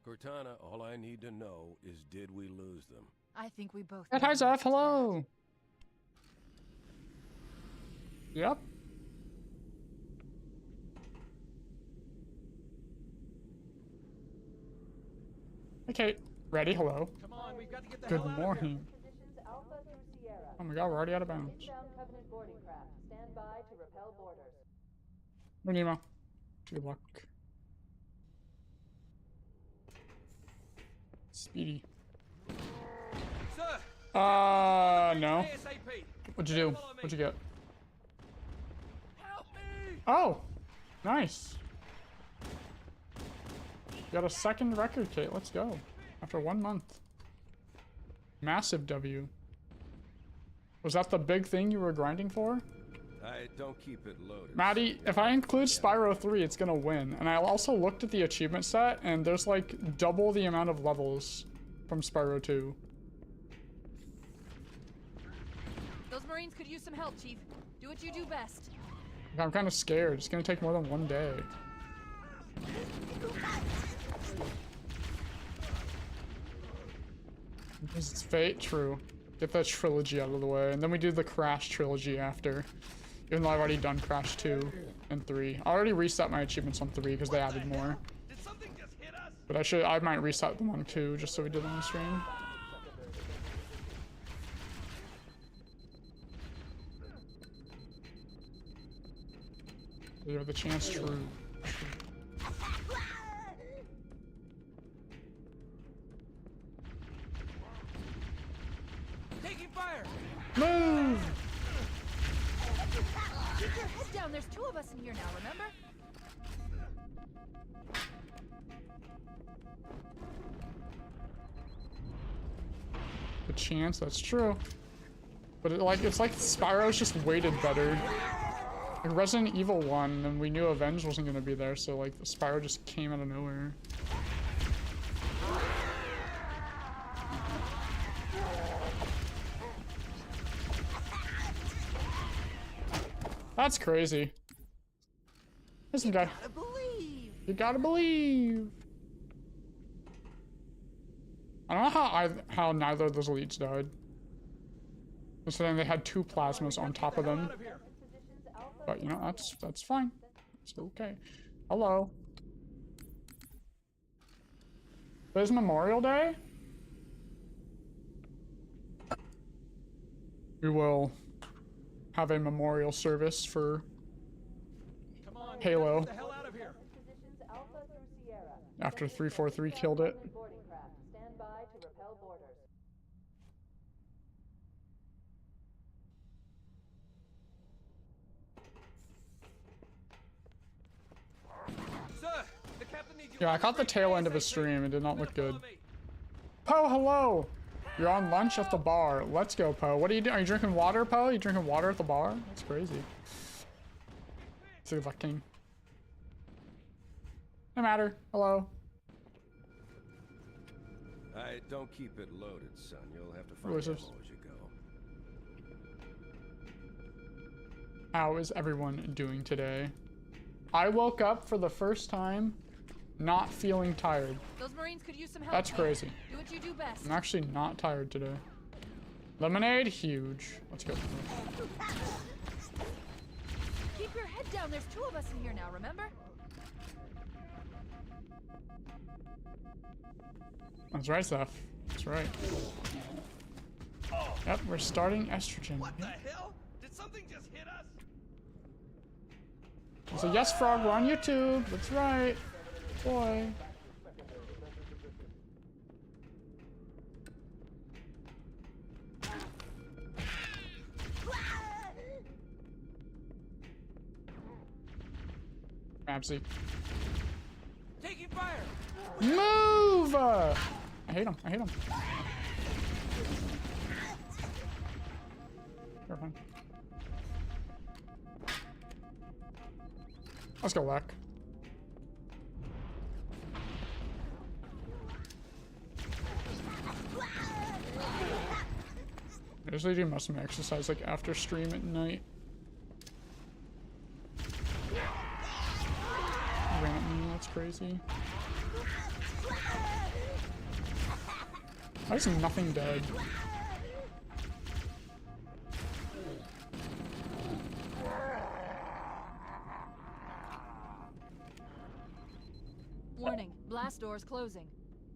Cortana, all I need to know is did we lose them? I think we both. Hi, Zeph. Hello. Yep. Okay. Ready? Hello. Come on, we've got to get the Good hell out morning. Positions Alpha through Sierra. Oh my god, we're already out of bounds. Inbound Covenant boarding craft. Stand by to repel borders. No, Nemo. Good luck. Speedy. Sir, No. ASAP. What'd you do? What'd you get? Help me! Oh! Nice. Got a second record kit. Let's go. After 1 month. Massive W. Was that the big thing you were grinding for? I don't keep it loaded. Maddie, if I include Spyro 3, it's gonna win. And I also looked at the achievement set, and there's like double the amount of levels from Spyro 2. Those Marines could use some help, Chief. Do what you do best. I'm kind of scared. It's gonna take more than 1 day. Because it's fate, true. Get that trilogy out of the way, and then we do the Crash trilogy after. Even though I've already done Crash 2 and 3. I already reset my achievements on 3 because they added more. Did something just hit us? But I might reset them on 2 just so we did them on stream. You have the chance, true. Taking fire! Move! Keep your head down. There's 2 of us in here now, remember? The chance, that's true. But it's like Spyro's just weighted better. Like Resident Evil 1, and we knew Avenge wasn't gonna be there, so like the Spyro just came out of nowhere. That's crazy. Listen, guy. You gotta believe. I don't know how neither of those elites died. So then they had 2 plasmas on top of them. But you know, that's fine. It's okay. Hello. Today's Memorial Day? We will have a memorial service for Halo. Get the hell out of here. Positions Alpha through Sierra. After 343 killed it. Covenant boarding craft. Stand by to repel borders. Sir, the captain needs you. Yeah, I caught the tail end of his stream. It did not look good. Poe, hello! You're on lunch at the bar. Let's go, Poe. What are you doing? Are you drinking water, Poe? You drinking water at the bar? That's crazy. See the king. No matter. Hello. I don't keep it loaded, son. You'll have to find Who is ammo this? as you go. How is everyone doing today? I woke up for the first time not feeling tired. Those Marines could use some help. That's Chief. crazy. Do what you do best. I'm actually not tired today. Lemonade, huge. Let's go. Keep your head down. There's 2 of us in here now, remember? That's right, Seth. That's right. Yep, we're starting estrogen. What the hell? Did something just hit us? So yes, Frog, we're on YouTube. That's right. Boy. Babsy. Taking fire! Move! I hate him. I hate him. You're fine. Let's go, Lack. I usually do muscle exercise like after stream at night. Ran at me, that's crazy. Why is nothing dead? Warning, blast doors closing.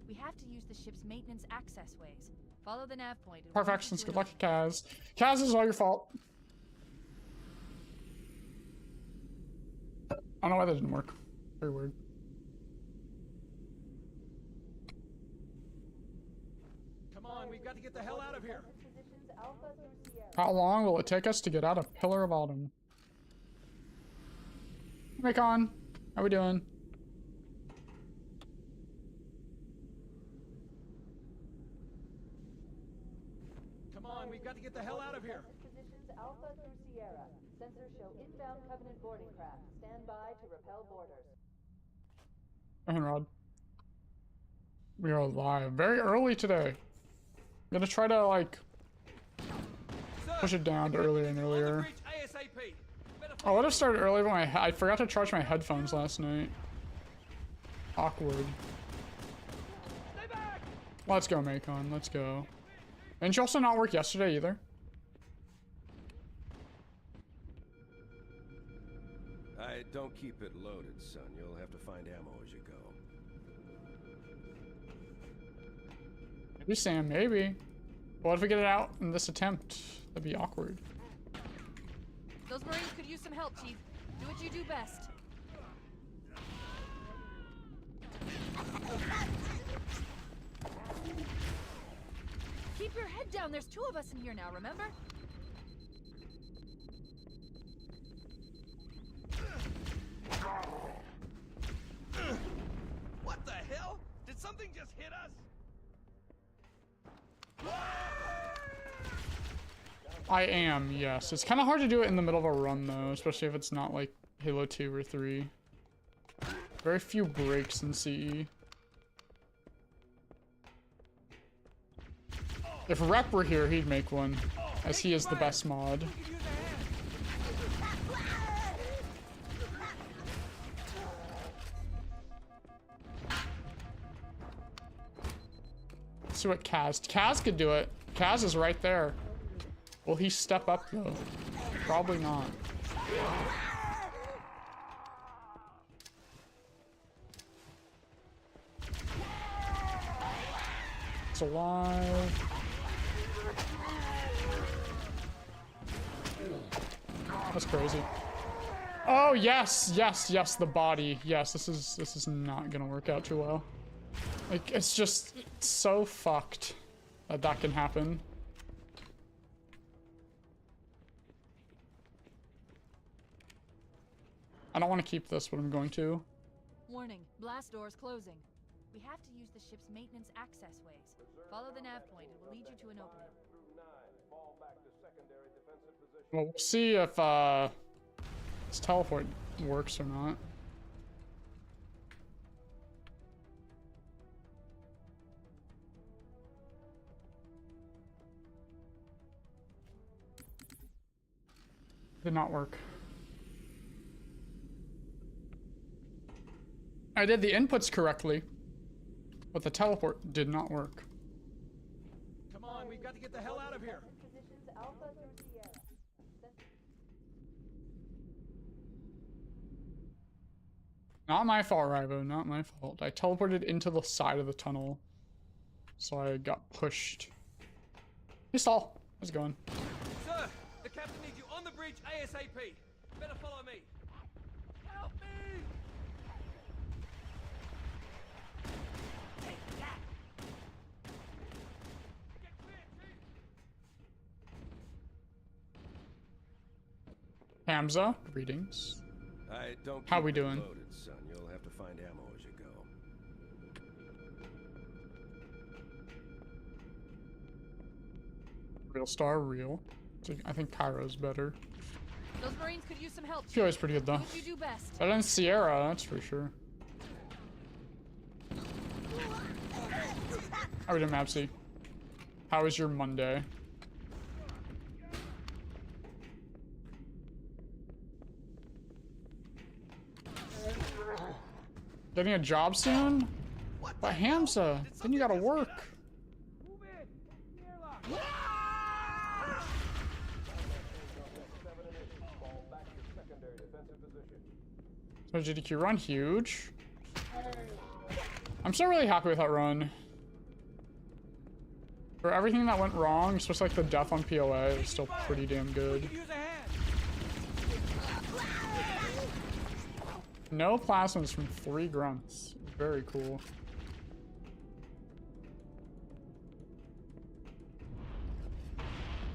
We have to use the ship's maintenance access ways. Follow the nav point. It will lead you Perfections. to Good an luck, Kaz. Kaz, this is all your fault. I don't know why that didn't work. Very weird. Come on, we've got to get the hell out of here. Positions Alpha through Sierra. How long will it take us to get out of Pillar of Autumn? Macon, how we doing? Come on, we've got to get the hell out of here. Positions Alpha through Sierra. Sensors show inbound Covenant boarding craft. Stand by to repel boarders. Rod. We are live very early today. I'm gonna try to like Sir, push it down to the earlier captain and needs you on the earlier. bridge ASAP. Better I follow would have started earlier, but I forgot to charge my headphones last night. Awkward. Stay back. Let's go, Macon. Let's go. Didn't you also not work yesterday either? Don't keep it loaded, son. You'll have to find ammo as you go. Maybe, Sam, maybe. What if we get it out in this attempt? That'd be awkward. Those Marines could use some help, Chief. Do what you do best. Keep your head down. There's 2 of us in here now, remember? What the hell? Did something just hit us? I am, yes. It's kind of hard to do it in the middle of a run, though, especially if it's not like Halo 2 or 3. Very few breaks in CE. If Rep were here, he'd make one, as he is the best mod. We could use a hand. Let's see what Kaz could do it. Kaz is right there. Will he step up, though? Probably not. It's alive. That's crazy. Oh yes, yes, yes, the body. Yes, this is not gonna work out too well. Like it's just so fucked that that can happen. I don't want to keep this, but I'm going to. Warning, blast doors closing. We have to use the ship's maintenance access ways. Follow the nav point. It will lead you to an opening. Well, we'll see if this teleport works or not. Did not work. I did the inputs correctly, but the teleport did not work. Come on, we've got to get the hell out of here. Positions Alpha through Sierra. Not my fault, Rivo, not my fault. I teleported into the side of the tunnel, so I got pushed. Hey, Stall. How's it going? Sir, the captain needs you on the bridge ASAP. Better follow me. Help me! Take that! Get clear, Chief! Hamza, greetings. Don't How keep we it doing? loaded, son. You'll have to find ammo as you go. Real star, real. So I think Cairo's better. Those Marines could use some help, Chief. Fio's pretty good Do though. what you do best. Better than Sierra, that's for sure. How we doing, Mapsy? How was your Monday? Getting a job soon? But Hamza, then you gotta work. Move So GDQ run, huge. I'm still really happy with that run. For everything that went wrong, especially like the death on POA, it was still pretty damn good. No plasmas from 3 grunts. Very cool.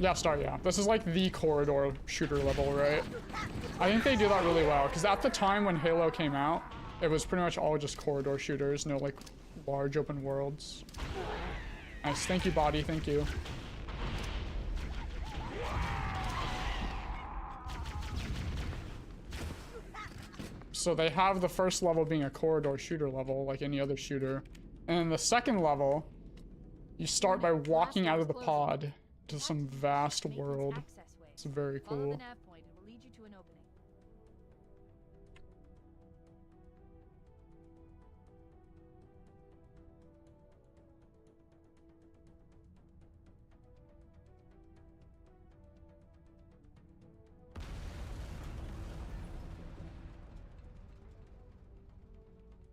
Yeah, start, yeah. This is like the corridor shooter level, right? I think they do that really well, because at the time when Halo came out, it was pretty much all just corridor shooters, no like large open worlds. Nice, thank you, body, thank you. So they have the first level being a corridor shooter level, like any other shooter. And then the second level, you start by walking out of the pod to some vast world. It's very cool. Follow the nav point. It will lead you to an opening.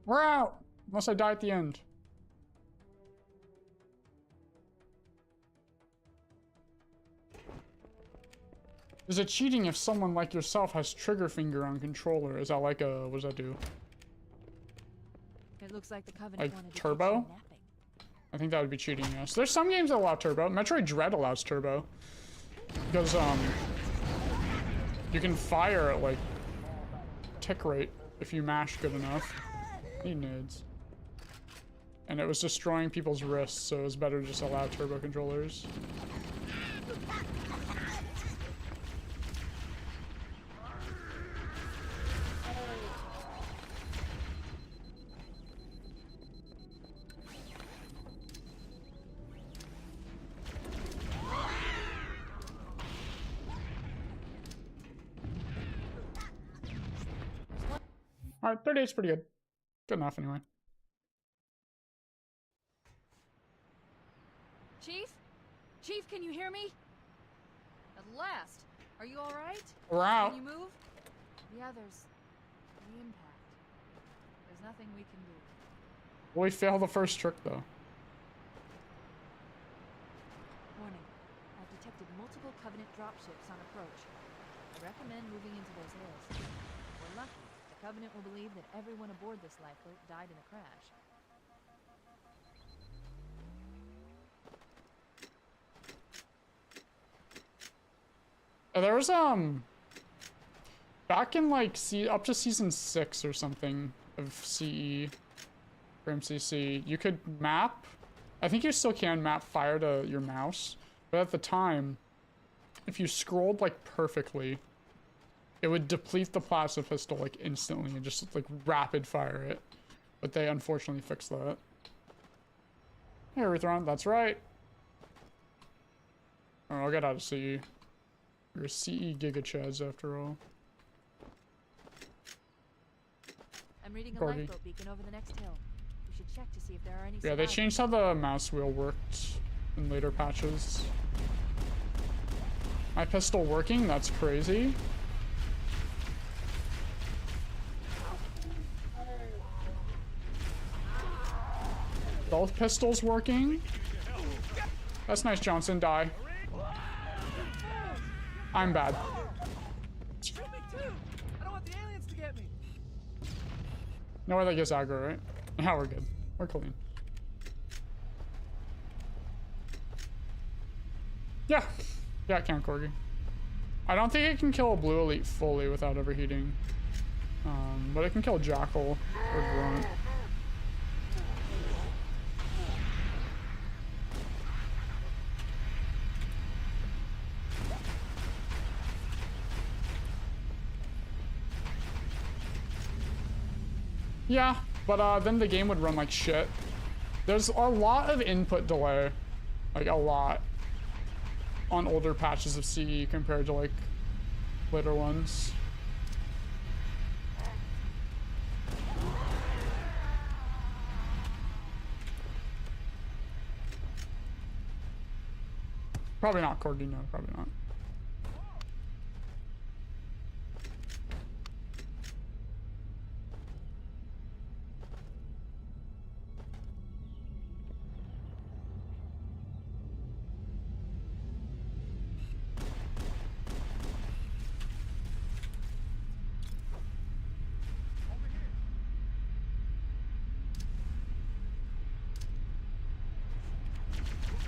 We're out! Unless I die at the end. Is it cheating if someone like yourself has trigger finger on controller? Is that like a... what does that do? It looks like the Covenant Like wanted to turbo? keep you napping. I think that would be cheating, yes. There's some games that allow turbo. Metroid Dread allows turbo. Because, you can fire at, like, tick rate if you mash good enough. Need nids. And it was destroying people's wrists, so it was better to just allow turbo controllers. Alright, 38's pretty good. Good enough, anyway. Chief? Chief, can you hear me? At last. Are you all right? We're out. Can you move? The others. The impact. There's nothing we can do. Well, we failed the first trick, though. Warning. I've detected multiple Covenant dropships on approach. I recommend moving into those hills. If we're lucky, the Covenant will believe that everyone aboard this lifeboat died in a crash. There was, back in, like, up to Season 6 or something of CE, or MCC, you could map, I think you still can map fire to your mouse, but at the time, if you scrolled, like, perfectly, it would deplete the plasma pistol, like, instantly and just, like, rapid fire it. But they unfortunately fixed that. Hey, Rethron, that's right. Oh, I'll get out of CE. We're CE Giga Chads after all. I'm reading a Corgi. lifeboat beacon over the next hill. We should check to see if there are any Yeah, they survivors. changed how the mouse wheel worked in later patches. My pistol working? That's crazy. Both pistols working? That's nice, Johnson. Die. I'm bad. Shoot me too! I don't want the aliens to get me! No way that gets aggro, right? Yeah, we're good. We're clean. Yeah. Yeah, it can, Corgi. I don't think it can kill a blue elite fully without overheating. But it can kill Jackal or Grunt. Yeah, but then the game would run like shit. There's a lot of input delay, like a lot, on older patches of CE compared to like later ones. Probably not, Corgi, no, probably not.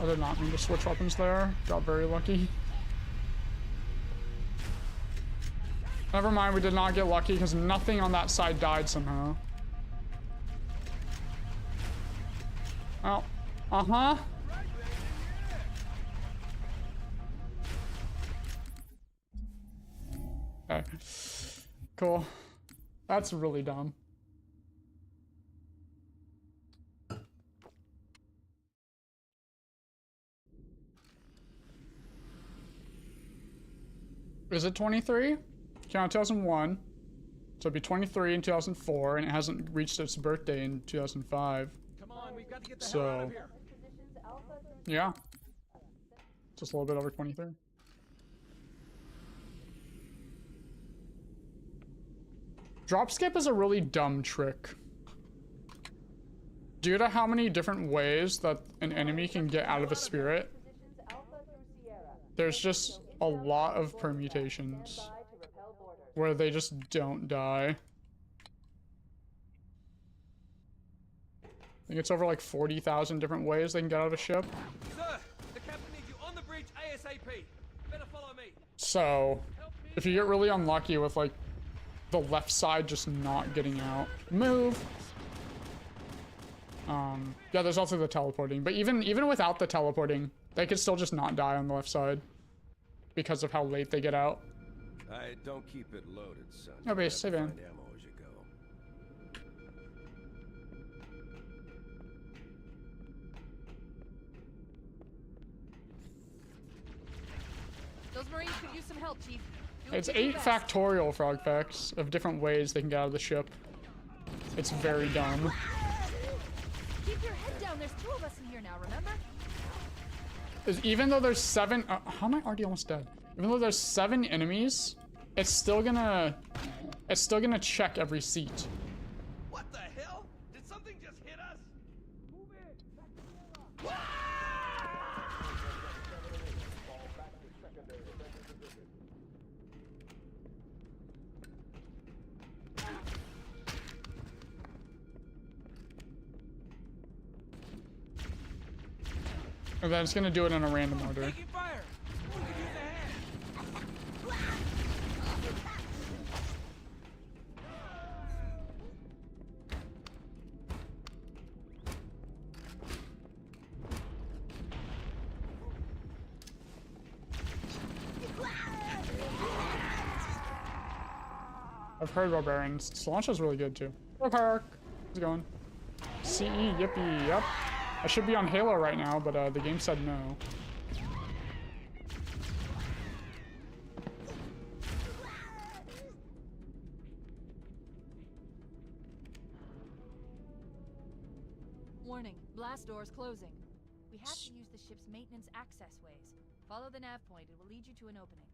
I did not mean to switch weapons there. Got very lucky. Never mind, we did not get lucky because nothing on that side died somehow. Oh, uh-huh. Okay. Cool. That's really dumb. Is it 23? Count 2001. So it'd be 23 in 2004, and it hasn't reached its birthday in 2005. Come on, we've got to get the hell out of here. Yeah. Just a little bit over 23. Drop skip is a really dumb trick. Due to how many different ways that an enemy can get out of a spirit, there's just a lot of permutations where they just don't die. I think it's over like 40,000 different ways they can get out of a ship. Sir, the captain needs you on the bridge ASAP. Better follow me. So, if you get really unlucky with like the left side just not getting out, move. Yeah, there's also the teleporting, but even without the teleporting, they could still just not die on the left side because of how late they get out. I don't keep it loaded, son. No base, save in. Find ammo as you go. Those Marines could use some help, Chief. Do what It's you do 8 best. factorial frog facts of different ways they can get out of the ship. It's very dumb. Keep your head down. There's 2 of us in here now, remember? Even though there's 7, how am I already almost dead? Even though there's 7 enemies, it's still gonna check every seat. What the hell? Did something just hit us? Move it. And then it's gonna do it in a random order. Taking fire. We could use a hand. I've heard Barbarians. Cilantro's really good too. Hello, Park. How's it going? CE, yippee, yep. I should be on Halo right now, but the game said no. Warning, blast doors closing. We have to use the ship's maintenance access ways. Follow the nav point. It will lead you to an opening.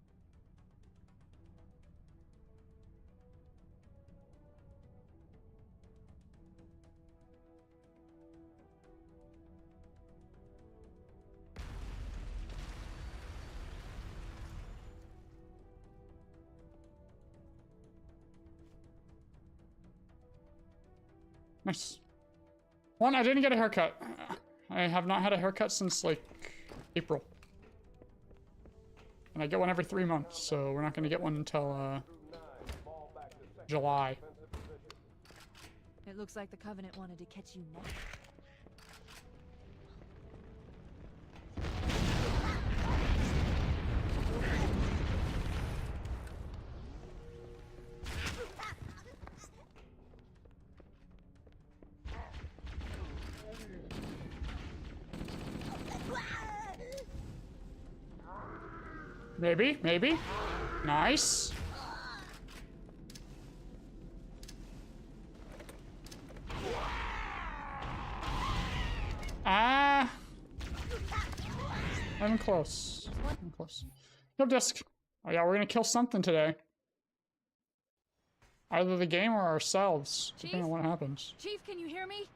Nice. One, I didn't get a haircut. I have not had a haircut since like April. And I get one every 3 months, so we're not gonna get one until July. It looks like the Covenant wanted to catch you next. Maybe, maybe. Nice. Ah. I'm close. I'm close. No disc. Oh yeah, we're gonna kill something today. Either the game or ourselves, depending on what happens. Chief, can you hear me?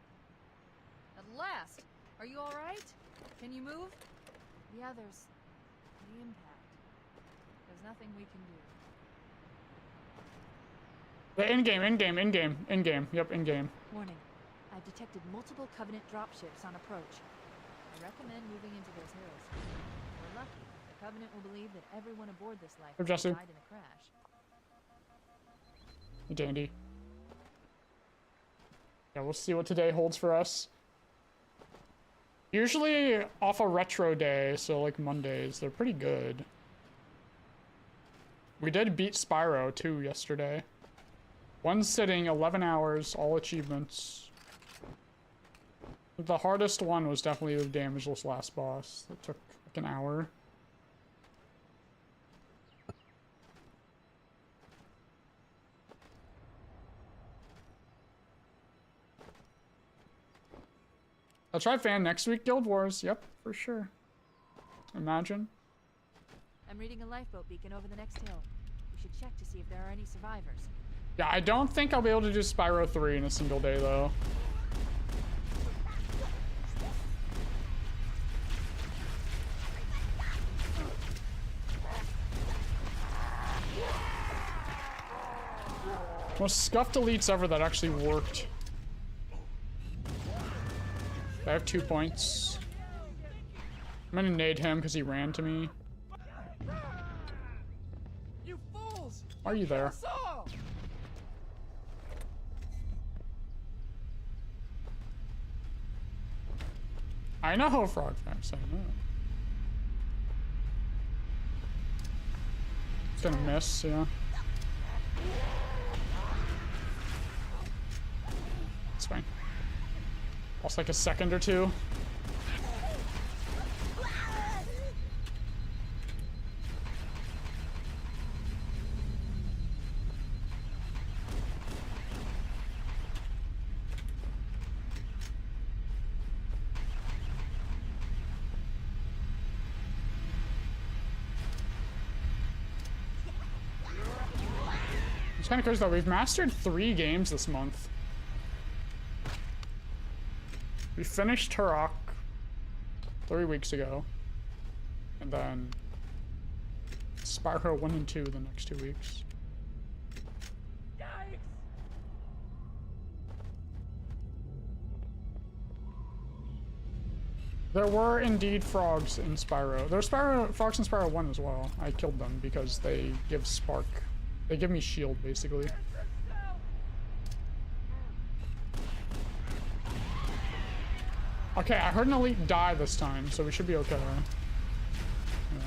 At last. Are you all right? Can you move? The others. The impact. There's nothing we can do. The in-game. Yep, in-game. Warning. I've detected multiple Covenant dropships on approach. I recommend moving into those hills. If we're lucky, the Covenant will believe that everyone aboard this Hey, lifeboat Jesse. died in a crash. Hey, Dandy. Yeah, we'll see what today holds for us. Usually off a retro day, so like Mondays, they're pretty good. We did beat Spyro too yesterday. One sitting, 11 hours, all achievements. The hardest one was definitely the damageless last boss. That took like an hour. I'll try fan next week, Guild Wars. Yep, for sure. Imagine. I'm reading a lifeboat beacon over the next hill. We should check to see if there are any survivors. Yeah, I don't think I'll be able to do Spyro 3 in a single day, though. Most scuffed elites ever that actually worked. I have 2 points. I'm gonna nade him because he ran to me. You fools! Why are you there? Us all! I know, Frogfax, I know. It's gonna miss, yeah. It's fine. Lost like a second or two. It's kind of crazy though. We've mastered 3 games this month. We finished Turok 3 weeks ago. And then Spyro 1 and 2 the next 2 weeks. Yikes! There were indeed frogs in Spyro. There were frogs in Spyro 1 as well. I killed them because they give spark. They give me shield, basically. Okay, I heard an elite die this time, so we should be okay. Yeah.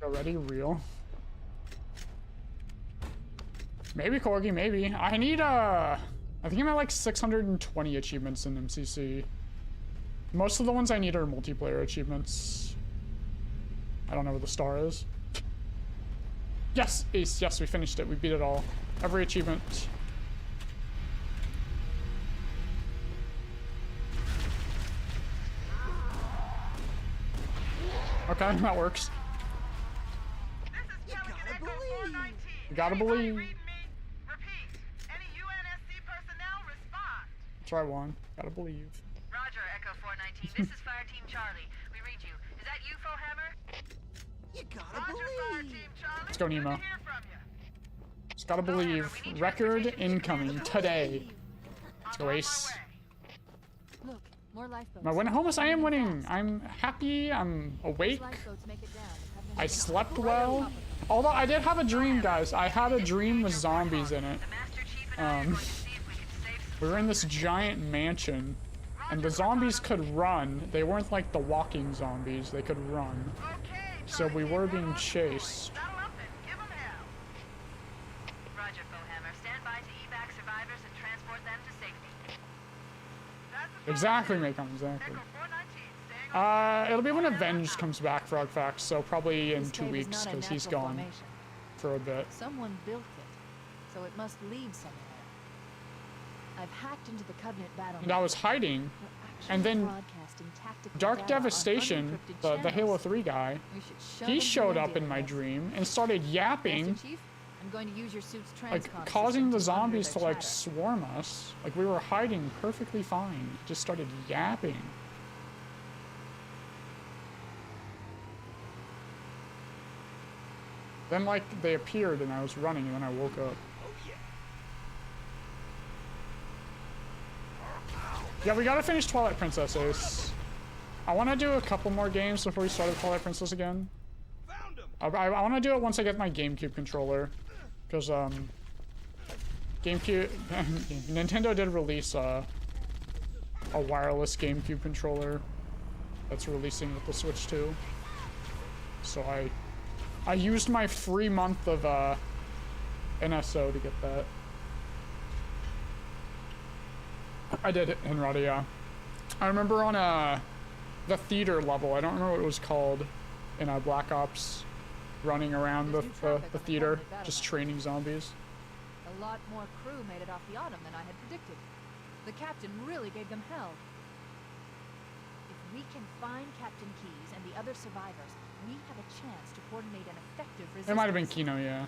Already real. Maybe Corgi, maybe. I need I think I'm at like 620 achievements in MCC. Most of the ones I need are multiplayer achievements. I don't know where the star is. Yes, Ace, yes, we finished it. We beat it all. Every achievement. Okay, that works. You gotta believe. You gotta believe. Repeat. Any UNSC personnel respond. Try one. Gotta believe. Roger, Echo 419. This is Fire Team Charlie. We read you. Is that you, Hammer? You gotta Roger, Fire believe! Team Charlie. Let's go, Good to Nemo. hear from you. Just gotta believe. Record incoming today. Let's go, Ace. Look, more lifeboats. Am I winning, Holmes? I am winning. I'm happy. I'm awake. Those lifeboats make it down. The Covenant I is slept right well. on top of them. Although I did have a dream, guys. I had a dream with zombies in it. The Master Chief and I are going to see if we can save some. We were in this giant mansion, and the zombies could run. They weren't like the walking zombies. They could run. Okay, So we were being chased. saddle up and give 'em hell. Roger, Hammer. Stand by to evac survivors and transport them to safety. That's a Exactly, Macon, exactly. Echo 419. Staying on. It'll be when Avenged comes back, Frogfax, so probably in This 2 cave is weeks, not a because he's natural gone formation. for a bit. Someone built it, so it must lead somewhere. I've hacked into the Covenant battle. And I was hiding, and then Dark Devastation, the Halo 3 guy, he showed up in my dream and started yapping, Master Chief, I'm going to use your suit's like transcom causing system the to monitor zombies to their like chatter. swarm us. Like we were hiding perfectly fine. Just started yapping. Then like they appeared and I was running and then I woke up. Yeah, we gotta finish Twilight Princess, Ace. I want to do a couple more games before we start with Twilight Princess again. I want to do it once I get my GameCube controller. Because, GameCube... Nintendo did release, a wireless GameCube controller that's releasing with the Switch too. So I used my free month of, NSO to get that. I did it, Henrada, yeah. I remember on, the theater level, I don't remember what it was called, in, Black Ops, running around the theater, just training zombies. A lot more crew made it off the Autumn than I had predicted. The captain really gave them hell. If we can find Captain Keyes and the other survivors, we have a chance to coordinate an effective resistance. It might have been Kino, yeah.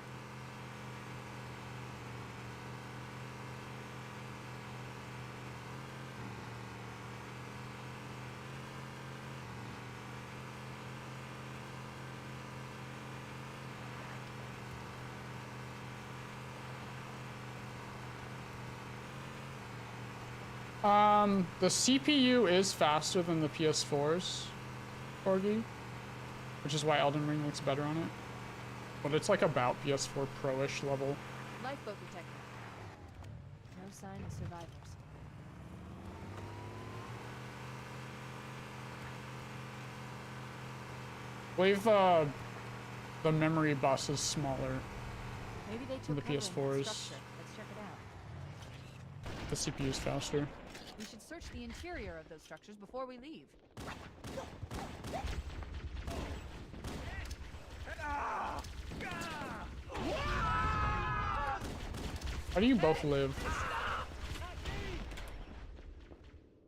The CPU is faster than the PS4's, Corgi, which is why Elden Ring looks better on it. But it's like about PS4 Pro-ish level. Lifeboat detected. No sign of survivors. I believe the memory bus is smaller Maybe they than took the cover in that PS4's. structure. Let's check it out. The CPU is faster. We should search the interior of those structures before we leave. How do you both live?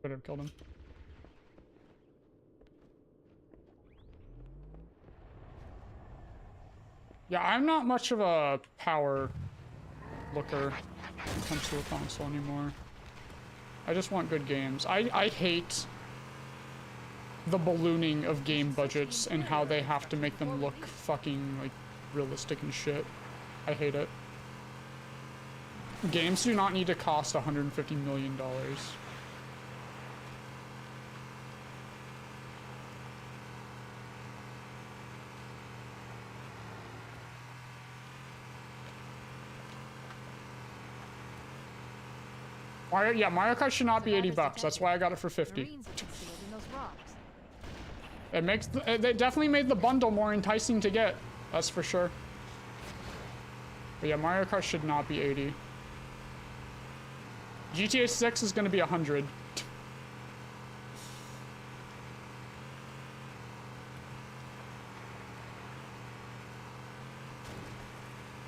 Could have killed him. Yeah, I'm not much of a power looker when it comes to a console anymore. I just want good games. I hate the ballooning of game budgets and how they have to make them look fucking, like, realistic and shit. I hate it. Games do not need to cost $150 million. Yeah, Mario Kart should not be 80 bucks. That's why I got it for 50. Marines are concealed in those rocks. It makes it definitely made the bundle more enticing to get. That's for sure. But yeah, Mario Kart should not be 80. GTA 6 is going to be 100.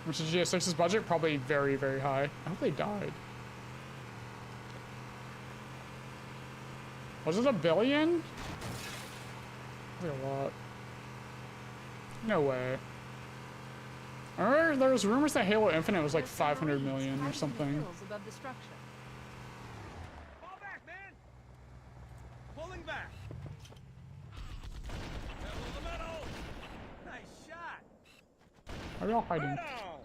Which is GTA 6's budget? Probably very, very high. I hope they died. Was it $1 billion? That's a lot. No way. I remember there was rumors that Halo Infinite was like 500 million or something. Above the structure. Fall back, man! Pulling back. Pedal to the metal! Nice shot! Why are y'all hiding? Right on!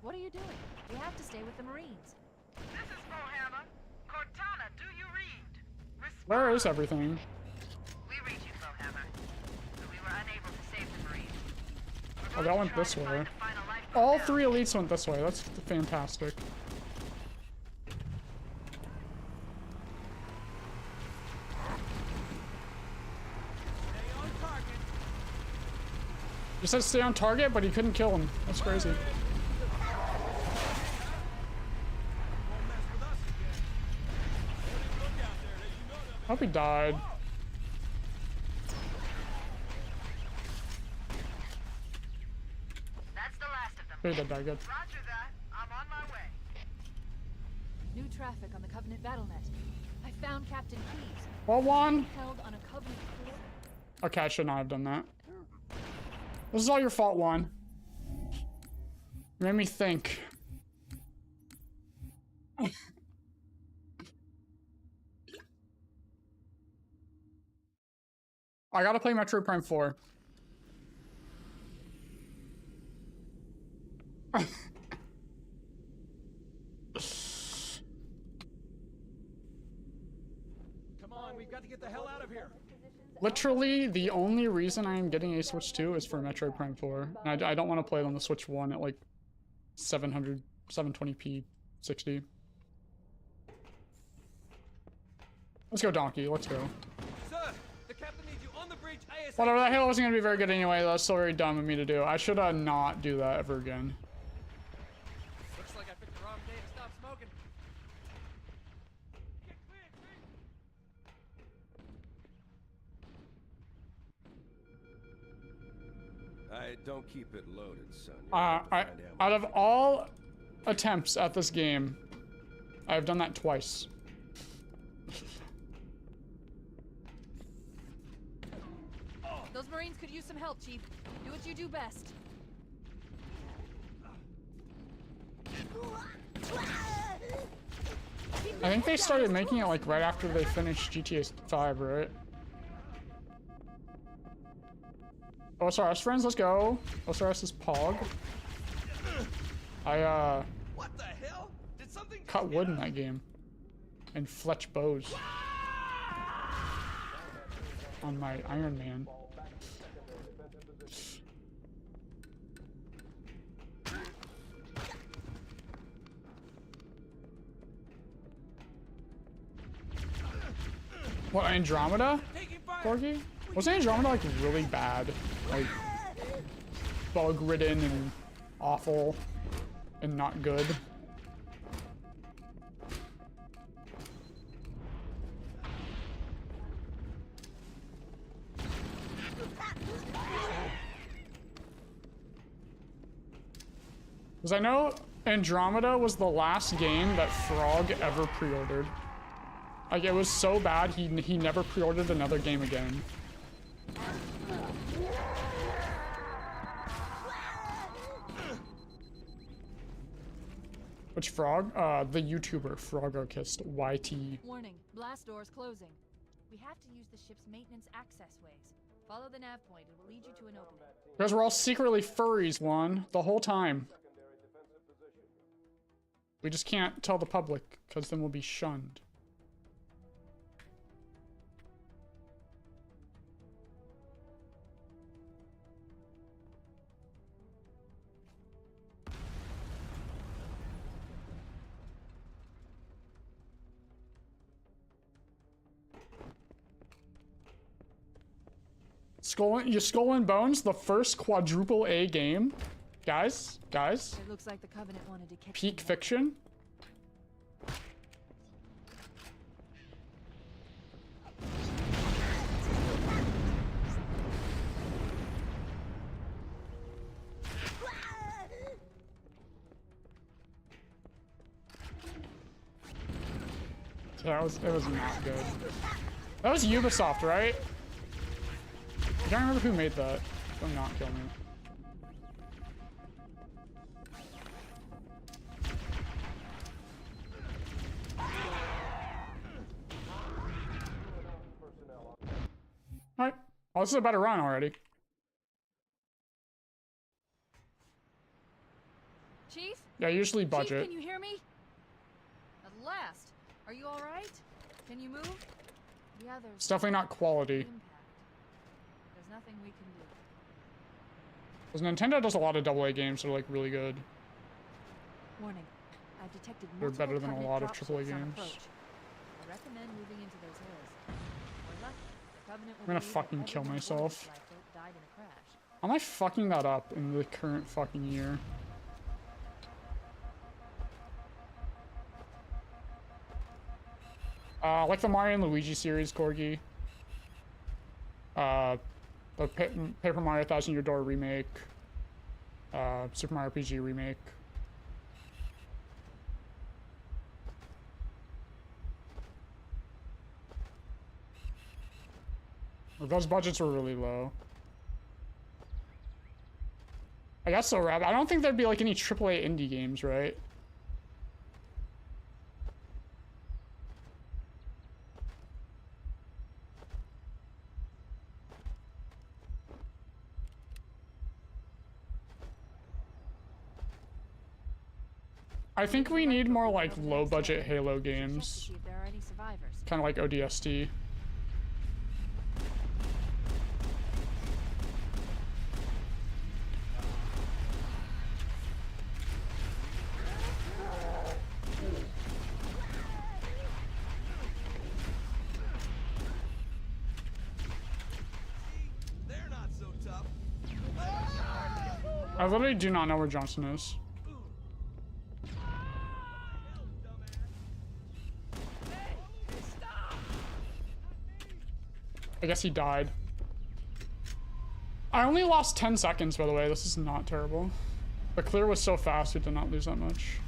What are you doing? We have to stay with the Marines. This is Bowhammer. Cortana, do you read? Respond. Where is everything? We read you, Bowhammer. But we were unable to save the Marines. We're Oh, going that to went try this to way. find the final lifeboat All now. 3 elites went this way. That's fantastic. Stay on target. He said stay on target, but he couldn't kill him. That's crazy. Won't mess with us again. Don't even look out there, as you know them. I hope he died. That's the last of them. He did die good. Roger that. I'm on my way. New traffic on the Covenant BattleNet. I found Captain Keyes. Well, one. Held on a Covenant core. Okay, I should not have done that. This is all your fault, Juan. You made me think. I gotta play Metroid Prime 4. get the hell out of here. Literally, the only reason I am getting a Switch 2 is for Metroid Prime 4. And I don't want to play it on the Switch 1 at like 720p 60. Let's go, Donkey. Let's go. Sir, the captain needs you on the bridge ASAP. Whatever, that hill wasn't going to be very good anyway. That's still very dumb of me to do. I should not do that ever again. Looks like I picked the wrong day to stop smoking. Get clear, Chief. Don't keep it loaded, son. You'll have to find ammo. Out of all attempts at this game, I've done that twice. Those Marines could use some help, Chief. Do what you do best. I think they started making it like right after they finished GTA 5, right? OSRS friends, let's go. OSRS is Pog. What the hell? Did something Cut wood in that game. And fletch bows. On my Iron Man. What, Andromeda? Corgi? Was Andromeda like really bad? Like bug ridden and awful and not good? Because I know Andromeda was the last game that Frog ever pre-ordered. Like, it was so bad, he never pre-ordered another game again. Which Frog? The YouTuber, Frogokist, YT. Warning, blast doors closing. We have to use the ship's maintenance access ways. Follow the nav point, it will lead you to an opening. Because we're all secretly furries, the whole time. We just can't tell the public, because then we'll be shunned. Skull and Bones, the first quadruple A game. Guys, It looks like the Covenant wanted to catch peak me. fiction. Yeah, it was not good. That was Ubisoft, right? I can't remember who made that. Don't not kill me. Alright. Oh, this is about to run already. Chief? Yeah, usually budget. Chief, can you hear me? At last. Are you alright? Can you move? The others. It's definitely not quality. Impact. There's nothing we can do. Because Nintendo does a lot of AA games that are like really good. Warning. I've detected They're multiple better than a Covenant lot of drop AAA ships on games. approach. I recommend moving into those hills. We're lucky. The Covenant will I'm gonna believe that fucking kill everyone aboard myself. this lifeboat died in a crash. How am I fucking that up in the current fucking year? Like the Mario and Luigi series, Corgi. The Paper Mario Thousand Year Door remake. Super Mario RPG remake. Those budgets were really low. I guess so, Rab. I don't think there'd be like any AAA indie games, right? I think we need more like low budget Halo Check to games. see if there are any survivors. Kind of like ODST. I literally do not know where Johnson is. I guess he died. I only lost 10 seconds, by the way. This is not terrible. The clear was so fast, we did not lose that much.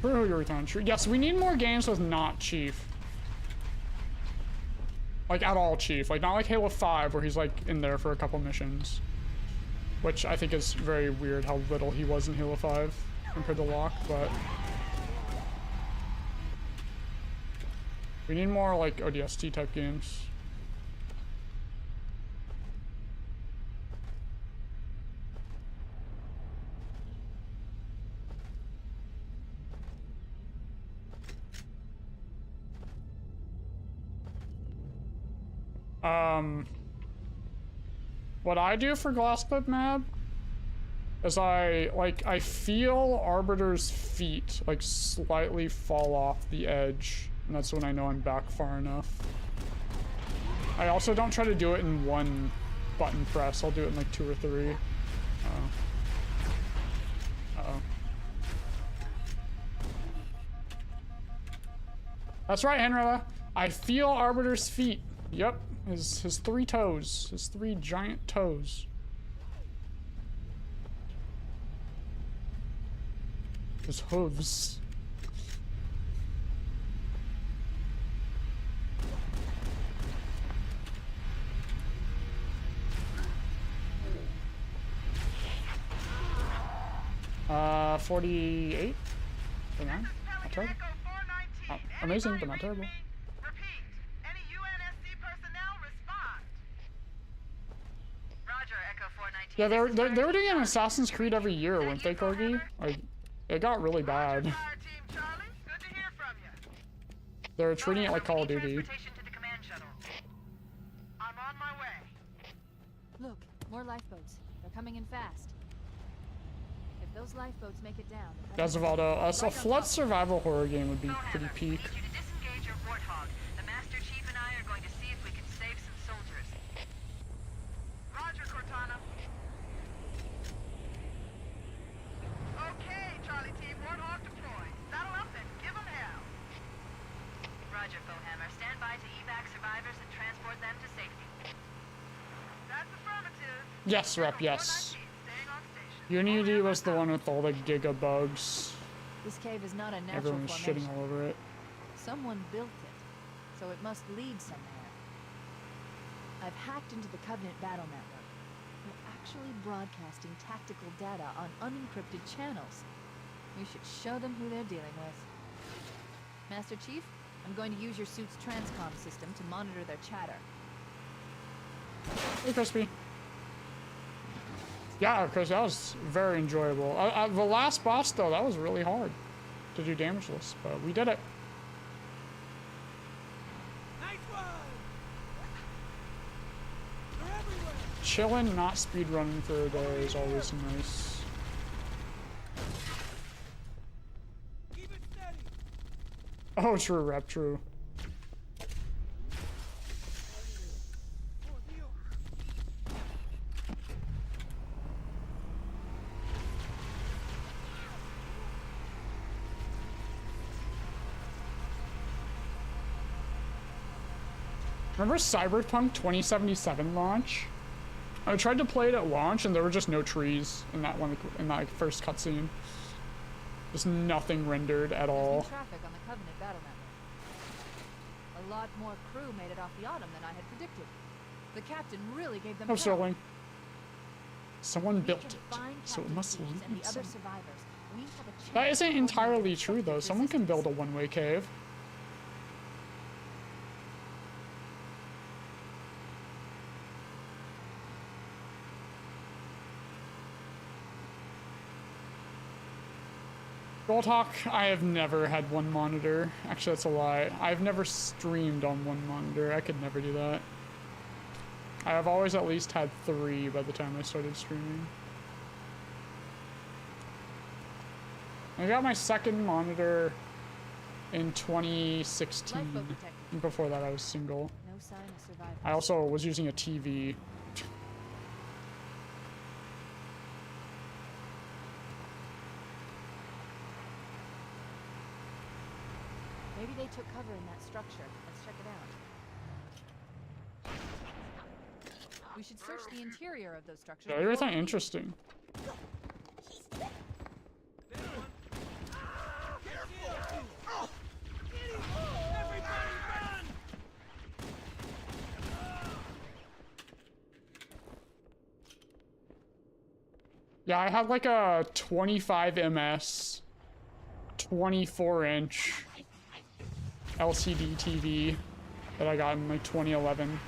True, you're returning. True. Yes, we need more games with not Chief. Like, at all Chief. Like, not like Halo 5, where he's, like, in there for a couple missions. Which I think is very weird how little he was in Halo 5 compared to Locke, but... we need more, like, ODST type games. What I do for glass clip map is I feel Arbiter's feet like slightly fall off the edge, and that's when I know I'm back far enough. I also don't try to do it in one button press. I'll do it in like 2 or 3. Uh-oh. That's right, Henrietta. I feel Arbiter's feet. Yep. His 3 toes. His 3 giant toes. His hooves. Uh, 48? Hang on. Not terrible. Oh, amazing, but not terrible. Yeah, they were doing an Assassin's Creed every year, weren't they, Corgi? Like, it got really bad. They're treating it like Call of Duty. Look, more lifeboats. They're coming in fast. If those lifeboats make it down... Gazavaldo, a flood survival horror game would be pretty peak. Yes, Rep, yes. Unity was the one with all the giga bugs. This cave is not a natural Everyone was formation. shitting all over it. Someone built it, so it must lead somewhere. I've hacked into the Covenant battle network. We're actually broadcasting tactical data on unencrypted channels. We should show them who they're dealing with. Master Chief, I'm going to use your suit's transcom system to monitor their chatter. Hey, Crispy. Yeah, because that was very enjoyable. The last boss, though, that was really hard to do damageless, but we did it. Nice one. They're everywhere. Chilling, not speedrunning for a day is always nice. Keep it steady. Oh, true, Rep, true. Remember Cyberpunk 2077 launch? I tried to play it at launch and there were just no trees in that one, in that first cutscene. Just nothing rendered at all. There's traffic on the Covenant battle network. A lot more crew made it off the Autumn than I had predicted. The captain really gave them Oh, hell. Sterling. Someone We built can it, find so it Captain must Stevens lead and the other somewhere. survivors. We have a chance That isn't to entirely coordinate true, though. effective Someone can build a resistance. one-way cave. Gold Hawk, I have never had one monitor. Actually, that's a lie. I've never streamed on one monitor. I could never do that. I have always at least had 3 by the time I started streaming. I got my second monitor in 2016. Lifeboat detected. Before that, I was single. No sign of survivors. I also was using a TV. Maybe they took cover in that structure. Let's check it out. We should search the interior of those structures. Yeah, everything interesting. Yeah, I have like a 25 ms, 24-inch LCD TV that I got in like 2011.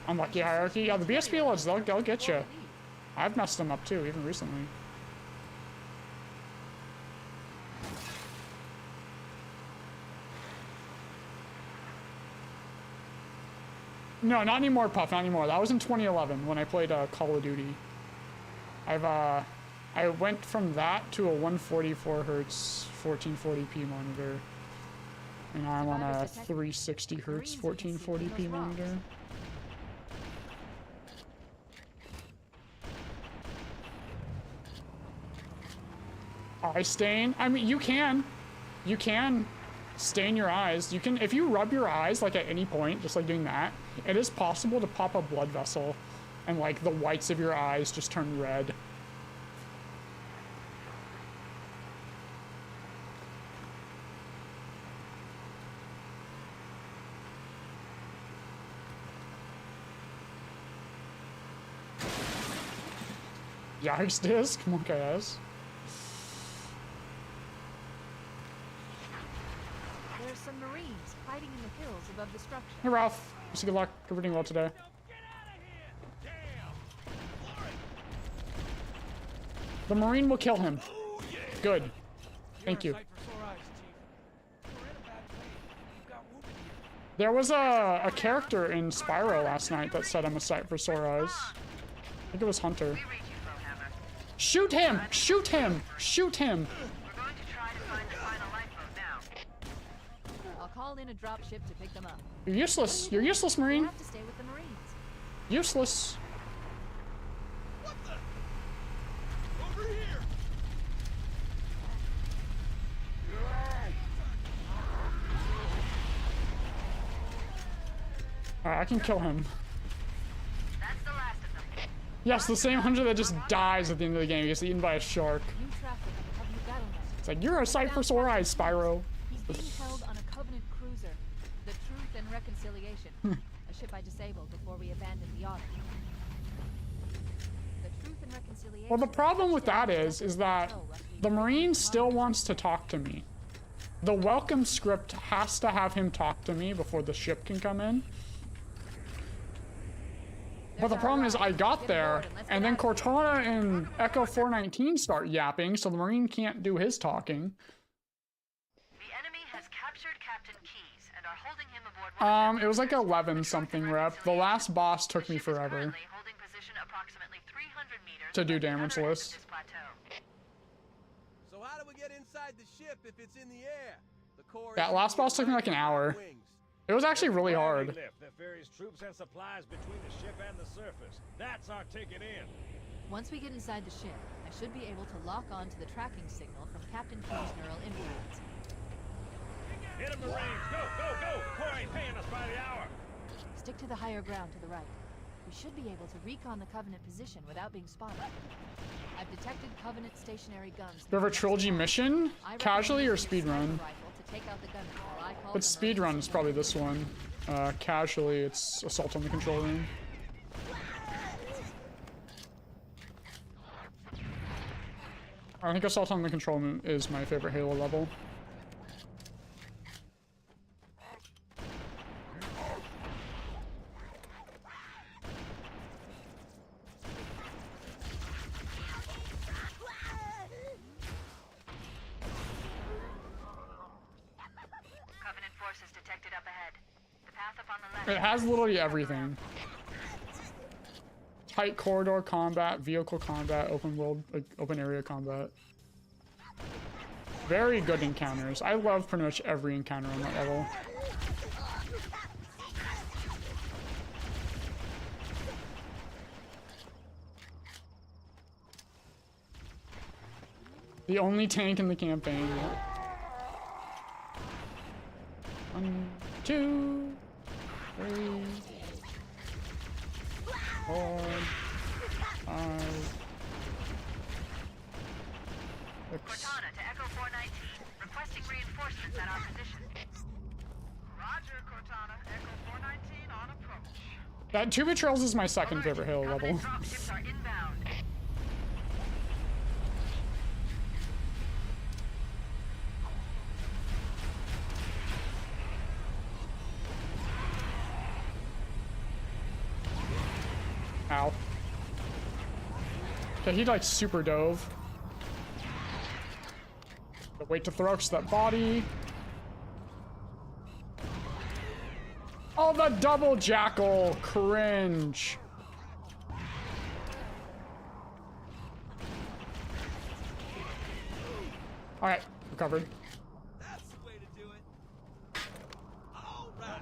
Unlucky hierarchy. Yeah, the BSP loads, they'll get you. I've messed them up too, even recently. No, not anymore, Puff, not anymore. That was in 2011 when I played Call of Duty. I went from that to a 144 hertz 1440p monitor. And now I'm on a 360 hertz 1440p monitor. Eye stain? I mean, you can stain your eyes. You can, if you rub your eyes like at any point, just like doing that, it is possible to pop a blood vessel and like the whites of your eyes just turn red. Yikes disc? Come on, guys. There's some Marines hiding in the hills above the structure. Hey, Ralph. Wish you good luck. Everything well today. The Marine will kill him. Good. Thank you. There was a character in Spyro last night that said I'm a sight for sore eyes. I think it was Hunter. Shoot him! Shoot him! Shoot him! We're going to try to find the final lifeboat now. I'll call in a dropship to pick them up. You're useless. You're useless, Marine. We'll have to stay with the Marines. Useless. What the? Over here! Alright, I can kill him. That's the last of them. Yes, the same hunter that just dies at the end of the game. He gets eaten by a shark. New traffic on the Covenant battlement. It's like, you're a sight for sore eyes, Spyro. He's being held on a Covenant cruiser, the Truth and Reconciliation, a ship I disabled before we abandoned the Otter. The Truth and Reconciliation. Well, the problem with that is that the Marine still wants to talk to me. The welcome script has to have him talk to me before the ship can come in. But the problem is I got there, and then Cortana and Echo 419 start yapping, so the Marine can't do his talking. The enemy has captured Captain Keyes and are holding him aboard. It was like 11 something rep. The last boss took me forever Holding position approximately 300 meters to do above the damage other end of list. this plateau. So how do we get inside the ship if it's in the air? The core That last boss took me like an hour. wings. It was actually really hard. Lift that ferries troops and supplies between the ship and the surface. That's our ticket in. Once we get inside the ship, I should be able to lock on to the tracking signal from Captain Key's neural implants. Hit him, Marines! Go, go, go! The Corps ain't paying us by the hour. Stick to the higher ground to the right. We should be able to recon the Covenant position without being spotted. I've detected Covenant stationary guns. Do you have a Trilogy mission? I recommend Casually or using a sniper speedrun? rifle to take out the gunman while I call But for speedrun emergency is probably help. this one. Casually, it's Assault on the Control Room. I think Assault on the Control Room is my favorite Halo level. Covenant forces detected up ahead. The path up on the left. It has literally everything. tight corridor combat, vehicle combat, open world, like open area combat. Very good encounters. I love pretty much every encounter on that level. The only tank in the campaign. 1, 2, 3, 4, 5, 6. Cortana to Echo 419. Requesting reinforcements at our position. Roger, Cortana. Echo 419 on approach. That Two Betrayals is my second favorite Halo level. Covenant dropships are inbound. Ow. Okay, he like super dove. Wait to throw to that body. Oh, the double jackal. Cringe. Alright, recovered. That's the way to do it. All right.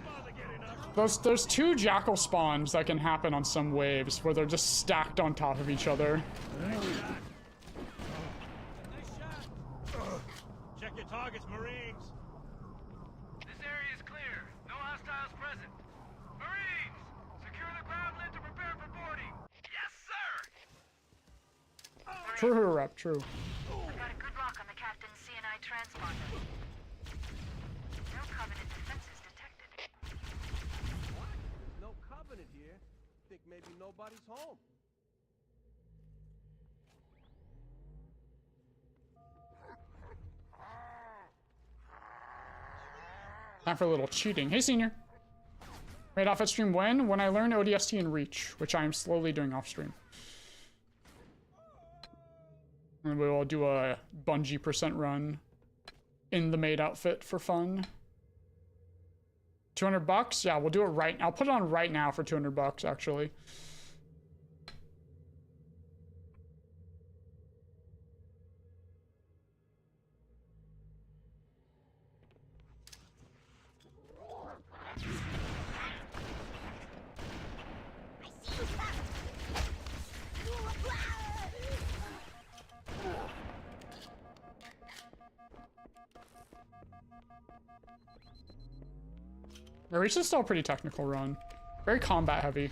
There's 2 jackal spawns that can happen on some waves where they're just stacked on top of each other. Nice shot. Check your targets, Marines. This area is clear. No hostiles present. Marines, secure the ground lint to prepare for boarding. Yes, sir. True, rep, true. I've got a good lock on the captain's CNI transponder. No Covenant defenses detected. What? There's no covenant here. Think maybe nobody's home. Time for a little cheating. Hey, Senior. Made off at stream when I learn ODST and Reach, which I am slowly doing off stream. And we will do a Bungie % run in the maid outfit for fun. 200 bucks? Yeah, we'll do it right. I'll put it on right now for 200 bucks, actually. The Reach is still a pretty technical run. Very combat heavy.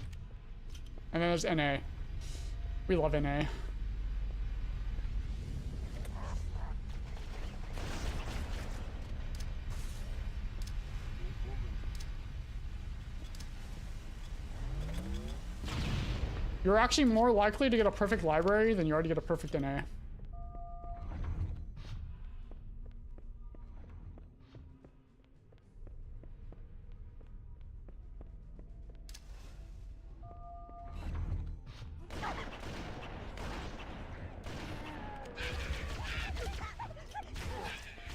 And then there's NA. We love NA. You're actually more likely to get a perfect library than you are to get a perfect NA.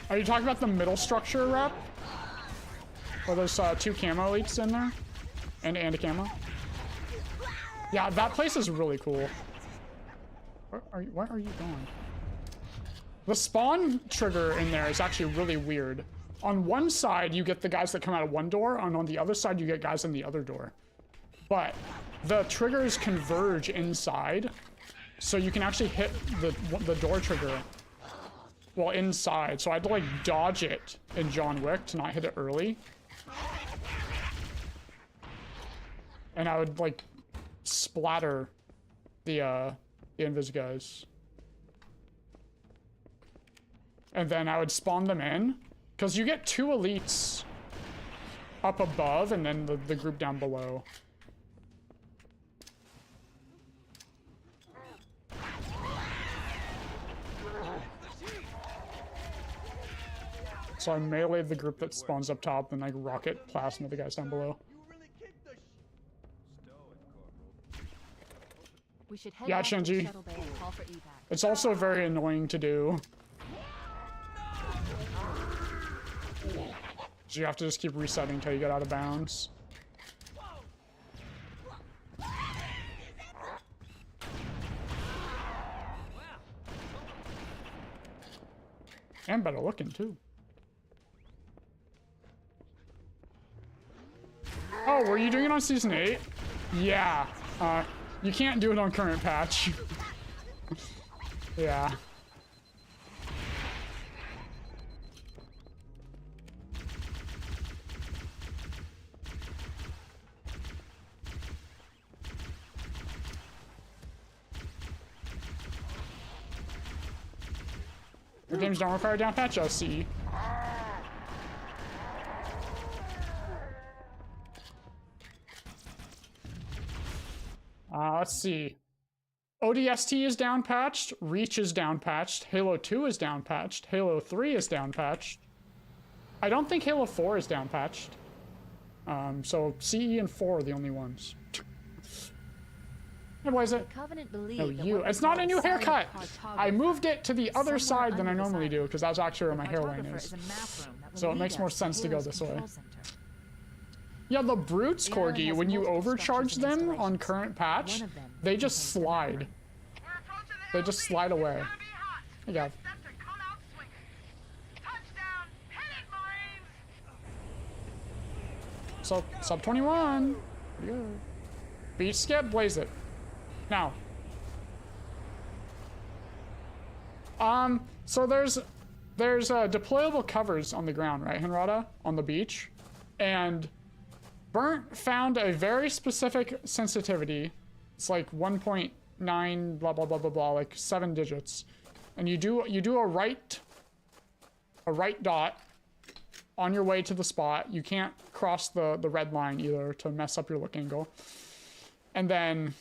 Are you talking about the middle structure rep? Where there's 2 camo elites in there? And a camo? Yeah, that place is really cool. Where are you going? The spawn trigger in there is actually really weird. On one side, you get the guys that come out of one door, and on the other side, you get guys in the other door. But the triggers converge inside, so you can actually hit the door trigger well inside. So I had to like dodge it in John Wick to not hit it early. And I would like splatter the invis guys. And then I would spawn them in, because you get 2 elites up above and then the group down below. So I meleeed the group that spawns up top and like rocket plasma the guys down below. We should head Yeah, back to the Shinji. shuttle bay and call for evac. It's also very annoying to do. So you have to just keep resetting until you get out of bounds. And better looking, too. Oh, were you doing it on Season 8? Yeah. You can't do it on current patch. Yeah. The games don't require down patch, I see. Let's see. ODST is down patched, Reach is down patched, Halo 2 is down patched, Halo 3 is down patched. I don't think Halo 4 is down patched. So CE and 4 are the only ones. And why is it? No, you. It's not a new haircut. I moved it to the other side than I normally do because that's actually where my hairline is. So it makes more sense to go this way. Yeah, the brutes, Corgi, when you overcharge them on current patch, they just slide. They just slide away. Hey, God. So, sub 21. Yeah. Beach skip, blaze it. Now. So there's deployable covers on the ground, right, Henrata? On the beach. And Burnt found a very specific sensitivity. It's like 1.9 blah blah blah blah blah, like 7 digits. And you do a right dot on your way to the spot. You can't cross the red line either to mess up your look angle. And then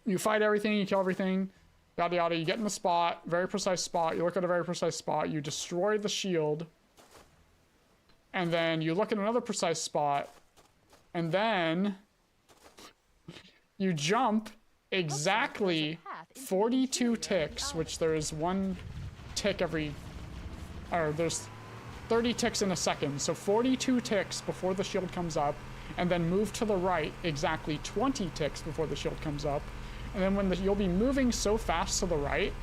you fight everything, you kill everything, yada yada, you get in the spot, very precise spot, you look at a very precise spot, you destroy the shield, and then you look at another precise spot, and then you jump exactly 42 ticks, which there's one tick every, or there's 30 ticks in a second, so 42 ticks before the shield comes up, and then move to the right exactly 20 ticks before the shield comes up, and then when you'll be moving so fast to the right,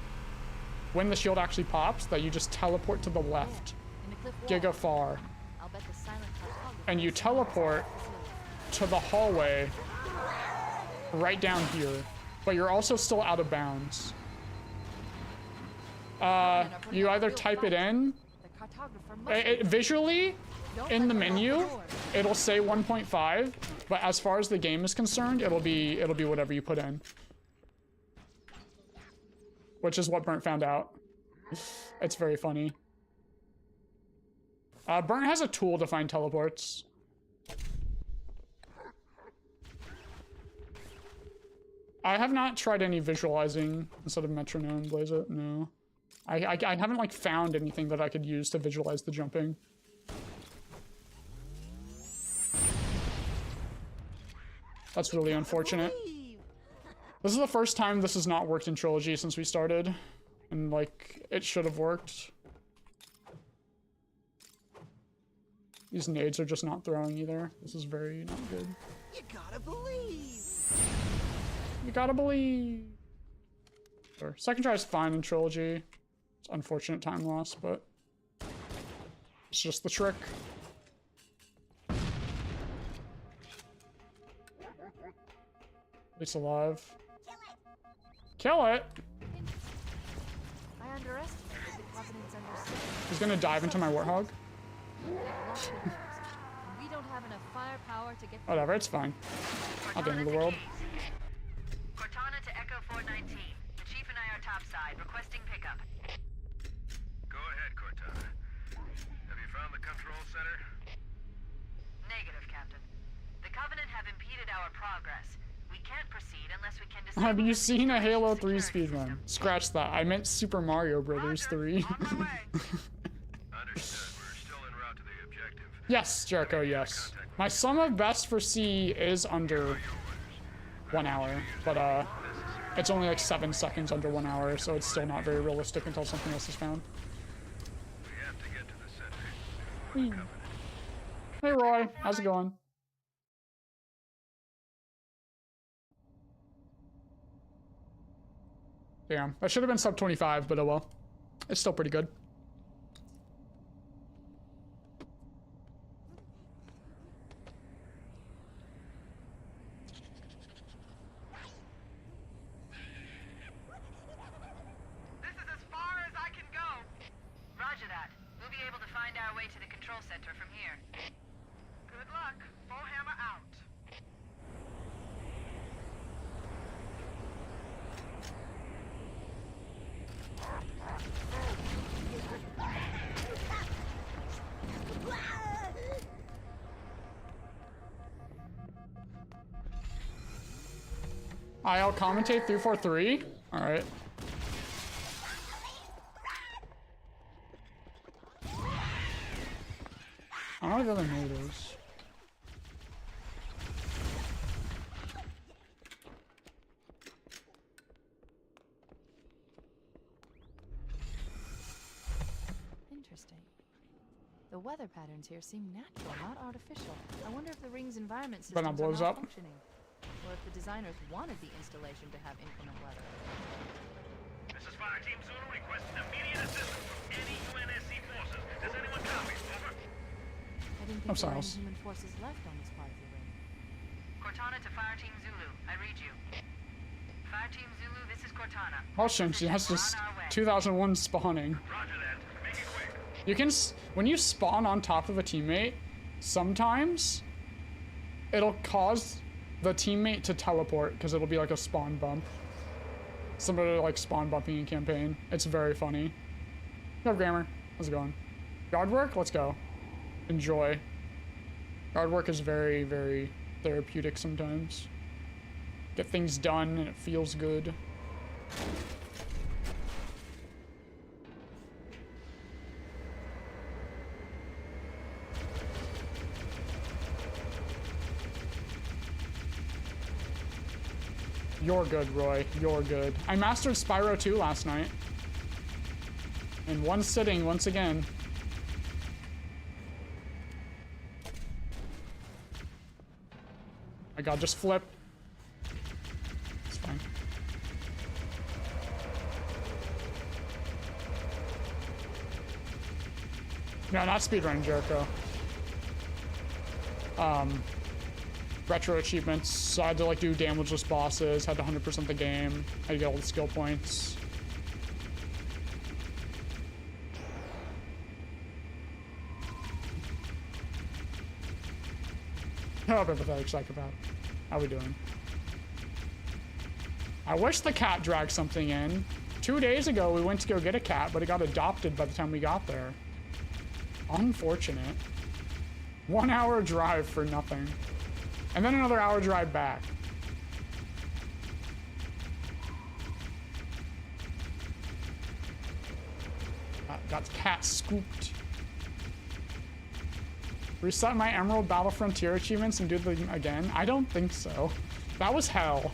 when the shield actually pops, that you just teleport to the left, gigafar, and you teleport to the hallway right down here, but you're also still out of bounds. You either type it in, visually, in the menu, it'll say 1.5, but as far as the game is concerned, it'll be whatever you put in. Which is what Burnt found out. It's very funny. Burnt has a tool to find teleports. I have not tried any visualizing instead of metronome, blaze it, no. I haven't like found anything that I could use to visualize the jumping. That's really unfortunate. This is the first time this has not worked in Trilogy since we started. And like, it should have worked. These nades are just not throwing either. This is very not good. You gotta believe. You gotta believe. Sure. Second try is fine in Trilogy. It's unfortunate time loss, but it's just the trick. It's alive. Kill it! I underestimated the Covenant's understanding. He's gonna dive into my warthog. We don't have enough firepower to get. Whatever, it's fine. Not the end of the world. Cortana to Echo 419. The Chief and I are topside, requesting pickup. Go ahead, Cortana. Have you found the control center? Negative, Captain. The Covenant have impeded our progress. We can't proceed unless we can decide. Have you seen a Halo 3 speedrun? Scratch that. I meant Super Mario Brothers 3. On my way. Understood. We're still en route to the objective. Yes, Jericho, yes. My sum of best for C is under 1 hour, but it's only like 7 seconds under 1 hour, so it's still not very realistic until something else is found. We have to get to the center. Hey Roy, how's it going? Damn, that should have been sub 25, but oh well. It's still pretty good. I'll commentate 343. All right. I don't know what the other node is. Interesting. The weather patterns here seem natural, not artificial. I wonder if the ring's environment But now systems are blows up. malfunctioning. Or if the designers wanted the installation to have inclement weather. This is Fire Team Zulu requesting immediate assistance from any UNSC forces. Does anyone copy? Over. I didn't think there were any human forces left on this part of the ring. Cortana to Fire Team Zulu. I read you. Fire Team Zulu, this is Cortana. Also, she has this 2001 spawning. Roger that. Make it quick. You can, when you spawn on top of a teammate, sometimes it'll cause the teammate to teleport because it'll be like a spawn bump. Somebody like spawn bumping in campaign. It's very funny. Yo, Grammar. How's it going? Yard work? Let's go. Enjoy. Yard work is very, very therapeutic sometimes. Get things done and it feels good. You're good, Roy. You're good. I mastered Spyro 2 last night. In one sitting, once again. My god, just flip. It's fine. No, not speedrun, Jericho. Retro achievements, so I had to like do damageless bosses, had to 100% the game, had to get all the skill points. Oh, pathetic psychopath. How we doing? I wish the cat dragged something in. 2 days ago, we went to go get a cat, but it got adopted by the time we got there. Unfortunate. 1 hour drive for nothing. And then another hour drive back. Got cat scooped. Reset my Emerald Battle Frontier achievements and do them again? I don't think so. That was hell.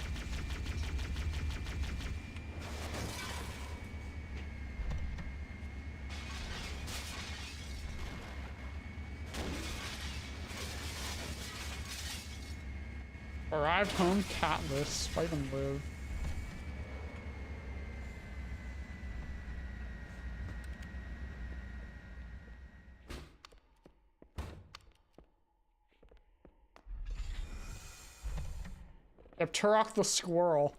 Arrived home catless. Fight and live. Yep, Turok the squirrel.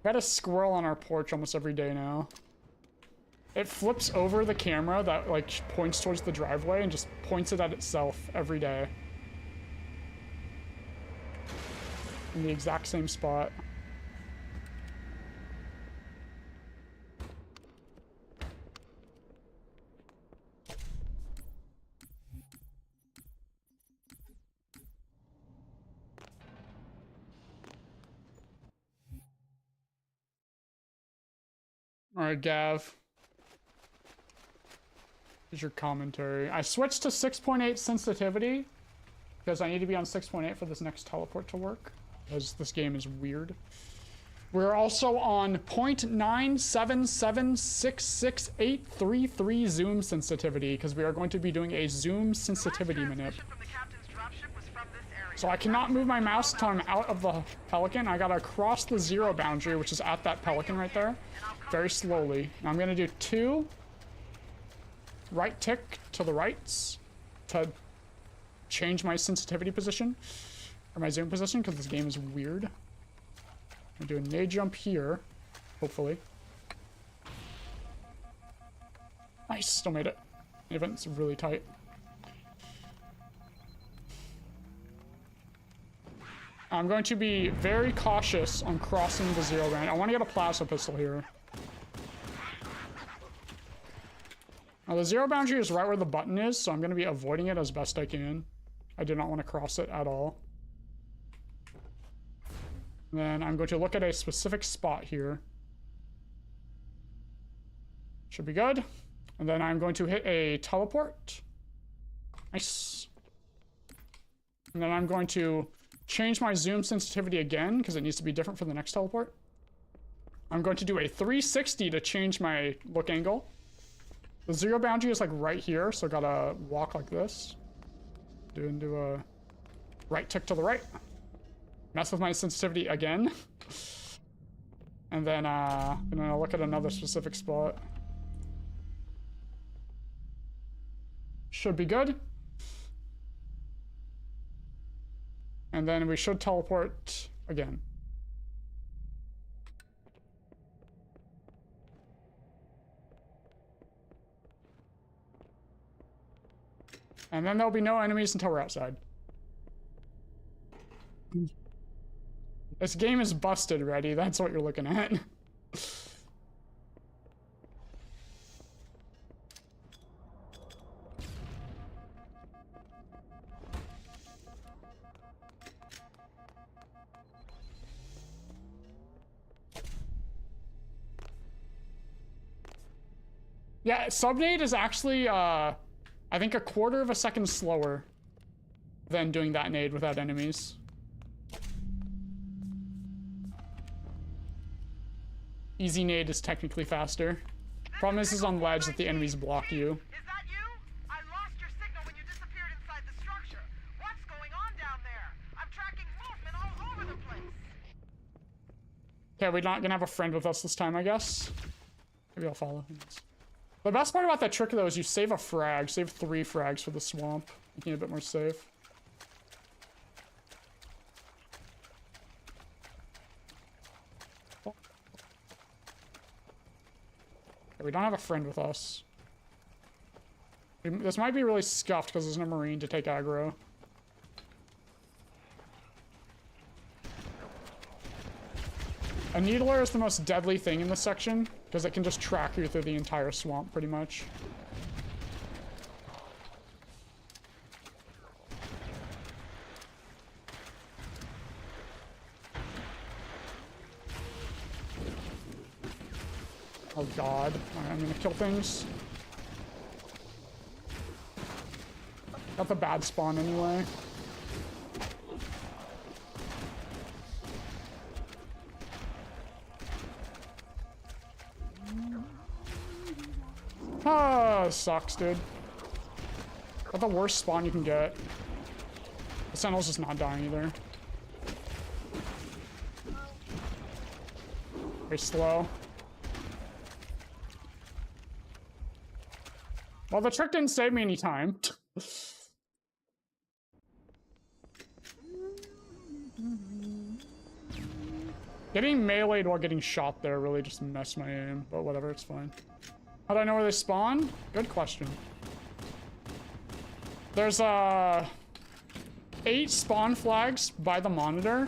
We had a squirrel on our porch almost every day now. It flips over the camera that like points towards the driveway and just points it at itself every day. In the exact same spot. All right, Gav. Here's your commentary. I switched to 6.8 sensitivity because I need to be on 6.8 for this next teleport to work. Because this game is weird. We're also on 0.977668333 zoom sensitivity because we are going to be doing a zoom sensitivity manip. So I cannot move my mouse until I'm out of the pelican. I gotta cross the zero boundary, which is at that pelican right there, very slowly. Now I'm gonna do 2 right tick to the rights to change my sensitivity position. Or my zoom position, because this game is weird. I'm gonna do a nade jump here, hopefully. Nice, still made it. The event's really tight. I'm going to be very cautious on crossing the zero boundary. I want to get a plasma pistol here. Now the zero boundary is right where the button is, so I'm going to be avoiding it as best I can. I do not want to cross it at all. Then I'm going to look at a specific spot here. Should be good. And then I'm going to hit a teleport. Nice. And then I'm going to change my zoom sensitivity again because it needs to be different for the next teleport. I'm going to do a 360 to change my look angle. The zero boundary is like right here, so I gotta walk like this. Do a right tick to the right. Mess with my sensitivity again. And then I'm gonna look at another specific spot. Should be good. And then we should teleport again. And then there'll be no enemies until we're outside. This game is busted ready. That's what you're looking at. Yeah, Subnade is actually, I think a quarter of a second slower than doing that nade without enemies. Easy nade is technically faster. Problem is on ledge that the enemies block you. Is that you? I lost your signal when you disappeared inside the structure. What's going on down there? I'm tracking movement all over the place. Okay, we're not gonna have a friend with us this time, I guess. Maybe I'll follow him. The best part about that trick, though, is you save a frag. Save 3 frags for the swamp, making it a bit more safe. Okay, we don't have a friend with us. This might be really scuffed because there's no marine to take aggro. A needler is the most deadly thing in this section because it can just track you through the entire swamp pretty much. Oh god, I'm gonna kill things. Got the bad spawn anyway. Ah, sucks, dude. Got the worst spawn you can get. The Sentinel's just not dying either. Very slow. Well, the trick didn't save me any time. Getting meleeed while getting shot there really just messed my aim, but whatever, it's fine. How do I know where they spawn? Good question. There's 8 spawn flags by the monitor.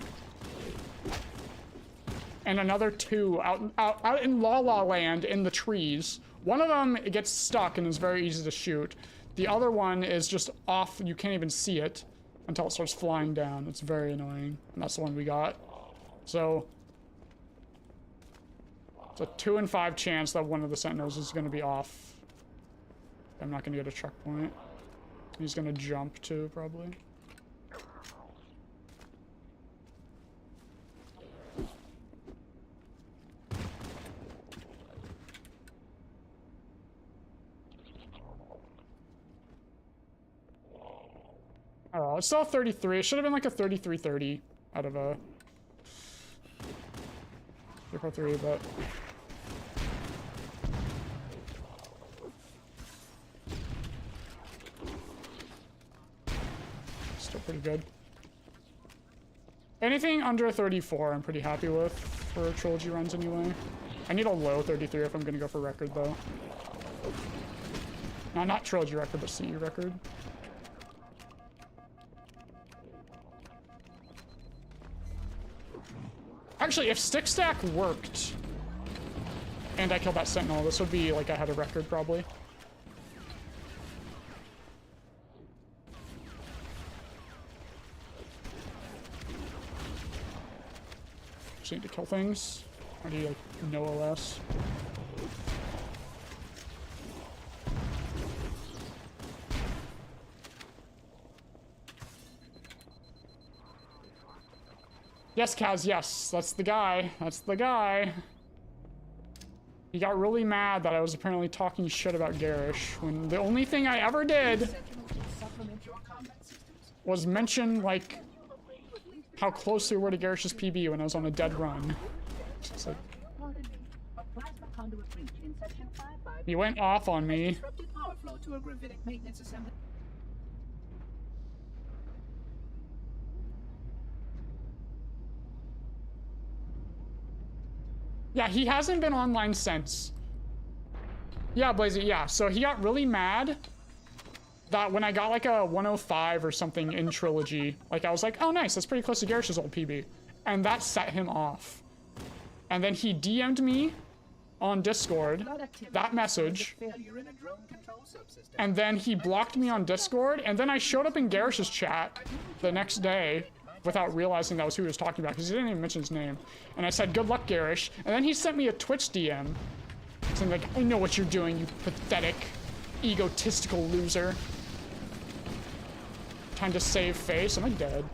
And another 2 out in La La Land in the trees. One of them, it gets stuck and is very easy to shoot. The other one is just off, you can't even see it until it starts flying down. It's very annoying. And that's the one we got. So it's a 2 in 5 chance that one of the sentinels is gonna be off. I'm not gonna get a checkpoint. He's gonna jump too, probably. Oh, it's still 33. It should have been like a 33-30 out of a 3, but still pretty good. Anything under 34 I'm pretty happy with for Trilogy runs anyway. I need a low 33 if I'm gonna go for record though. No, not Trilogy record, but CE record. Actually, if stick stack worked and I killed that sentinel, this would be like ahead of record probably. Just need to kill things. I need, like, no OS. Yes, Kaz, yes. That's the guy. That's the guy. He got really mad that I was apparently talking shit about Garish, when the only thing I ever did was mention, like, how close we were to Garish's PB when I was on a dead run. It's like... He went off on me. Yeah, he hasn't been online since. Yeah, Blazy, yeah. So he got really mad that when I got like a 105 or something in Trilogy, like I was like, oh nice, that's pretty close to Garish's old PB. And that set him off. And then he DM'd me on Discord, that message. And then he blocked me on Discord, and then I showed up in Garish's chat the next day without realizing that was who he was talking about, because he didn't even mention his name. And I said, good luck, Garish. And then he sent me a Twitch DM, saying like, I know what you're doing, you pathetic, egotistical loser. Trying to save face. Am I dead?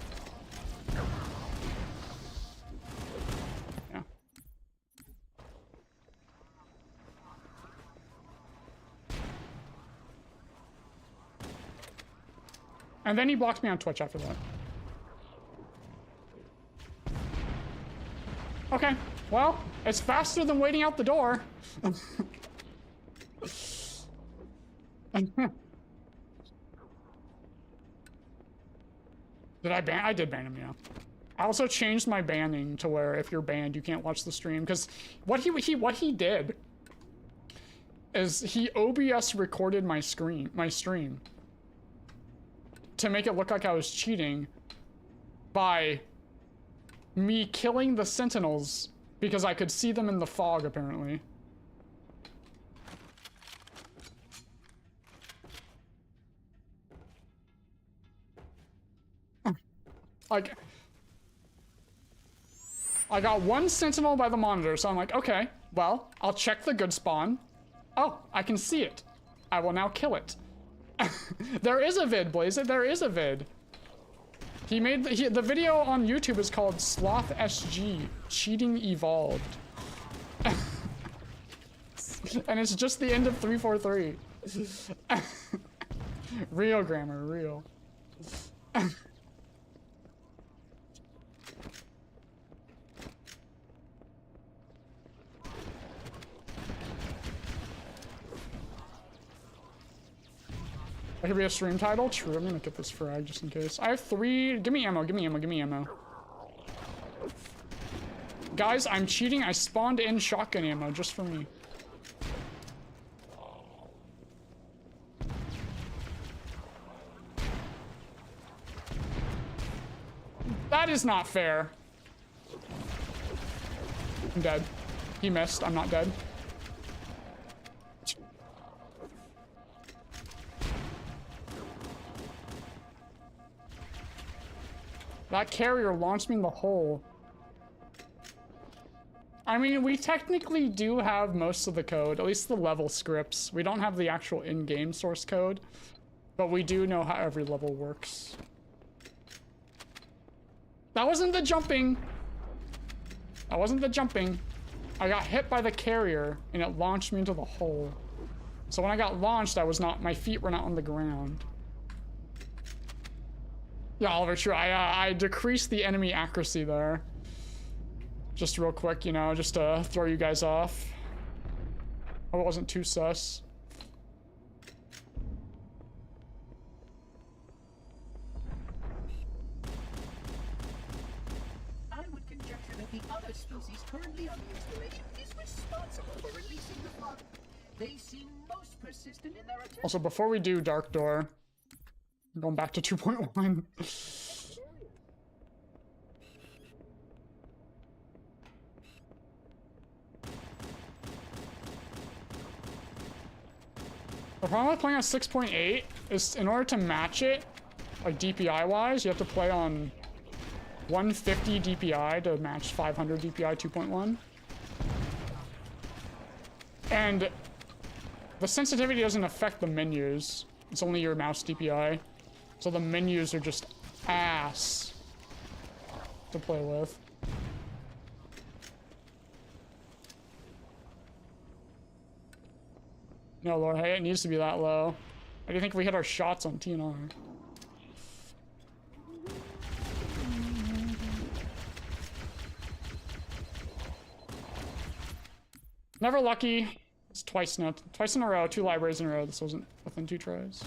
Yeah. And then he blocked me on Twitch after that. Okay, well, it's faster than waiting out the door. Did I ban? I did ban him, yeah. I also changed my banning to where if you're banned, you can't watch the stream. Because what he did is he OBS recorded my stream to make it look like I was cheating by me killing the sentinels because I could see them in the fog, apparently. Like, I got one sentinel by the monitor, so I'm like, okay, well, I'll check the good spawn. Oh, I can see it. I will now kill it. There is a vid, Blaze. There is a vid. He made the video on YouTube is called Sloth SG Cheating Evolved. And it's just the end of 343. Real grammar, real. That could be a stream title. True, I'm gonna get this frag just in case. I have 3. Give me ammo, give me ammo, give me ammo. Guys, I'm cheating. I spawned in shotgun ammo just for me. That is not fair. I'm dead. He missed. I'm not dead. That carrier launched me in the hole. I mean, we technically do have most of the code, at least the level scripts. We don't have the actual in-game source code, but we do know how every level works. That wasn't the jumping. That wasn't the jumping. I got hit by the carrier and it launched me into the hole. So when I got launched, my feet were not on the ground. Yeah, Oliver, true. I decreased the enemy accuracy there. Just real quick, you know, just to throw you guys off. Hope it wasn't too sus. I would conjecture that the other species currently on the installation is responsible for releasing the fog. They seem most persistent in their attempt. Also, before we do Dark Door, I'm going back to 2.1. The problem with playing on 6.8 is in order to match it, like DPI wise, you have to play on 150 DPI to match 500 DPI 2.1. And the sensitivity doesn't affect the menus. It's only your mouse DPI. So the menus are just ass to play with. No, Lord, hey, it needs to be that low. How do you think we hit our shots on TNR? Never lucky. It's twice now. Twice in a row. 2 libraries in a row. This wasn't within 2 tries.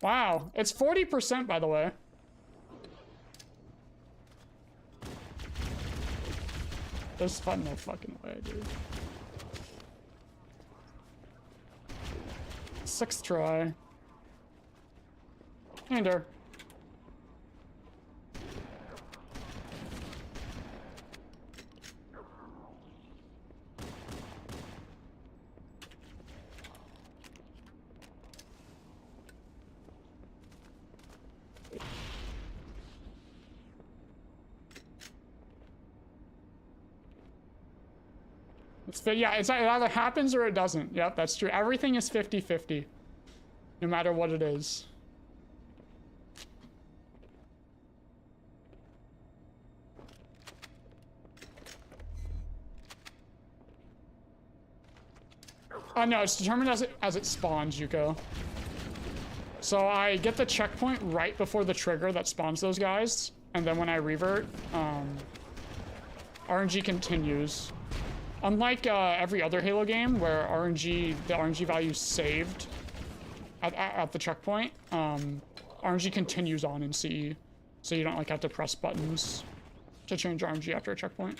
Wow. It's 40%, by the way. There's no fucking way, dude. 6th try. Ender. Yeah, it either happens or it doesn't. Yep, that's true. Everything is 50-50. No matter what it is. Oh no, it's determined as it spawns, Yuko. So I get the checkpoint right before the trigger that spawns those guys, and then when I revert, RNG continues. Unlike every other Halo game where the RNG value is saved at the checkpoint, RNG continues on in CE, so you don't like have to press buttons to change RNG after a checkpoint.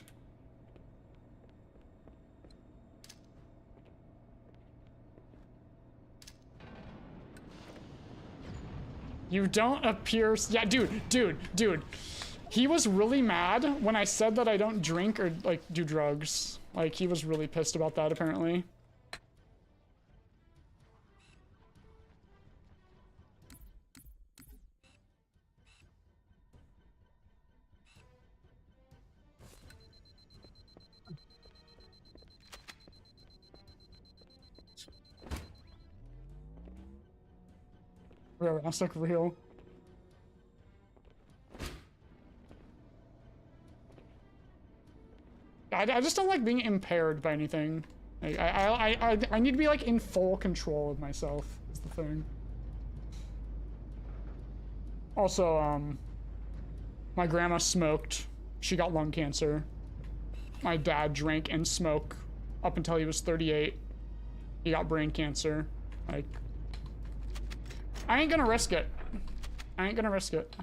You don't appear. Yeah, dude. He was really mad when I said that I don't drink or like do drugs. Like, he was really pissed about that, apparently. Real, that's like real. I just don't like being impaired by anything. Like, I need to be like in full control of myself is the thing. Also, my grandma smoked. She got lung cancer. My dad drank and smoked up until he was 38. He got brain cancer. Like, I ain't gonna risk it. I ain't gonna risk it.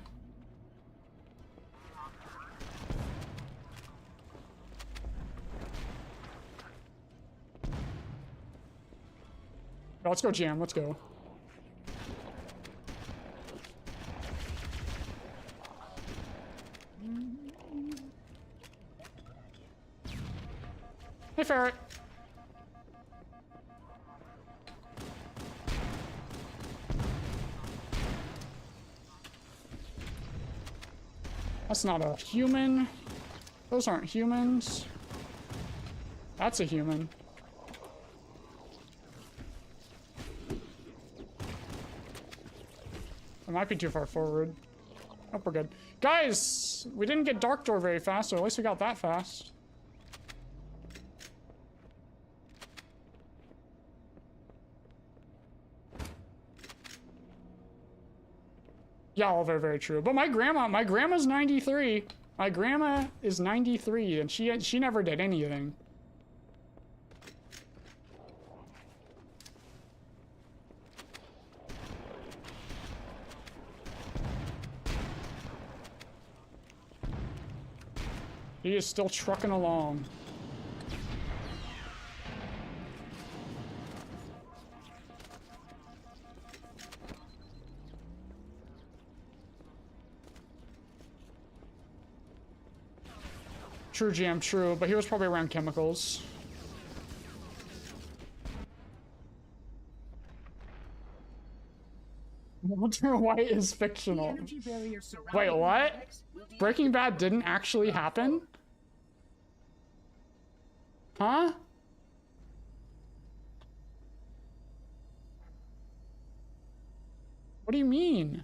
Let's go, Jam. Let's go. Hey, Ferret. That's not a human. Those aren't humans. That's a human. It might be too far forward. Oh, we're good. Guys, we didn't get Dark Door very fast, so at least we got that fast. Yeah, all very, very true. But my grandma's 93. My grandma is 93, and she never did anything. He is still trucking along. True, Jam, true, but he was probably around chemicals. Walter White is The fictional. energy barrier surrounding Wait, what? the index will de- Breaking Bad didn't actually happen? Huh? What do you mean?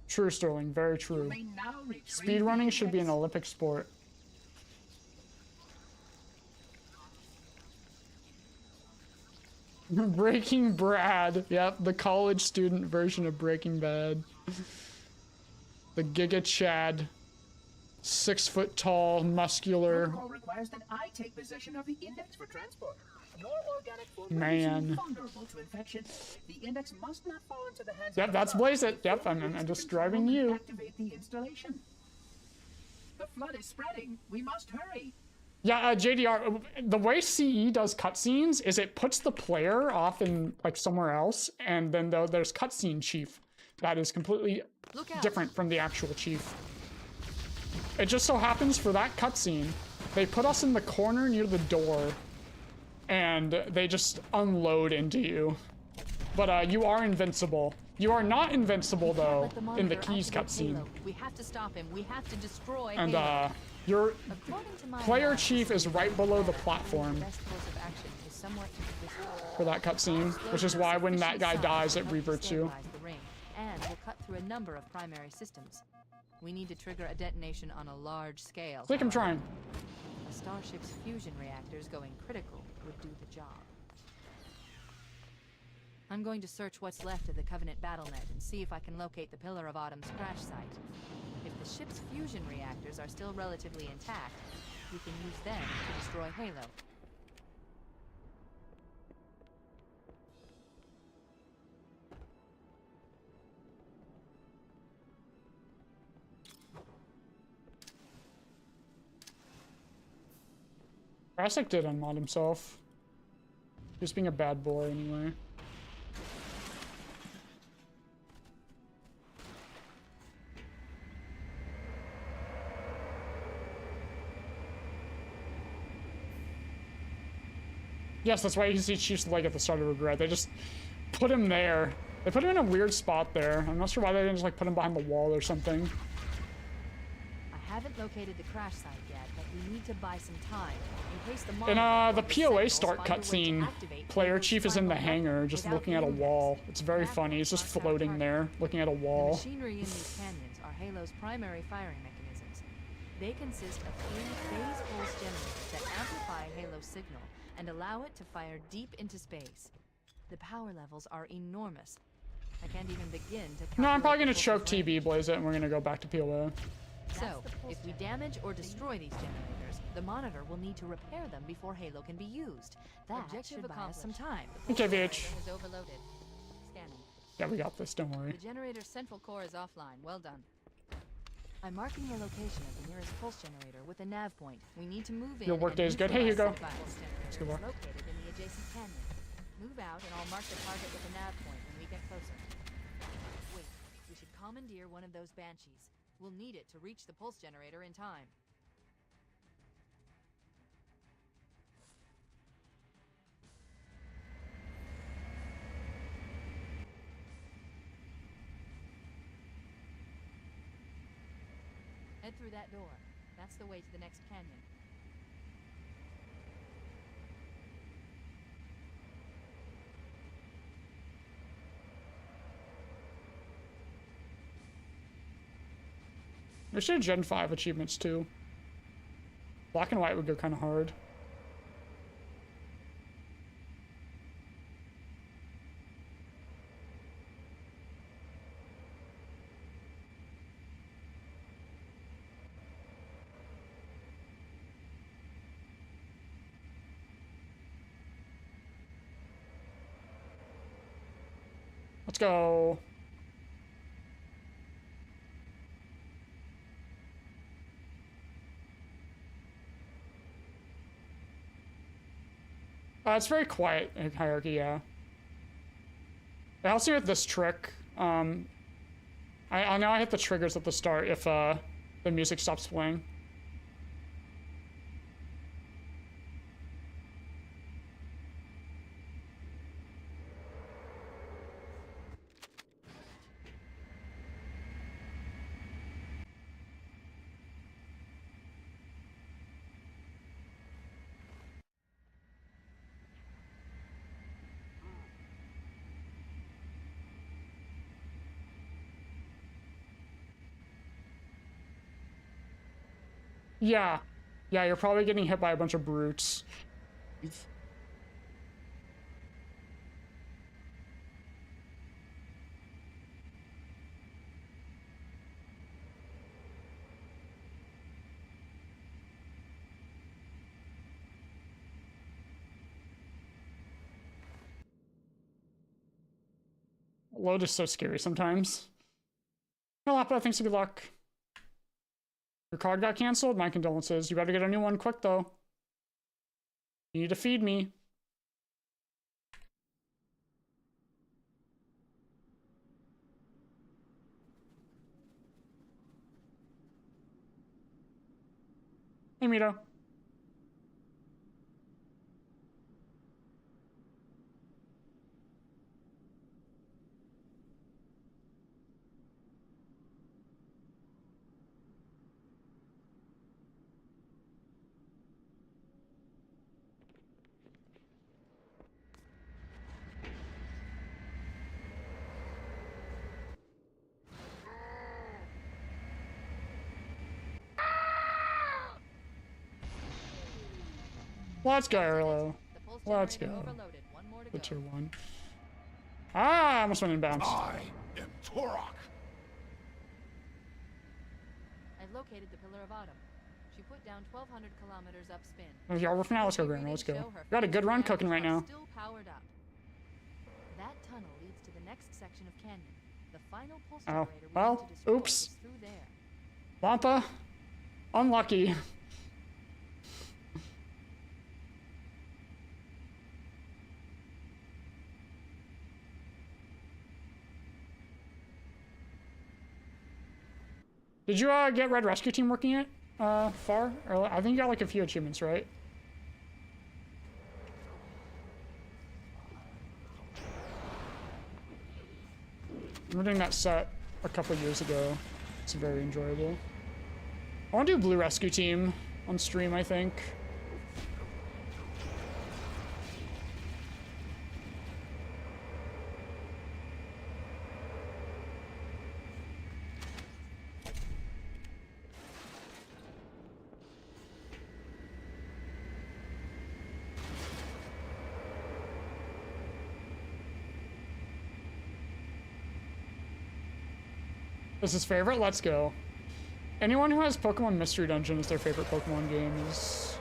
True, Sterling. Very true. may now retrieve Speedrunning the should be an index. Olympic sport. Breaking Brad. Yep, the college student version of Breaking Bad. The Giga Chad. 6 foot tall, muscular Protocol requires that I take possession of the index for transport. Your organic form man. is vulnerable to infection. The index must not fall into the hands Yep, of that's the flood Blaze It. Yep, before I'm it's just controlled driving and you. Activate the installation. The flood is spreading. We must hurry. Yeah, JDR, the way CE does cutscenes is it puts the player off in like somewhere else, and then there's cutscene chief that is completely Look out. different from the actual chief. It just so happens for that cutscene, they put us in the corner near the door, and they just unload into you. But you are invincible. You are not invincible though Let the in the monitor keys activate cutscene, Halo. We have to stop him. We have to destroy and Halo. your According to my player analysis, chief is right below the the platform best course of action is somewhat to destroy. for that cutscene, which is why when that guy dies, it reverts you. The ring, and will cut through a number of primary systems. We need to trigger a detonation on a large scale. I think I'm however. trying. A starship's fusion reactors going critical would do the job. I'm going to search what's left of the Covenant BattleNet and see if I can locate the Pillar of Autumn's crash site. If the ship's fusion reactors are still relatively intact, we can use them to destroy Halo. Jurassic did unmod himself. Just being a bad boy anyway. Yes, that's why you can see Chief's leg at the start of Regret. They just put him there. They put him in a weird spot there. I'm not sure why they didn't just like put him behind the wall or something. I haven't located the crash site yet, but we need to buy some time in case the In monitor or the the POA Sentinels start find a way to cutscene, activate player Halo's chief is in the final hangar weapon just without looking at a the index. wall. It's very That funny. He's just marks our floating target. there, looking at a The wall. machinery in these canyons are Halo's primary firing mechanisms. They consist of 3 phase pulse generators that amplify Halo's signal and allow it to fire deep into space. The power levels are enormous. I can't even begin to No, I'm probably calculate gonna the choke pulse's range. TB Blaze it, and we're gonna go back to POA. So, if we damage or destroy these generators, the monitor will need to repair them before Halo can be used. That Objective should buy us some time. Okay, VH. Is overloaded. Scanning. Yeah, we got this. Don't worry. The generator's central core is offline. Well done. I'm marking the location of the nearest pulse generator with a nav point. We need to move in. Your workday and is good. Hey, neutralize Hugo. the pulse generator good is luck. located in the adjacent canyon. Move out, and I'll mark the target with a nav point when we get closer. Wait, we should commandeer one of those banshees. We'll need it to reach the pulse generator in time. Head through that door. That's the way to the next canyon. There should Gen 5 achievements too. Black and white would go kind of hard. Let's go. It's very quiet in Hierarchy, yeah. It helps me with this trick. I know I hit the triggers at the start if the music stops playing. Yeah. Yeah, you're probably getting hit by a bunch of brutes. Load is so scary sometimes. Malapa, thanks for good luck. Your card got canceled? My condolences. You better get a new one quick, though. You need to feed me. Hey, Mito. Let's go, Arlo. Let's go. The tier 1. Ah, I almost went inbounds. I am Torok. I've located the Pillar of Autumn. She put down 1,200 kilometers upspin. Oh, yeah, we're now. Let's go, Grandma. Let's go. We got a good run cooking right now. Still powered up. That tunnel leads to the next section of canyon. The final pulse generator we well, need to destroy oops. is through there. Wampa. Unlucky. Did you get Red Rescue Team working it far? Or, I think you got like a few achievements, right? I remember doing that set a couple years ago. It's very enjoyable. I want to do Blue Rescue Team on stream, I think. This is favorite? Let's go. Anyone who has Pokemon Mystery Dungeon as their favorite Pokemon game is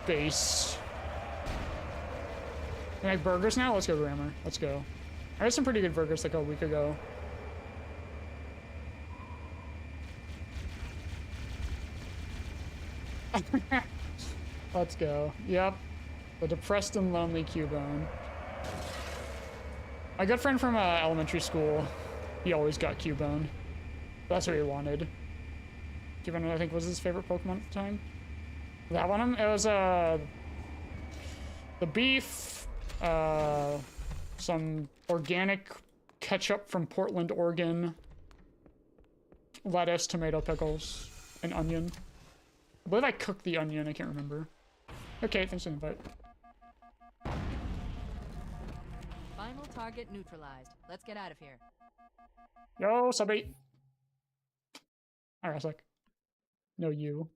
base. You like burgers now? Let's go, Grammar. Let's go. I had some pretty good burgers like a week ago. Let's go. Yep. The depressed and lonely Cubone. My good friend from elementary school, he always got Cubone. That's what he wanted. Cubone, I think, was his favorite Pokemon at the time. That one, it was the beef, some organic ketchup from Portland, Oregon, lettuce, tomato, pickles, and onion. I believe I cooked the onion, I can't remember. Okay, thanks for the invite. Final target neutralized. Let's get out of here. Yo, subby. Alright, sec. No, you.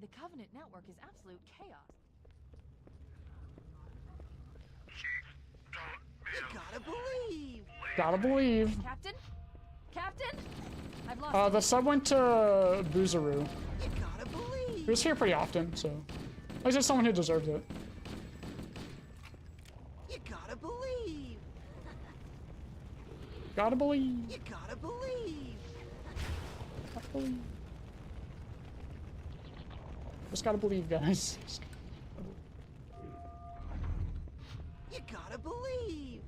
The Covenant network is absolute chaos. You gotta believe. Gotta believe. Captain? Captain? I've lost The sub went to Boozaru. You gotta believe. He was here pretty often, so at least it's someone who deserves it. You gotta believe. Gotta believe. You gotta believe. Gotta believe. Just gotta believe, guys. You gotta believe.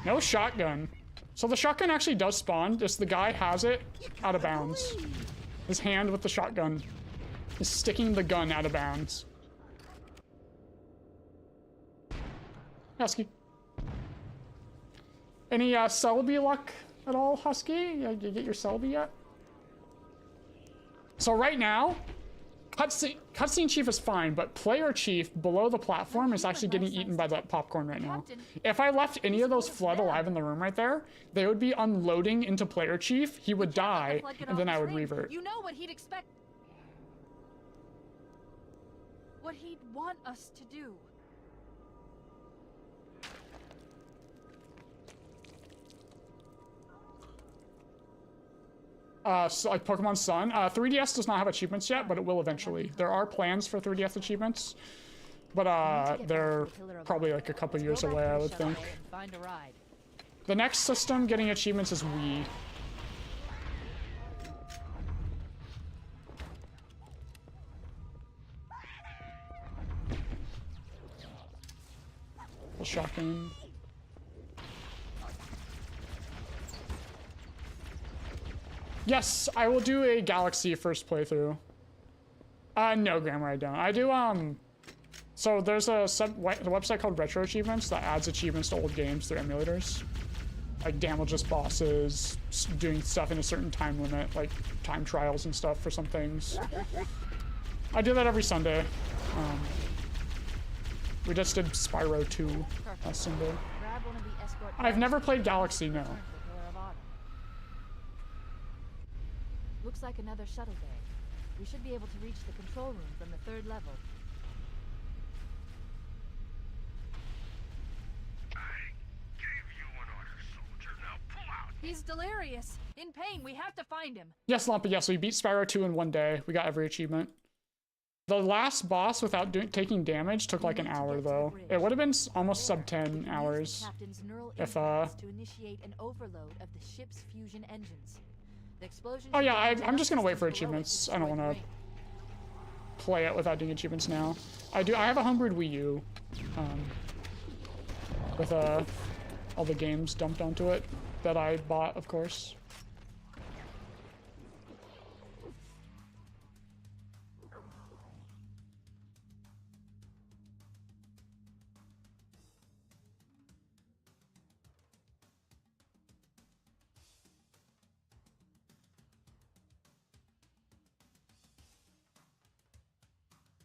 No shotgun. So the shotgun actually does spawn, just the guy has it out of bounds. His hand with the shotgun is sticking the gun out of bounds. Husky. Any Celebi luck at all, Husky? You get your Celebi yet? So right now, Cutscene chief is fine, but player chief below the platform is actually getting eaten by that popcorn right now. If I left any of those flood alive in the room right there, they would be unloading into player chief. He would die, and then I would revert. You know what he'd expect. What he'd want us to do. So like Pokemon Sun. 3DS does not have achievements yet, but it will eventually. There are plans for 3DS achievements, but they're probably like a couple years away, I would think. The next system getting achievements is Wii. Shotgun. Yes, I will do a Galaxy first playthrough. No, Grammar, I don't. I do, so there's a website called Retro Achievements that adds achievements to old games through emulators. Like damages bosses, doing stuff in a certain time limit, like time trials and stuff for some things. I do that every Sunday. We just did Spyro 2 last Sunday. I've never played Galaxy, no. Looks like another shuttle bay. We should be able to reach the control room from the 3rd level. I gave you an order, soldier. Now pull out. He's delirious. In pain. We have to find him. Yes, Lumpy, yes, we beat Spyro 2 in 1 day. We got every achievement. The last boss without taking damage took like an hour, though. It would have been almost sub 10 hours if, to initiate an overload of the ship's fusion engines. The explosion. Oh yeah, I'm just gonna wait for achievements. I don't want to play it without doing achievements now. I have a homebrewed Wii U, with all the games dumped onto it that I bought, of course.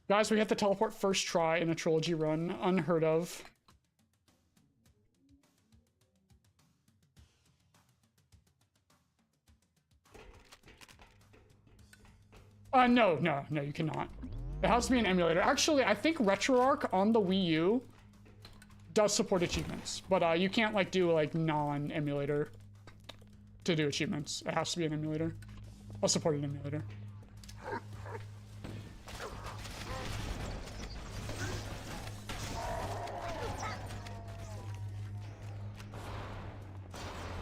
Guys, we hit the teleport first try in a Trilogy run. Unheard of. No, you cannot. It has to be an emulator. Actually, I think RetroArch on the Wii U does support achievements, but you can't like do like non-emulator to do achievements. It has to be an emulator. I'll support an emulator.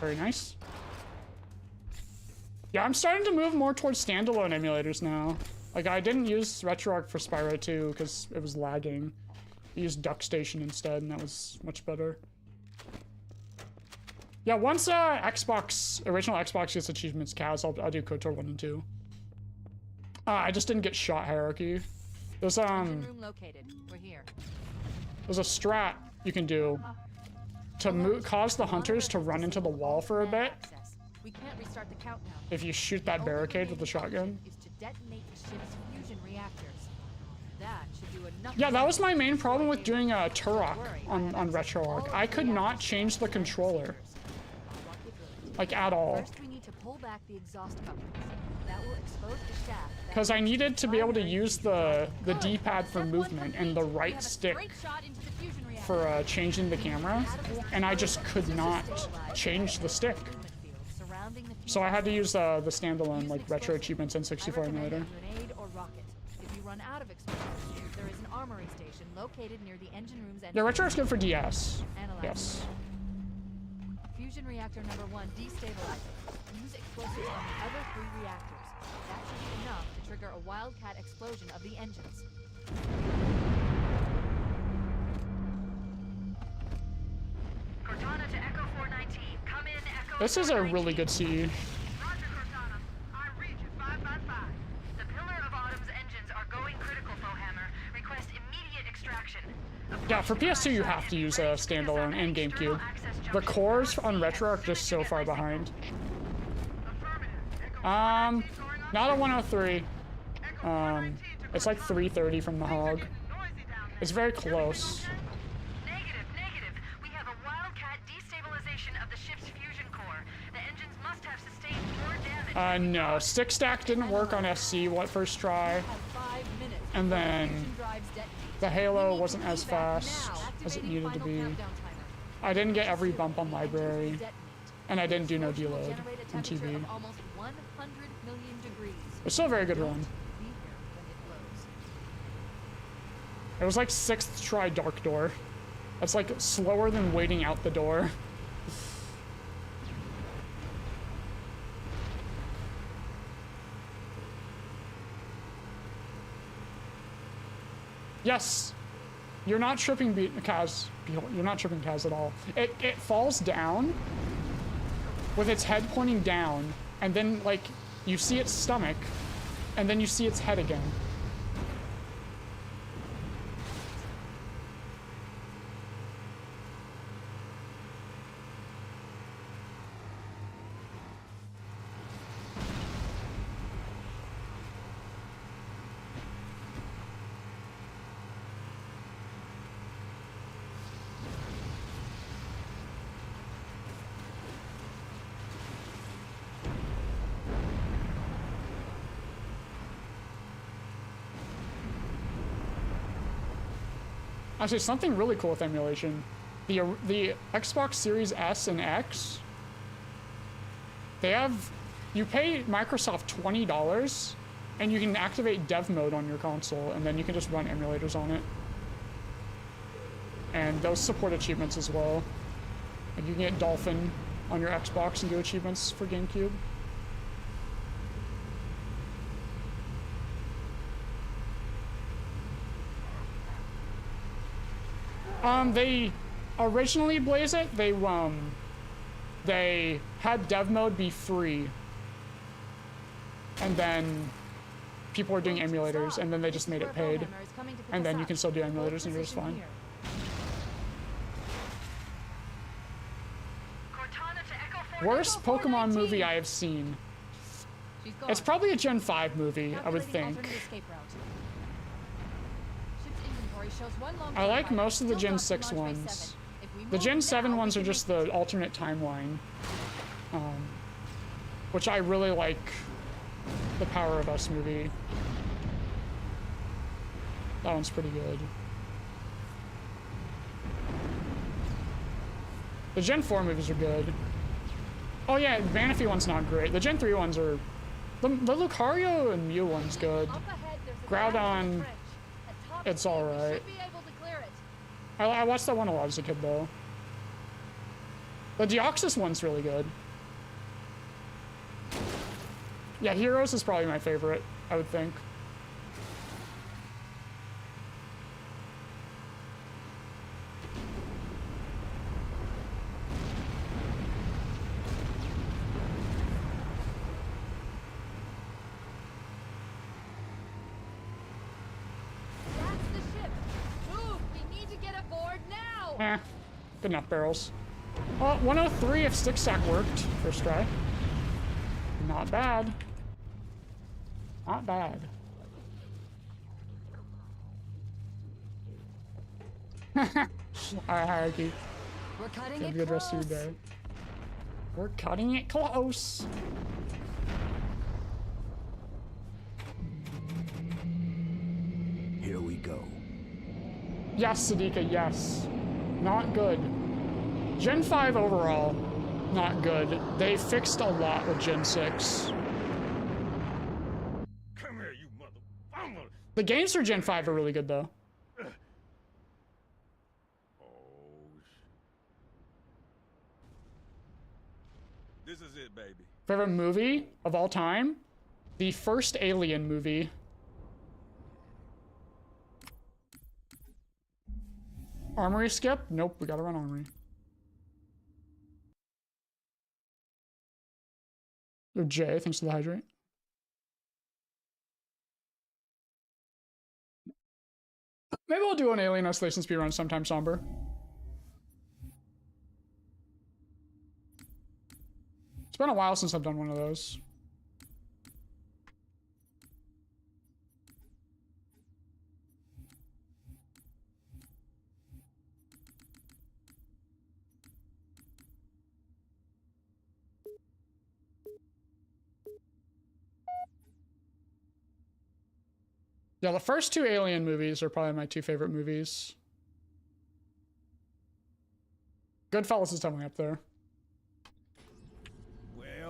Very nice. Yeah, I'm starting to move more towards standalone emulators now. Like, I didn't use RetroArch for Spyro 2 because it was lagging. I used DuckStation instead, and that was much better. Yeah, once original Xbox gets achievements, Kaz, I'll do KOTOR 1 and 2. I just didn't get shot hierarchy. There's Room located. We're here. There's a strat you can do to cause the hunters to run into the wall for a bit. We can't restart the countdown. If you shoot that barricade with the shotgun. Is to detonate the ship's fusion reactors. That should do enough. Yeah, that was my main problem with doing Turok on RetroArch. I could not change the controller. Like, at all. First, we need to pull back the exhaust couplings. That will expose the shaft. Because I needed to be able to use the D-pad for movement and the right stick for changing the camera, and I just could not change the stick. So I had to use the standalone like Retro Achievements N64 emulator. If you run out of explosives, there is an armory station located near the engine rooms. Yeah, Retro is good for DS. Yes. Fusion reactor number 1 destabilizing. Use explosives on the other 3 reactors. That should be enough to trigger a wildcat explosion of the engines. Cortana to Echo 419. Come in, Echo. This is a really good CE. Roger, Cortana. I read you 555. The Pillar of Autumn's engines are going critical, Fohammer. Request immediate extraction. Yeah, for PS2 you have to use a standalone and GameCube. The cores on RetroArch are just so far behind. Not a 103. It's like 3:30 from the hog. It's very close. Negative, negative. We have a wildcat destabilization of the ship's fusion core. The engines must have sustained more damage. No. Stick stack didn't work on SC first try. And then the Halo wasn't as fast as it needed to be. I didn't get every bump on library. And I didn't do no deload on TV. It's still a very good run. It was like 6th try Dark Door. That's like slower than waiting out the door. Yes, you're not tripping Kaz. You're not tripping Kaz at all. It falls down with its head pointing down, and then like you see its stomach, and then you see its head again. Actually, something really cool with emulation. The Xbox Series S and X, they have, you pay Microsoft $20 and you can activate dev mode on your console, and then you can just run emulators on it. And those support achievements as well. Like you can get Dolphin on your Xbox and do achievements for GameCube. They originally Blaze it, they had dev mode be free. And then people were doing emulators, and then they just made it paid. And then you can still do emulators and you're just fine. Worst Pokemon movie I have seen. It's probably a Gen 5 movie, I would think. I like most of the Gen 6 ones. The Gen 7 ones are just the alternate timeline. Which I really like the Power of Us movie. That one's pretty good. The Gen 4 movies are good. Oh yeah, the Manaphy one's not great. The Gen 3 ones are... The Lucario and Mew one's good. Groudon... It's alright. I watched that one a lot as a kid, though. The Deoxys one's really good. Yeah, Heroes is probably my favorite, I would think. Good enough barrels. Well, 103 if stick stack worked. First try. Not bad. Not bad. Alright, Hierarchy. We're cutting Have it a good rest of close. your day. We're cutting it close. Here we go. Yes, Sadika, yes. Not good. Gen 5 overall, not good. They fixed a lot with Gen 6. Come here, you mother... The games for Gen 5 are really good, though. This is it, baby. Favorite movie of all time? The first Alien movie. Armory skip? Nope, we gotta run Armory. Yo, Jay, thanks for the hydrate. Maybe we'll do an Alien Isolation speedrun sometime, Somber. It's been a while since I've done one of those. Yeah, the first two Alien movies are probably my two favorite movies. Goodfellas is definitely up there.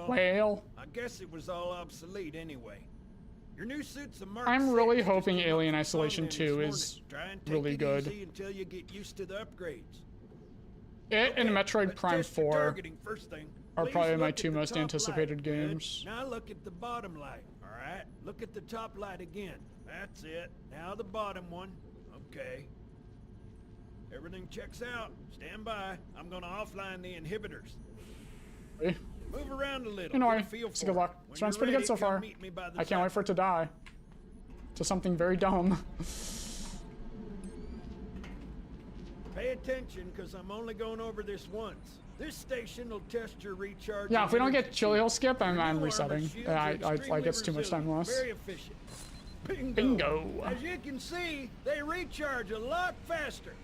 Well, I guess it was all obsolete anyway. Your new suit's a Mark I'm really 6, hoping just came Alien up from Isolation Longman 2 this is morning. Try and take really it good. easy until you get used to the upgrades. It and Metroid let's Prime test your 4 targeting first thing. are Please probably my look two at the most top anticipated light. Good. games. Now look at the bottom light. All right. Look at the top light again. That's it. Now the bottom one. Okay. Everything checks out. Stand by. I'm gonna offline the inhibitors. Hey. Move around a little. Anyway, Get a feel it's for good it. luck. When This one's you're pretty good ready, so come far. meet me by the I can't wait for it to die. To something very dumb. Pay attention, because I'm only going over this once. This station will test your recharge. Yeah, if we don't get energy. Chili Hill skip, Your I'm new armor resetting. shields are Like it's too much time extremely lost. Very efficient. Bingo. Bingo. As you can see, they recharge a lot faster.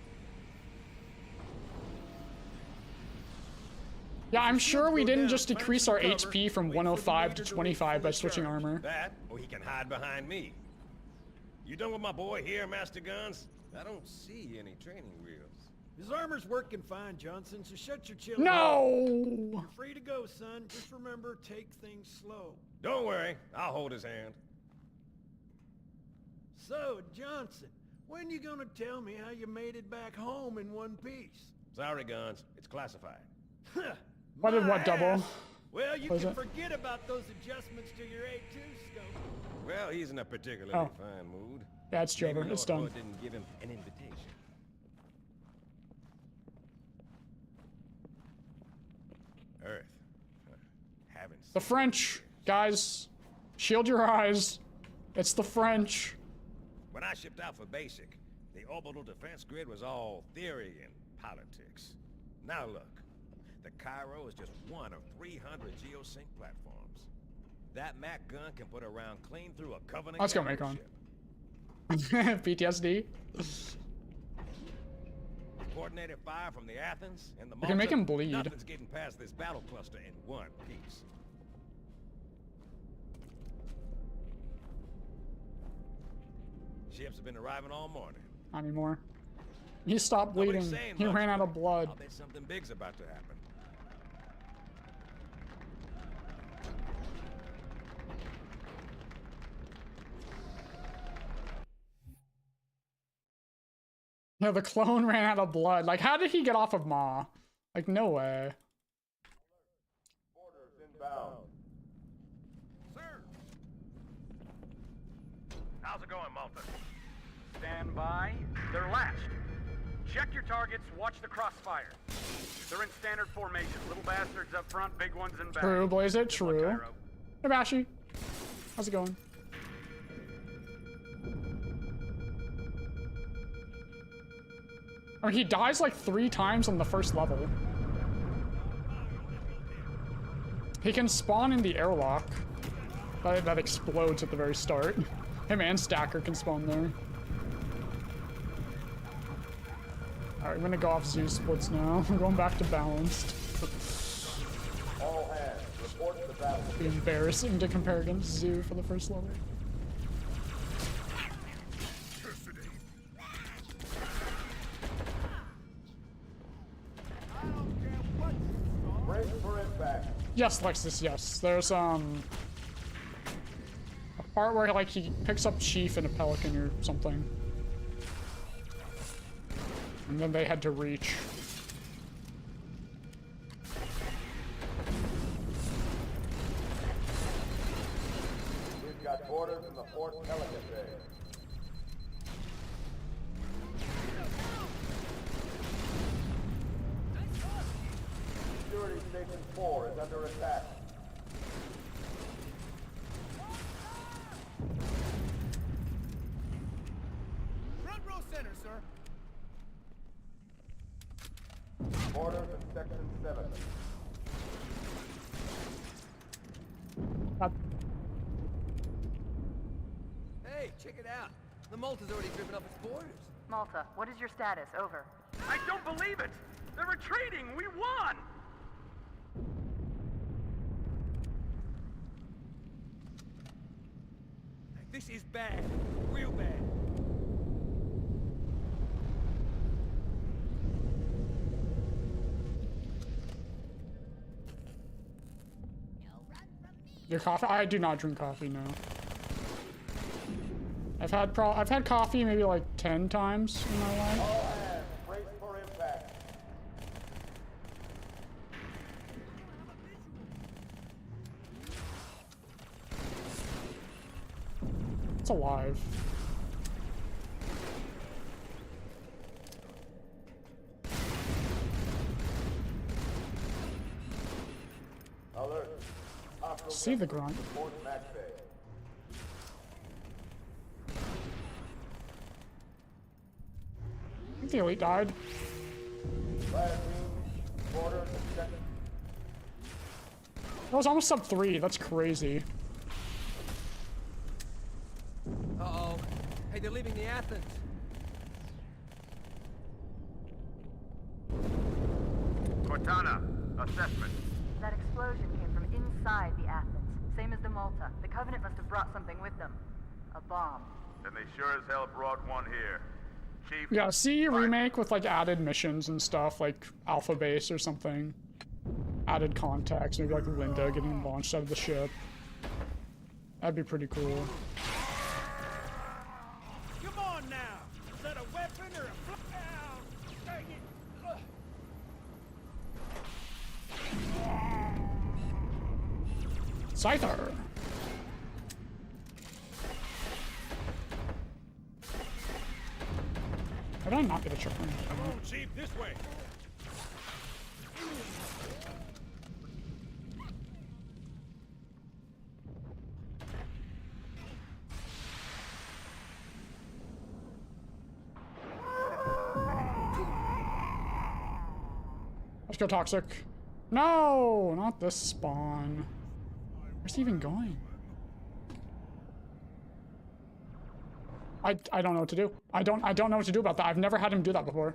Yeah, I'm sure we go didn't down, just find decrease some our cover, HP from wait for the 105 meter to to 25 by reach full switching charge. armor. That, or he can hide behind me. You done with my boy here, Master Guns? I don't see any training wheels. His armor's working fine, Johnson, so shut your chili. No! You're free to go, son. Just remember, take things slow. Don't worry, I'll hold his hand. So, Johnson, when you gonna tell me how you made it back home in one piece? Sorry, Guns. It's classified. Why did My what double? ass. Well, you What is can it? forget about those adjustments to your A2 scope. Well, he's in a particularly Oh. fine mood. Yeah, it's Maybe Jover. It's Lord done. Hood didn't give him an invitation. Earth. Haven't The seen French, guys. Shield your eyes. It's the French. When I shipped out for basic, the orbital defense grid was all theory and politics. Now look, the Cairo is just one of 300 geosync platforms. That Mac gun can put a round clean through a Covenant. Let's go, Macon. ship. PTSD. Coordinated fire from the Athens and the We can make Malta, him bleed. Nothing's getting past this battle cluster in one piece. Ships have been arriving all morning. Not anymore. He stopped Nobody's bleeding. saying He much, ran out of but blood. I'll bet something big's about to happen. Yeah, the clone ran out of blood. Like, how did he get off of Ma? Like, no way. Orders inbound. Sir! How's it going, Malta? Stand by. They're latched. Check your targets, watch the crossfire. They're in standard formation. Little bastards up front, big ones in back. True, Blaze it, Good luck, true. Cairo. Hey, Bashi. How's it going? I mean, he dies like 3 times on the first level. He can spawn in the airlock. That explodes at the very start. Him and Stacker can spawn there. Alright, I'm gonna go off Zoo splits now. I'm going back to balanced. All hands, report to battle. It'd be embarrassing to compare against Zoo for the first level. Brace for impact. Yes, Lexus, yes. There's, a part where, like, he picks up Chief and a Pelican or something. And then they had to reach. We've got orders from the Fort Pelican Bay. Security Station 4 is under attack. Front row center, sir. Orders in Section 7. Hey, check it out. The Malta's already driven up its borders. Malta, what is your status? Over. I don't believe it! They're retreating! We won! I This is bad. Real bad. Your coffee? I do not drink coffee, no. I've had coffee maybe like 10 times in my life. All hands, brace for impact. It's alive. Alert. See the grunt. Report match bay. I think the elite died. Fire team, quarters and second. That was almost sub 3. That's crazy. Uh-oh. Hey, they're leaving the Athens. Cortana, assessment. That explosion came from inside the Athens. Same as the Malta. The Covenant must have brought something with them. A bomb. Then they sure as hell brought one here. Chief. Yeah, see remake with like added missions and stuff, like Alpha Base or something. Added context, maybe like Linda getting launched out of the ship. That'd be pretty cool. Come on now! Is that a weapon or a fl- Ow! Dang it! Ugh. Scyther! How did I not get a checkpoint? Come on, Chief, this way. Let's go toxic. No, not this spawn. Where's he even going? I don't know what to do. I don't know what to do about that. I've never had him do that before.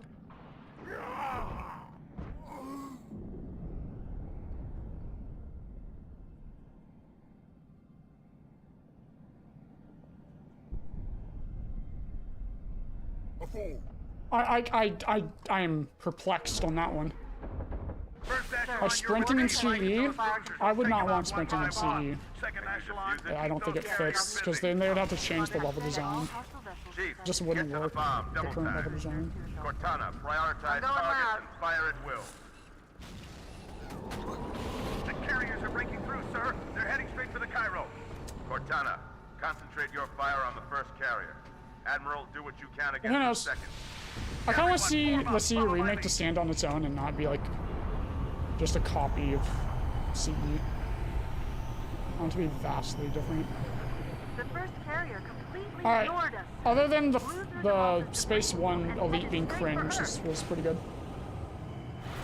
I am perplexed on that one. Like sprinting in CE, I would not want sprinting in CE. I don't think it fits, because then they would have to change the level design. It just wouldn't work, the current level design. Cortana, prioritize targets and fire at will. The carriers are breaking through, sir. They're heading straight for the Cairo. Cortana, concentrate your fire on the first carrier. Admiral, do what you can against the second. I kind of want to see the CE remake to stand on its own and not be like just a copy of CE. I want it to be vastly different. The first carrier completely Alright, ignored us. other than the Space One Elite being cringe, this was pretty good.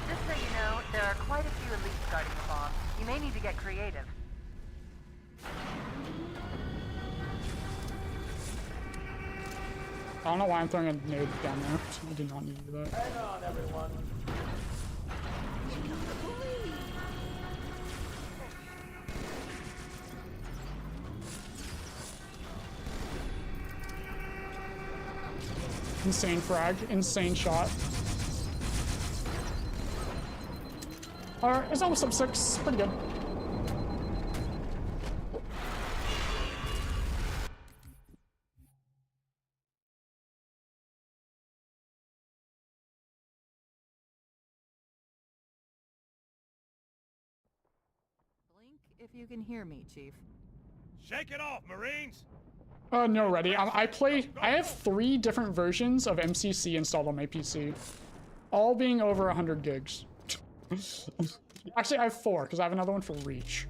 Just so you know, there are quite a few elites guarding the bomb. You may need to get creative. I don't know why I'm throwing a nade down there. I did not need to do that. Hang on, everyone. Insane frag, insane shot. Alright, it's almost up 6. Pretty good. Blink if you can hear me, Chief. Shake it off, Marines! No, ready. I have 3 different versions of MCC installed on my PC. All being over 100 gigs. Actually, I have 4, because I have another one for Reach.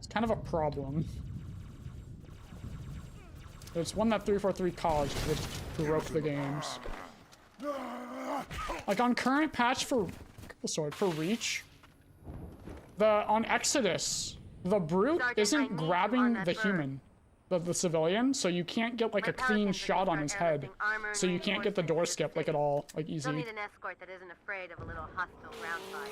Kind of a problem. It's one that 343 college just broke the games. Like on current patch for the sword. For reach, on Exodus, the brute isn't grabbing the human, the civilian, so you can't get like a clean shot on his head. So you can't get the door skip like at all, like easy. You'll need an escort that isn't afraid of a little hostile ground fire.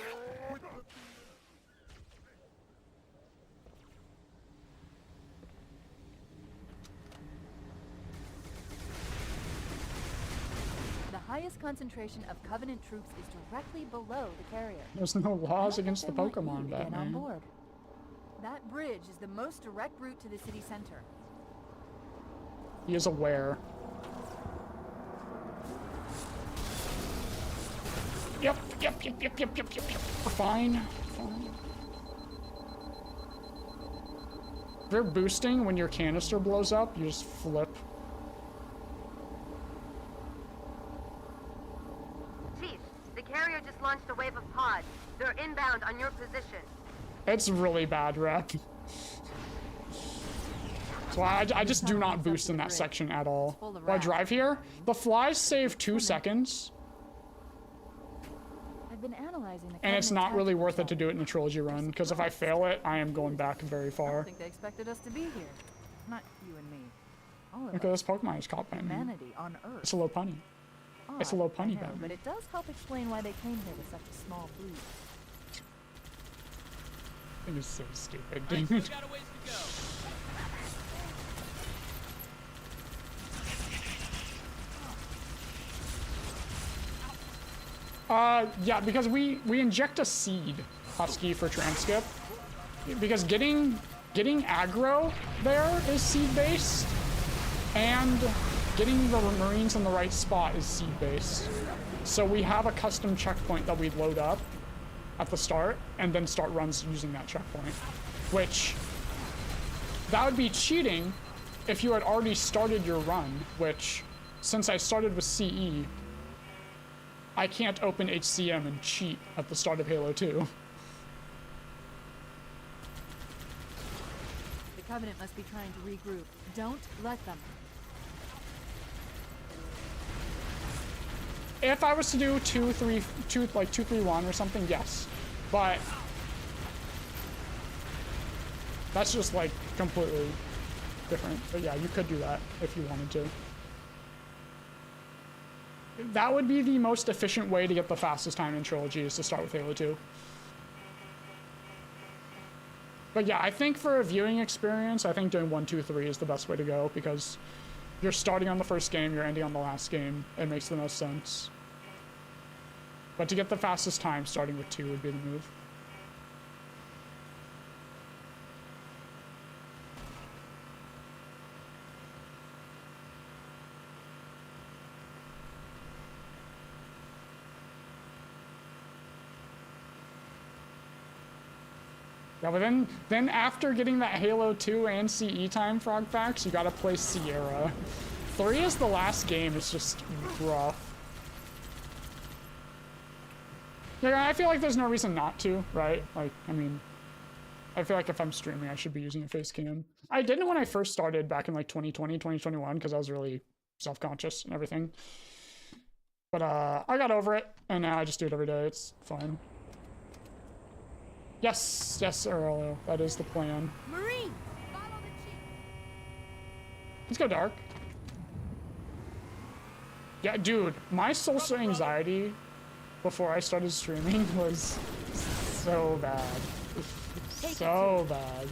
The highest concentration of Covenant troops is directly below the carrier. There's no laws against the Pokemon, Get on Batman. board. That bridge is the most direct route to the city center. He is aware. Yep. We're fine. If you're boosting when your canister blows up, you just flip. Chief, the carrier just launched a wave of pods. They're inbound on your position. It's really bad, Rep. So I just do not boost in that section at all. When I drive here, the flies save 2 seconds. I've been analyzing the And it's Covenant not really tactical worth it to zone. do it in a trilogy run, because if I fail it, I am going back very I far. don't think they expected us to be here. Not you and me. All of Look at us. this Pokemon is caught by me. Humanity on Earth. It's a low punny. It's a Odd, low I punny, know, Batman. but it does help explain why they came here with such a small fleet. I think it's so stupid. Alright, so we got a ways to go. Yeah, because we inject a seed, Husky, for Tramskip. Because getting aggro there is seed-based, and getting the Marines in the right spot is seed-based. So we have a custom checkpoint that we load up at the start, and then start runs using that checkpoint. Which, that would be cheating if you had already started your run, which, since I started with CE, I can't open HCM and cheat at the start of Halo 2. The Covenant must be trying to regroup. Don't let them. If I was to do 2-3-1 or something, yes. But that's just like completely different. But yeah, you could do that if you wanted to. That would be the most efficient way to get the fastest time in Trilogy, is to start with Halo 2. But yeah, I think for a viewing experience, I think doing 1, 2, 3 is the best way to go, because you're starting on the first game, you're ending on the last game. It makes the most sense. But to get the fastest time, starting with 2 would be the move. Yeah, but then after getting that Halo 2 and CE time frog facts, you gotta play Sierra. 3 is the last game, it's just rough. Yeah, I feel like there's no reason not to, right? Like, I mean, I feel like if I'm streaming, I should be using a face cam. I didn't when I first started back in like 2020, 2021, because I was really self-conscious and everything. But I got over it, and now I just do it every day. It's fine. Yes, Aurelio. That is the plan. Marine! Follow the chief! Let's go dark. Yeah, dude, my social anxiety before I started streaming was so bad. So bad.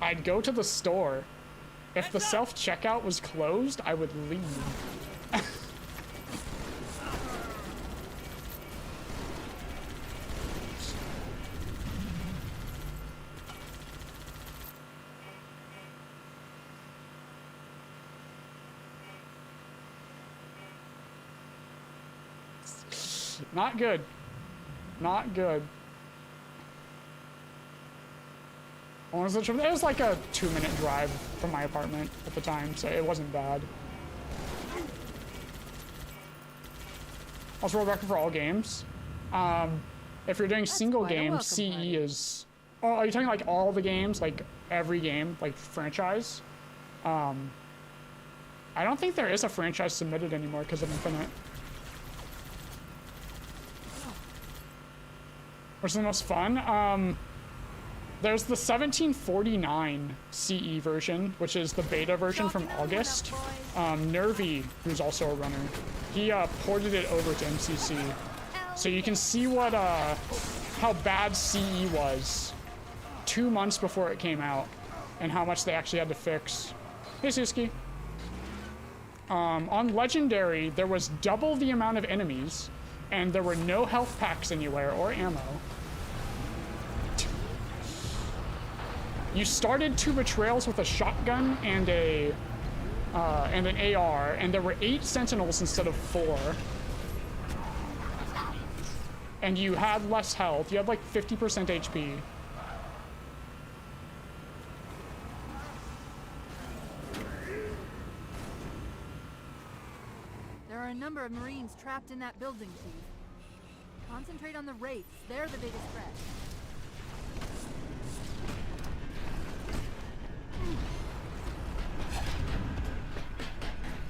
I'd go to the store. If the self-checkout was closed, I would leave. Not good. Not good. It was like a 2-minute drive from my apartment at the time, so it wasn't bad. Also, world record for all games. If you're doing single game, CE is... Oh, are you talking like all the games? Like every game? Like franchise? I don't think there is a franchise submitted anymore because of Infinite. Which is the most fun? There's the 1749 CE version, which is the beta version from August. Nervy, who's also a runner, he ported it over to MCC. So you can see what how bad CE was 2 months before it came out, and how much they actually had to fix. Hey, Suski. On Legendary, there was double the amount of enemies, and there were no health packs anywhere or ammo. You started 2 betrayals with a shotgun and an AR, and there were 8 sentinels instead of 4. And you had less health. You had like 50% HP. There are a number of Marines trapped in that building, Chief. Concentrate on the wraiths. They're the biggest threat.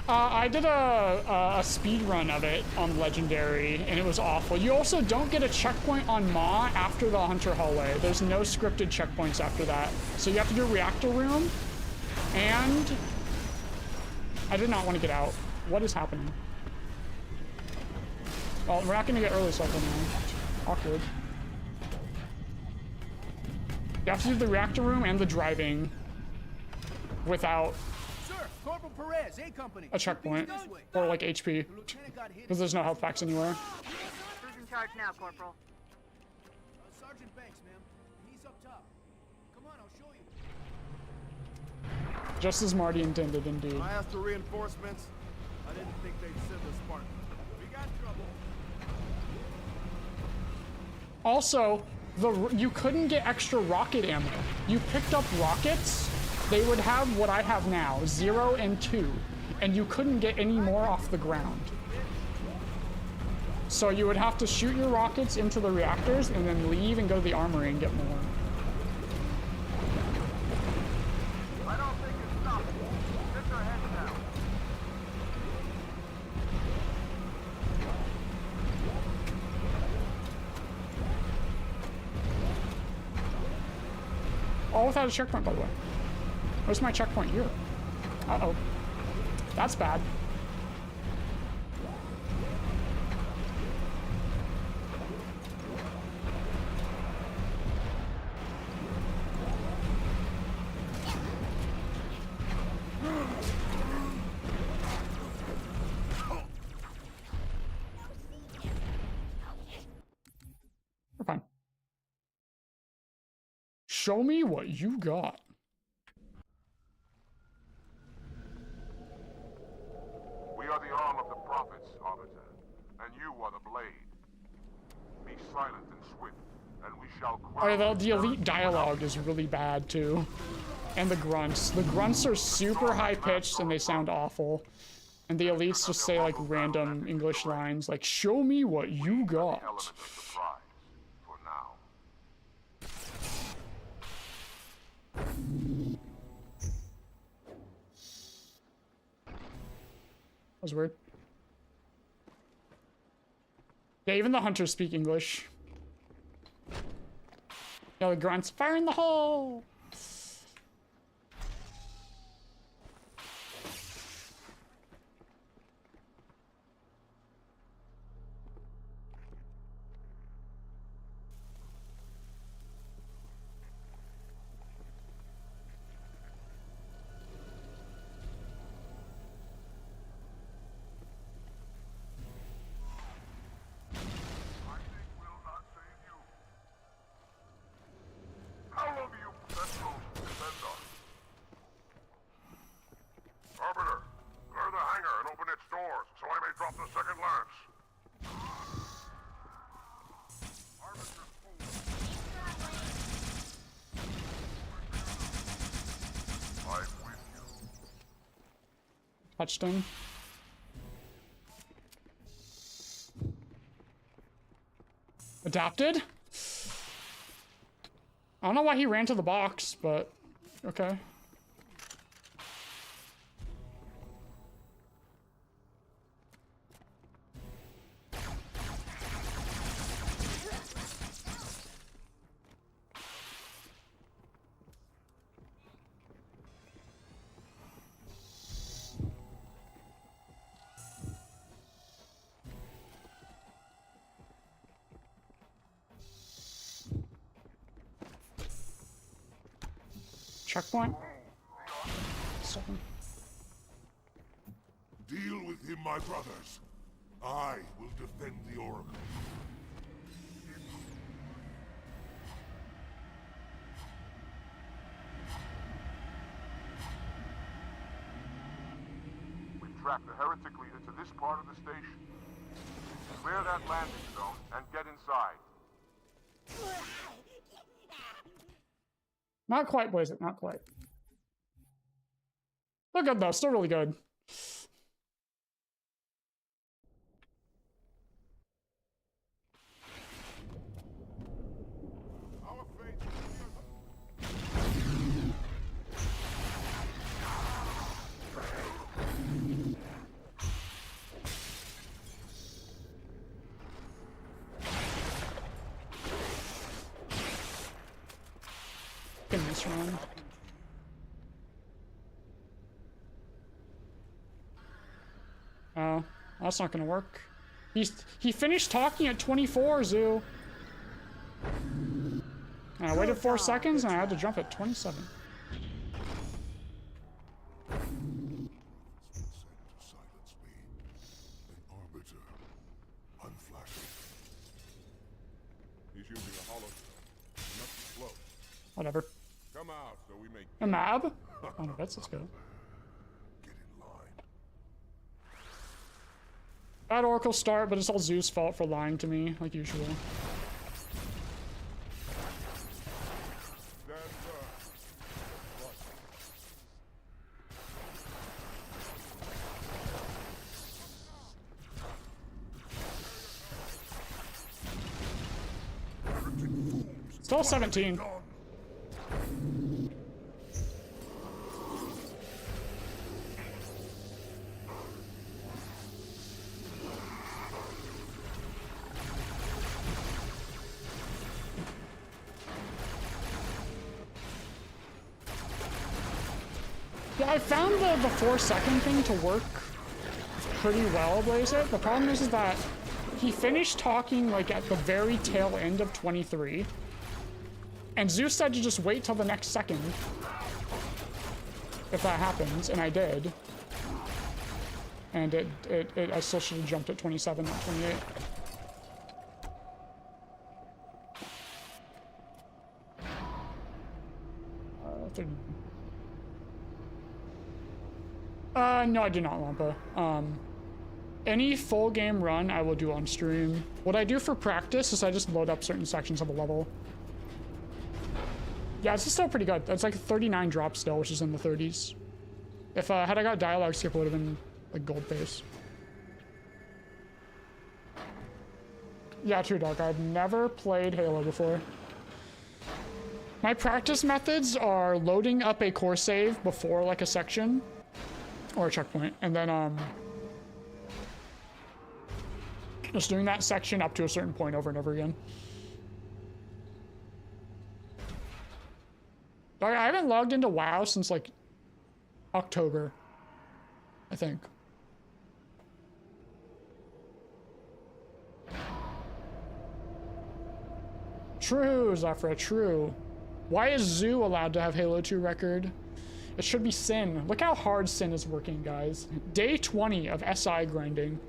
I did a speed run of it on Legendary, and it was awful. You also don't get a checkpoint on Ma after the Hunter hallway. There's no scripted checkpoints after that. So you have to do Reactor room, and I did not want to get out. What is happening? Well, we're not going to get early cycle now. Awkward. You have to do the Reactor room and the driving without Corporal Perez, A Company. a checkpoint or like HP, because there's no health packs anywhere. Who's in charge now, Corporal? Sergeant Banks, ma'am. He's up top. Come on, I'll show you. Just as Marty intended, indeed. I asked for reinforcements. I didn't think they'd send the Spartan. We got trouble. Also, you couldn't get extra rocket ammo. You picked up rockets, they would have what I have now, 0 and 2, and you couldn't get any more off the ground. So you would have to shoot your rockets into the reactors and then leave and go to the armory and get more. I don't think it's stopping. Get your heads down. All without a checkpoint, by the way. Where's my checkpoint here? Uh-oh. That's bad. We're fine. Show me what you got. We are the arm of the prophets, Arbiter, and you are the blade. Be silent and swift, and we shall quell The elite dialogue is really bad too. And the grunts. The grunts are super high pitched and they sound awful. And the elites just say like random English lines like, show me what you got. element of surprise for now. That was weird. Yeah, even the hunters speak English. Yeah, the grunts, fire in the hole! How long do you Sentinels defend us? Arbiter, clear the hangar and open its doors so I may drop the second lance. Arbiter, I'm with you. Touched him. Adapted? I don't know why he ran to the box, but okay. Checkpoint. Seven. Deal with him, my brothers. I will defend the Oracle. We've tracked the heretic leader to this part of the station. Clear that landing zone and get inside. Not quite, Blaze It, not quite. Still good though, still really good. Our fate In this run. Oh, that's not gonna work. He finished talking at 24, Zoo. And I waited 4 seconds and I had to jump at 27. silence me. An arbiter, unflattering. He's using a hollow. He must be slow. Whatever. Come out so we may A mab? Oh no, let's go. get in line. Bad Oracle start, but it's all Zoo's fault for lying to me, like usual. Stand firm. Still 17. Yeah, I found the 4-second thing to work pretty well, Blaze It. The problem is that he finished talking like at the very tail end of 23. And Zeus said to just wait till the next second if that happens, and I did. And I still should have jumped at 27, not 28. No, I did not, Lampa. Any full game run I will do on stream. What I do for practice is I just load up certain sections of a level. Yeah, it's still pretty good. It's like 39 drop still, which is in the 30s. If had I got dialogue skip, it would have been like gold base. Yeah, true, Dark. I've never played Halo before. My practice methods are loading up a core save before like a section or a checkpoint, and then just doing that section up to a certain point over and over again. I haven't logged into WoW since like October, I think. True, Zafra, true. Why is Zoo allowed to have Halo 2 record? It should be Sin. Look how hard Sin is working, guys. Day 20 of SI grinding.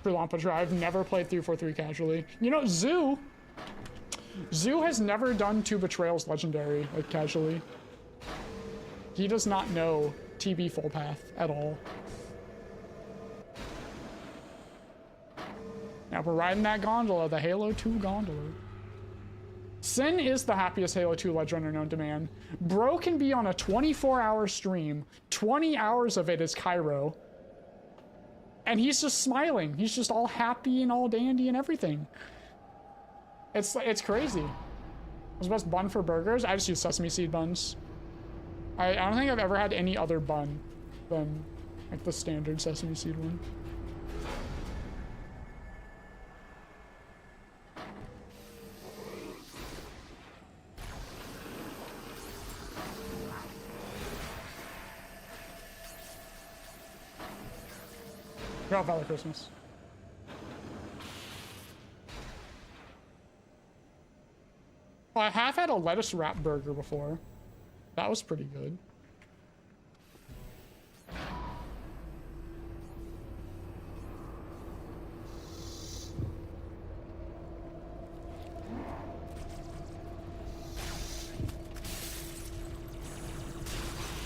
For Lampatra, I've never played 343 casually. You know, Zoo has never done 2 Betrayals Legendary, like, casually. He does not know TB full path at all. Now we're riding that gondola, the Halo 2 gondola. Sin is the happiest Halo 2 ledge runner known to man. Bro can be on a 24-hour stream, 20 hours of it is Cairo, and he's just smiling. He's just all happy and all dandy and everything. It's crazy. What's the best bun for burgers? I just use sesame seed buns. I don't think I've ever had any other bun than like the standard sesame seed one. Oh, Father Christmas. Well, I have had a lettuce wrap burger before. That was pretty good.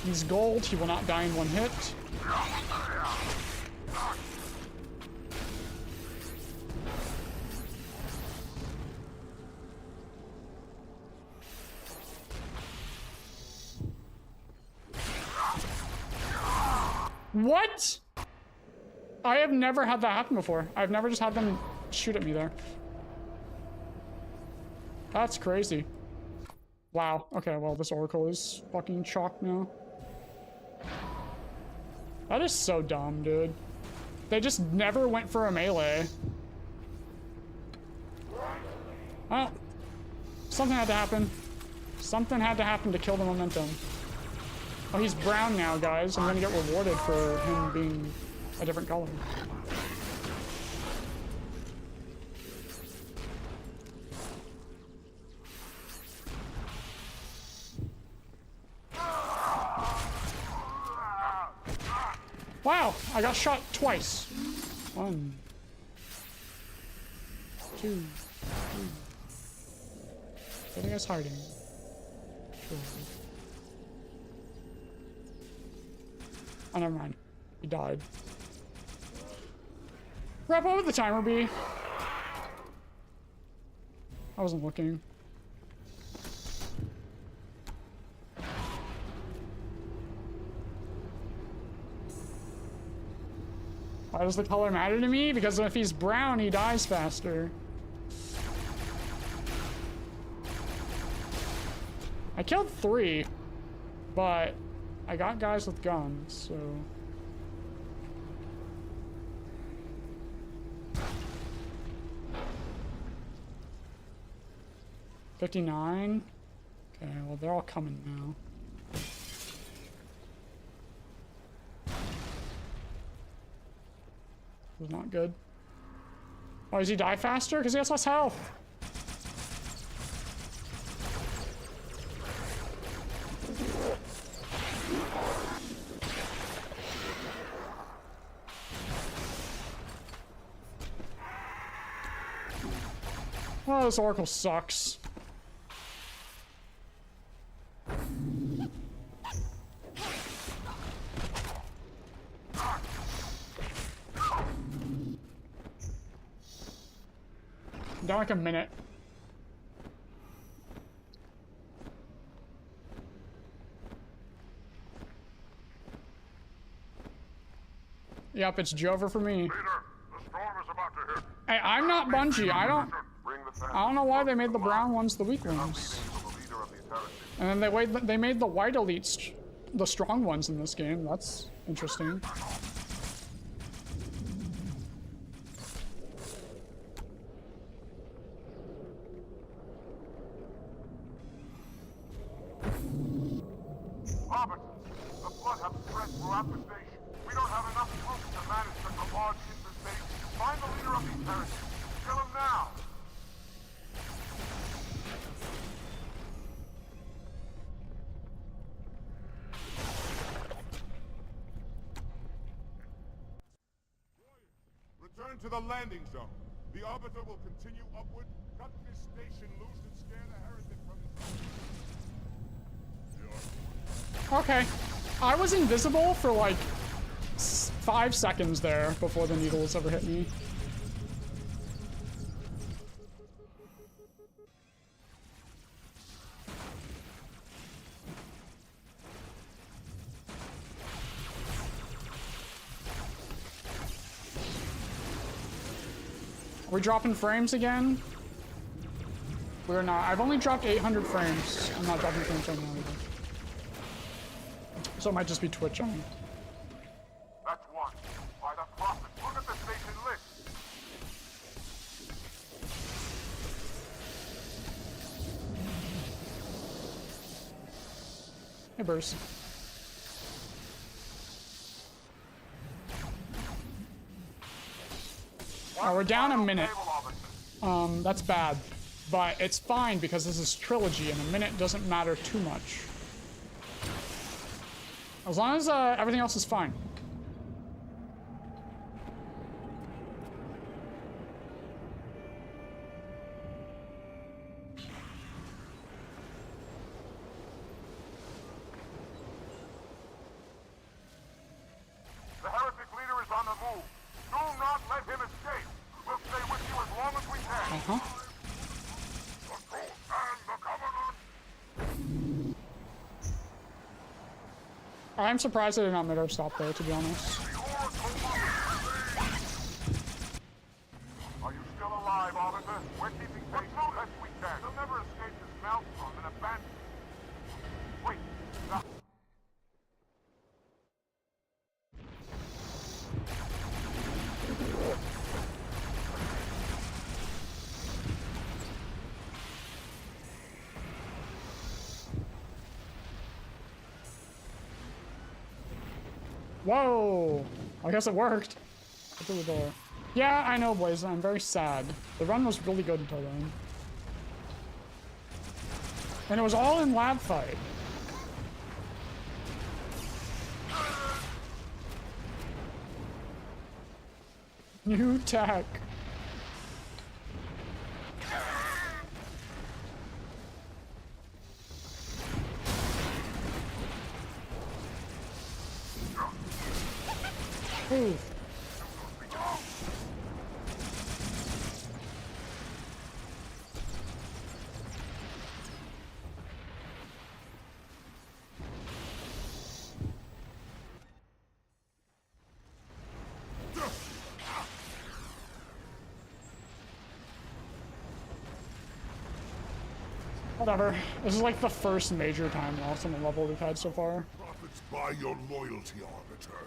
He's gold. He will not die in one hit. What? I have never had that happen before. I've never just had them shoot at me there. That's crazy. Wow. Okay, well, this Oracle is fucking chalk now. That is so dumb, dude. They just never went for a melee. Well, something had to happen. Something had to happen to kill the momentum. Oh, he's brown now, guys. I'm gonna get rewarded for him being a different color. Wow, I got shot twice. 1, 2, 3. I think I was hiding. Sure. Oh, never mind. He died. Crap, what would the timer be? I wasn't looking. Why does the color matter to me? Because if he's brown, he dies faster. I killed 3, but I got guys with guns, so... $59? Okay, well, they're all coming now. Was not good. Oh, does he die faster? Because he has less health. Oh, this Oracle sucks. Down like a minute. Yep, it's Jover for me. Leader, the storm is about to hit. Hey, I'm not Bungie. I don't know why they made the brown ones the weak ones. And then they made the white elites the strong ones in this game. That's interesting. Robert, the flood have spread throughout the station. We don't have enough troops to manage such a large infestation. Find the leader of these heretics. Kill him now. Return to the landing zone. The Arbiter will continue upward, cut this station loose, and scare the heretic from his... Okay. I was invisible for like 5 seconds there before the needles ever hit me. Are we dropping frames again? We're not. I've only dropped 800 frames. I'm not dropping frames right now either. So it might just be Twitch on. That's one. By the prophet, look at the station list. Hey, Bruce. we're down a minute. That's bad. But it's fine because this is Trilogy and a minute doesn't matter too much. As long as everything else is fine. The heretic leader is on the move. Do not let him escape. We'll stay with you as long as we can. Uh-huh. The truth and the covenant. I'm surprised I did not make her stop there, to be honest. Are you still alive, officer? We're keeping pace as best we can. You'll never escape this maelstrom and abandon. Wait. Stop. Whoa! I guess it worked. Get to the door. Yeah, I know, boys. I'm very sad. The run was really good until then. And it was all in lab fight. New tech. Ooh. Whatever. This is like the first major time loss on the level we've had so far. Profits by your loyalty, Arbiter.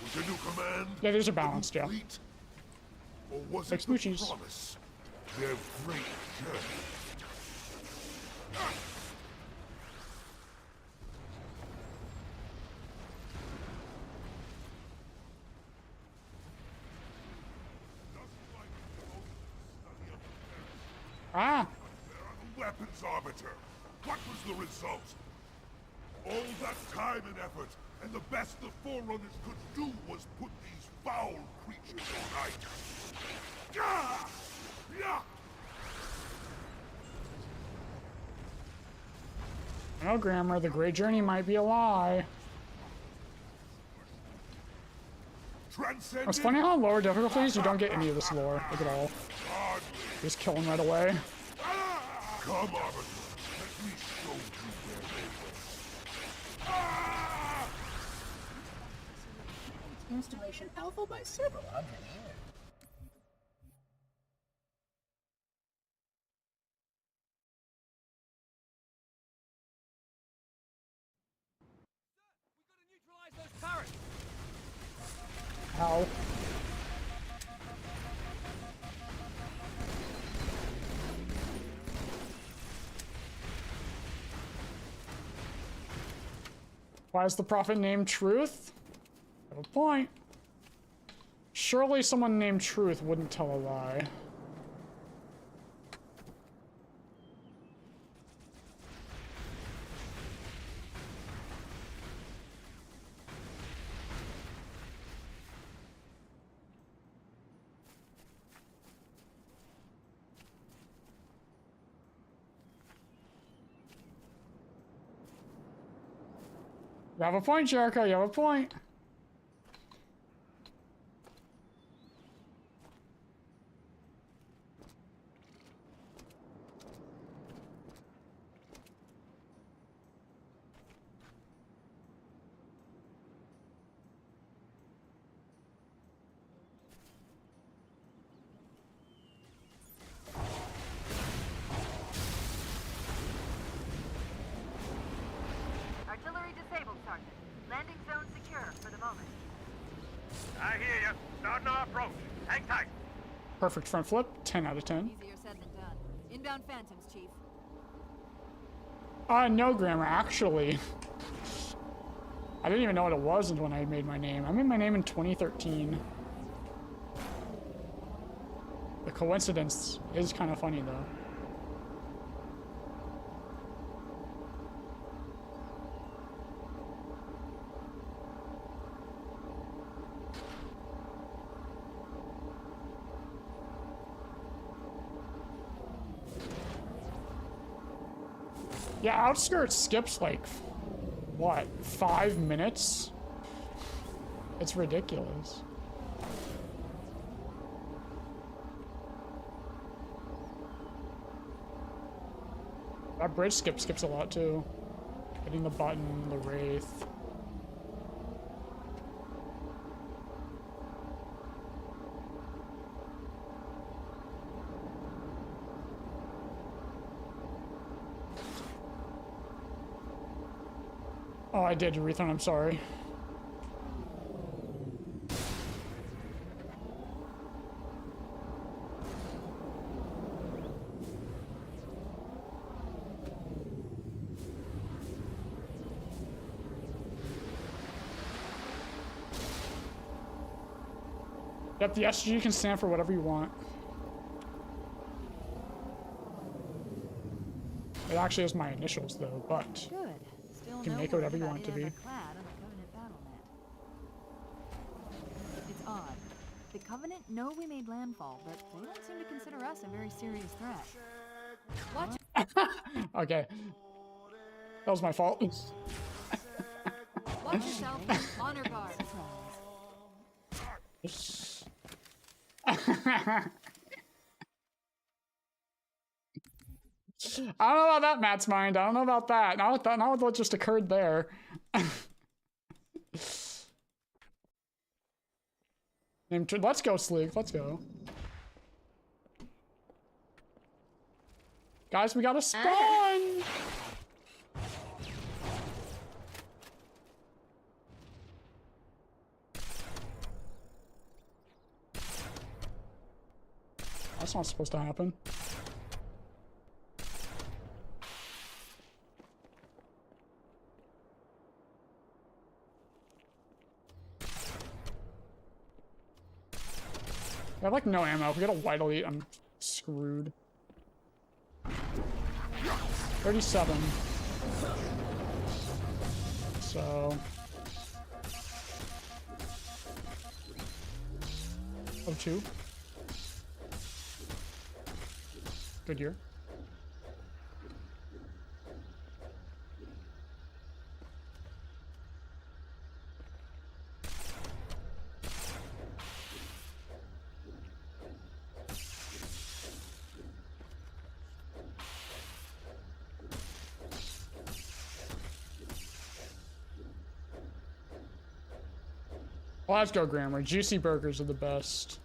Was your new command? Yeah, these are balanced, yeah. Complete? Or was Like it the smoochies. promise? Their great journey. Ah! Weapons, Arbiter. What was the result? All that time and effort, and the best the Forerunners could do was put these foul creatures on ice. Gah! Yeah! No, Grammar, the Great Journey might be a lie. It's funny how on lower difficulties you don't get any of this lore, like at all. Just kill him right away. Come, Arbiter. Let me show you where they were. Installation alpha by several engineers. How? Why is the prophet named Truth? I have a point. Surely someone named Truth wouldn't tell a lie. You have a point, Jericho. You have a point. Artillery disabled, Sergeant. Landing zone secure for the moment. I hear you. Starting our approach. Hang tight. Perfect front flip. 10 out of 10. Easier said than done. Inbound Phantoms, Chief. No, Grammar, actually. I didn't even know what it was until when I made my name. I made my name in 2013. coincidence is kind of funny though. Yeah, Outskirts skips like, what, 5 minutes? It's ridiculous. That bridge skips a lot too. Hitting the button, the wraith. Oh, I did, Urethron, I'm sorry. Yep, the SG can stand for whatever you want. It actually is my initials though, but Good. Still you can no make it whatever word you about want to be. Ironclad on the Covenant BattleNet. It's odd. The Covenant know we made landfall, but they don't seem to consider us a very serious threat. Watch. Okay. That was my fault. Watch yourself. Honor guard. I don't know about that, Matt's mind. I don't know about that. Not what just occurred there. Let's go, Sleek. Let's go. Guys, we got a spawn! That's not supposed to happen. I have like no ammo. If we get a white elite, I'm screwed. 37. So. Oh, 2. Good year. Well, let's go, Grammar. Juicy burgers are the best.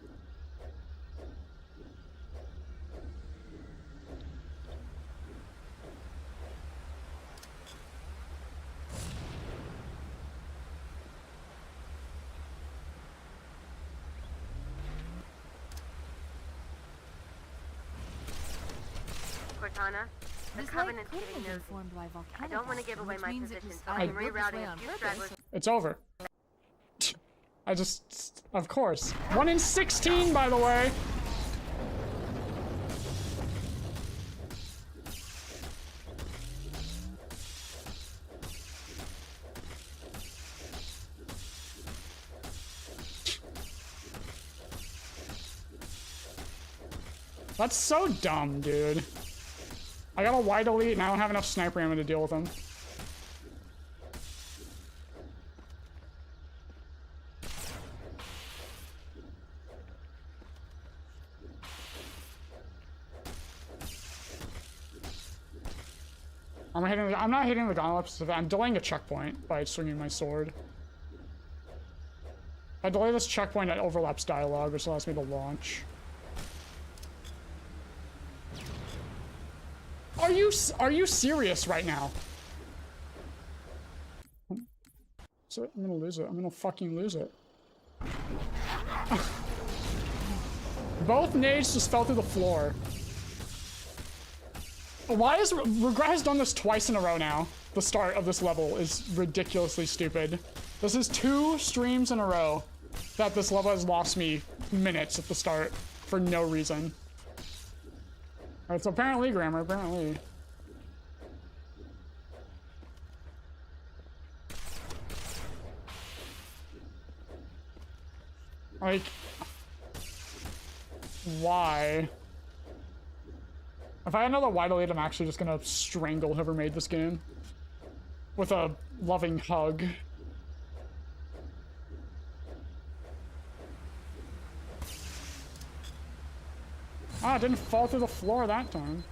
Cortana, the This Covenant's lake getting couldn't have nosy. been formed by volcanic I don't want to action, give away which my means it position, was so either I'm this way rerouting a on few purpose stragglers. It's over. I just, of course. 1 in 16, by the way. That's so dumb, dude. I got a wide elite and I don't have enough sniper ammo to deal with him. I'm not hitting the gauntlets. I'm delaying a checkpoint by swinging my sword. If I delay this checkpoint, it overlaps dialogue, which allows me to launch. Are you serious right now? So I'm gonna lose it. I'm gonna fucking lose it. Both nades just fell through the floor. Why is Regret has done this twice in a row now? The start of this level is ridiculously stupid. This is 2 streams in a row that this level has lost me minutes at the start for no reason. It's apparently grammar, apparently. Like, why? If I had another wide elite, I'm actually just gonna strangle whoever made this game with a loving hug. Ah, it didn't fall through the floor that time.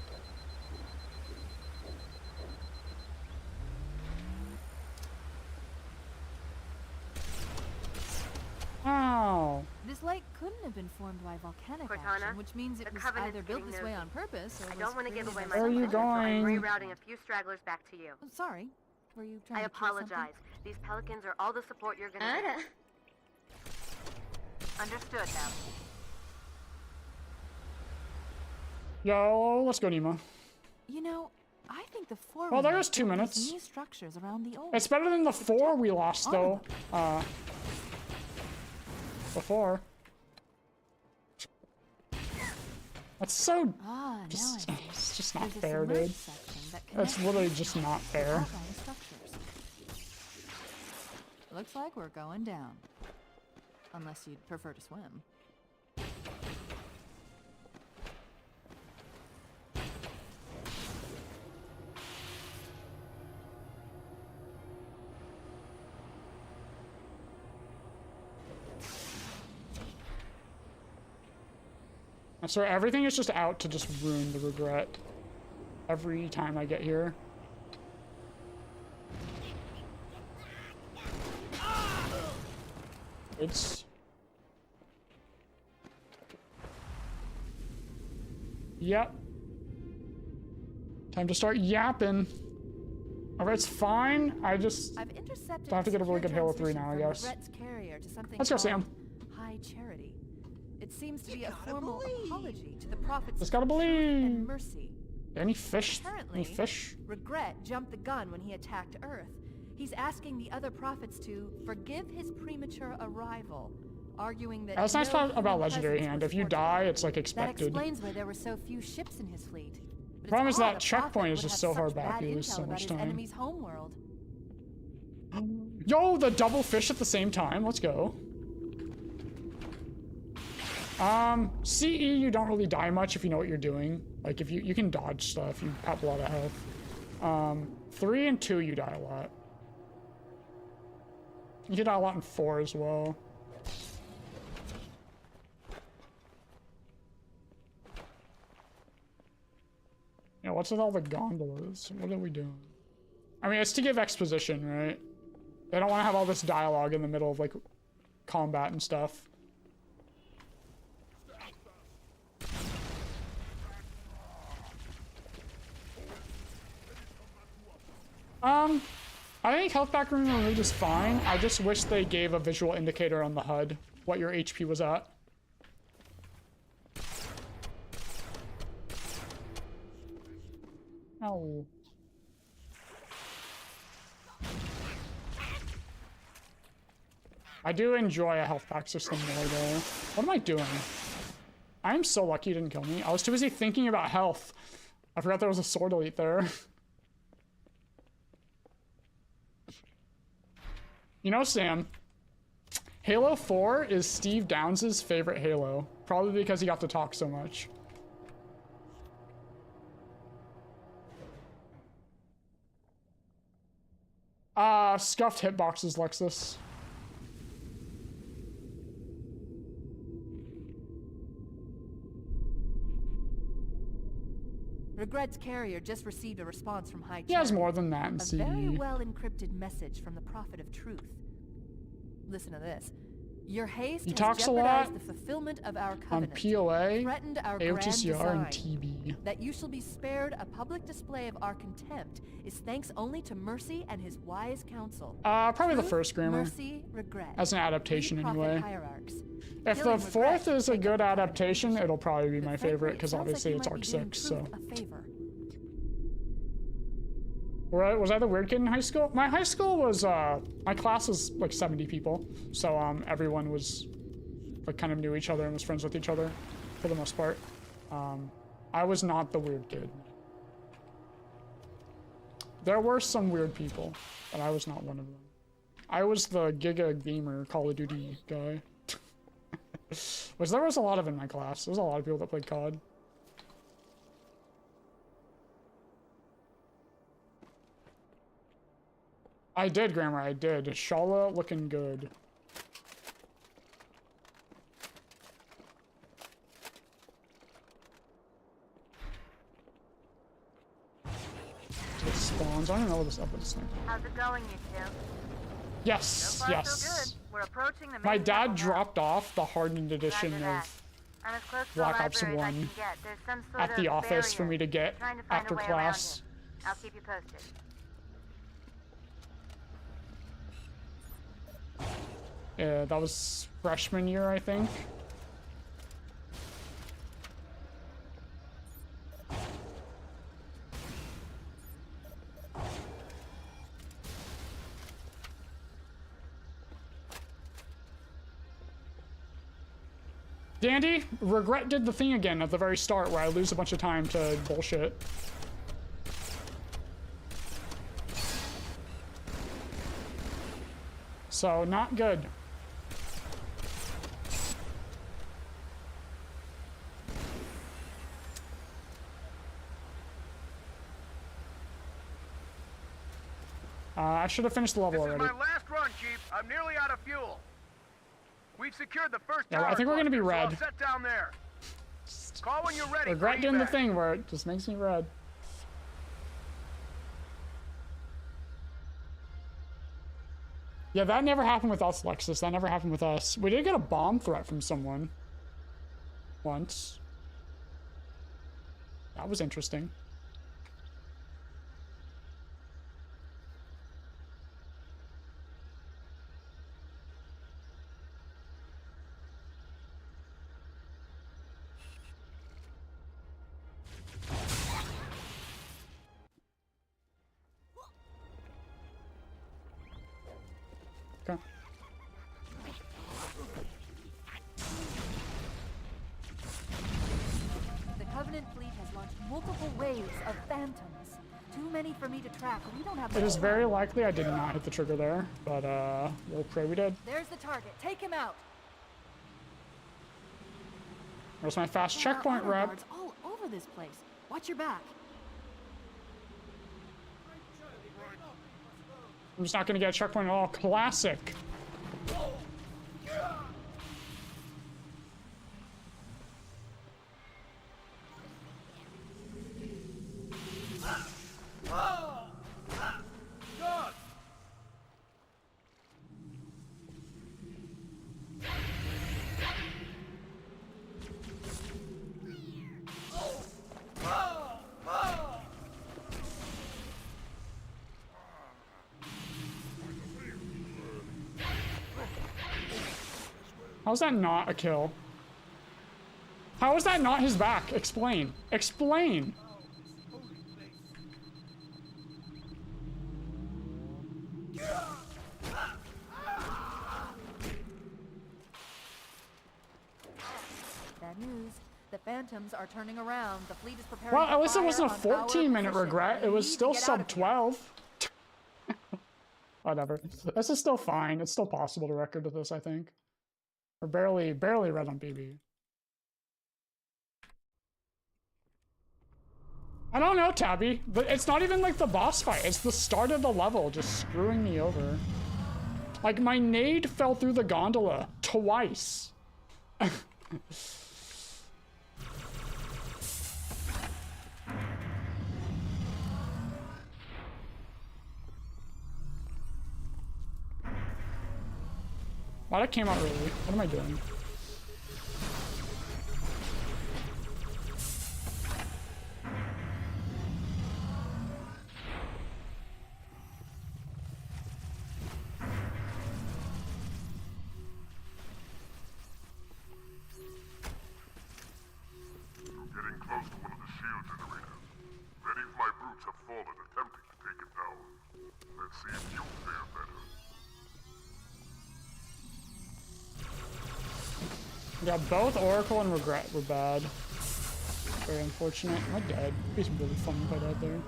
Ow. This lake couldn't have been formed by volcanic Cortana, action, which means it the was Covenant's either built getting this way nosy. on purpose or I don't want to give away my Where are you secret, so I'm going? rerouting a few stragglers back to you. Sorry, were you trying I to kill something? apologize. These pelicans are all the support you're gonna get. Understood now. Yo, let's go, Nemo. You know, I think the four. Well, there's 2 minutes. New structures around the old. It's better than the 4 we lost, though. Before. That's so. Just, now I see. it's just not There's a fair, submerged dude. section that That's connects literally the just tunnel not to the fair. outlying structures. Looks like we're going down. Unless you'd prefer to swim. I swear, everything is just out to just ruin the regret. Every time I get here. It's... Yep. Time to start yapping. Alright, it's fine. I've intercepted don't have to get a really good Halo 3 transmission now, I from guess. Regret's carrier to something Let's go, called Sam. High Charity. It seems to be a formal apology to the prophets Just of gotta truth believe. and mercy. Any fish? Apparently, Any fish? Regret jumped the gun when he attacked Earth. He's asking the other prophets to forgive his premature arrival, arguing that That's nice no about human Legendary presence Hand. was If you fortunate. die, it's like That expected. explains why there were so few ships in his fleet. But Problem it's is odd that a checkpoint prophet is would just have so such far back, bad you lose intel so about much his time. enemy's homeworld. Yo, the double fish at the same time. Let's go. CE, you don't really die much if you know what you're doing. Like, if you can dodge stuff, you have a lot of health. 3 and 2, you die a lot. You can die a lot in 4 as well. Yeah, what's with all the gondolas? What are we doing? I mean, it's to give exposition, right? They don't want to have all this dialogue in the middle of, like, combat and stuff. I think health back room removed is fine. I just wish they gave a visual indicator on the HUD, what your HP was at. Oh. I do enjoy a health pack system more though. What am I doing? I am so lucky you didn't kill me. I was too busy thinking about health. I forgot there was a sword elite there. You know, Sam, Halo 4 is Steve Downs' favorite Halo. Probably because he got to talk so much. Scuffed hitboxes, Lexus. Regret's carrier just received a response from High He has Charity. more than that in A CE. very well encrypted message from the Prophet of Truth. Listen to this. Your haste He has talks a jeopardized lot the fulfillment of our on covenant, POA, threatened our AOTCR, grand and design. TB. That you shall be spared a public display of our contempt is thanks only to Mercy and his wise counsel. Probably the Truth, first grammar. Mercy, regret. As an adaptation, Three prophet anyway. hierarchs. If the Killing fourth regret is a takes good the prophet adaptation, position. it'll probably be my But frankly, favorite, it because sounds like obviously you it's might Arc be doing 6, so. Truth a favor. Was I the weird kid in high school? My high school was, my class was like 70 people. So, everyone was, like, kind of knew each other and was friends with each other, for the most part. I was not the weird kid. There were some weird people, but I was not one of them. I was the Giga Gamer Call of Duty guy. Which there was a lot of in my class. There was a lot of people that played COD. I did, Grammar, I did. Shala looking good. It spawns. I don't know what this up is. How's it going, you two? Yes, So far, yes. so good. We're approaching the main My dad level now. dropped off the hardened edition Roger that. of I'm as close to Black the Ops library as I 1 can get. There's some sort at of the office for barrier. me to get Trying to find after a way class. around it. I'll keep you posted. Yeah, that was freshman year, I think. Dandy, Regret did the thing again at the very start where I lose a bunch of time to bullshit. So, not good. I should have finished the level already. This is my last run, Chief. I'm nearly out of fuel. We've secured the first Yeah, tower I think we're gonna be cluster, so red. I'll set down there. Call when you're ready. Regret for doing the evac. thing where it just makes me red. Yeah, that never happened with us, Lexus. That never happened with us. We did get a bomb threat from someone. Once. That was interesting. Okay. The Covenant fleet has launched multiple waves of phantoms. Too many for me to track. We don't have. It is very likely I did not hit the trigger there, but we'll pray we did. There's the target. Take him out. Where's my fast There are checkpoint honor rep? guards all over this place. Watch your back. I'm just not gonna get a checkpoint at all. Classic. God! How's that not a kill? How is that not his back? Explain. Explain. Bad news. The phantoms are turning around. The fleet is preparing. Well, to at least it fire wasn't a on our 14-minute position. regret. We It was need to still get out sub of here. 12. Whatever. This is still fine. It's still possible to record with this, I think. We're barely red on BB. I don't know, Tabby. But it's not even like the boss fight. It's the start of the level just screwing me over. Like, my nade fell through the gondola twice. Wow, that came out early. What am I doing? Getting close to one of the shield generators. Many of my brutes have fallen attempting to take it down. Let's see if you fare better. Yeah, both Oracle and Regret were bad. Very unfortunate. My dad. He's really funny if I died there.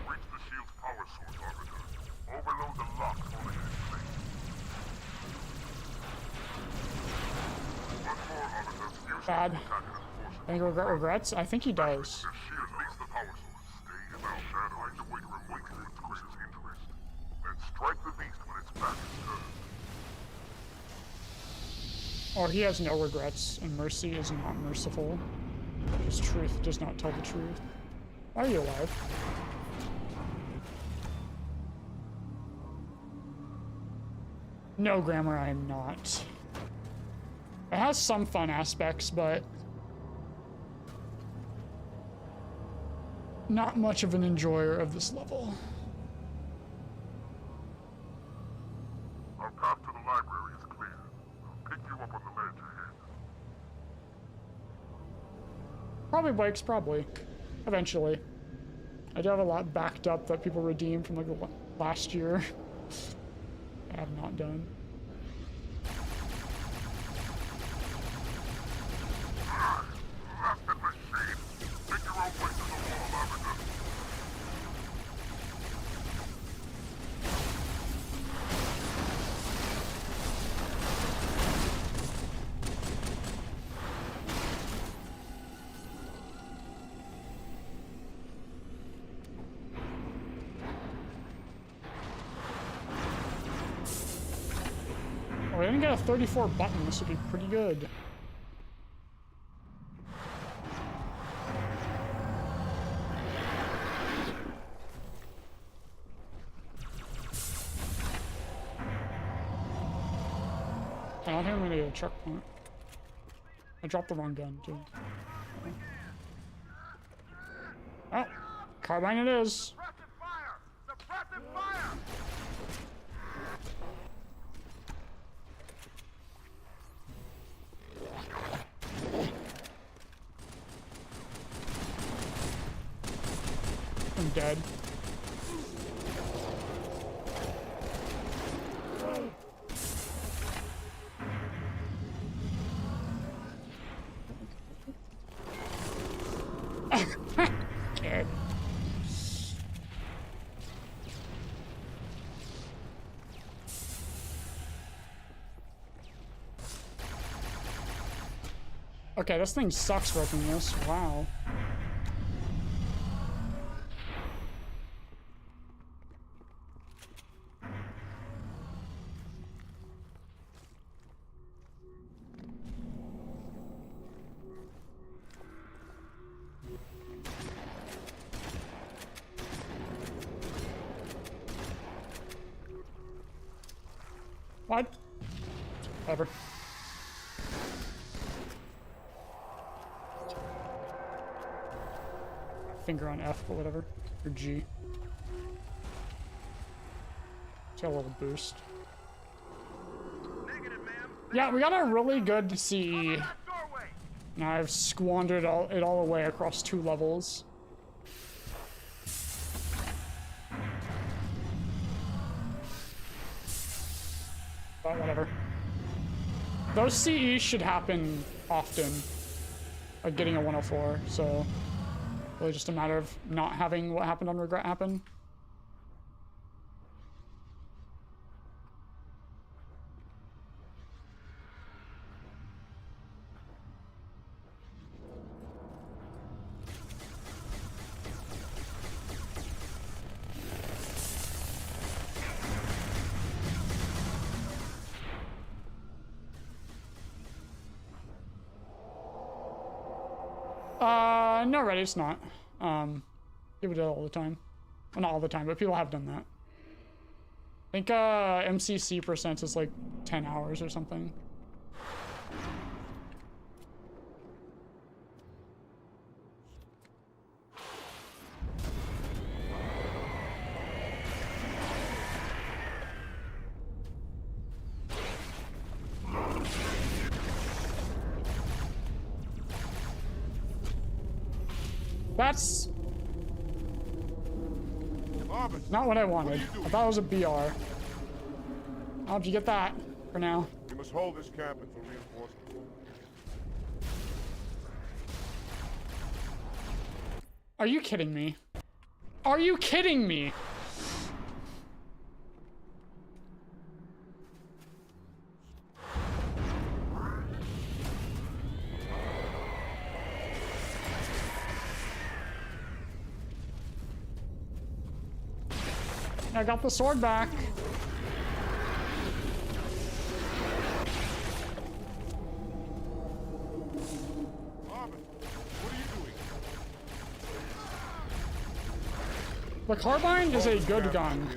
Reach the shield's power source, Arbiter. Overload the lock holding it in place. One more, Arbiter. Fuse Bad. attack and enforce it. Any regrets? I think he does. Their shield leads the power source. Stay him out and find a way to remove its greatest interest. Then strike the beast when its back is turned. Or he has no regrets, and mercy is not merciful. His truth does not tell the truth. Why are you alive? No, Grammar, I am not. It has some fun aspects, but not much of an enjoyer of this level. Our path to the library is clear. I'll pick you up on the ledge ahead. Probably bikes, probably. Eventually. I do have a lot backed up that people redeemed from like last year. I have not done. Blasted machine! Make your own way to the wall, Arbiter. Oh, we didn't get a 34 button. This would be pretty good. I don't think I'm gonna get a checkpoint. I dropped the wrong gun, too. Oh, carbine it is. Suppressive fire! Suppressive fire! I'm dead. Dead. Okay, this thing sucks working this. Wow. What? Whatever. Finger on F, but whatever. Or G. It's got a little boost. Yeah, we got a really good CE. Now I've squandered it all away across 2 levels. But whatever. Those CEs should happen often. Like getting a 104, so really just a matter of not having what happened on Regret happen. No, Reddit, it's not. People do it all the time. Well, not all the time, but people have done that. I think MCC percent is like 10 hours or something. That's Not what I wanted. I thought it was a BR. How'd you get that for now? We must hold this camp until reinforcements. Are you kidding me? Are you kidding me? I got the sword back. The carbine is a good gun.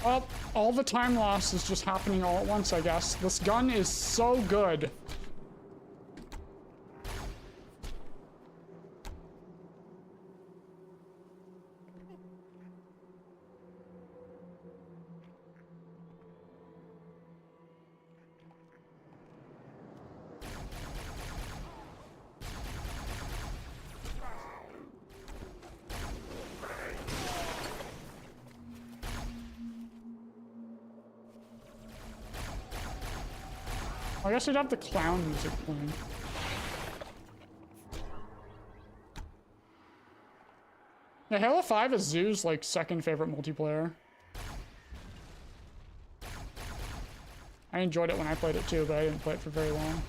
Well, all the time loss is just happening all at once, I guess. This gun is so good. I guess we'd have the clown music playing. Yeah, Halo 5 is Zoo's like second favorite multiplayer. I enjoyed it when I played it too, but I didn't play it for very long.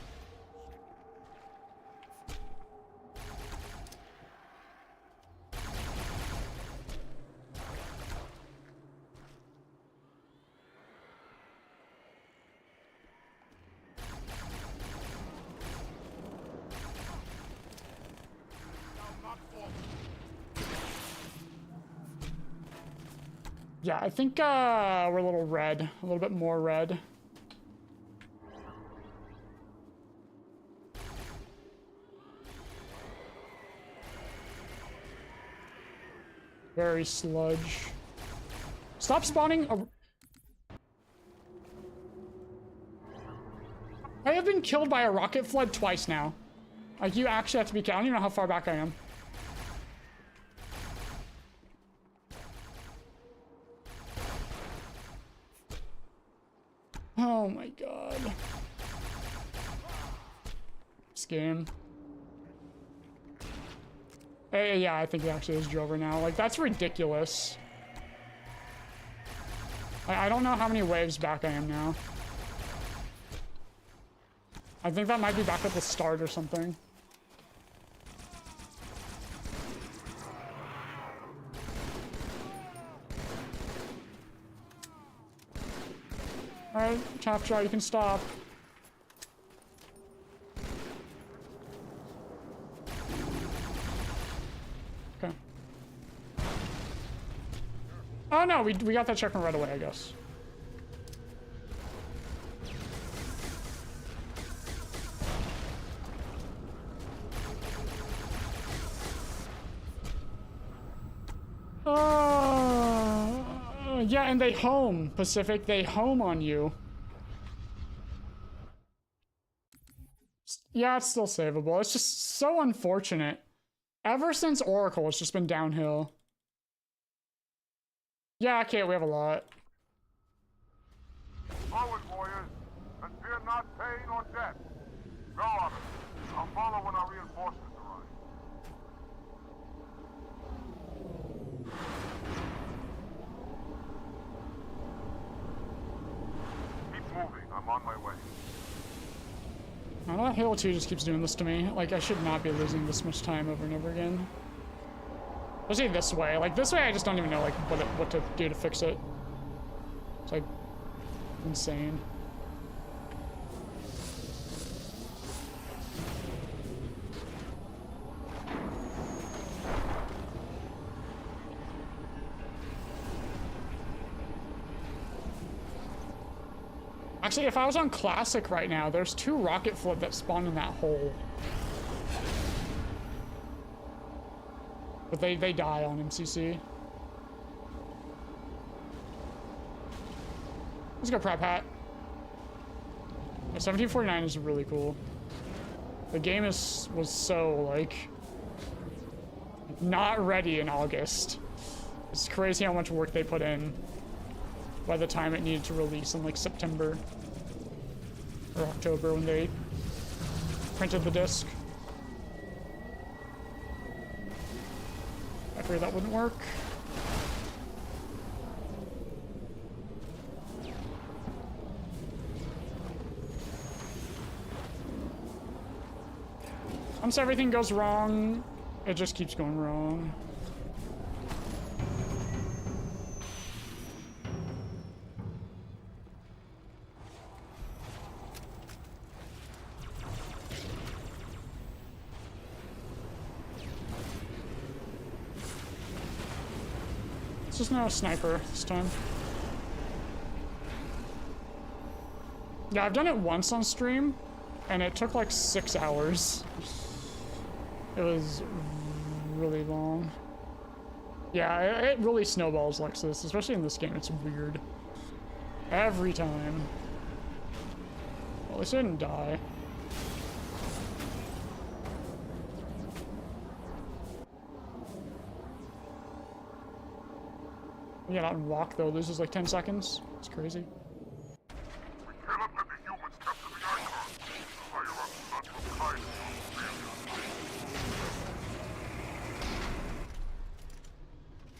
Yeah, I think we're a little red, a little bit more red. Very sludge. Stop spawning. I have been killed by a rocket flood twice now. Like, you actually have to be careful. I don't even know how far back I am. Oh my god. This game. Yeah, I think it actually is Drover now. Like, that's ridiculous. I don't know how many waves back I am now. I think that might be back at the start or something. Alright, Chopjaw, you can stop. Okay. Oh no, we got that checkpoint right away, I guess. Yeah, and they home, Pacific. They home on you. Yeah, it's still savable. It's just so unfortunate. Ever since Oracle, it's just been downhill. Yeah, okay, we have a lot. Forward, warriors, and fear not pain or death. Go on. I'll follow when our reinforcements arrive. Keep moving. I'm on my way. I don't know, Halo 2 just keeps doing this to me. Like, I should not be losing this much time over and over again. Especially this way. Like, this way I just don't even know, like, what to do to fix it. It's, like, insane. Actually, if I was on Classic right now, there's 2 rocket flood that spawn in that hole. But they die on MCC. Let's go, Prep Hat. Yeah, 1749 is really cool. The game was so, like, not ready in August. It's crazy how much work they put in by the time it needed to release in, like, September or October when they printed the disc. I figured that wouldn't work. Once everything goes wrong, it just keeps going wrong. It's just not a sniper this time. Yeah, I've done it once on stream, and it took like 6 hours. It was really long. Yeah, it really snowballs like this, especially in this game. It's weird. Every time. Well, at least I didn't die. You get out and walk though, loses like 10 seconds. It's crazy. We cannot let the humans capture the icon. The higher-ups not from kind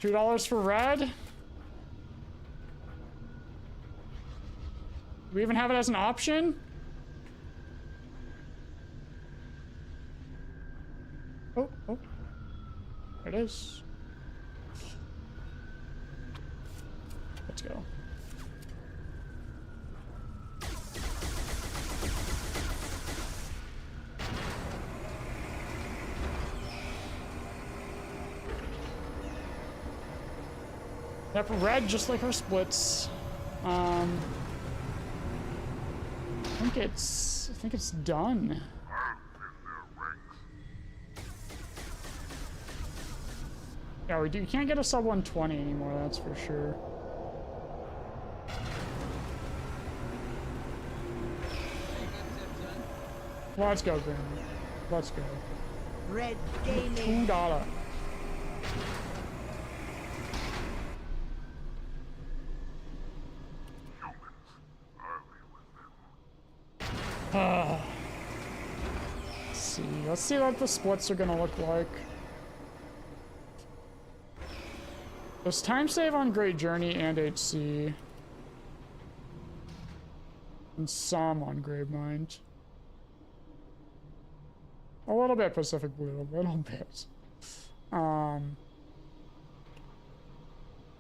$2 for red. Do we even have it as an option? Oh, there it is. Let's go. Yep, red just like our splits. I think it's done. Yeah, you can't get a sub 120 anymore, that's for sure. Let's go, Graham. Let's go. Red gaming. $2. Let's see what the splits are gonna look like. There's time save on Great Journey and HC. And some on Gravemind. A little bit Pacific Blue, a little bit.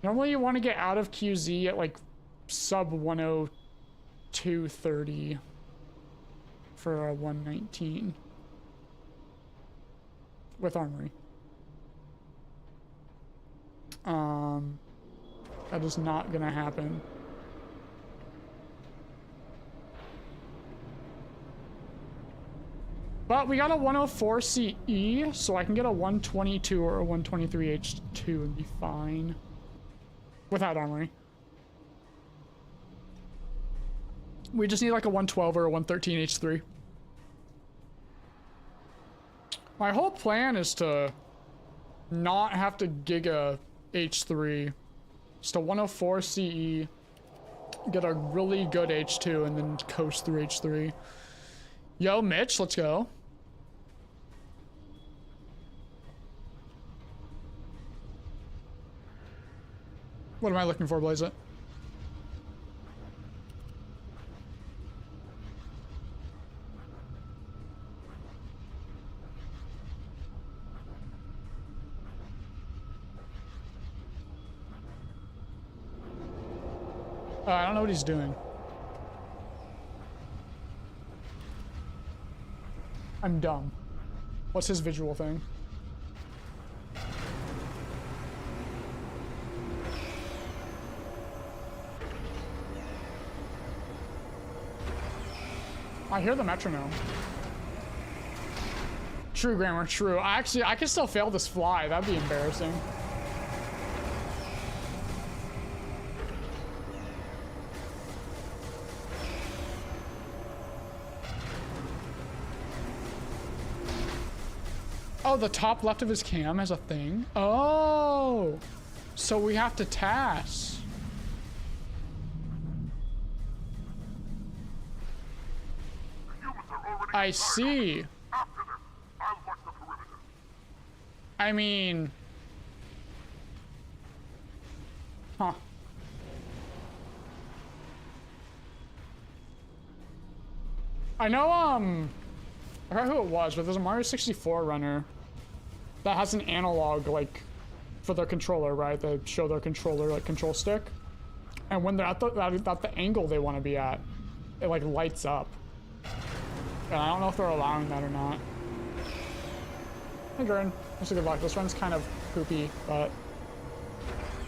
Normally you want to get out of QZ at like sub 102.30 for a 119 with Armory. That is not gonna happen. But we got a 104 CE, so I can get a 122 or a 123 H2 and be fine. Without Armory. We just need like a 112 or a 113 H3. My whole plan is to not have to giga H3. Just a 104 CE, get a really good H2, and then coast through H3. Yo, Mitch, let's go. What am I looking for, Blaze It? I don't know what he's doing. I'm dumb. What's his visual thing? I hear the metronome. True, Grammar, true. I can still fail this fly. That'd be embarrassing. Oh, the top left of his cam has a thing. Oh, so we have to task. I see. I mean, huh. I know, I forgot who it was, but there's a Mario 64 runner that has an analog, like, for their controller, right? They show their controller, like, control stick. And when they're at the angle they want to be at, it, like, lights up. And I don't know if they're allowing that or not. Hey, Gurn. That's a good luck. This run's kind of poopy, but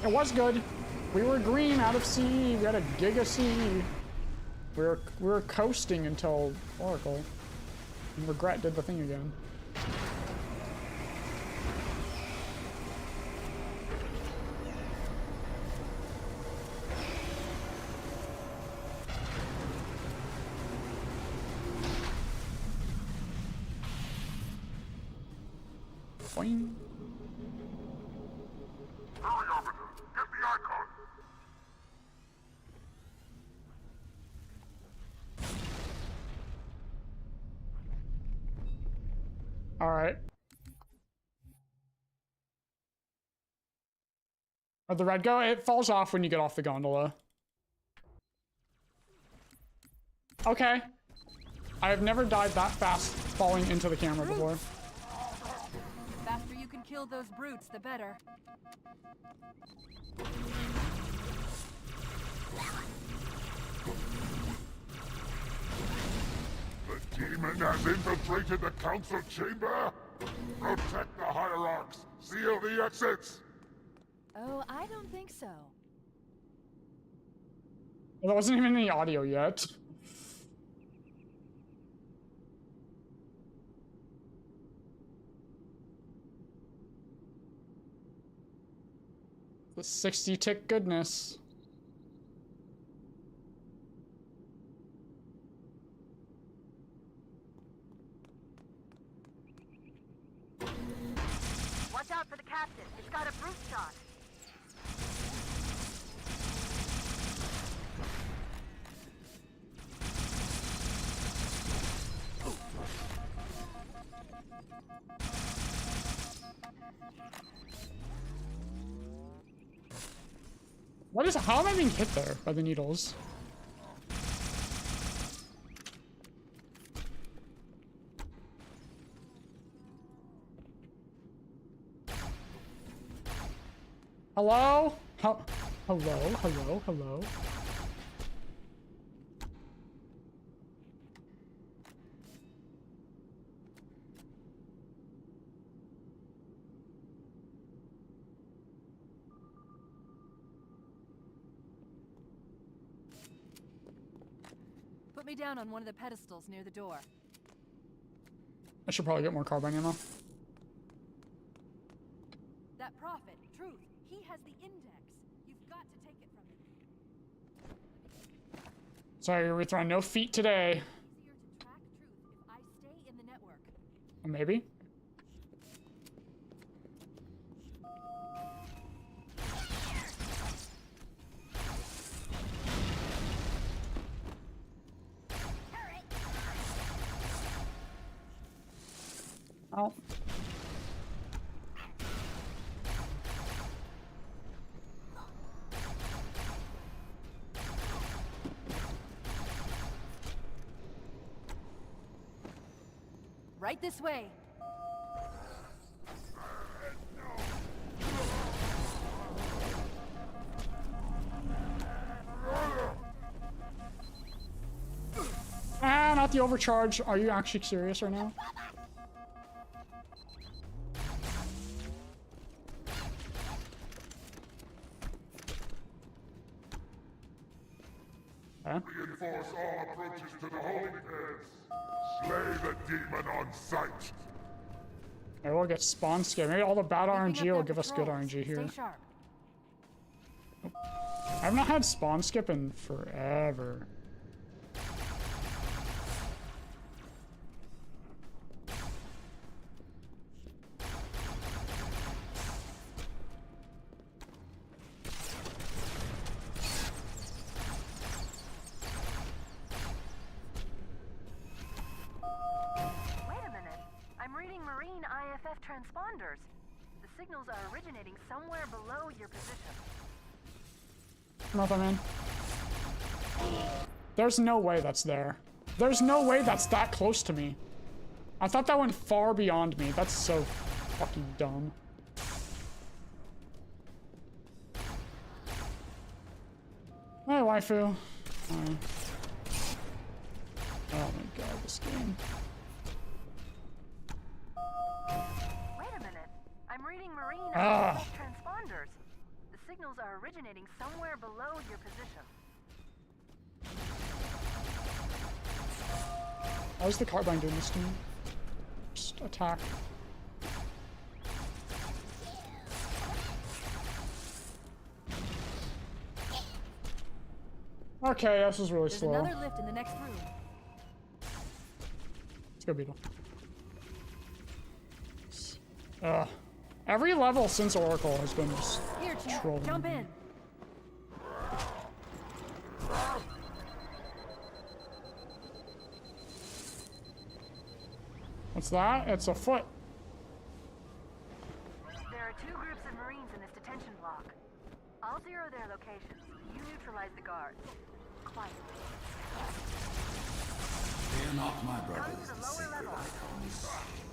it was good. We were green out of CE. We had a giga CE. We were coasting until Oracle. And Regret did the thing again. Boing. Hurry, Arbiter! Get the icon! All right. Where'd the red go? It falls off when you get off the gondola. Okay. I have never died that fast falling into the camera before. The faster you can kill those brutes, the better. The demon has infiltrated the council chamber! Protect the hierarchs! Seal the exits! Oh, I don't think so. Well, there wasn't even any audio yet. The 60 tick goodness. Watch out for the captain. It's got a brute shot. What is? How am I being hit there by the needles? Hello? Hello? Put me down on one of the pedestals near the door. I should probably get more carbine ammo. That prophet, Truth, he has the index. You've got to take it from him. Sorry, Urethra, no feet today. Easier to track Truth if I stay in the network. Maybe. Oh. Right this way. Ah, not the overcharge. Are you actually serious right now? Huh? Reinforce all approaches to the holding pens! Slay the demon on sight! Maybe we'll get spawn scared. Maybe all the bad RNG Picking up will their give us good patrols. RNG here. Stay sharp. I've not had spawn skip in forever. EMF transponders. The signals are originating somewhere below your position. Nothing, man. There's no way that's there. There's no way that's that close to me. I thought that went far beyond me. That's so fucking dumb. Hey, waifu. Hi. Oh my god, this game. Wait a minute. I'm reading marine Ah. transponders. The signals are originating somewhere below your position. Why is the carbine doing this to me? Just attack. Okay, this is really There's slow. another lift in the next room. Let's go, Beetle. Every level since Oracle has been just Here, Chief, trolling. jump in. What's that? It's a foot. There are 2 groups of Marines in this detention block. I'll zero their locations. You neutralize the guards. Quietly. They're not my Come brothers, to the the lower sacred level. icons.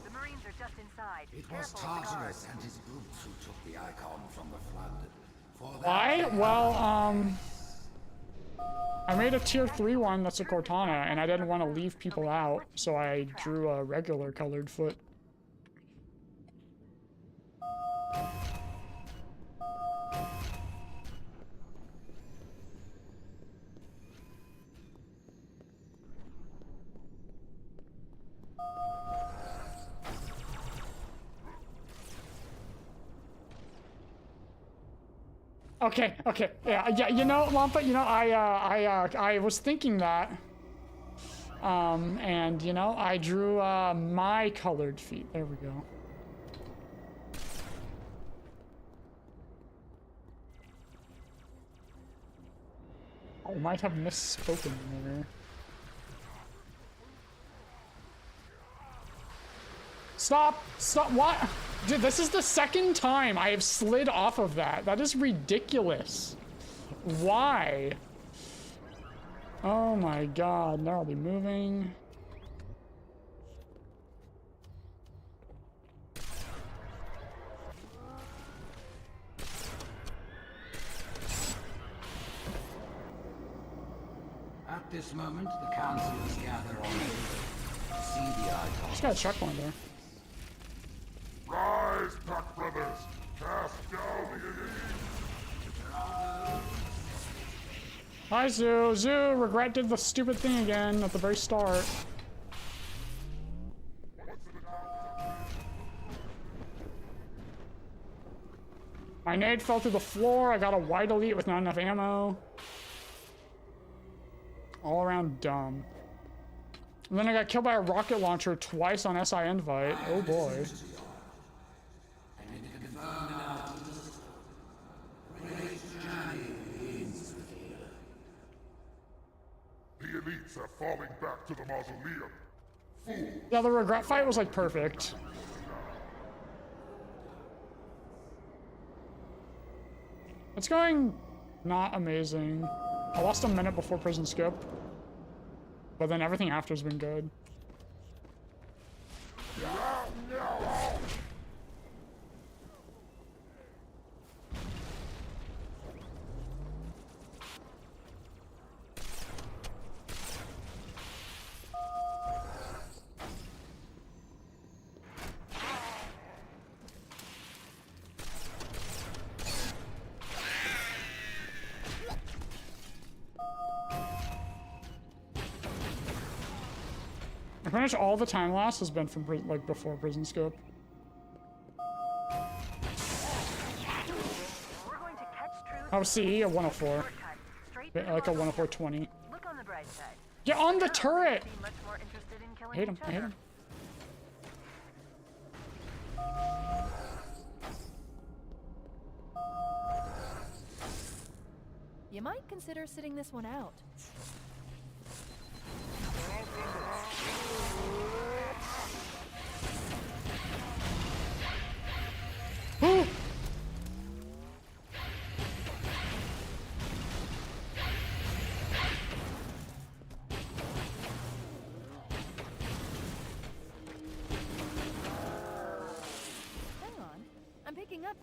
The Marines are just inside. Be It was careful of the Tartarus guards. and his brutes who took the icon from the flood. For that, Why? Well, I made a tier 3 one that's a Cortana, and I didn't want to leave people out, so I drew a regular colored foot. Okay, yeah, you know, Lampa, you know, I was thinking that, and, you know, I drew, my colored feet. There we go. I might have misspoken there. Stop! Stop! What? Dude, this is the second time I have slid off of that. That is ridiculous. Why? Oh my god, now I'll be moving. at this moment, the councillors gather on to see the icon. Just got a checkpoint there. Rise, Pack Brothers! Cast down the elite! Hi, Zoo. Zoo, Regret did the stupid thing again at the very start. My nade fell through the floor. I got a white elite with not enough ammo. All around dumb. And then I got killed by a rocket launcher twice on SI Invite. Oh boy. The elites are falling back to the mausoleum. Fools! Yeah, the Regret fight was like perfect. It's going not amazing. I lost a minute before prison skip. But then everything after has been good. Pretty much all the time lost has been from like before prison scope. Oh, CE a 104, like a 104.20. Look on the bright side. Get on the turret! Be much more interested in killing Hate him! each I hate other. him. You might consider sitting this one out.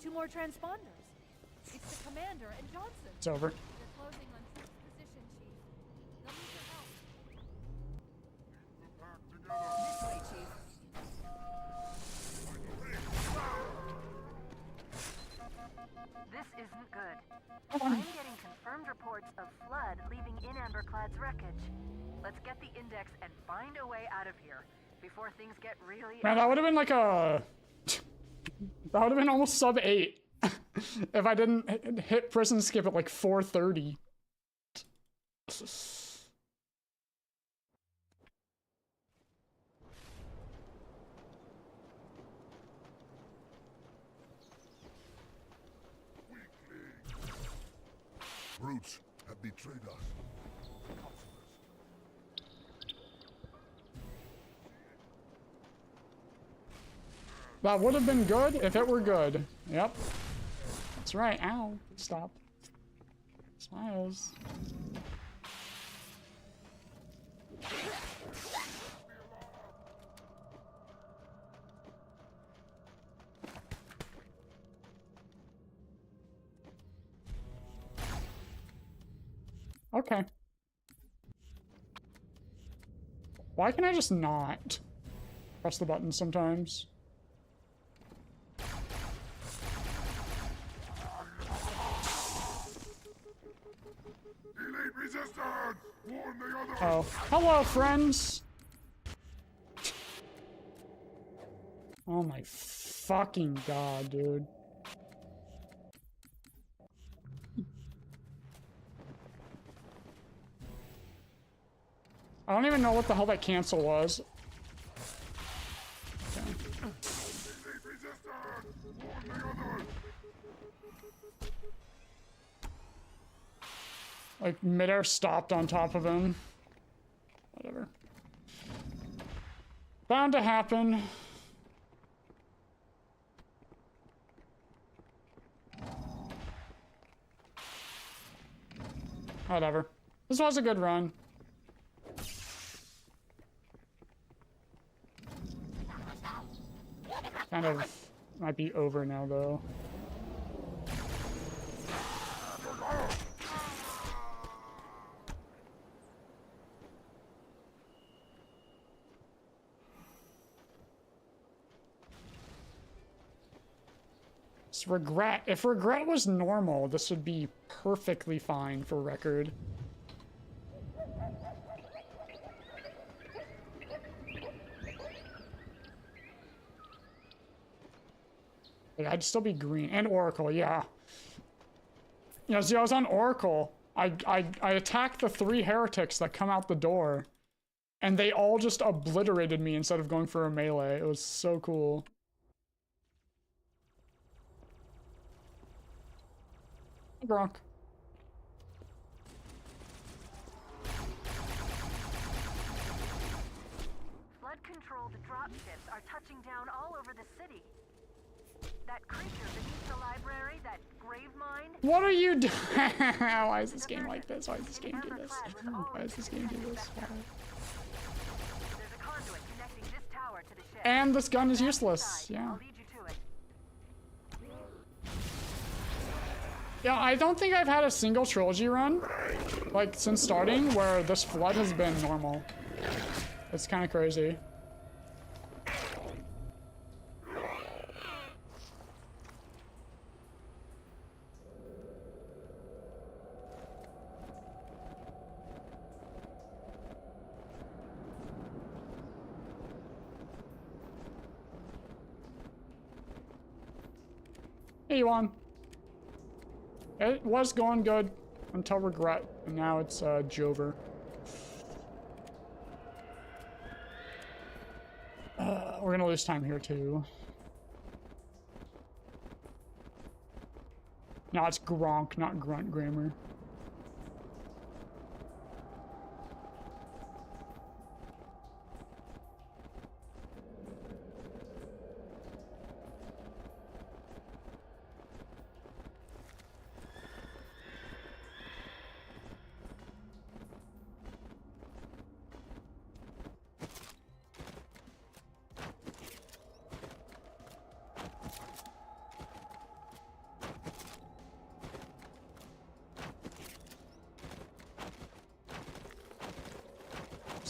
2 more transponders. It's the commander and Johnson. It's over. They're closing on Troop's position, Chief. They'll need your help. This way, Chief. This isn't good. I'm getting confirmed reports of flood leaving in Amberclad's wreckage. Let's get the index and find a way out of here before things get really... Man, that would have been like a... That would have been almost sub 8 if I didn't hit prison skip at like 4:30. Brutes have betrayed us. That would have been good if it were good. Yep. That's right. Ow. Stop. Smiles. Okay. Why can I just not press the button sometimes? Elite resistance! Warn the others! Oh. Hello, friends! Oh my fucking god, dude. I don't even know what the hell that cancel was. Okay. Like, midair stopped on top of him. Whatever. Bound to happen. Whatever. This was a good run. Kind of might be over now, though. It's regret. If regret was normal, this would be perfectly fine for record. Like, I'd still be green. And Oracle, yeah. You know, see, I was on Oracle. I attacked the 3 heretics that come out the door. And they all just obliterated me instead of going for a melee. It was so cool. Gronk. Flood-controlled dropships are touching down all over the city. That creature beneath the library, that grave mind... What are you doing? Why is this game like this? Why does this game do this? Why does this game do this? Why? There's a conduit connecting this tower to the ship. And this gun is useless. Yeah. I'll lead you to it. Yeah, I don't think I've had a single trilogy run, like, since starting, where this flood has been normal. It's kind of crazy. Hey, Yuan. It was going good until regret, and now it's Jover. We're gonna lose time here too. No, it's Gronk, not Grunt Grammar.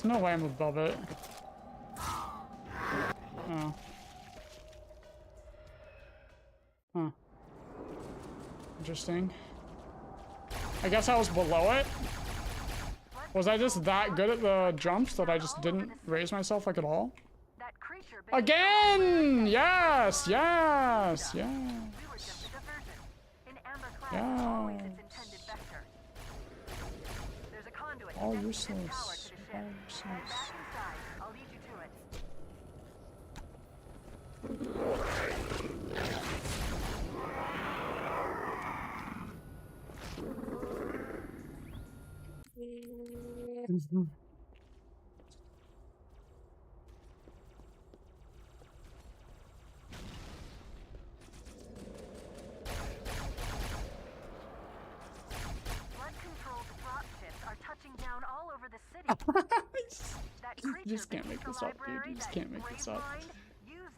no way I'm above it. Oh. Huh. Interesting. I guess I was below it? Was I just that good at the jumps that I just didn't raise myself like at all? Again! Yes! Yes! Yes! Yes! All useless. All useless. I'll lead you to it. You just can't make this up, dude. You just can't make this up.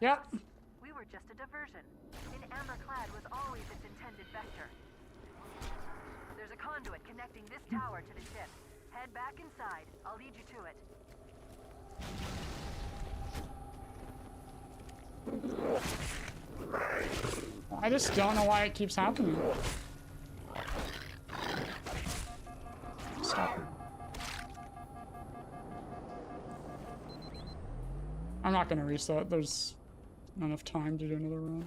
Yep. We were just a diversion. In Amberclad was always its intended vector. There's a conduit connecting this tower to the ship. Head back inside. I'll lead you to it. I just don't know why it keeps happening. Stop it. I'm not gonna reset. There's not enough time to do another run.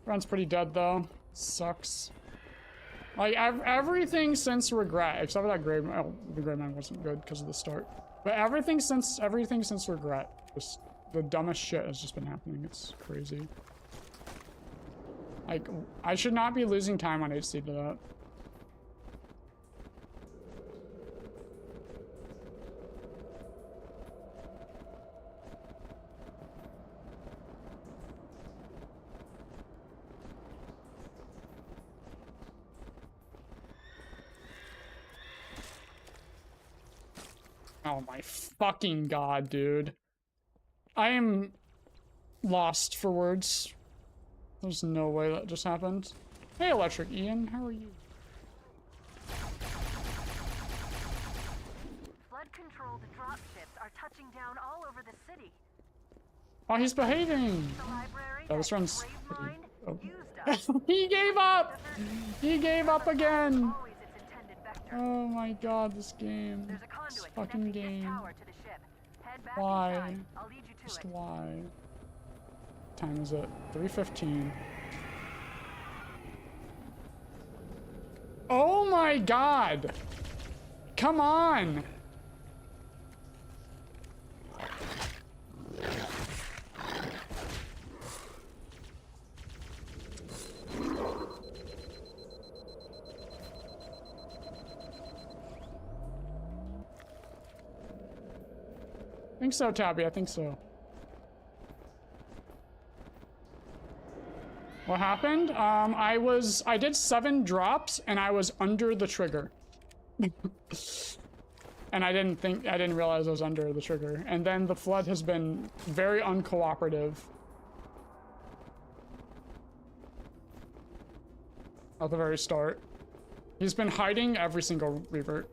Run's pretty dead though. Sucks. Like everything since Regret, except for that grade. Oh, the grade mine wasn't good because of the start. But everything since Regret, just the dumbest shit has just been happening. It's crazy. Like I should not be losing time on HC to that. Oh my fucking god, dude. I am lost for words. There's no way that just happened. Hey, Electric Ian, how are you? Flood-controlled dropships are touching down all over the city. Oh, he's behaving! Oh, this run's pretty... Oh. He gave up! He gave up again! Oh my god, this game. This fucking game. Why? Just why? What time is it? 3:15. Oh my god! Come on! I think so, Tabby. I think so. What happened? I did 7 drops and I was under the trigger. And I didn't realize I was under the trigger. And then the flood has been very uncooperative. At the very start. He's been hiding every single revert.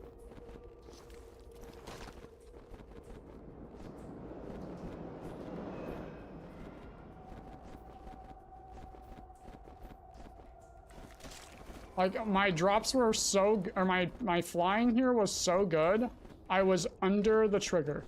Like, my drops were so... Or my flying here was so good, I was under the trigger.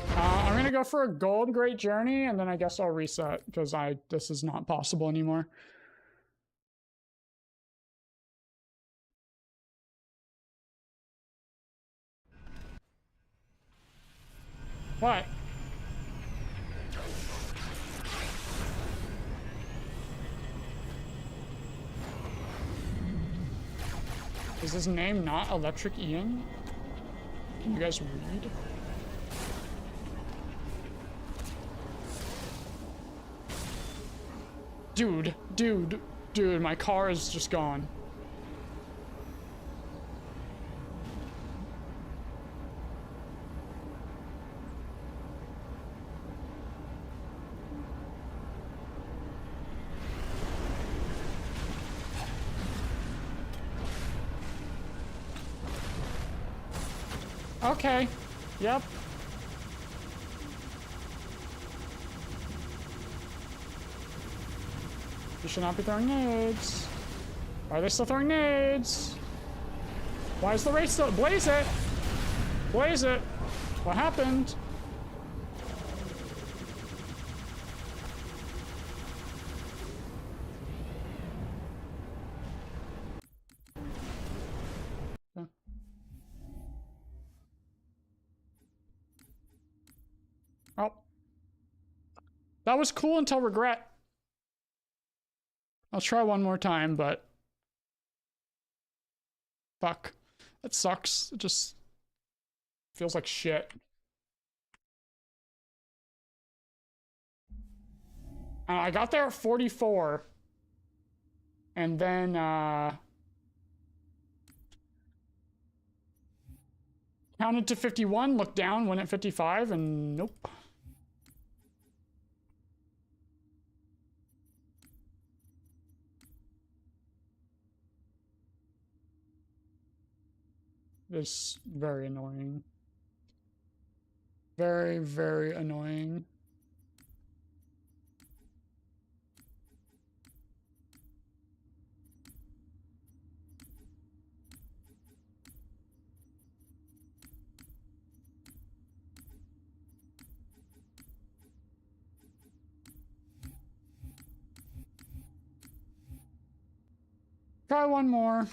I'm gonna go for a gold great journey, and then I guess I'll reset, because this is not possible anymore. What? Is his name not Electric Ian? Can you guys read? Dude, my car is just gone. Okay. Yep. You should not be throwing nades. Why are they still throwing nades? Why is the race still? Blaze it! Blaze it! What happened? Oh. That was cool until regret. I'll try one more time, but... Fuck. That sucks. It just... feels like shit. I got there at 44. And then, counted to 51, looked down, went at 55, and nope. It's very annoying. Very, very annoying. Try one more.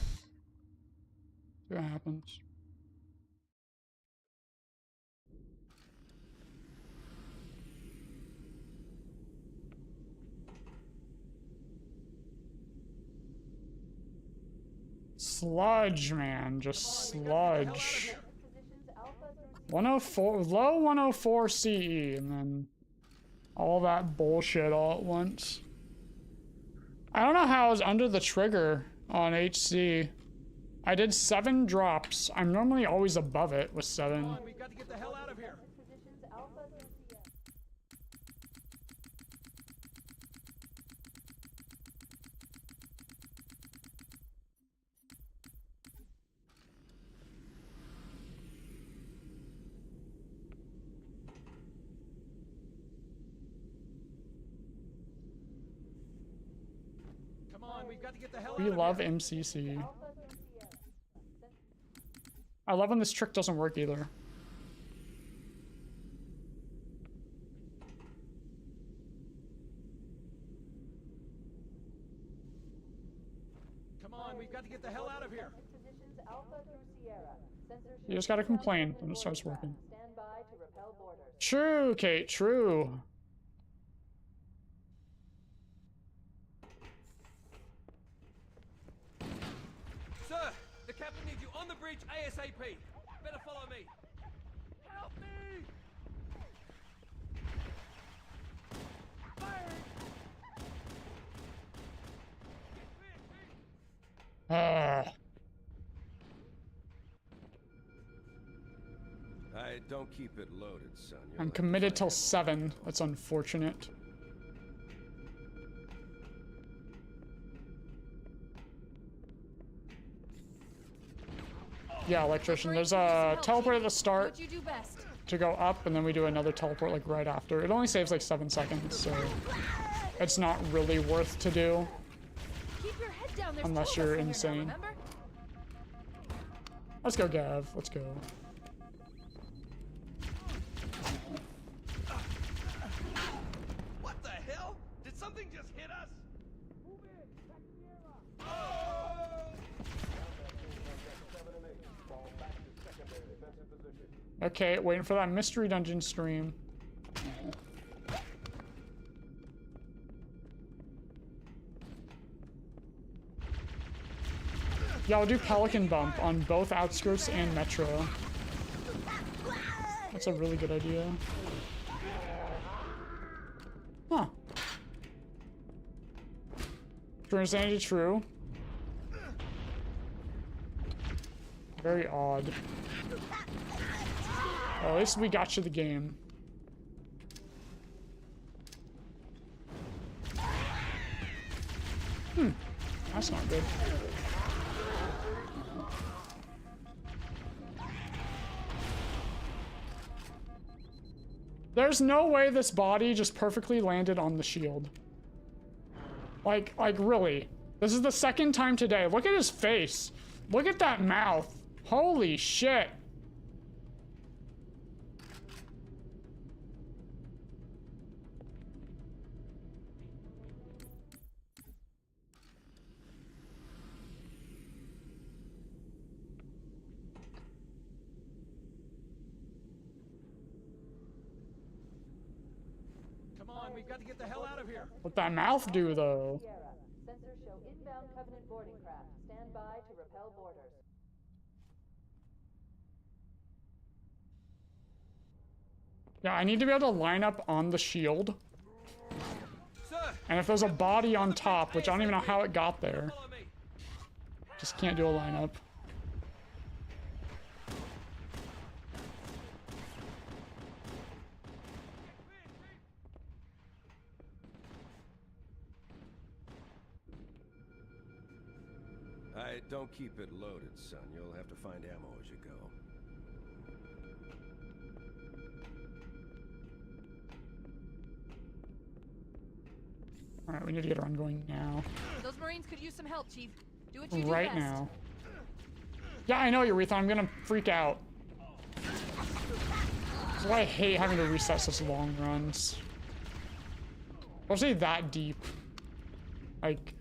See what happens. Sludge, man. Just sludge. 104, low 104 CE, and then all that bullshit all at once. I don't know how I was under the trigger on HC. I did 7 drops. I'm normally always above it with 7. Come on, we've got to get the hell out of here. Come on, we've got to get the hell out of here. We love MCC. I love when this trick doesn't work either. Come on, we've got to get the hell out of here. You just gotta complain when it starts working. True, Kate, true. Sir, the captain needs you on the bridge ASAP. Better follow me. Help me! Fire! I don't keep it loaded, son. You're I'm like committed till 7. That's unfortunate. Yeah, electrician. There's a teleport at the start You do best. to go up, and then we do another teleport like right after. It only saves like 7 seconds, so it's not really worth to do Keep your head down. There's unless two of us you're in here now, insane. remember? Let's go, Gav. Let's go. What the hell? Did something just hit us? Move in. Check the air lock. Okay, waiting for that mystery dungeon stream. Yeah, I'll do Pelican Bump on both Outskirts and Metro. That's a really good idea. Huh. True insanity, true. Very odd. Well, at least we got you the game. That's not good. There's no way this body just perfectly landed on the shield. Like really. This is the second time today. Look at his face. Look at that mouth. Holy shit. Come on, we've got to get the hell out of here. What'd that mouth do, though? Sensors show inbound Covenant boarding craft. Stand by to repel boarders. Yeah, I need to be able to line up on the shield. Sir, And if there's a body on top, which I don't even know how it got there, follow me. just can't do a lineup. Don't keep it loaded, son. You'll have to find ammo as you go. Alright, we need to get a run going now. Those Marines could use some help, Chief. Do what you do Right best. now. Yeah, I know, Urethra. I'm gonna freak out. That's why I hate having to reset such long runs. Especially that deep. Like...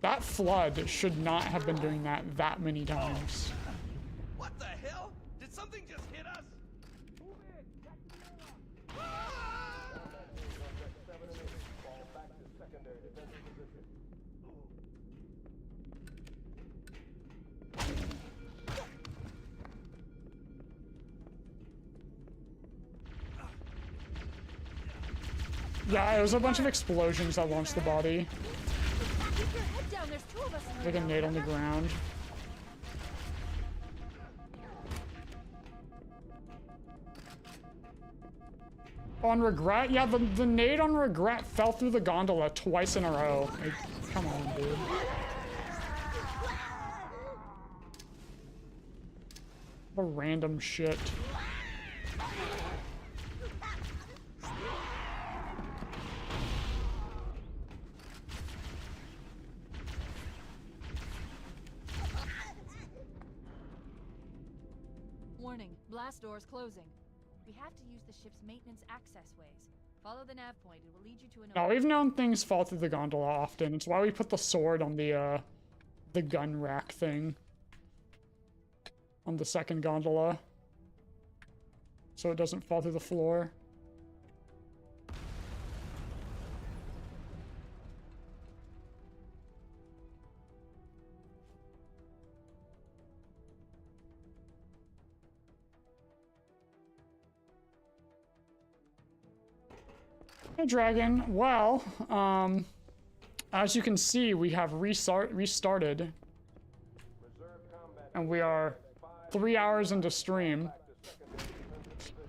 That flood should not have been doing that many times. What the hell? Did something just hit us? Yeah, it was a bunch of explosions that launched the body. Keep your head down. There's 2 of us in Like a here. nade on the ground. On Regret? Yeah, the nade on Regret fell through the gondola twice in a row. Like, come on, dude. The random shit. Warning, blast doors closing. We have to use the ship's maintenance access ways. Follow the nav point. It will lead you to an... Now, we've known things fall through the gondola often. It's why we put the sword on the gun rack thing. On the second gondola. So it doesn't fall through the floor. Hey, Dragon. Well, as you can see, we have restarted. And we are 3 hours into stream.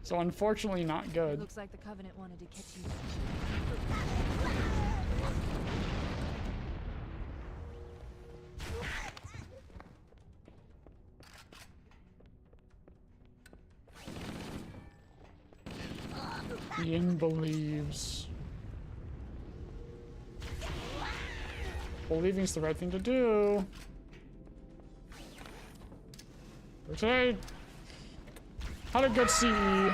So unfortunately not good. Looks like the Covenant wanted to catch you. Ying believes. Believing's the right thing to do. For today, had a good CE.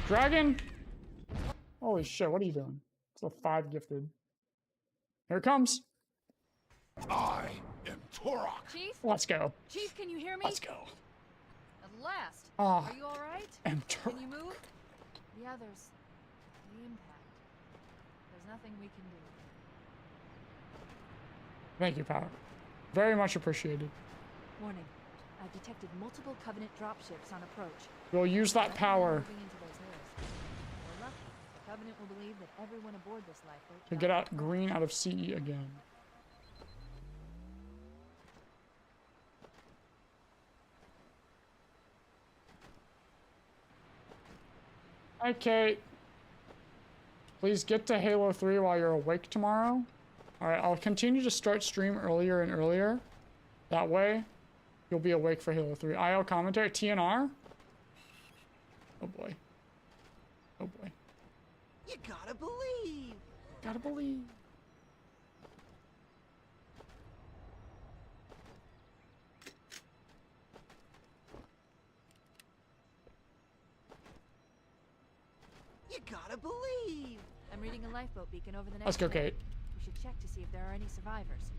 Dragon? Holy shit, what are you doing? It's a 5 gifted. Here it comes. I am Turok. Chief? Let's go. Chief, can you hear me? Let's go. At last. Ah, Are you all right? am Can Turok. you move? The others. The impact. There's nothing we can do. Thank you, Power. Very much appreciated. Warning. I've detected multiple Covenant dropships on approach. We'll use that power Moving into those hills. We're lucky. The Covenant will believe that everyone aboard this lifeboat to get out green out of CE again. Hi, Kate. Please get to Halo 3 while you're awake tomorrow. Alright, I'll continue to start stream earlier and earlier. That way, you'll be awake for Halo 3. IO commentary, TNR? Oh boy. Oh boy. You gotta believe. Gotta believe. You gotta believe. I'm reading a lifeboat beacon over the next Let's go, hill. Kate. We should check to see if there are any survivors.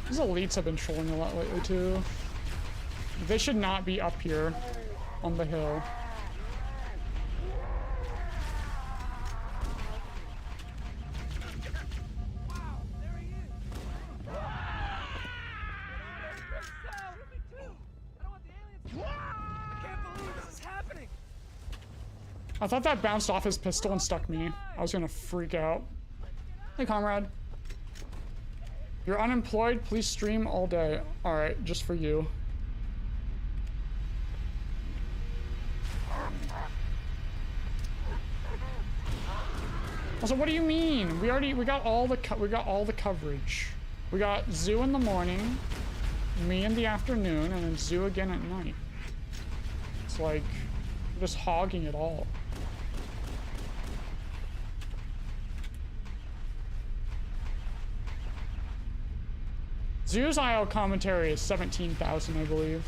These elites have been trolling a lot lately too. They should not be up here on the hill. I thought that bounced off his pistol and stuck me. I was gonna freak out. Hey, comrade. You're unemployed? Please stream all day. Alright, just for you. Also, what do you mean? We got all the coverage. We got zoo in the morning, me in the afternoon, and then zoo again at night. It's like we're just hogging it all. Zoo's IO commentary is 17,000, I believe.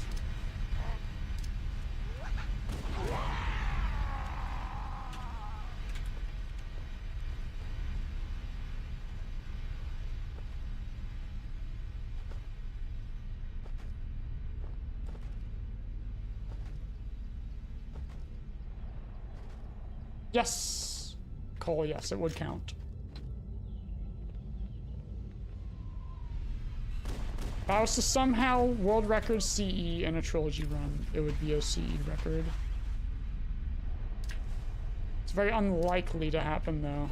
Yes! Cole, yes, it would count. If I was to somehow world record CE in a trilogy run, it would be a CE record. It's very unlikely to happen, though.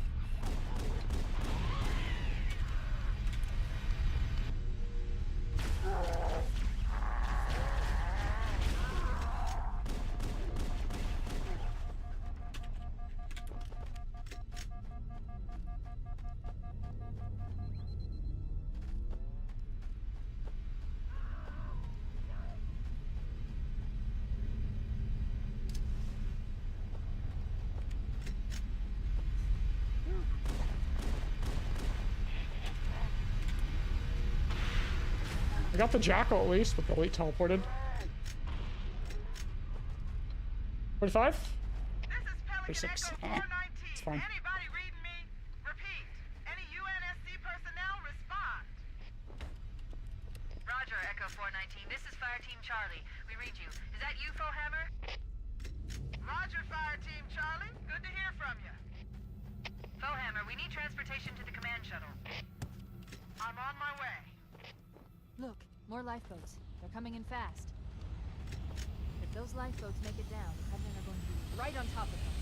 I got the jackal at least, with the elite teleported. 45? 46. It's fine. Anybody reading me? Repeat. Any UNSC personnel respond. Roger, Echo 419. This is Fire Team Charlie. We read you. Is that you, Fohammer? Roger, Fire Team Charlie. Good to hear from you. Fohammer, we need transportation to the command shuttle. I'm on my way. Look, more lifeboats. They're coming in fast. If those lifeboats make it down, the Covenant are going to be right on top of them.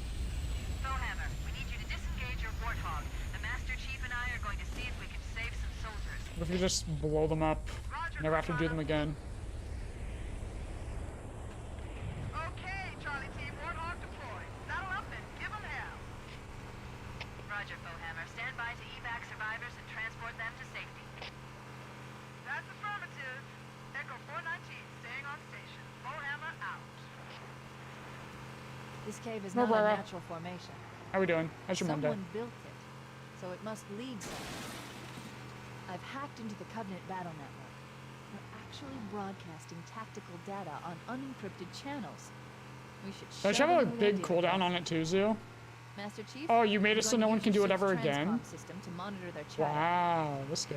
Fohammer, we need you to disengage your Warthog. The Master Chief and I are going to see if we can save some soldiers. What if we just blow them up? Never have to do them again. Okay, Charlie Team, Warthog deployed. Saddle up and give them hell. Roger, Fohammer. Stand by to evac survivors and transport them to safety. That's affirmative. Echo 419, staying on station. Fohammer out. This cave is No, not a Rara. natural formation. How we doing? How's your Monday? Someone built it, so it must lead somewhere. I've hacked into the Covenant battle network. They're actually broadcasting tactical data on unencrypted channels. We should Don't you shove have a in the big radio cooldown on test. it too, Zoo? Master Chief? Oh, you made I'm it so going no to one use can do your it ever ship's again? transcom system to monitor their chatter. Wow, this guy.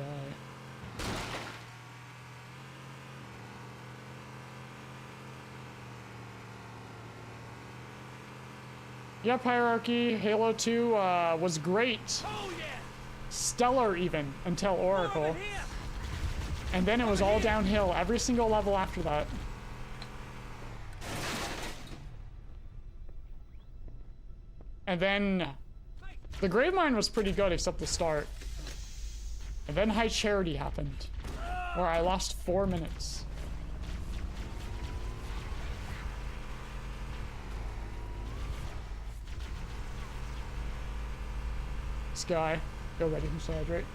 Yep, Hierarchy. Halo 2 was great. Stellar even, until Oracle. And then it was all downhill, every single level after that. And then the Grave Mine was pretty good, except the start. And then High Charity happened, where I lost 4 minutes. This guy, go ready him to hydrate.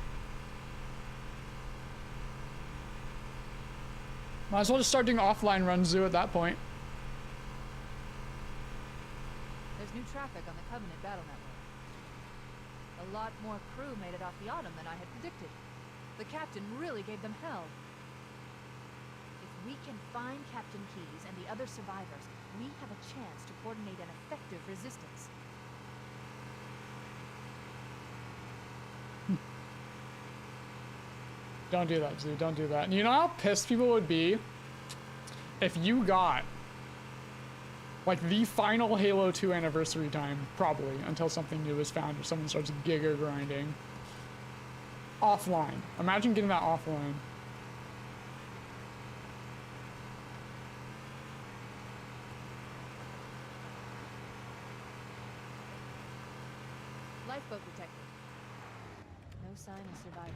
Might as well just start doing offline runs, Zoo, at that point. There's new traffic on the Covenant battle network. A lot more crew made it off the Autumn than I had predicted. The captain really gave them hell. If we can find Captain Keyes and the other survivors, we have a chance to coordinate an effective resistance. Don't do that, Zoo. Don't do that. And you know how pissed people would be if you got like the final Halo 2 anniversary time, probably, until something new is found or someone starts giga grinding. Offline. Imagine getting that offline. Lifeboat detected. No sign of survivors.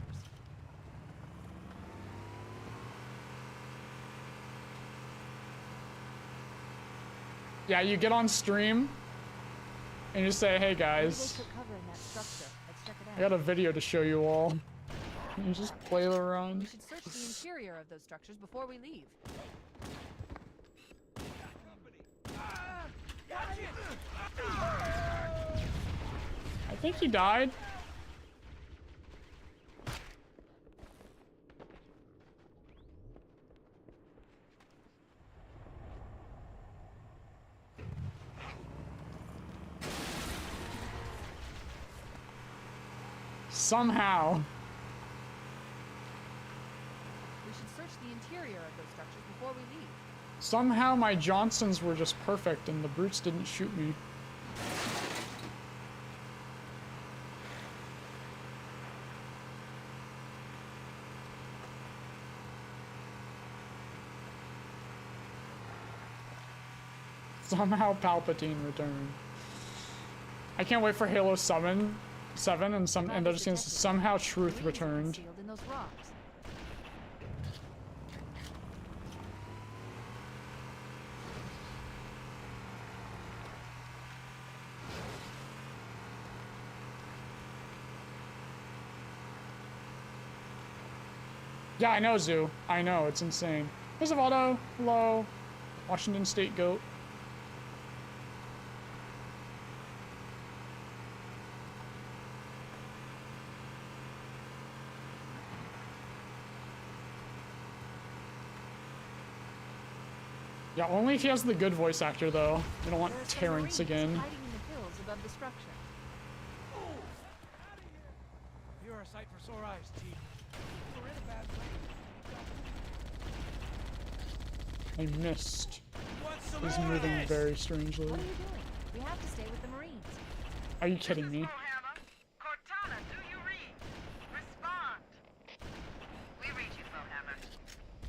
Yeah, you get on stream and you say, hey guys, I got a video to show you all. And you just play the run. We should search the interior of those structures before we leave. I think he died. Somehow. We should search the interior of those structures before we leave. Somehow my Johnsons were just perfect and the brutes didn't shoot me. Somehow Palpatine returned. I can't wait for Halo 7 and they're just gonna somehow Truth returned. In those rocks. Yeah, I know, Zoo. I know, it's insane. Here's Avado. Hello. Washington State Goat. Yeah, only if he has the good voice actor, though. We don't want Terrence again. Hiding in the hills above the structure. You're a sight for sore eyes, Chief. We're in a bad place. I missed. He's moving very strangely. What are you doing? We have to stay with the Marines. Are you kidding me? Cortana, do you read? Respond. We read you, Flowhammer.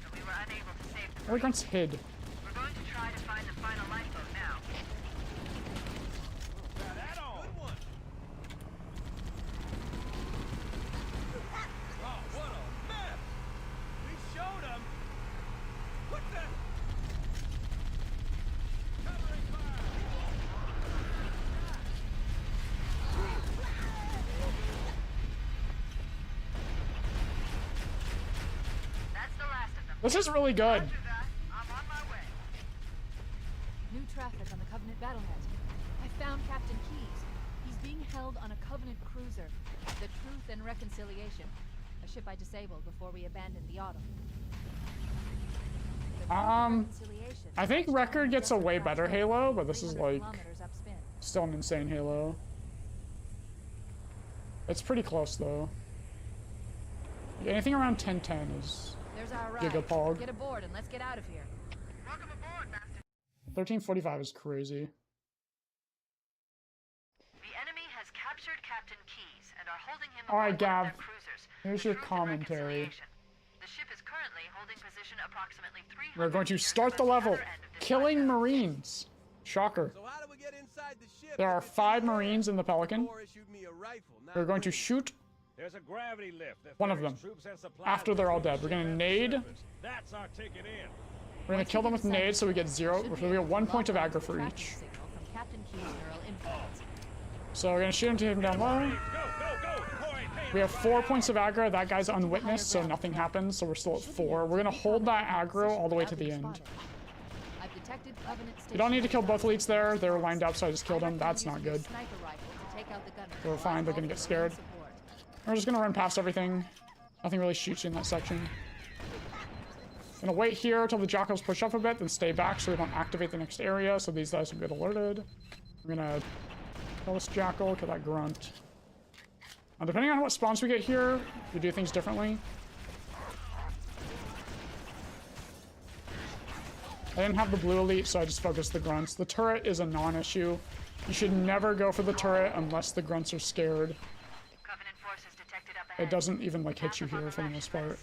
But we were unable to save the Elegance hid. We're going to try to find the final lifeboat now. Good one. Oh, what a mess! We showed him. What the? Covering fire. That's the last of them. This is really good. After that, I'm on my way. New traffic on the Covenant battlenet. I found Captain Keyes. He's being held on a Covenant cruiser, the Truth and Reconciliation, a ship I disabled before we abandoned the Autumn. The Truth and Reconciliation I think Record gets a way better Halo, but this is 300 like kilometers upspin. still an insane Halo. It's pretty close though. Anything around 1010 is There's our ride. Gigapog. Get aboard and let's get out of here. Welcome aboard, Master. 1345 is crazy. The enemy has captured Captain Keyes and are holding him All right, aboard one of Gav. their cruisers. Here's the your Truth and commentary. Reconciliation. The ship is currently holding position approximately 300 We're going to meters start the above level. other end of this Killing lighthouse. Marines. Shocker. So how do we get inside the ship? There are if it's 5 in the air? Marines in the Pelican. Thor issued me a rifle, not We're going to green. shoot There's a gravity lift that one of ferries them troops and supplies after they're all between dead. We're ship gonna and nade. surface. That's our ticket in. We're gonna kill them with nades so we get 0. So we get 1 point of aggro for each. Signal from Captain Keyes' neural influence. So we're gonna shoot him to him down low. Go, go, go! Boy, pay We have 4 points of aggro. That guy's unwitnessed, so nothing happens. So we're still at 4. We're gonna hold that aggro all the way to the end. I've detected Covenant We don't need to kill both elites there. They were lined up, so I just killed them. That's not good. sniper rifle to take out the gunner. We're fine. They're gonna get scared. We're just gonna run past everything. Nothing really shoots you in that section. Gonna wait here until the jackals push up a bit, then stay back so we don't activate the next area, so these guys will get alerted. We're gonna kill this jackal, kill that grunt. Now, depending on what spawns we get here, we do things differently. I didn't have the blue elite, so I just focused the grunts. The turret is a non-issue. You should never go for the turret unless the grunts are scared. Covenant forces detected up ahead. It doesn't even like hit you here for the most part.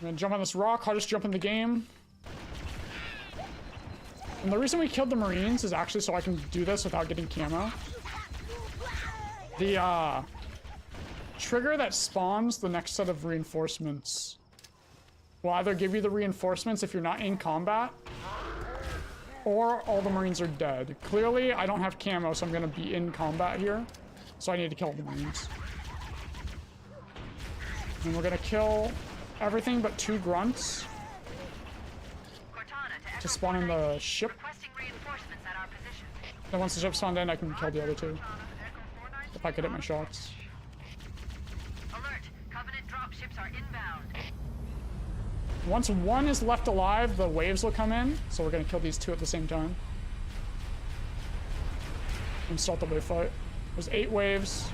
I'm gonna jump on this rock, hardest jump in the game. And the reason we killed the Marines is actually so I can do this without getting camo. The trigger that spawns the next set of reinforcements will either give you the reinforcements if you're not in combat, or all the Marines are dead. Clearly, I don't have camo, so I'm gonna be in combat here. So I need to kill the Marines. And we're gonna kill everything but 2 grunts to spawn in the ship. Then once the ship spawned in, I can kill the other 2. If I could hit my shots. Alert! Covenant dropships are inbound. Once 1 is left alive, the waves will come in. So we're gonna kill these 2 at the same time. And start the wave fight. There's 8 waves.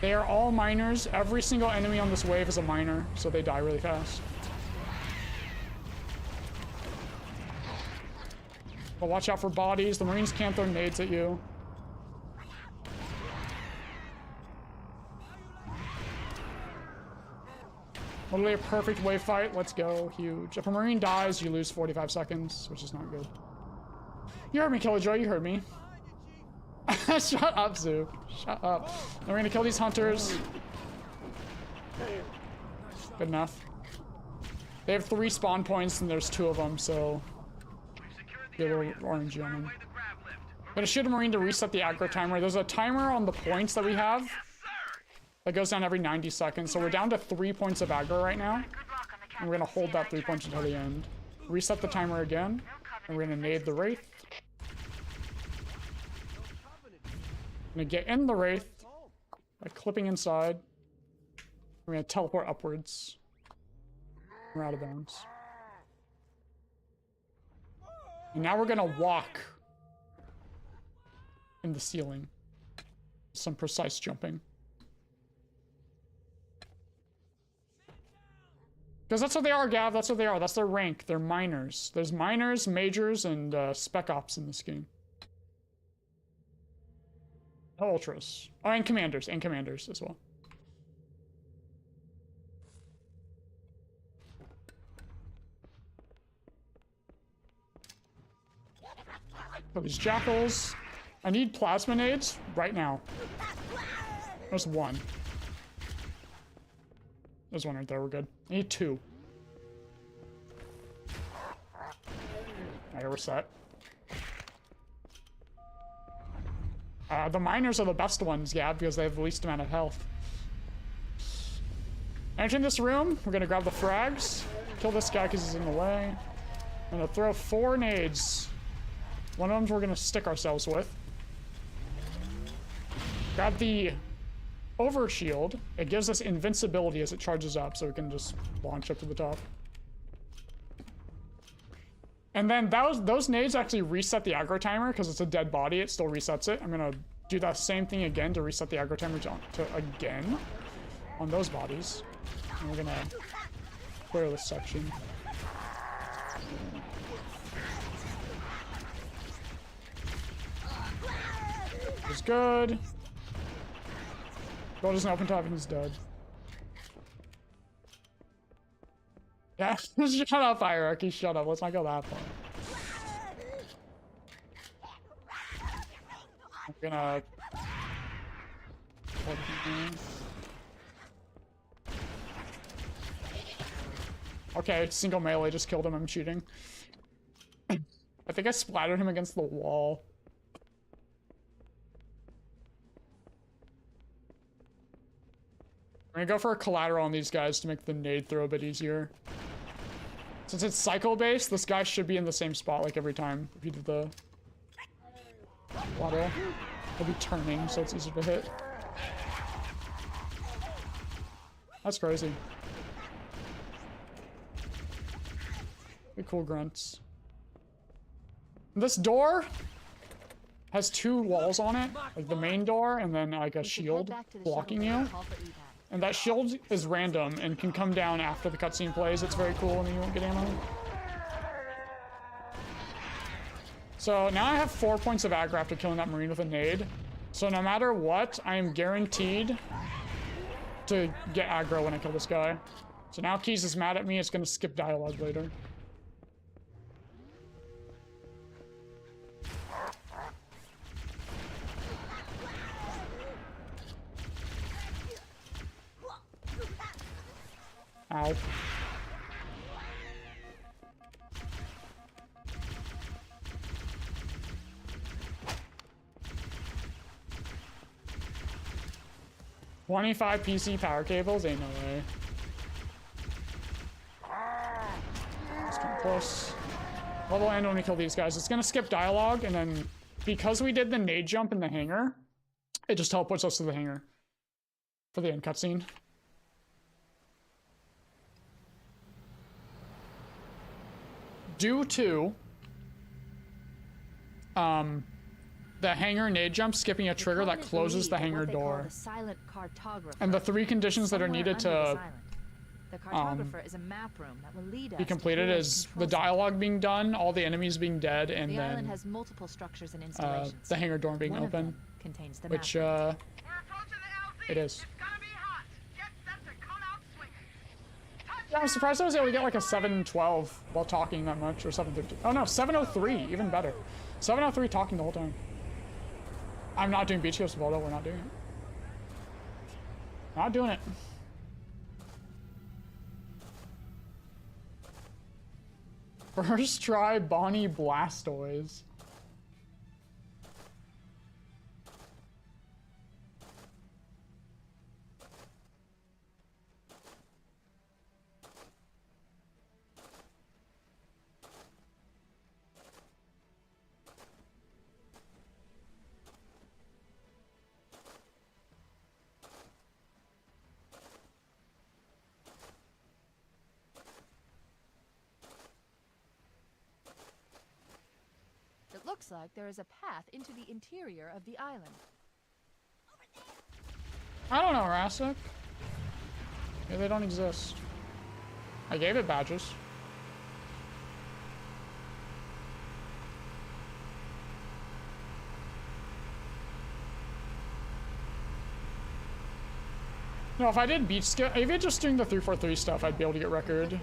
They are all miners. Every single enemy on this wave is a miner, so they die really fast. But watch out for bodies. The Marines can't throw nades at you. Literally a perfect wave fight. Let's go. Huge. If a Marine dies, you lose 45 seconds, which is not good. You heard me, Killjoy. You heard me. Shut up, Zoo. Shut up. Then we're gonna kill these hunters. Good enough. They have 3 spawn points and there's 2 of them, so get a little orangey on them. I'm gonna shoot a Marine to reset the aggro timer. There's a timer on the points that we have that goes down every 90 seconds. So we're down to 3 points of aggro right now. And we're gonna hold that 3 points until the end. Reset the timer again. And we're gonna nade the Wraith. I'm gonna get in the Wraith by clipping inside. We're gonna teleport upwards. We're out of bounds. And now we're gonna walk in the ceiling. Some precise jumping. Because that's what they are, Gav. That's what they are. That's their rank. They're miners. There's miners, majors, and spec ops in this game. Ultras. Oh, and commanders as well. So these jackals. I need plasma nades right now. There's 1. There's 1 right there. We're good. I need 2. Alright, we're set. The miners are the best ones, yeah, because they have the least amount of health. Entering this room, we're gonna grab the frags, kill this guy because he's in the way. I'm gonna throw 4 nades. One of them we're gonna stick ourselves with. Grab the overshield. It gives us invincibility as it charges up, so we can just launch up to the top. And then those nades actually reset the aggro timer because it's a dead body. It still resets it. I'm gonna do that same thing again to reset the aggro timer to again on those bodies. And we're gonna clear this section. It's good. Door doesn't open top and he's dead. Yeah, shut up, Hierarchy, shut up. Let's not go that far. I'm gonna... Okay, single melee just killed him. I'm cheating. I think I splattered him against the wall. I'm gonna go for a collateral on these guys to make the nade throw a bit easier. Since it's cycle-based, this guy should be in the same spot like every time. If you do the collateral, he'll be turning, so it's easier to hit. That's crazy. Pretty cool grunts. This door has 2 walls on it, like the main door and then like a shield blocking you. And that shield is random and can come down after the cutscene plays. It's very cool and you won't get ammo. So now I have 4 points of aggro after killing that Marine with a nade. So no matter what, I am guaranteed to get aggro when I kill this guy. So now Keys is mad at me, it's gonna skip dialogue later. Ow. $25 PC power cables? Ain't no way. Let's get close. Level end when we kill these guys. It's gonna skip dialogue, and then because we did the nade jump in the hangar, it just teleports us to the hangar for the end cutscene. Due to the hangar nade jump skipping a trigger that closes the hangar door, and the 3 conditions that are needed to be completed is the dialogue being done, all the enemies being dead, and then has multiple structures and installations. The hangar door being open, which it is. Yeah, I'm surprised I was able to get like a 712 while talking that much, or 750. Oh no, 703, even better. 703 talking the whole time. I'm not doing Beach Ghost of Voldo, we're not doing it. Not doing it. First try Bonnie Blastoise. Looks like there is a path into the interior of the island. I don't know, Rasik. Yeah, they don't exist. I gave it badges. No, if I did beach skill, if it just doing the 343 stuff, I'd be able to get record. If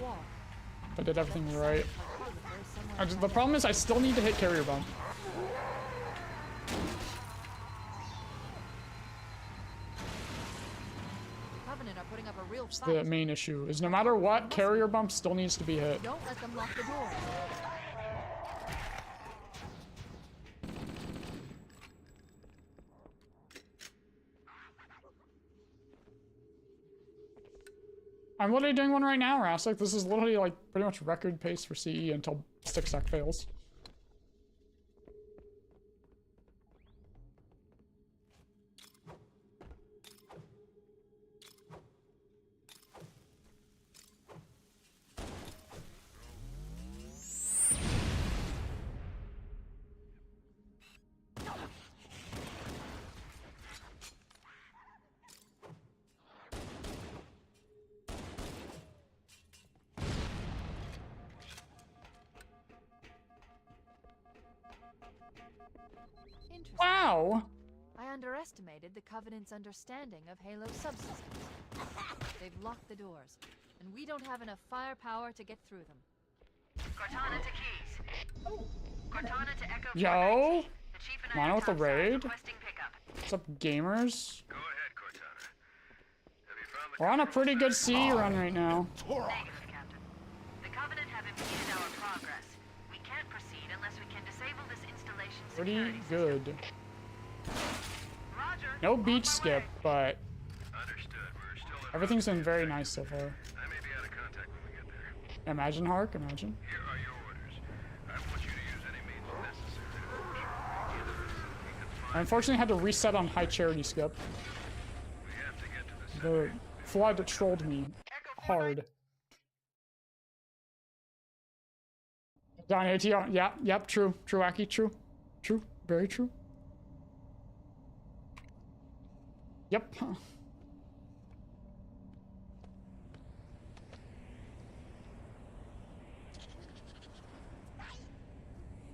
I did everything right. The problem is I still need to hit carrier bump. It's the main issue, is no matter what, carrier bump still needs to be hit. Don't let them lock the door. I'm literally doing one right now, Rasik. This is literally like pretty much record pace for CE until stick stack fails. Wow! I underestimated the Covenant's understanding of Halo subsystems. They've locked the doors, and we don't have enough firepower to get through them. Cortana to Keys. Cortana to Echo. Yo! The Chief and Mono with the raid? requesting pickup. What's up, gamers? Go ahead, Cortana. Have you found the We're on a pretty good CE run right now. Negative, Captain. The Covenant have impeded our progress. We can't proceed unless we can disable this installation's Pretty security good. Roger. No beach skip, but Everything's been very nice so far. I may be out of contact when we get there. Imagine, Hark, imagine. Here are your orders. I want you to use any means necessary to push. Either you can I find unfortunately had to reset on high charity skip. we have to get to the The flood trolled me hard. Don ATR, yeah, yep, true, Aki, true, very true. Yep.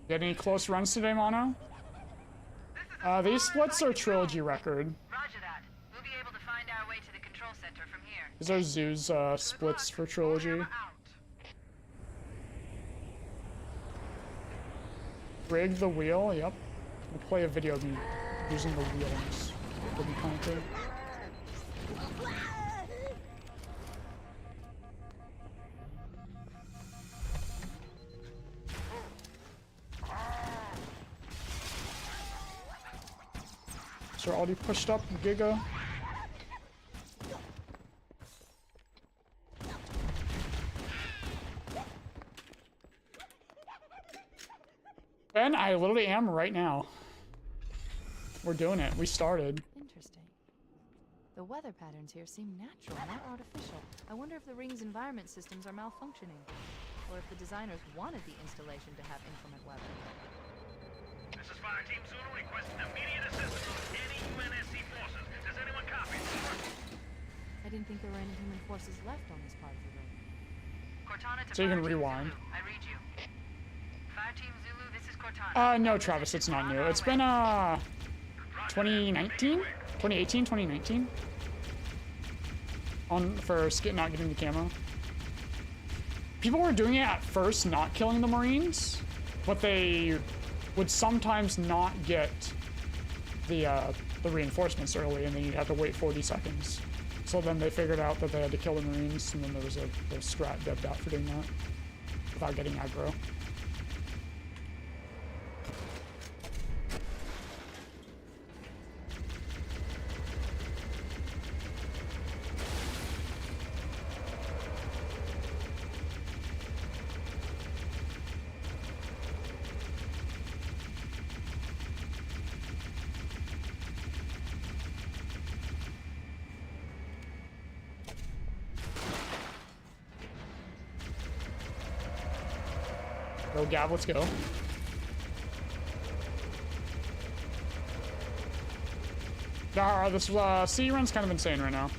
Get any close runs today, Mono? These splits are Trilogy record. Roger that. We'll be able to find our way to the control center from here. These are Zoo's splits for Trilogy. Rig the wheel, yep. We'll play a video of me using the wheels. It'll be kind of cool. So already pushed up, Giga. Ben, I literally am right now. We're doing it. We started. Interesting. The weather patterns here seem natural, not artificial. I wonder if the ring's environment systems are malfunctioning, or if the designers wanted the installation to have inclement weather. This is Fire Team Zulu requesting immediate assistance from any UNSC forces. Does anyone copy? I didn't think there were any human forces left on this part of the ring. Cortana to So you can Fire Team rewind. Zulu. I read you. Fire Team Zulu, this is Cortana. No, Travis, it's not new. It's been, 2019? 2018, 2019? For not getting the camo. People were doing it at first, not killing the Marines, but they would sometimes not get the reinforcements early, and then you'd have to wait 40 seconds. So then they figured out that they had to kill the Marines, and then there was a strat debbed out for doing that without getting aggro. Go, Gav, let's go. This Speedruns kind of insane right now.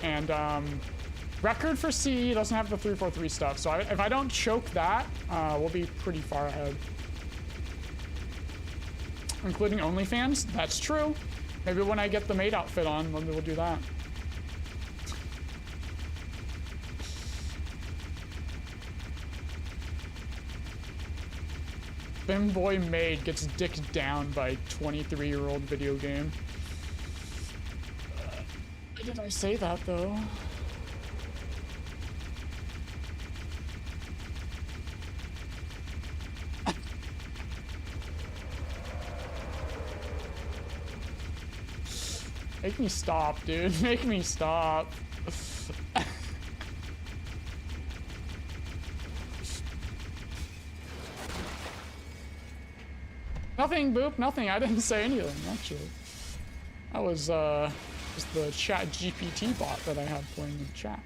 And record for C doesn't have the 343 stuff, so if I don't choke that, we'll be pretty far ahead. Including OnlyFans? That's true. Maybe when I get the maid outfit on, maybe we'll do that. Femboy maid gets dicked down by 23-year-old video game. Did I say that though? Make me stop, dude. Make me stop. Nothing, Boop, nothing. I didn't say anything, actually. That was, just the chat GPT bot that I had playing in chat.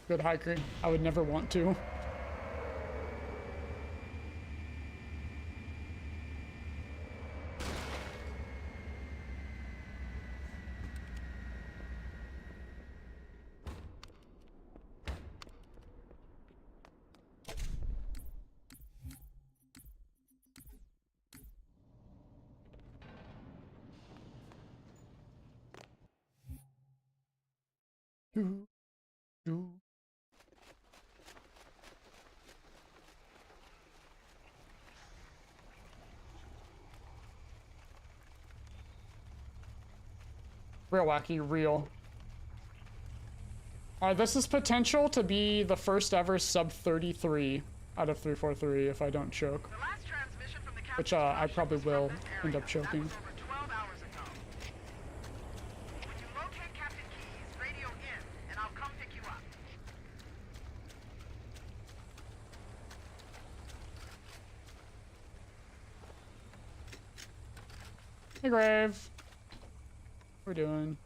Good hiker. I would never want to. Real wacky, real. This is potential to be the first ever sub 33 out of 343 if I don't choke. Which I probably will end up choking. Hey, Grave. What are we doing?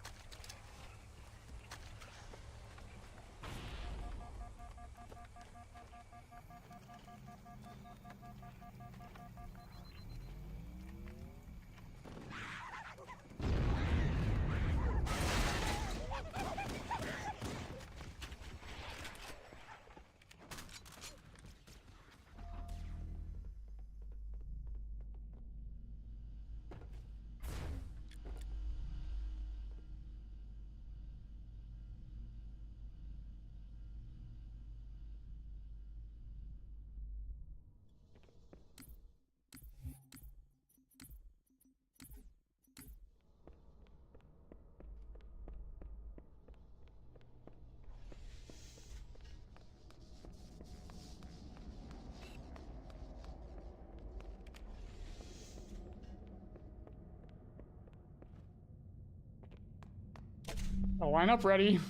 Lineup ready.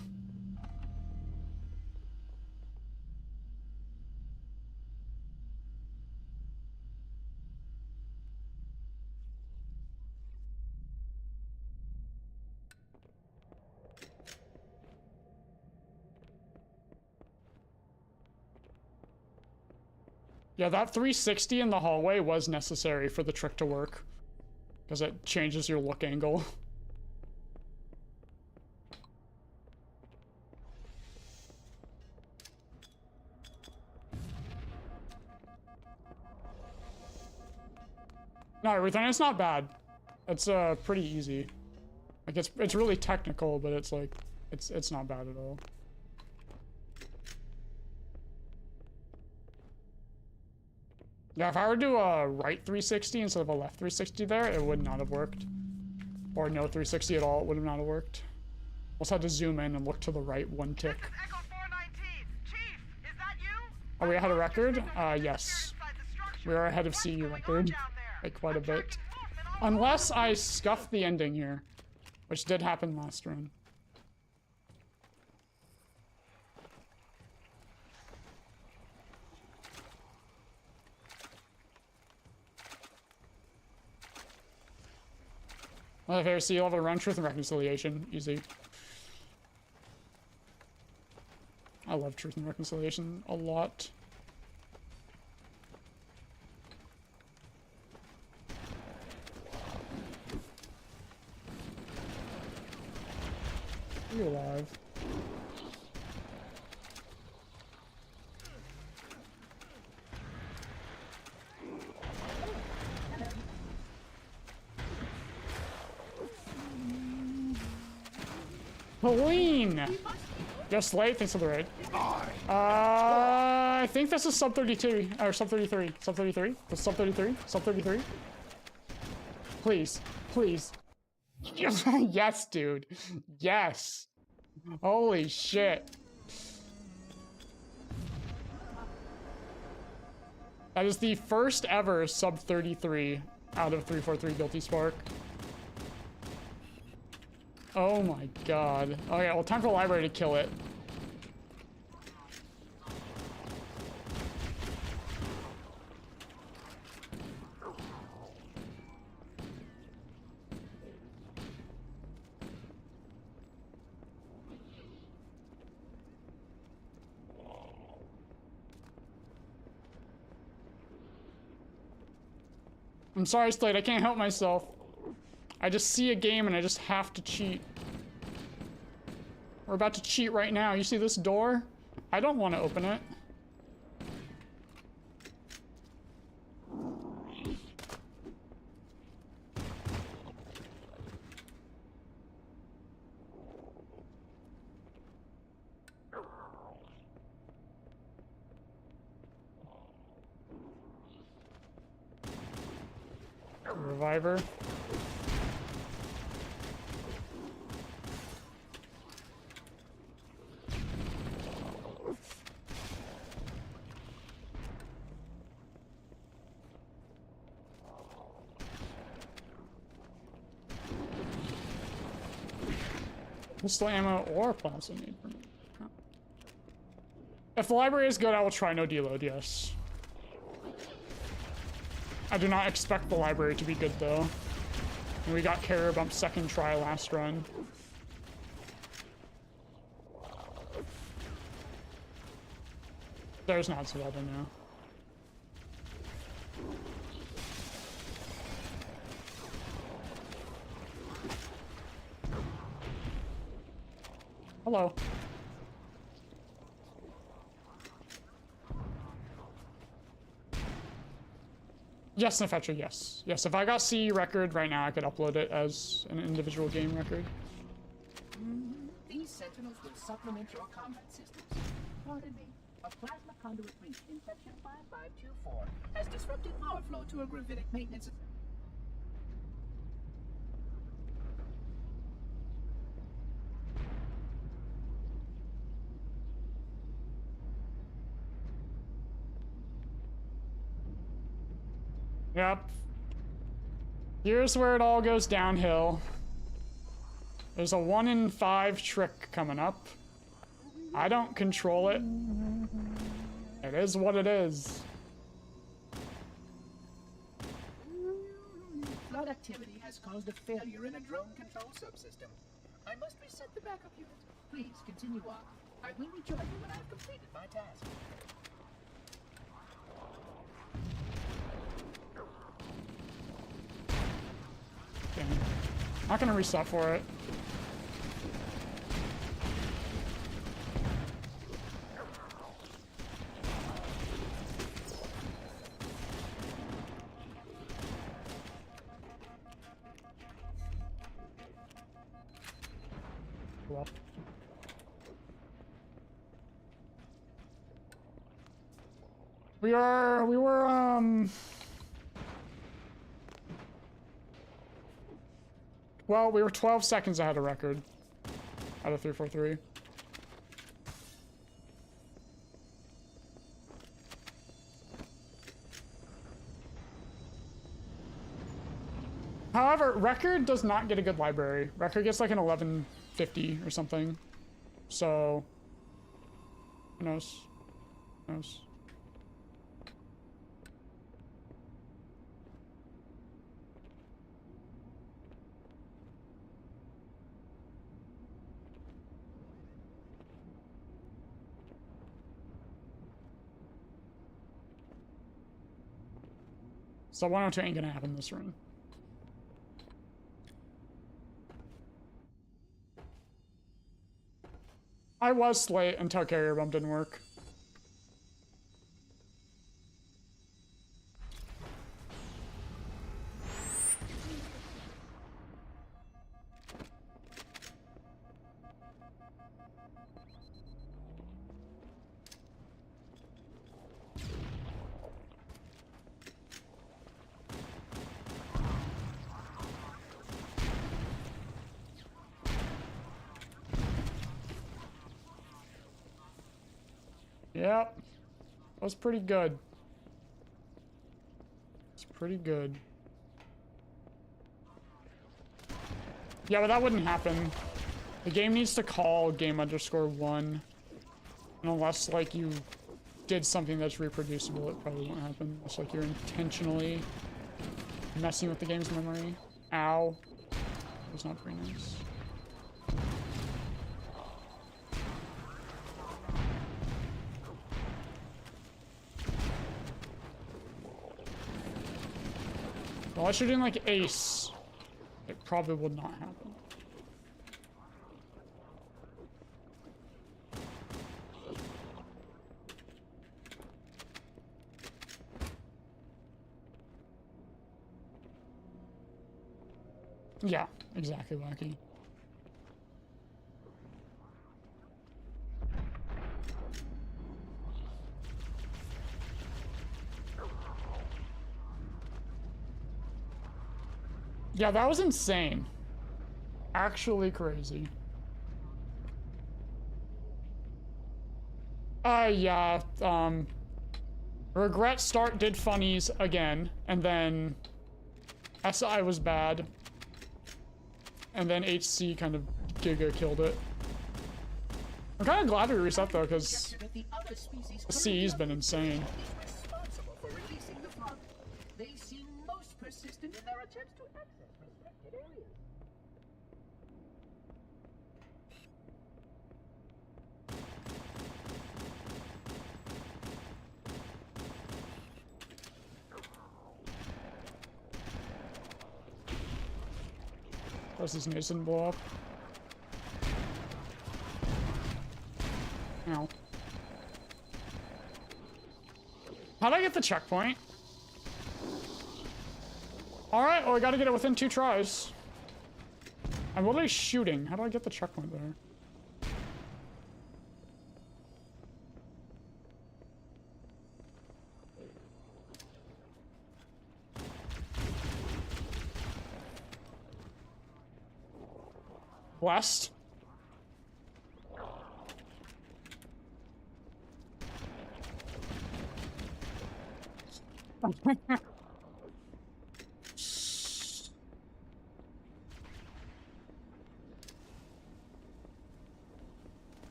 Yeah, that 360 in the hallway was necessary for the trick to work, because it changes your look angle. No, everything, it's not bad. It's pretty easy. Like it's really technical, but it's like it's not bad at all. Yeah, if I were to do a right 360 instead of a left 360 there, it would not have worked. Or no 360 at all, it would have not have worked. Also had to zoom in and look to the right one tick. Are we ahead of record? Yes. We are ahead of CE record. Like quite a bit. Unless I scuffed the ending here. Which did happen last run. My favorite sea level run, Truth and Reconciliation. Easy. I love Truth and Reconciliation a lot. Are you alive? Helene! Just late, thanks for the raid. I think this is sub 32, or sub 33. Sub 33? This is sub 33? Sub 33? Please. Please. Yes, dude. Yes. Holy shit. That is the first ever sub 33 out of 343 Guilty Spark. Oh my god. Okay, well, time for the library to kill it. I'm sorry, Slade, I can't help myself. I just see a game and I just have to cheat. We're about to cheat right now. You see this door? I don't want to open it. Reviver. Pistol ammo or plasma need for me. Oh. If the library is good, I will try no deload, yes. I do not expect the library to be good, though. And we got Carrier Bump second try last run. There's not Zelda now. Hello. Yes, Nefetra, yes. Yes, if I got CE record right now, I could upload it as an individual game record. These sentinels will supplement your combat systems. Pardon me. A plasma conduit breach in section 5524 has disrupted power flow to a gravitic maintenance. Yep. Here's where it all goes downhill. There's a 1 in 5 trick coming up. I don't control it. It is what it is. Flood activity has caused a failure in a drone control subsystem. I must reset the backup unit. Please continue on. I will rejoin you when I've completed my task. Okay. Not gonna reset for it. Well. We were well, we were 12 seconds ahead of record out of 343. However, record does not get a good library. Record gets like an 1150 or something. So, who knows? Who knows? So 102 ain't gonna happen this run. I was late until Carrier Bump didn't work. Yep. That was pretty good. It's pretty good. Yeah, but that wouldn't happen. The game needs to call game_1. And unless, like, you did something that's reproducible, it probably won't happen. It's like you're intentionally messing with the game's memory. Ow. That was not very nice. Unless you're doing like Ace, it probably would not happen. Yeah, exactly, Wacky. Yeah, that was insane. Actually crazy. Yeah, Regret Start did funnies again, and then SI was bad. And then HC kind of Giga killed it. I'm kind of glad we reset though, because the CE's been insane. Responsible for releasing the flood. They seem most persistent in their attempts to access restricted areas. Does this Mason blow up? Ow. How'd I get the checkpoint? Alright, well I gotta get it within 2 tries. I'm literally shooting. How do I get the checkpoint there? West?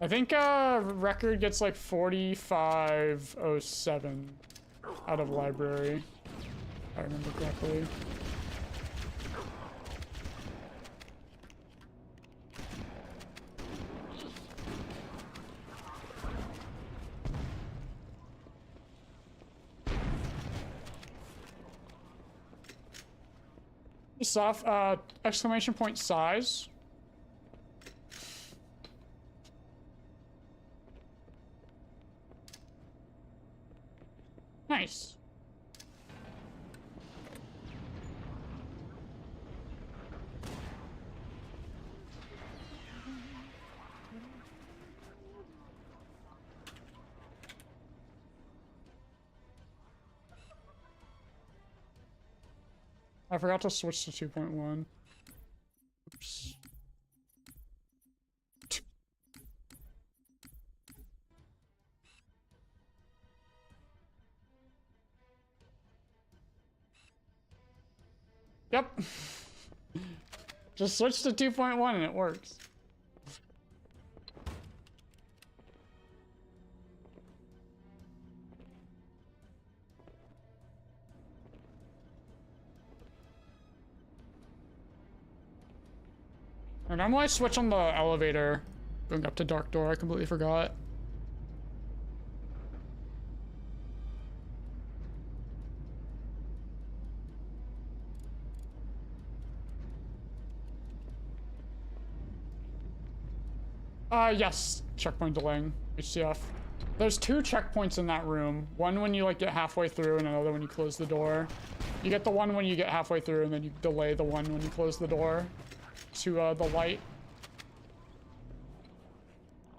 I think record gets like 4507 out of library, if I remember correctly. Soft exclamation point size. Nice. I forgot to switch to 2.1. Oops. Yep. Just switch to 2.1 and it works. And normally I switch on the elevator going up to Dark Door. I completely forgot. Yes. Checkpoint delaying. HCF. There's 2 checkpoints in that room. One when you like get halfway through and another when you close the door. You get the one when you get halfway through and then you delay the one when you close the door to the light.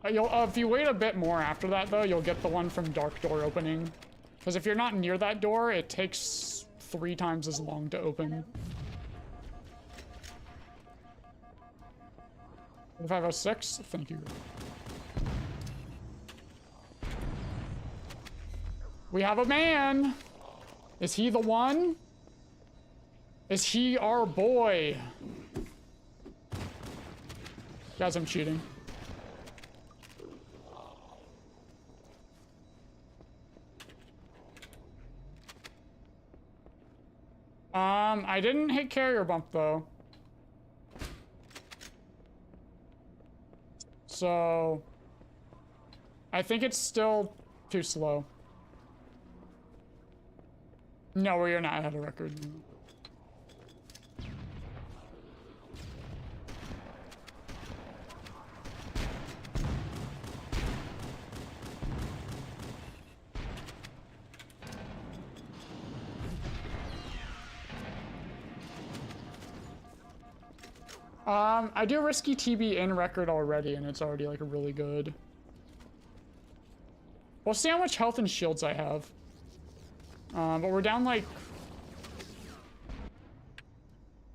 If you wait a bit more after that though, you'll get the one from Dark Door opening. Because if you're not near that door, it takes 3 times as long to open. 506, thank you. We have a man! Is he the one? Is he our boy? Guys, I'm cheating. I didn't hit carrier bump though. So I think it's still too slow. No, we're not at a record. I do a risky TB in record already, and it's already like really good. We'll see how much health and shields I have. But we're down like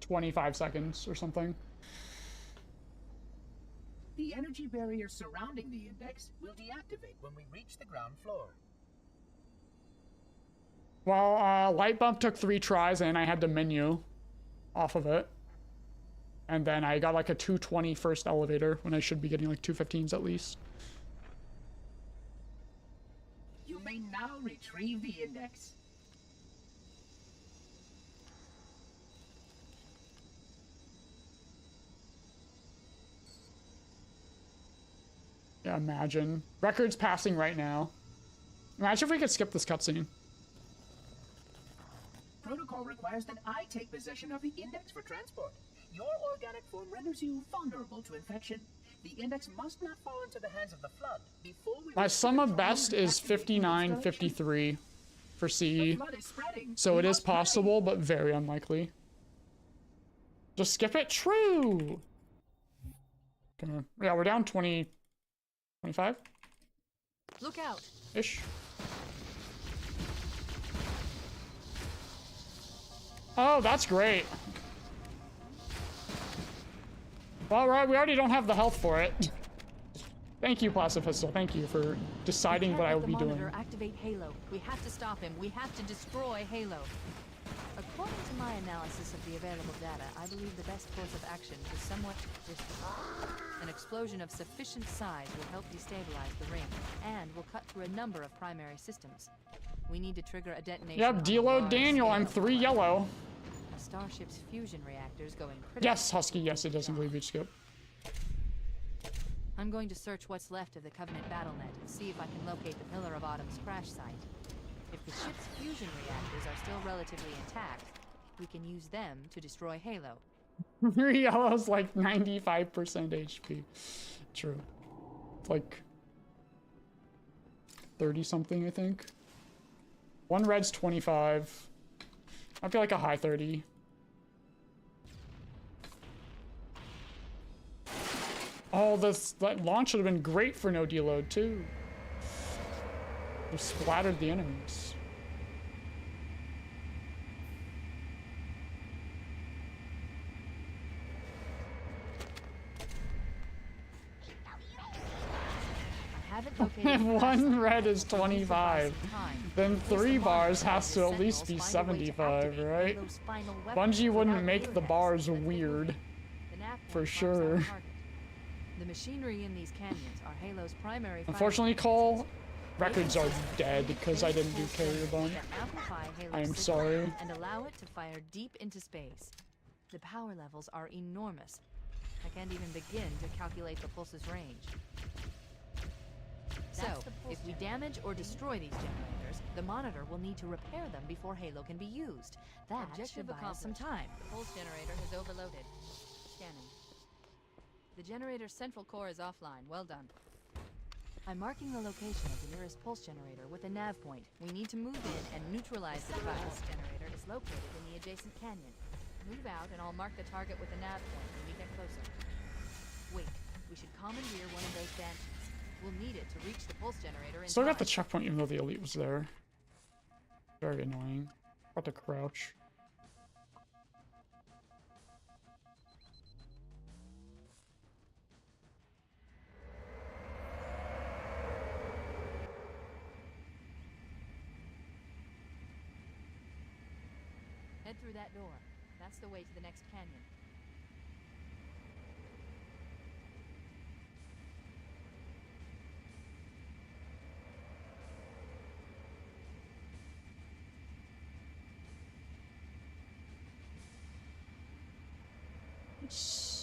25 seconds or something. The energy barrier surrounding the index will deactivate when we reach the ground floor. Well, light bump took 3 tries and I had to menu off of it. And then I got like a 220 first elevator when I should be getting like 215s at least. You may now retrieve the index. Yeah, imagine. Records passing right now. Imagine if we could skip this cutscene. Protocol requires that I take possession of the index for transport. Your organic form renders you vulnerable to infection. The index must not fall into the hands of the Flood before we... My sum of best is 59.53 for CE. So it is possible, but very unlikely. Just skip it? True! Yeah, we're down 20... 25? Look out! Ish. Oh, that's great. Well, right, we already don't have the health for it. Thank you, Plastifistal. Thank you for deciding what I would be doing. Activate Halo. We have to stop him. We have to destroy Halo. According to my analysis of the available data, I believe the best course of action is somewhat distant. An explosion of sufficient size will help destabilize the ring, and will cut through a number of primary systems. We need to trigger a detonation. Yep, deload Daniel. I'm 3 yellow. A starship's fusion reactors going critical. Yes, Husky. Yes, it doesn't believe you skip. I'm going to search what's left of the Covenant BattleNet and see if I can locate the Pillar of Autumn's crash site. If the ship's fusion reactors are still relatively intact, we can use them to destroy Halo. 3 yellow's like 95% HP. True. It's like 30 something, I think. 1 red's 25. I'd be like a high 30. Oh, that launch should have been great for no deload too. It splattered the enemies. If 1 red is 25, then 3 bars has to at least be 75, right? Bungie wouldn't make the bars weird. For sure. The machinery in these canyons are Halo's primary. Unfortunately, Cole, records are dead because I didn't do carrier bump. I am sorry. And allow it to fire deep into space. The power levels are enormous. I can't even begin to calculate the pulse's range. So, if we damage or destroy these generators, the monitor will need to repair them before Halo can be used. That should buy us some time. The pulse generator has overloaded. Scanning. The generator's central core is offline. Well done. I'm marking the location of the nearest pulse generator with a nav point. We need to move in and neutralize the device. The pulse generator is located in the adjacent canyon. Move out and I'll mark the target with a nav point when we get closer. Wait, we should commandeer one of those banshees. We'll need it to reach the pulse generator in Still got the checkpoint even though the elite was there. Very annoying. About to crouch. Head through that door. That's the way to the next canyon.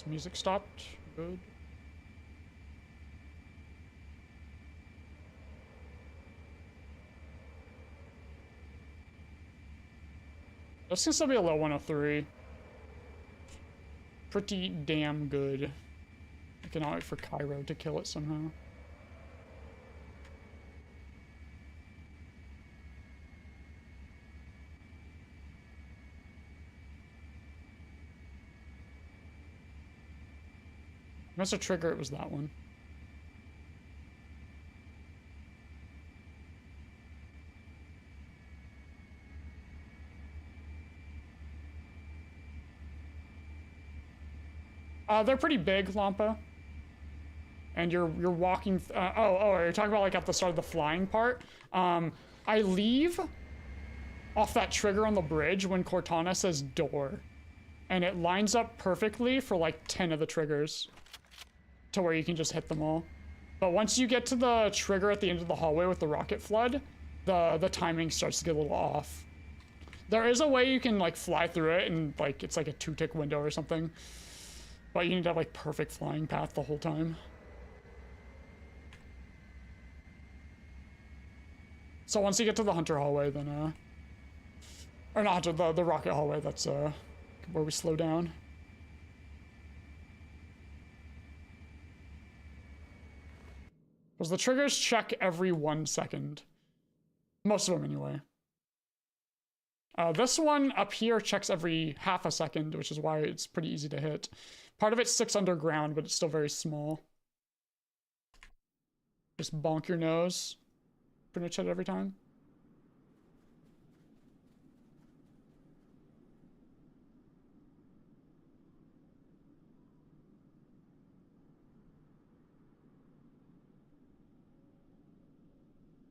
Music stopped. Good. This can still be a low 103. Pretty damn good. I cannot wait for Cairo to kill it somehow. Must have trigger, it was that one. They're pretty big, Lampa. And you're walking. You're talking about like at the start of the flying part. I leave off that trigger on the bridge when Cortana says door, and it lines up perfectly for like 10 of the triggers, to where you can just hit them all. But once you get to the trigger at the end of the hallway with the rocket flood, the timing starts to get a little off. There is a way you can like fly through it, and like it's like a 2-tick window or something. But you need to have like perfect flying path the whole time. So once you get to the Hunter hallway, then or not Hunter, the rocket hallway, that's where we slow down. Because the triggers check every 1 second. Most of them anyway. This one up here checks every half a second, which is why it's pretty easy to hit. Part of it sticks underground, but it's still very small. Just bonk your nose. Pretty much hit it every time.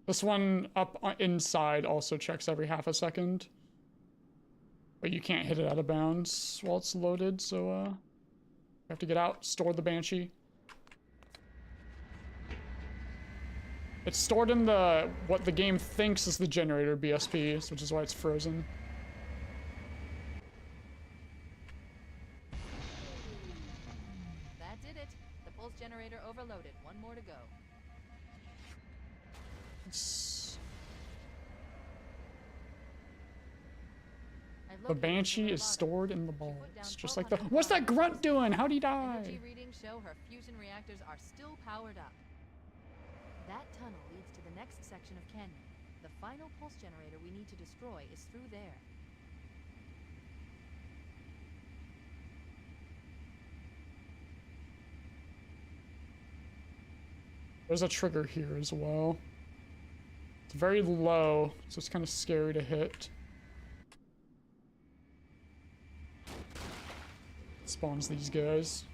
This one up inside also checks every half a second. But you can't hit it out of bounds while it's loaded, so you have to get out, store the Banshee. It's stored in what the game thinks is the generator BSP, which is why it's frozen. That did it. The pulse generator overloaded. One more to go. The Banshee is stored in the balls, just like the. What's that grunt doing? How'd he die? Energy readings show her fusion reactors are still powered up. That tunnel leads to the next section of canyon. The final pulse generator we need to destroy is through there. There's a trigger here as well. It's very low, so it's kind of scary to hit. Spawns these guys.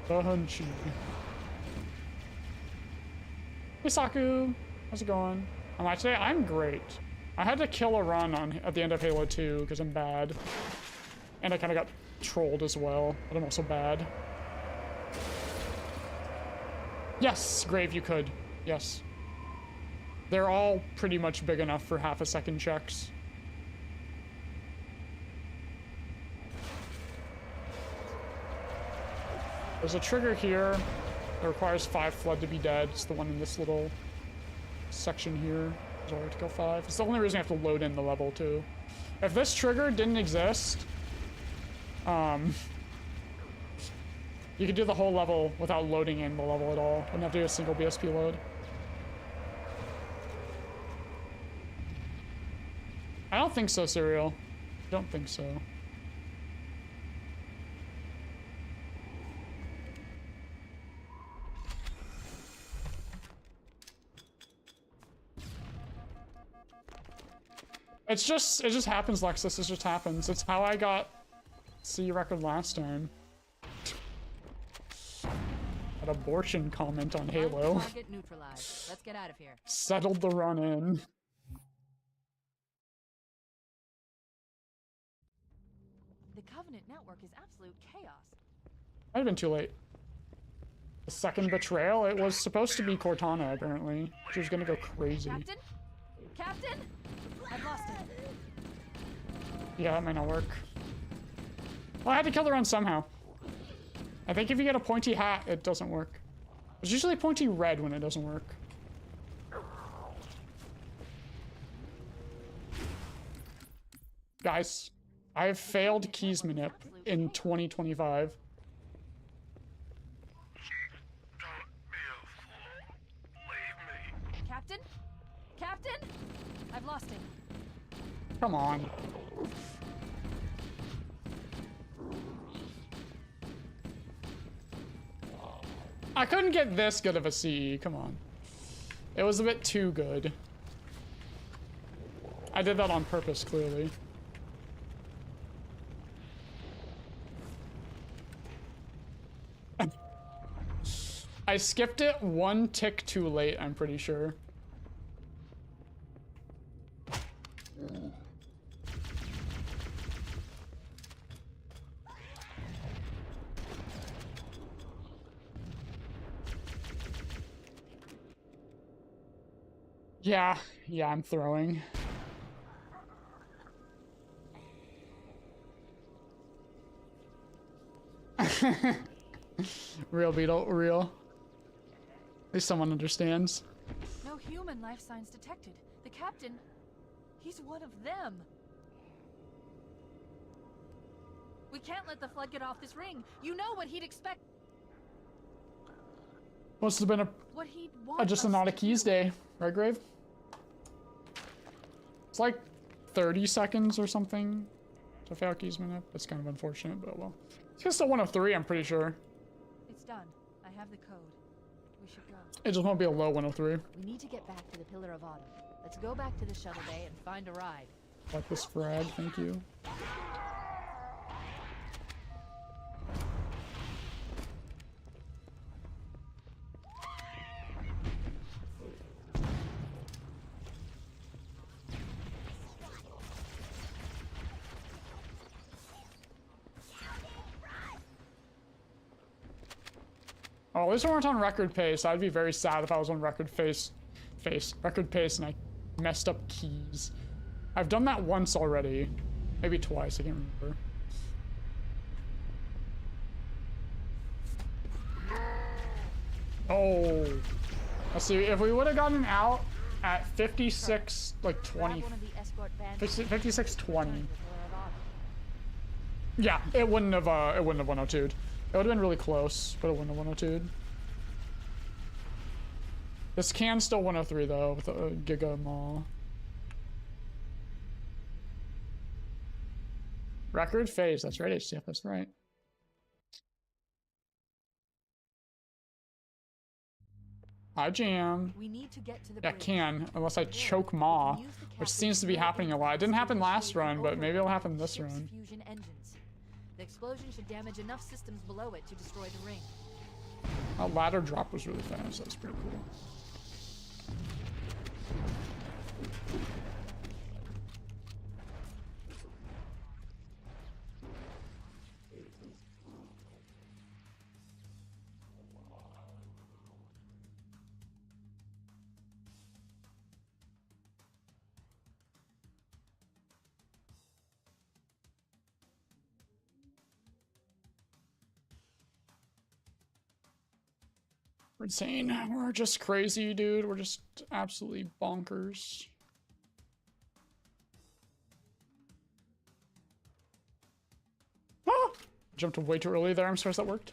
The Hunchy. Hey Saku, how's it going? Today I'm great. I had to kill a run at the end of Halo 2 because I'm bad. And I kind of got trolled as well, but I'm also bad. Yes, Grave, you could. Yes. They're all pretty much big enough for half a second checks. There's a trigger here that requires 5 flood to be dead. It's the one in this little section here. So I have to kill 5. It's the only reason I have to load in the level too. If this trigger didn't exist, you could do the whole level without loading in the level at all. Wouldn't have to do a single BSP load. I don't think so, Serial. Don't think so. It just happens, Lexus. It just happens. It's how I got C record last time. An abortion comment on Halo. Target neutralized. Let's get out of here. Settled the run in. The Covenant network is absolute chaos. Might have been too late. The second betrayal? It was supposed to be Cortana, apparently. She was gonna go crazy. Captain? Captain? I've lost him. Yeah, that might not work. Well, I had to kill the run somehow. I think if you get a pointy hat, it doesn't work. There's usually pointy red when it doesn't work. Guys, I have failed keys manip in 2025. Captain? Captain? I've lost him. Come on. I couldn't get this good of a CE, come on. It was a bit too good. I did that on purpose, clearly. I skipped it one tick too late, I'm pretty sure. Yeah, I'm throwing. Real Beetle, real. At least someone understands. No human life signs detected. The captain, he's one of them. We can't let the flood get off this ring. You know what he'd expect. Must have been just a not a keys day, right, Grave? It's like 30 seconds or something to fail keys minute. That's kind of unfortunate, but well. It's still 1 of 3, I'm pretty sure. It's done. I have the code. We should go. It just won't be a low 1 of 3. We need to get back to the Pillar of Autumn. Let's go back to the shuttle bay and find a ride. Like this frag, thank you. Oh, at least we weren't on record pace. I'd be very sad if I was on record pace and I messed up keys. I've done that once already. Maybe twice, I can't remember. Oh. Let's see, if we would have gotten out at 56, like 20, 56:20. Yeah, it wouldn't have 102'd. It would have been really close, but it wouldn't have 102'd. This can still 103 though, with a Giga Maw. Record phase, that's right, HCF, that's right. I jam. We need to get to the bridge. Can, unless I choke Maw, which seems to be happening a lot. It didn't happen last run, but maybe it'll happen this run. The explosion should damage enough systems below it to destroy the ring. That ladder drop was really fast. That's pretty cool. We're insane. We're just crazy, dude. We're just absolutely bonkers. Ah! Jumped way too early there. I'm surprised that worked.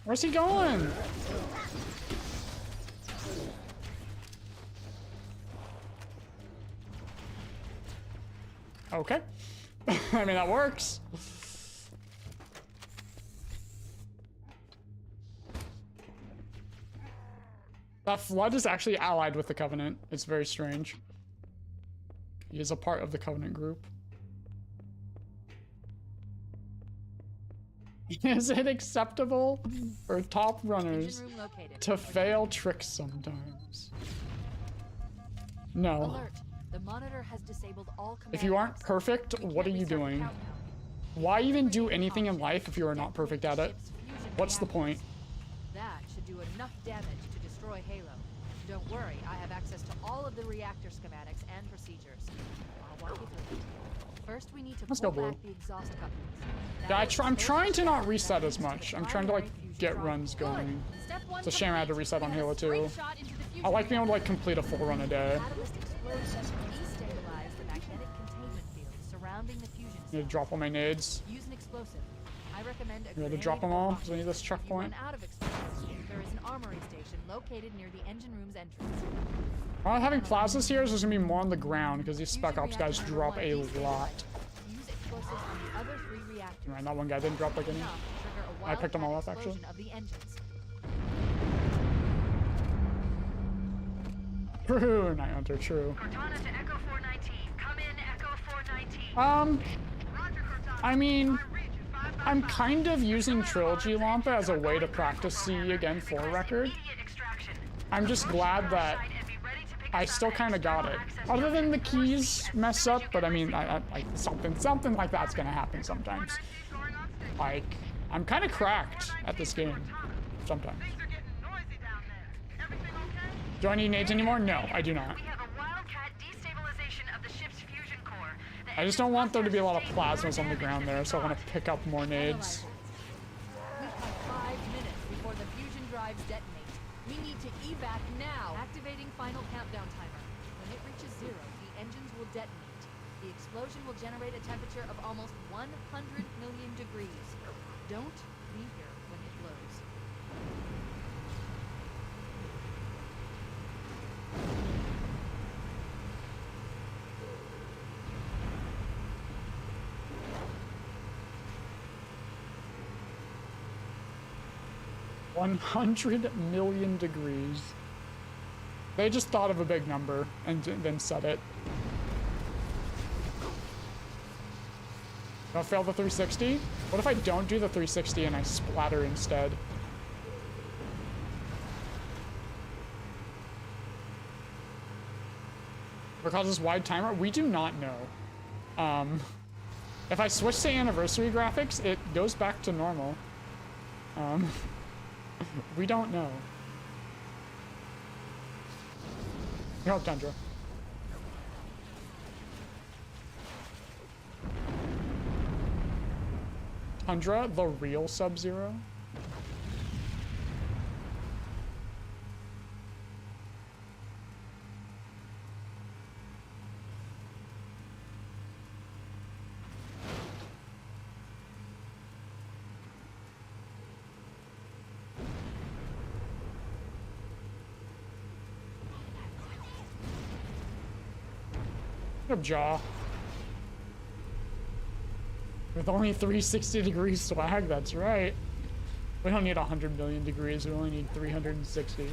Where's he going? Okay. I mean, that works. That flood is actually allied with the Covenant. It's very strange. He is a part of the Covenant group. Is it acceptable for top runners to fail tricks sometimes? No. Alert. The monitor has disabled all if you aren't perfect, what are you doing? Why even do anything in life if you are not perfect at it? What's the point? That should do enough damage to destroy Halo. Don't worry, I have access to all of the reactor schematics and procedures. I'll walk you through it. First, we need to pull back the exhaust couplings. Yeah, I'm trying to not reset as much. I'm trying to like get runs going. It's a shame I had to reset on Halo 2. I like being able to like complete a full run a day. I need to drop all my nades. Use an explosive. I recommend I need to drop them all because I need this checkpoint. There is an armory station located near the engine room's entrance. While having plazas here, there's gonna be more on the ground because these Spec Ops guys drop a lot. Use explosives on the other 3 reactors. Right, that one guy didn't drop like any. I picked them all up actually. Of the engines. True, Night Hunter, true. Cortana to Echo 419. Come in, Echo 419. I mean, I'm kind of using Trilogy Lampa as a way to practice C again for record. I'm just glad that I still kind of got it. Other than the keys mess up, but I mean, something like that's gonna happen sometimes. Like, I'm kind of cracked at this game sometimes. Do I need nades anymore? No, I do not. I just don't want there to be a lot of plasmas on the ground there, so I want to pick up more nades. We have 5 minutes before the fusion drives detonate. We need to evac now. Activating final countdown timer. When it reaches 0, the engines will detonate. The explosion will generate a temperature of almost 100 million degrees. Don't be here when it blows. $100 million degrees. They just thought of a big number and then said it. Don't fail the 360? What if I don't do the 360 and I splatter instead? Because this wide timer, we do not know. If I switch to anniversary graphics, it goes back to normal. We don't know. You're up, Tundra. Tundra, the real Sub-Zero? Good jaw. With only 360 degrees swag, that's right. We don't need 100 million degrees, we only need 360.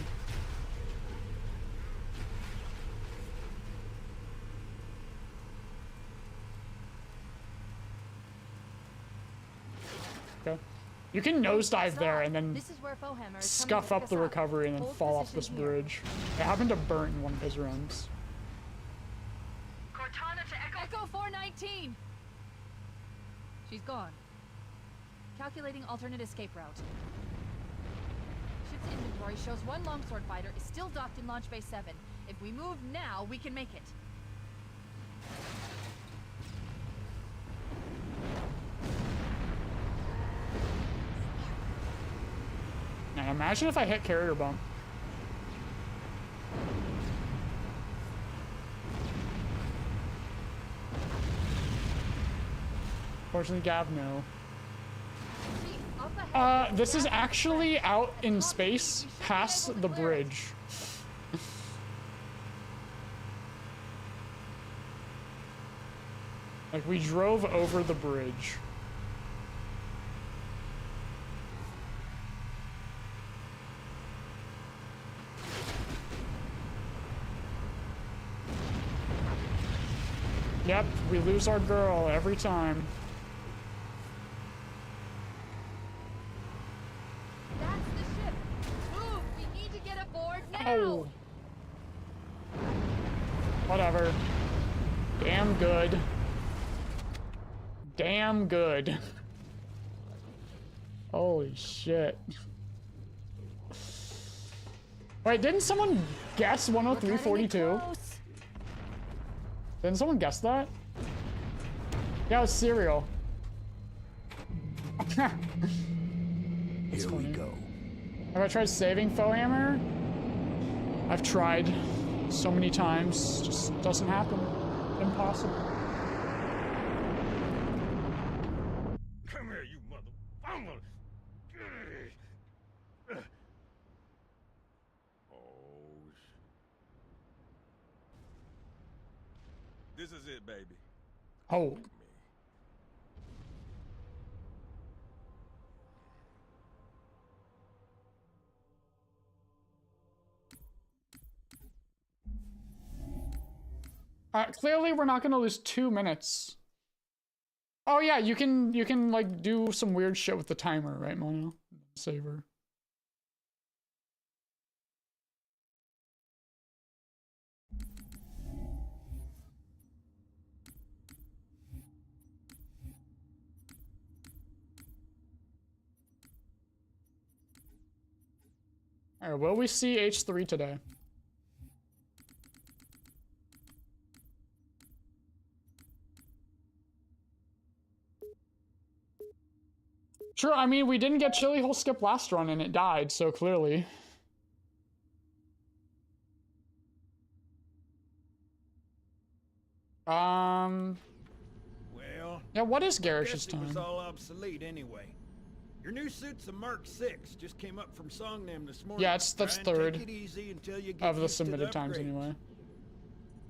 Okay. You can nosedive there and then scuff up the recovery and then fall off this bridge. It happened to Burnt in one of his runs. Cortana to Echo 419! She's gone. Calculating alternate escape route. Ship's inventory shows 1 longsword fighter is still docked in Launch Bay 7. If we move now, we can make it. Now imagine if I hit carrier bump. Fortunately, Gav, no. This is actually out in space, past the bridge. Like, we drove over the bridge. Yep, we lose our girl every time. Oh. Whatever. Damn good. Damn good. Holy shit. Wait, didn't someone guess 103.42? Didn't someone guess that? Yeah, it was Serial. Here we go. Have I tried saving Foehammer? I've tried so many times, just doesn't happen. Impossible. Come here, you mother. is it, baby? Oh. Clearly we're not gonna lose 2 minutes. Oh yeah, you can like do some weird shit with the timer, right, Mono? Saver. Alright, will we see H3 today? Sure, I mean, we didn't get Chili Hole Skip last run and it died, so clearly. Well, yeah, what is Garish's time? It was time? all obsolete anyway. Your new suit's a Mark 6. Just came up from Songnam this morning. Yeah, that's third take it easy until you get of the used to submitted times upgrades. anyway.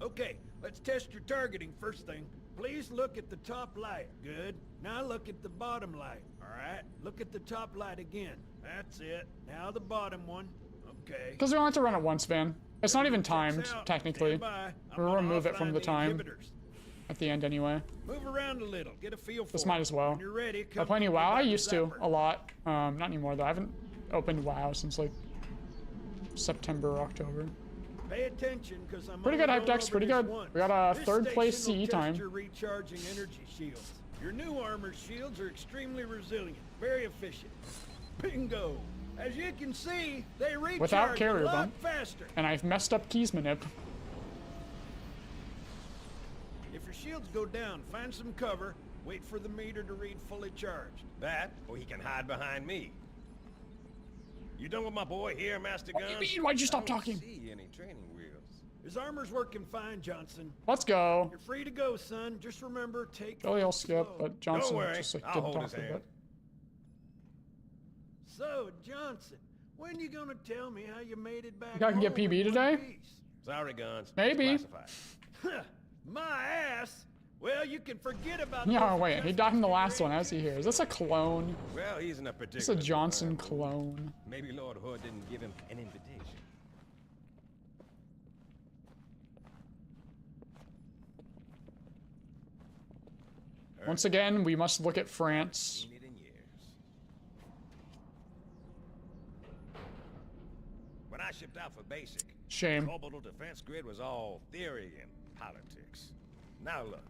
Okay, let's test your targeting first thing. Please look at the top light. Good. Now look at the bottom light. All right. Look at the top light again. That's it. Now the bottom one. Okay. Because we only have to run it once, Van. It's not even timed, technically. We'll remove it from the time at the end anyway. Move around a little. Get a feel for this might as well. When you're ready, I play any WoW? I used to a lot. Not anymore though. I haven't opened WoW since like September or October. Pay attention, because I'm pretty good hype decks, pretty good. We got a third place CE time. Your recharging energy shields. Your new armor shields are extremely resilient, very efficient. Bingo! As you can see, they recharge without carrier a lot bump. faster. And I've messed up keys manip. If your shields go down, find some cover. Wait for the meter to read fully charged. That, or he can hide behind me. You done with my boy here, Master Guns? What do you mean? Why'd you stop talking? I don't see any training wheels. His armor's working fine, Johnson. Let's go. You're free to go, son. Just remember, take. Billy will skip, but Johnson Don't worry. just like I'll didn't hold talk his a hand. bit. So, Johnson, when you gonna tell me how you made it back? You think I can get home PB in today? one piece? Sorry, Guns. Maybe. Classified. My ass. Well, you can forget about. Yeah, wait. He died in the last one. How's he here? Is this a clone? Well, he's in a particular. This is a Johnson clone. Maybe Lord Hood didn't give him an invitation. Once again, we must look at France. Seen it in years. When I shipped out for basic, Shame. the orbital defense grid was all theory and politics. Now look,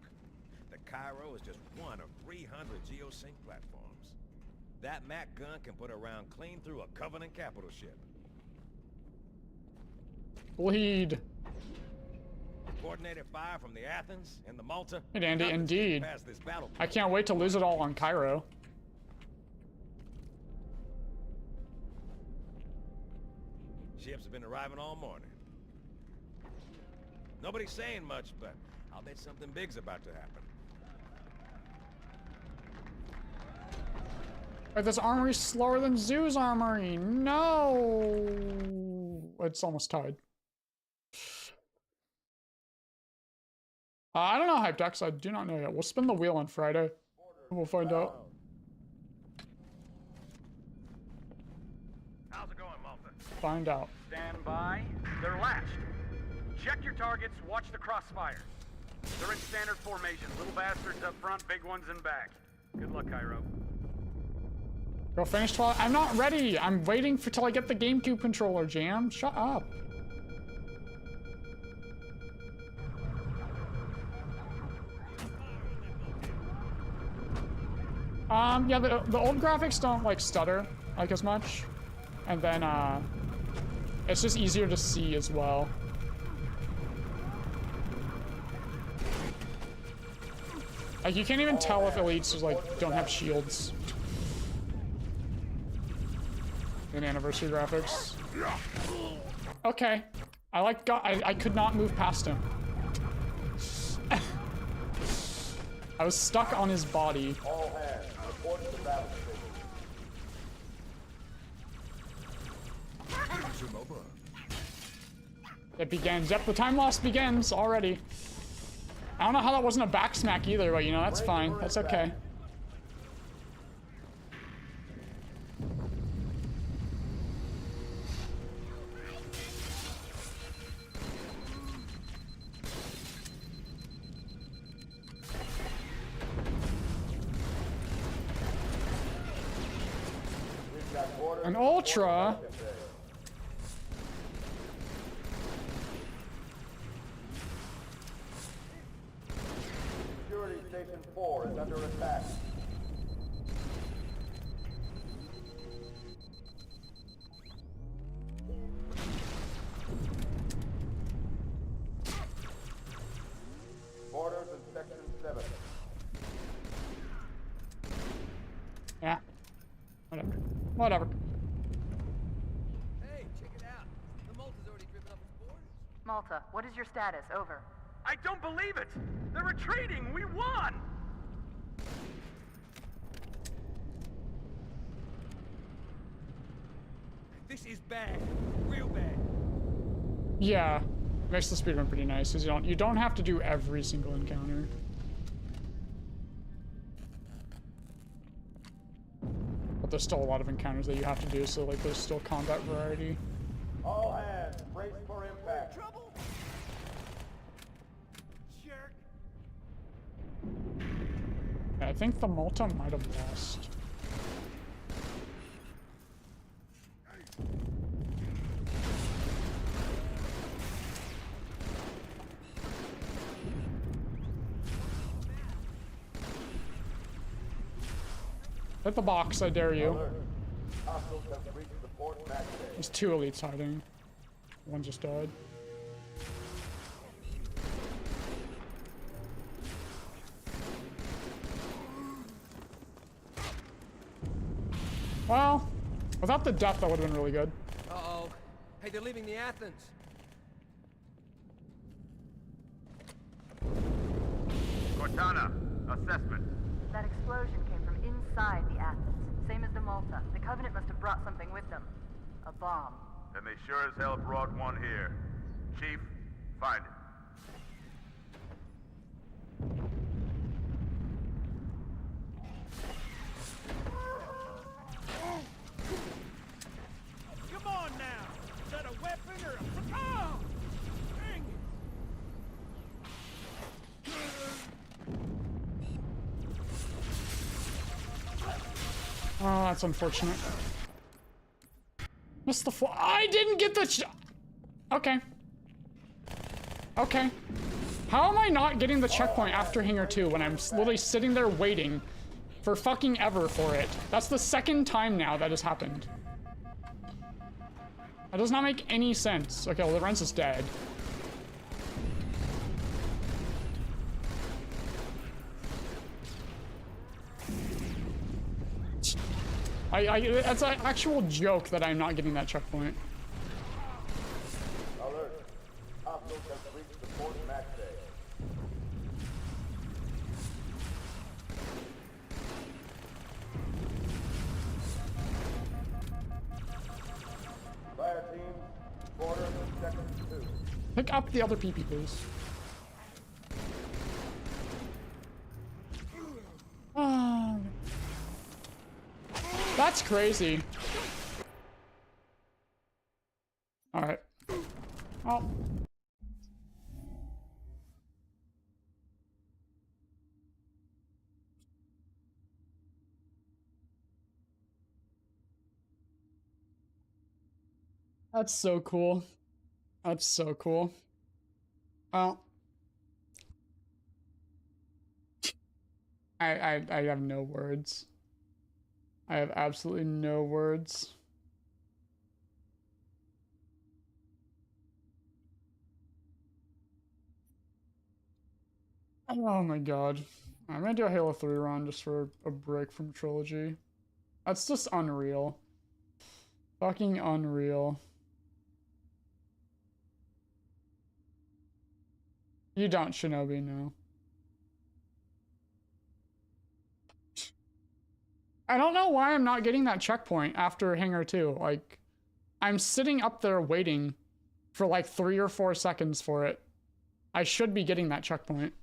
the Cairo is just one of 300 geosync platforms. That Mac gun can put a round clean through a Covenant capital ship. Bleed. Coordinated fire from the Athens and the Malta. Hey, Andy, Nothing's indeed. past this battle I can't wait to lose it all on Cairo. Ships have been arriving all morning. Nobody's saying much, but I'll bet something big's about to happen. Wait, this armory's slower than Zoo's armory. No. It's almost tied. I don't know hype decks. I do not know yet. We'll spin the wheel on Friday. We'll find out. How's it going, Malta? Find out. Stand by. They're latched. Check your targets, watch the crossfire. They're in standard formation. Little bastards up front, big ones in back. Good luck, Cairo. Go finish 12. I'm not ready. I'm waiting for till I get the GameCube controller, Jam. Shut up. Yeah, the old graphics don't like stutter like as much. And then it's just easier to see as well. Like you can't even tell if elites just like don't have shields in anniversary graphics. Okay. I could not move past him. I was stuck on his body. All hands, report to the battle station. It begins. Yep, the time loss begins already. I don't know how that wasn't a back smack either, but you know, that's fine. That's okay. An ultra. Security Station 4 is under attack. Orders in Section 7. Yeah. Whatever. Whatever. Hey, check it out. The Malta's already driven up its board. Malta, what is your status? Over. I don't believe it! They're retreating! We won! This is bad. Real bad. Yeah. Makes the speedrun pretty nice, because you don't have to do every single encounter. But there's still a lot of encounters that you have to do, so like there's still combat variety. All hands, brace for impact. Trouble? Jerk. Yeah, I think the Malta might have lost. Hit the box, I dare you. There's two elites hiding. One just died. Well, without the death, that would have been really good. Uh-oh. Hey, they're leaving the Athens. Cortana, assessment. That explosion came from inside the Athens. Same as the Malta. The Covenant must have brought something with them. A bomb. And they sure as hell brought one here. Chief, find it. Come on now! Is that a weapon or a... Oh! Dang it! Oh, that's unfortunate. Missed the I didn't get the okay. Okay. How am I not getting the checkpoint after Hangar 2 when I'm literally sitting there waiting for fucking ever for it? That's the second time now that has happened. That does not make any sense. Okay, well, Lorenz is dead. That's an actual joke that I'm not getting that checkpoint. Alert. Hostiles have reached the port max bay. Fire team, border in Section 2. Pick up the other PP, please. Oh. That's crazy. All right. Well. That's so cool. That's so cool. Well. I have no words. I have absolutely no words. Oh my god. I'm gonna do a Halo 3 run just for a break from Trilogy. That's just unreal. Fucking unreal. You don't, Shinobi, no. I don't know why I'm not getting that checkpoint after Hangar 2. Like, I'm sitting up there waiting for like 3 or 4 seconds for it. I should be getting that checkpoint.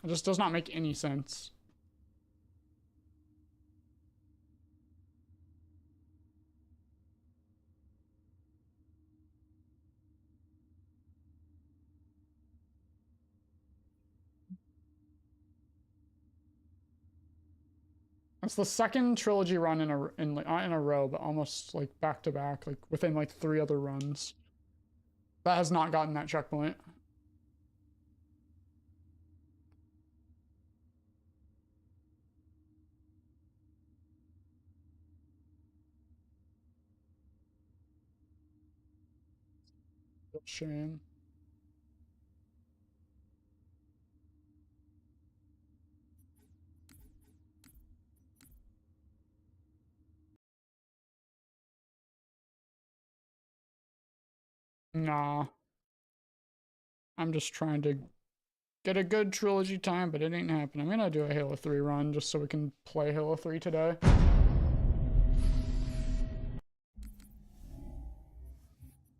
It just does not make any sense. It's the second trilogy run in a row, but almost like back to back, like within like 3 other runs. That has not gotten that checkpoint. Shame. Nah. I'm just trying to get a good trilogy time, but it ain't happening. I'm gonna do a Halo 3 run just so we can play Halo 3 today.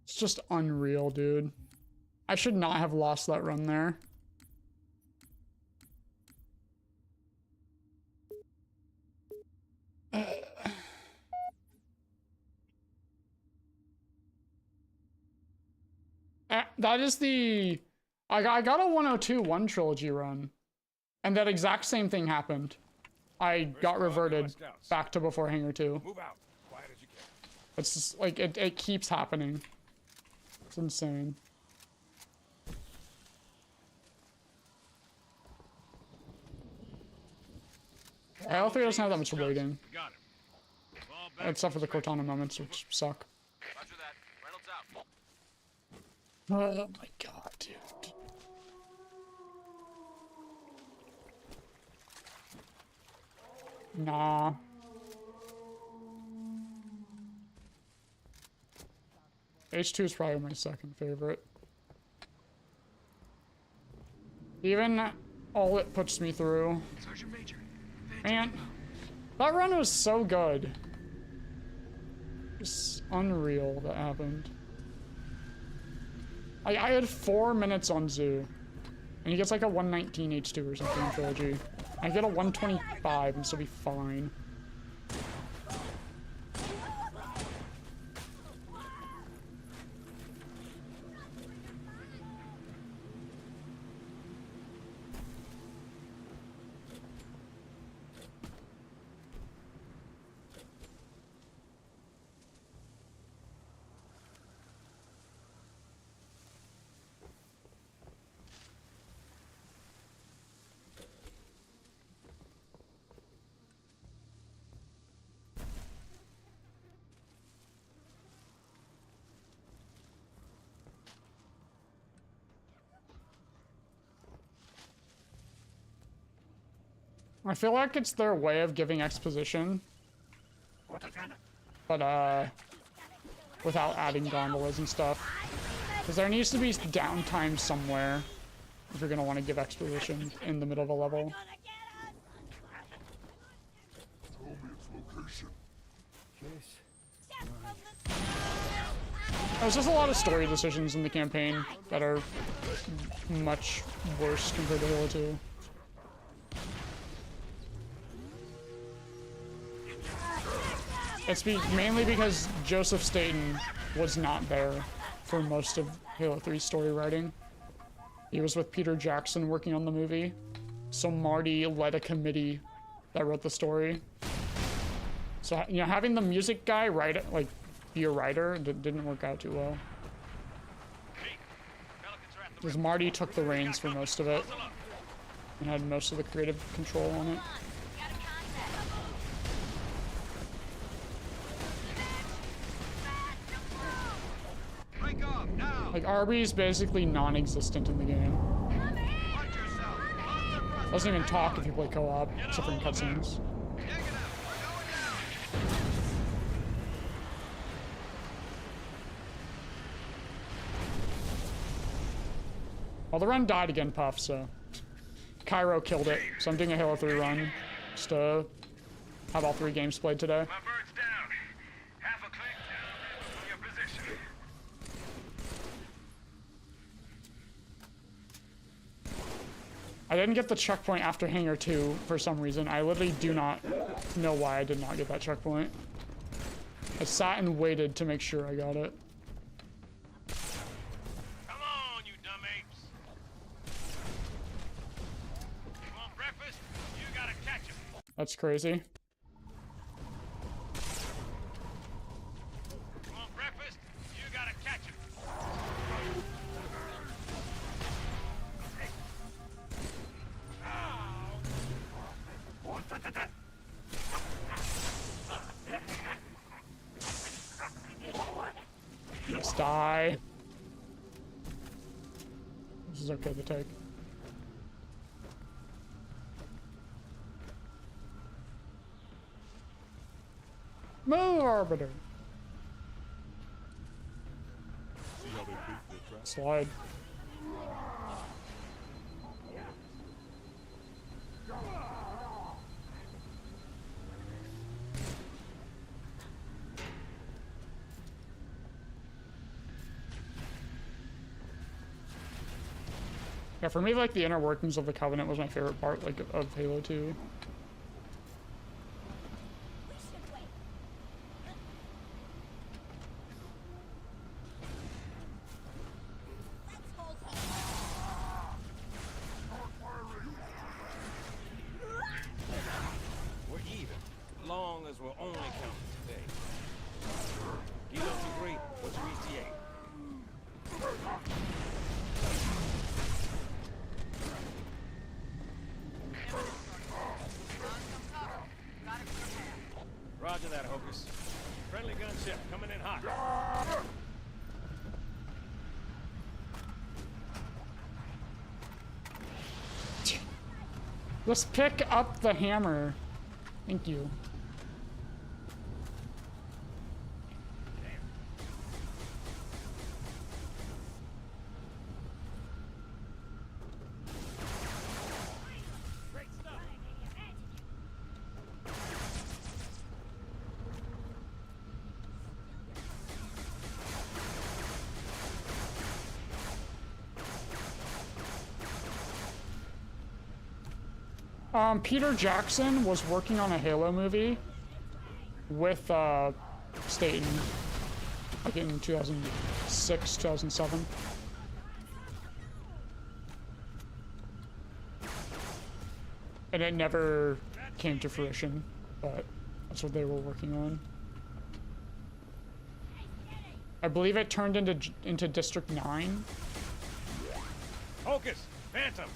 It's just unreal, dude. I should not have lost that run there. That is the... I got a 102 trilogy run, and that exact same thing happened. I got reverted back to before Hangar 2. Move out. Quiet as you can. It's just, like, it keeps happening. It's insane. Halo 3 doesn't have that much waiting. Except for the Cortana moments, which suck. Oh my god, dude. Nah. H2 is probably my second favorite. Even all it puts me through. Man, that run was so good. It's unreal that happened. I had 4 minutes on Zoo, and he gets like a 119 H2 or something in Trilogy. I get a 125 and still be fine. I feel like it's their way of giving exposition, but without adding gondolas and stuff. Because there needs to be downtime somewhere if you're gonna want to give exposition in the middle of a level. There's just a lot of story decisions in the campaign that are much worse compared to Halo 2. It's mainly because Joseph Staten was not there for most of Halo 3 story writing. He was with Peter Jackson working on the movie, so Marty led a committee that wrote the story. So, you know, having the music guy write it, like, be a writer, didn't work out too well. Because Marty took the reins for most of it, and had most of the creative control on it. Like, Arby's basically non-existent in the game. Doesn't even talk if you play co-op, except for in cutscenes. Well, the run died again, Puff, so... Cairo killed it, so I'm doing a Halo 3 run, just to have all 3 games played today. I didn't get the checkpoint after Hangar 2 for some reason. I literally do not know why I did not get that checkpoint. I sat and waited to make sure I got it. Come on, you dumb apes. You want breakfast? You gotta catch him. That's crazy. You want breakfast? You gotta catch him. Just die. This is okay to take. Move, Arbiter. See how they beat their trap? Slide. Yeah, for me, like, the inner workings of the Covenant was my favorite part, like, of Halo 2. We're even, long as we're only counting today. Kilo 2-3, what's your ETA? Roger that, Hocus. Friendly gunship coming in hot. Let's pick up the hammer. Thank you. Peter Jackson was working on a Halo movie with Staten, like in 2006, 2007. And it never came to fruition, but that's what they were working on. I believe it turned into District 9. Hocus, Phantom.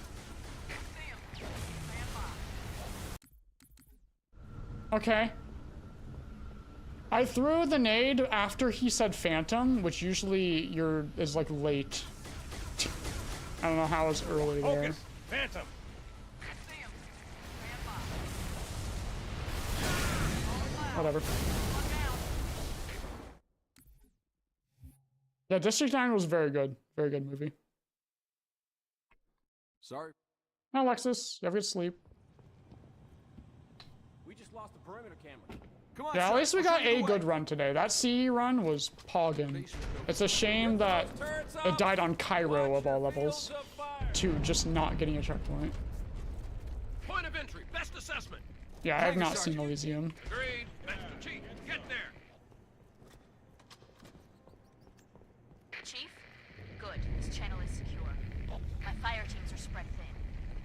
Okay. I threw the nade after he said Phantom, which usually is like late. I don't know how it's early there. Hocus, Phantom. Whatever. Yeah, District 9 was very good. Very good movie. Sorry. Now, Alexis, you have good sleep. We just lost the perimeter camera. Come on, Yeah, at son, least we we'll got show you a the good way. run today. That CE run was pogging. It's a shame that it died on Cairo of all levels to just not getting a checkpoint. Point of entry, best assessment. Yeah, I have not seen Elysium. Agreed. Chief, get there. Chief? Good. This channel is secure. My fire teams are spread thin.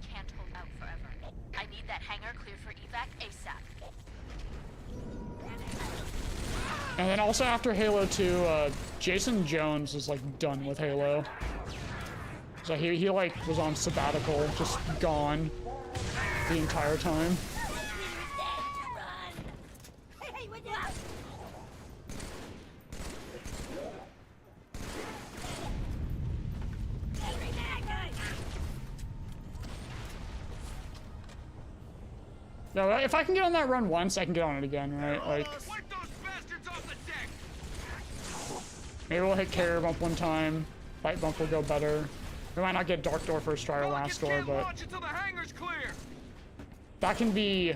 We can't hold out forever. I need that hangar cleared for evac ASAP. And then also after Halo 2, Jason Jones is like done with Halo. So he like was on sabbatical, just gone the entire time. No, if I can get on that run once, I can get on it again, right? Like, Wipe those bastards off the deck. maybe we'll hit carrier bump one time. Light bump will go better. We might not get dark door first try or last door, but Launch until the hangar's clear. that can be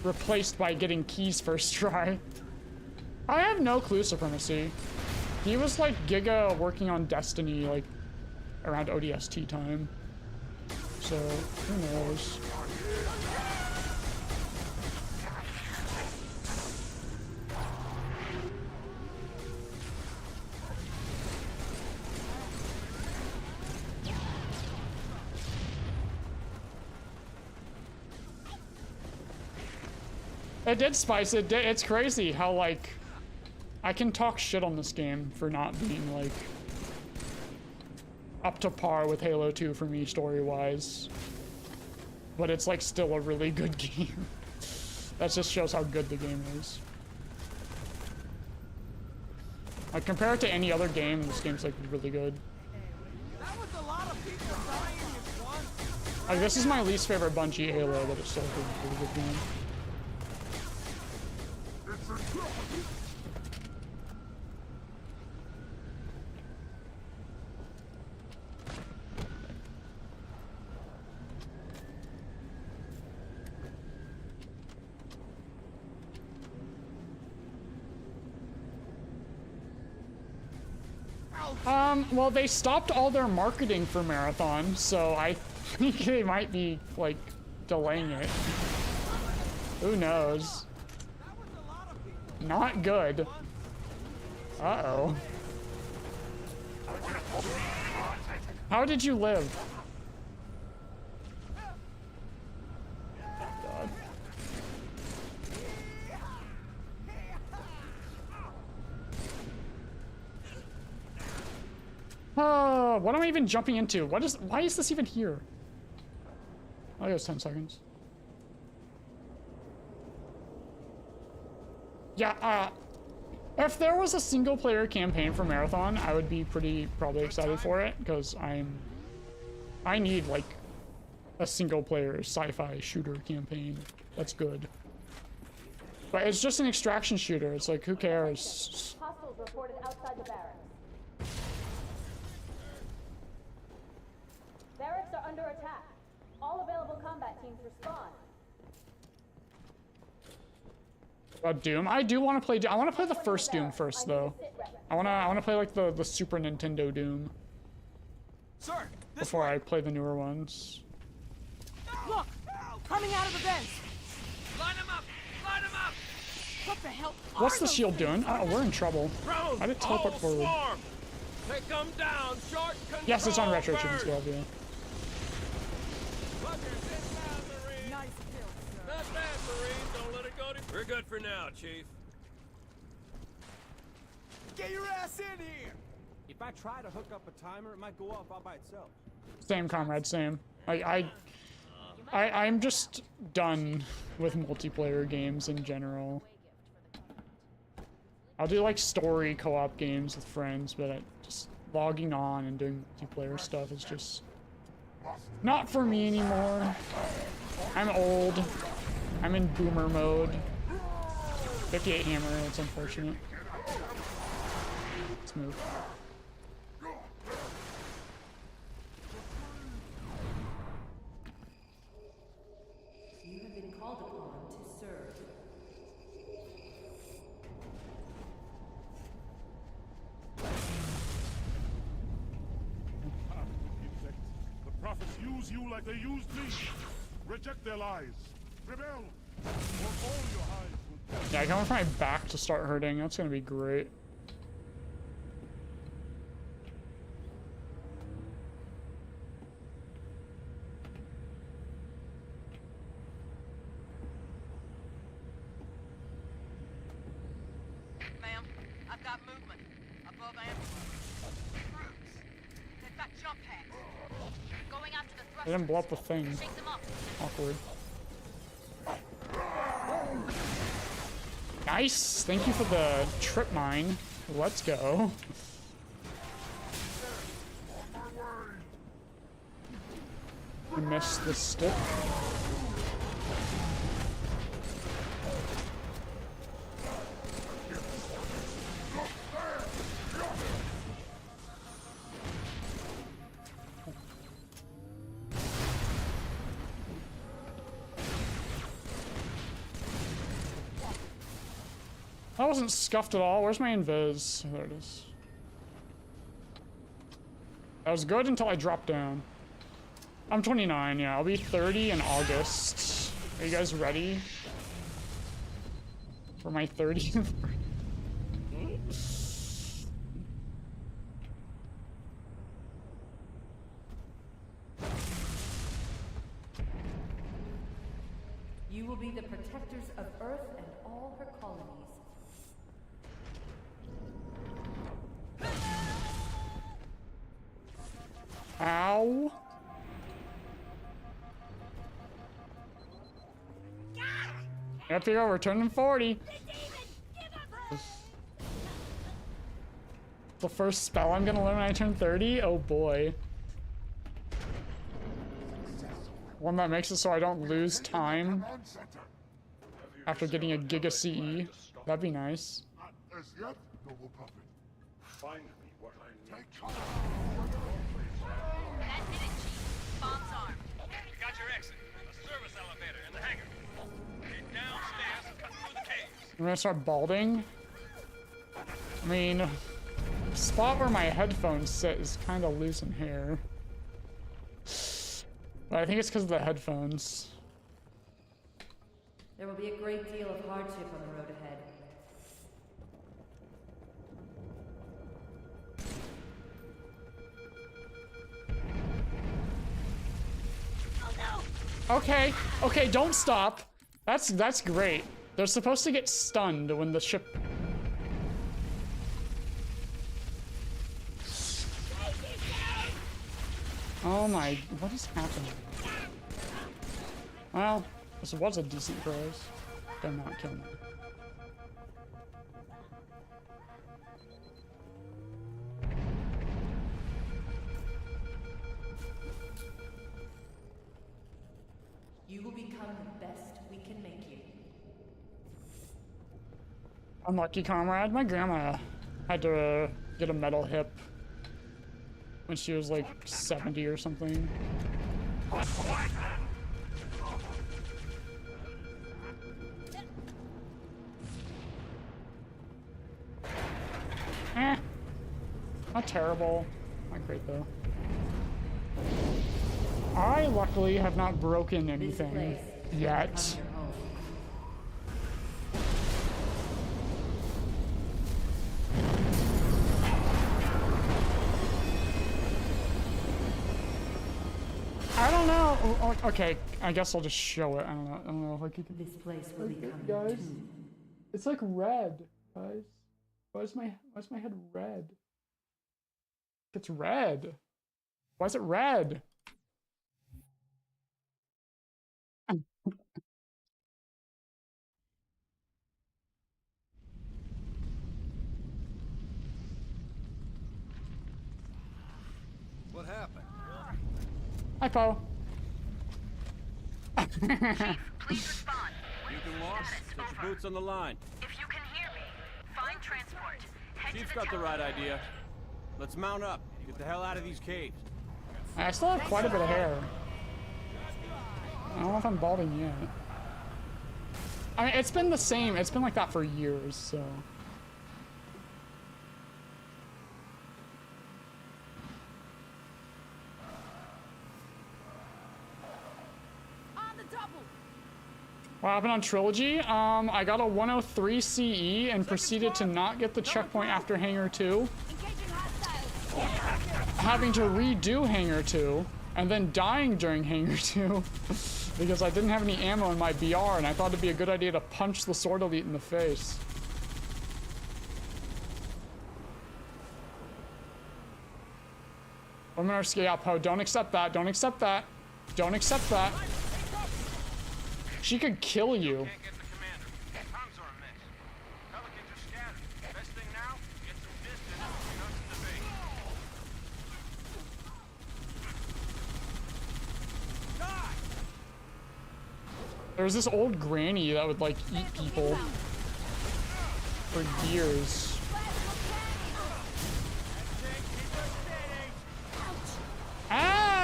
replaced by getting keys first try. I have no clue, Supremacy. He was like Giga working on Destiny like around ODST time. so who knows? It did spice it. It's crazy how, like, I can talk shit on this game for not being, like, up to par with Halo 2 for me story-wise. But it's, like, still a really good game. That just shows how good the game is. Like, compare it to any other game, this game's, like, really good. That was a lot of people dying at once. Like, this is my least favorite Bungie Halo, but it's still a really good game. Well, they stopped all their marketing for Marathon, so I think they might be, like, delaying it. Who knows? Not good. Uh-oh. How did you live? God. Oh, what am I even jumping into? Why is this even here? Oh, it was 10 seconds. Yeah, if there was a single player campaign for Marathon, I would be probably excited for it, because I need, like, a single player sci-fi shooter campaign that's good. But it's just an extraction shooter. It's like, who cares? Hostiles reported outside the barracks. Barracks are under attack. All available combat teams respond. Doom. I do want to play. I want to play the first Doom first, though. I want to play like the Super Nintendo Doom. Sir, before I play the newer ones. Look, coming out of the vents. Line them up. Line them up. What the hell? What's the shield doing? Oh, we're in trouble. Drones, I did teleport forward. Swarm. Take them down. Short control. Yes, it's on retro chickens glove, yeah. Nice kill, sir. Not bad, Marine. Don't let it go to... We're good for now, Chief. Get your ass in here! If I try to hook up a timer, it might go off all by itself. Same, comrade, same. I'm just done with multiplayer games in general. I'll do like story co-op games with friends, but just logging on and doing multiplayer stuff is just not for me anymore. I'm old. I'm in boomer mode. 58 hammer, that's unfortunate. Let's move. You have been called upon to serve. The prophets use you like they used me. Reject their lies. Rebel, or all your hides will... Yeah, I can't wait for my back to start hurting. That's gonna be great. Ma'am, I've got movement. Above ambulance. Troops. They've got jump packs. Going after the thrusters. I didn't blow up the thing. Shake them up. Awkward. Nice! Thank you for the trip mine. Let's go. I missed the stick. That wasn't scuffed at all. Where's my invis? There it is. That was good until I dropped down. I'm 29, yeah. I'll be 30 in August. Are you guys ready for my 30th? You will be the protectors of Earth and all her colonies. Ow. Up here, we're turning 40. The first spell I'm gonna learn when I turn 30? Oh boy. One that makes it so I don't lose time after getting a Giga CE. That'd be nice. As yet, noble prophet. Find me what I need. That did it, Chief. Bomb's armed. You got your exit. A service elevator in the hangar. Get downstairs and cut through the caves. I'm gonna start balding. I mean, the spot where my headphones sit is kind of loose in hair. But I think it's because of the headphones. There will be a great deal of hardship on the road ahead. Okay, okay, don't stop. That's great. They're supposed to get stunned when the ship... Oh my, what is happening? Well, this was a decent prize. Do not kill me. You will become the best we can make you. Unlucky comrade. My grandma had to get a metal hip when she was like 70 or something. Not terrible. Not great though. I luckily have not broken anything yet. I don't know. Oh, okay, I guess I'll just show it. I don't know if I can. This place will become guys. It's like red, guys. Why is my head red? It's red. Why is it red? What happened? Hi, Po. Please respond. You can lost. Put your boots on the line. If you can hear me, find transport. Head Chief's to the got the right tower. idea. Let's mount up. Get the hell out of these caves. I still have quite a bit of hair. I don't know if I'm balding yet. I mean, it's been the same. It's been like that for years, so. What happened on Trilogy? I got a 103 CE and proceeded to not get the checkpoint after Hangar 2. Having to redo Hangar 2, and then dying during Hangar 2 because I didn't have any ammo in my BR, and I thought it'd be a good idea to punch the Sword Elite in the face. Women are scared. Oh, don't accept that. Don't accept that. Don't accept that. She could kill you. There was this old granny that would like eat people for years. Ah!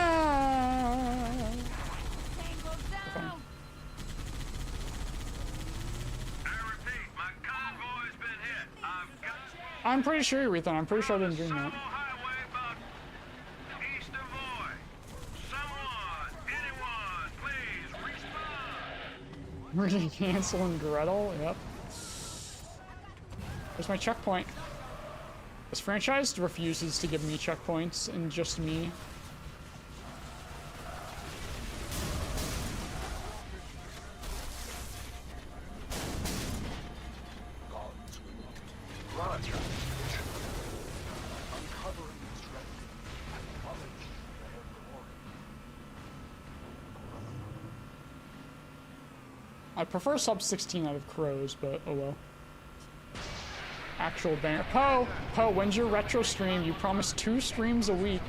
I'm pretty sure, Ethan. I'm pretty sure I didn't dream that. We're gonna cancel and Gretel. Yep. There's my checkpoint. This franchise refuses to give me checkpoints, and just me. I prefer sub 16 out of crows, but oh well. Actual banger. Poe, when's your retro stream? You promised 2 streams a week.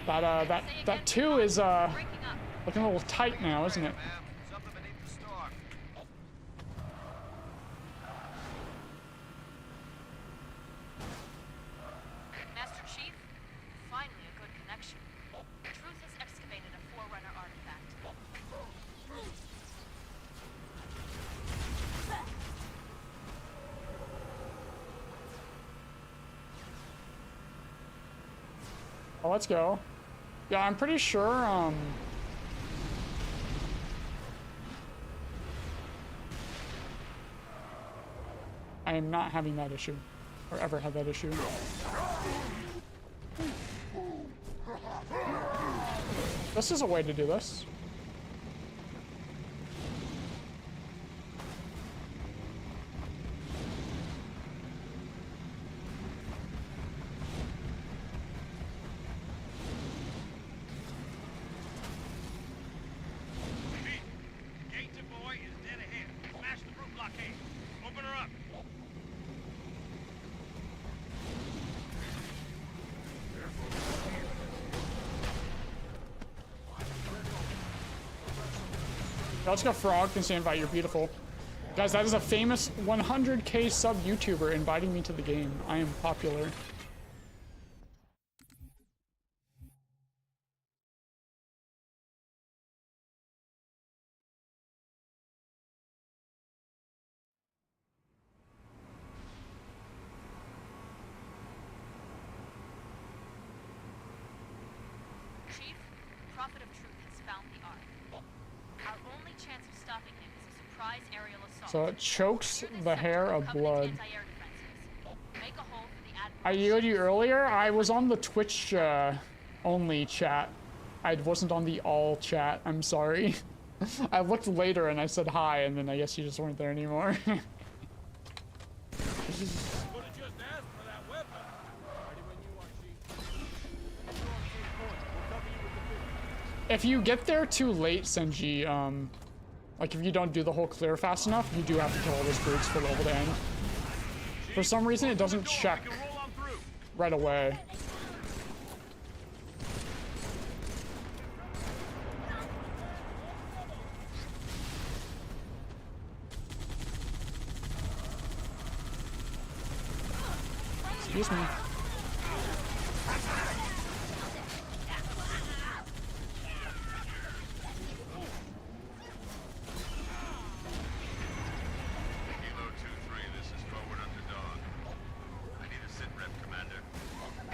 That 2 is looking a little tight now, isn't it? Master Chief, finally a good connection. Truth has excavated a Forerunner artifact. Oh, let's go. Yeah, I'm pretty sure, I am not having that issue. Or ever had that issue. This is a way to do this. Let's go, Frog. Can stand by. You're beautiful. Guys, that is a famous 100K sub YouTuber inviting me to the game. I am popular. Chief, Prophet of Truth has found the Ark. Our only chance of stopping him is a surprise aerial assault. So it chokes the hair of blood. Make a hole for the Admiral. I yelled you earlier. I was on the Twitch only chat. I wasn't on the all chat. I'm sorry. I looked later and I said hi, and then I guess you just weren't there anymore. If you get there too late, Senji, like if you don't do the whole clear fast enough, you do have to kill all those brutes for the level to end. For some reason, it doesn't check right away. Excuse me.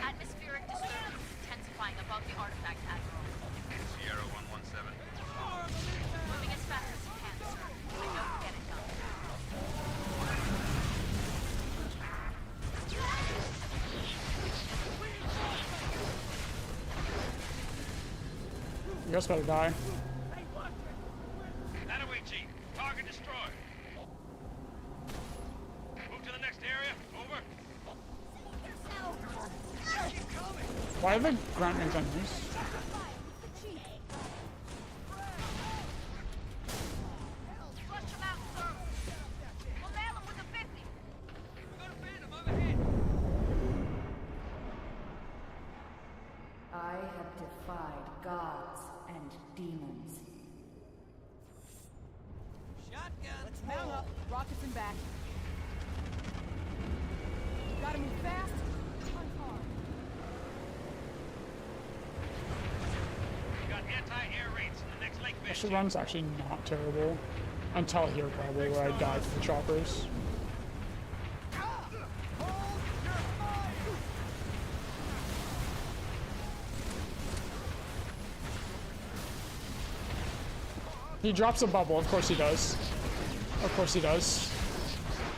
Atmospheric disturbance is intensifying above the artifact, Admiral. Sierra 117. Moving as fast as you can, sir. I know you get it done. You guys better die. That away, Chief. Target destroyed. Move to the next area. Over. Why are the grunt enemies? I have defied gods and demons. Shotgun. Let's mount up. Rockets in back. Gotta move fast. Hunt hard. We got anti-air raids in the next lake base. Actually, run's actually not terrible. Until here, probably, where I died to the choppers. He drops a bubble. Of course he does. Of course he does.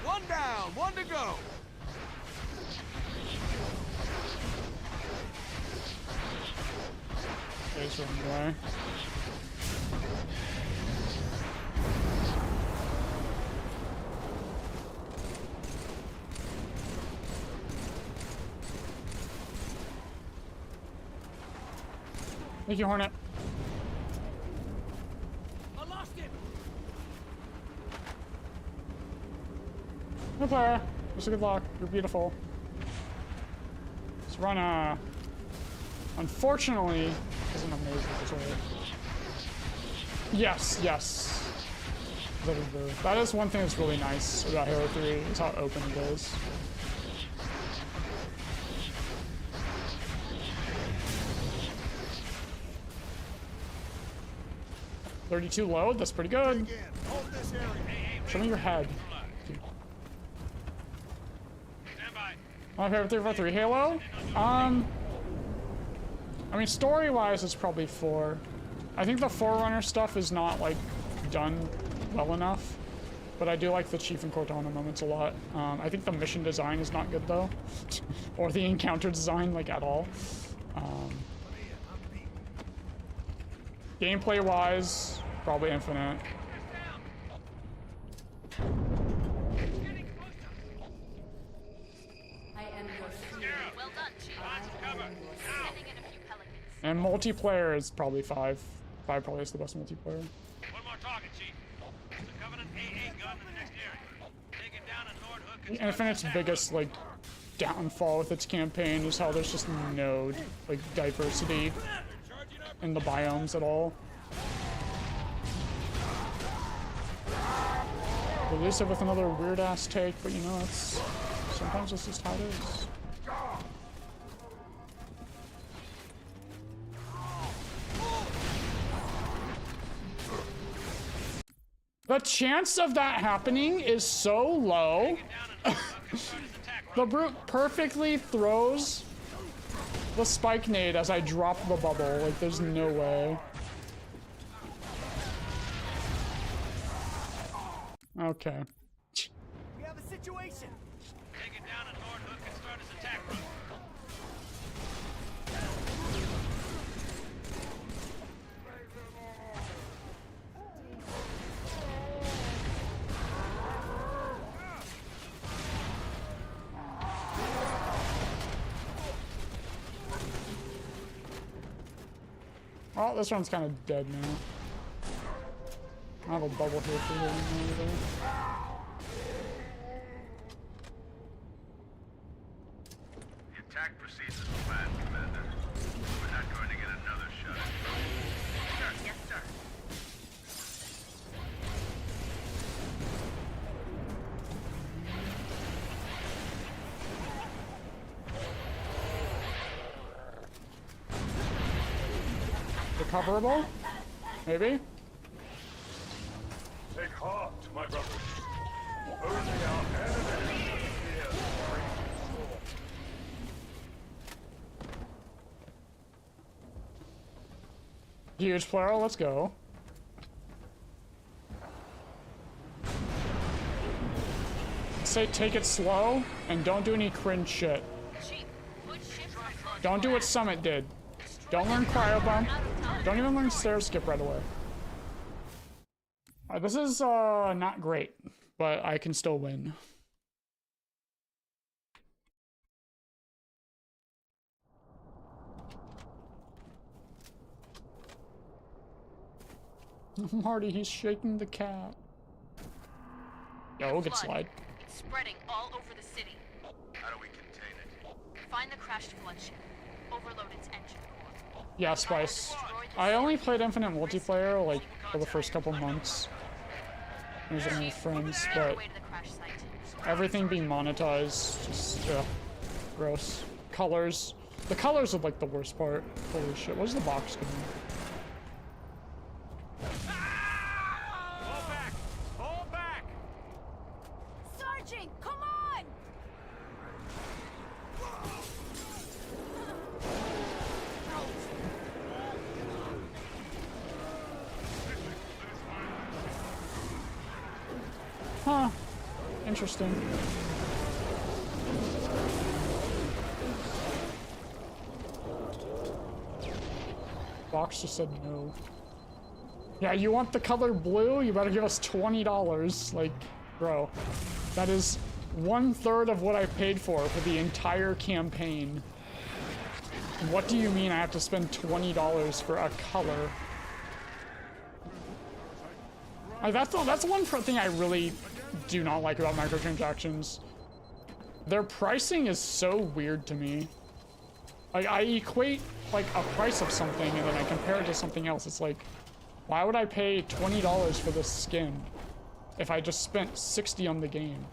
One down, one to go. He's running away. Thank you, Hornet. I lost him. No player. Wish you good luck. You're beautiful. Let's run a. Unfortunately, isn't amazing this way. Yes, yes. That is one thing that's really nice about Halo 3 is how open it is. $32 load, that's pretty good. Show me your head. My favorite 343 Halo? I mean, story-wise, it's probably 4. I think the Forerunner stuff is not, like, done well enough. But I do like the Chief and Cortana moments a lot. I think the mission design is not good, though. Or the encounter design, like, at all. Gameplay-wise, probably Infinite. And multiplayer is probably 5. 5 probably is the best multiplayer. One more target, Chief. The Covenant AA gun in the next area. Take it down and Lord Hook. Infinite's biggest, like, downfall with its campaign is how there's just no, like, diversity in the biomes at all. Elusive with another weird-ass take, but you know, it's sometimes that's just how it is. The chance of that happening is so low. The brute perfectly throws the spike nade as I drop the bubble. Like, there's no way. Okay. We have a situation. Take it down and Lord Hook and start his attack. Well, this one's kind of dead now. I have a bubble here for him. The attack proceeds as planned, Commander. We're not going to get another shot. Sir, yes, sir. Recoverable? Maybe? Take heart, my brothers. Only our enemies fear the sword. Huge plural, let's go. Say take it slow and don't do any cringe shit. Don't do what Summit did. Don't learn cryo bump. Don't even learn stairs skip right away. This is not great, but I can still win. Marty, he's shaking the cat. Yo, we'll get slide. It's spreading all over the city. How do we contain it? Find the crashed flood ship. Overload its engine core. Yeah, Spice. I only played Infinite multiplayer, like, for the first couple months. I was only with friends, but everything being monetized, just, gross. Colors. The colors are, like, the worst part. Holy shit, what is the box doing? Fall back! Fall back! Sergeant, come on! Huh. Interesting. Box just said no. Yeah, you want the color blue? You better give us $20. Like, bro, that is 1/3 of what I paid for the entire campaign. What do you mean I have to spend $20 for a color? That's one thing I really do not like about microtransactions. Their pricing is so weird to me. Like, I equate like a price of something and then I compare it to something else. It's like, why would I pay $20 for this skin if I just spent $60 on the game?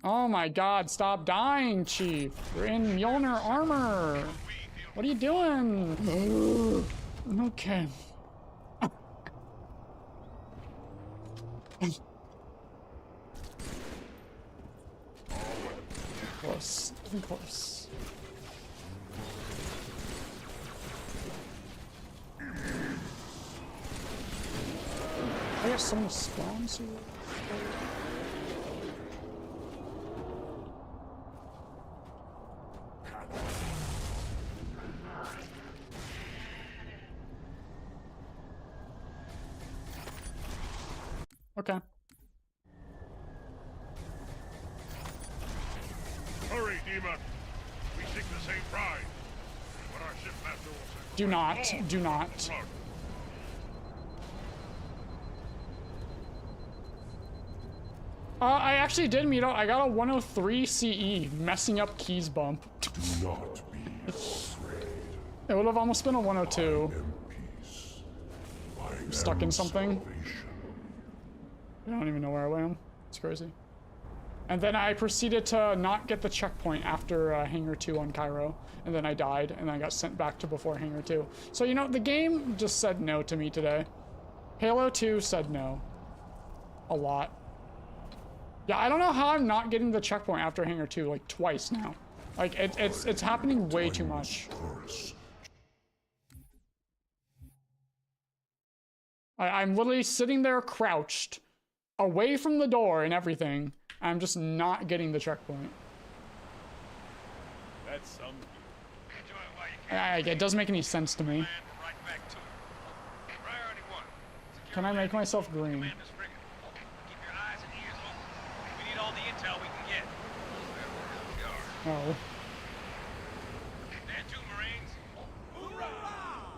Oh my god, stop dying, Chief. You're in Mjolnir armor. What are you doing? Okay. Close. Close. I got someone spawns here. Okay. Hurry, Dima. We seek the same prize. But our shipmaster will say, Do not. Do not. I actually did meet up. I got a 103 CE, messing up keys bump. Not be afraid. It would have almost been a 102. Stuck in something. I don't even know where I am. It's crazy. And then I proceeded to not get the checkpoint after Hangar 2 on Cairo. And then I died, and I got sent back to before Hangar 2. So, you know, the game just said no to me today. Halo 2 said no. A lot. Yeah, I don't know how I'm not getting the checkpoint after Hangar 2, like, twice now. Like, it's happening way too much. I'm literally sitting there crouched, away from the door and everything. I'm just not getting the checkpoint. That's some. It doesn't make any sense to me. Can I make myself green? Keep your eyes and ears open. We need all the intel we can get. Oh. There, 2 Marines. Hoorah!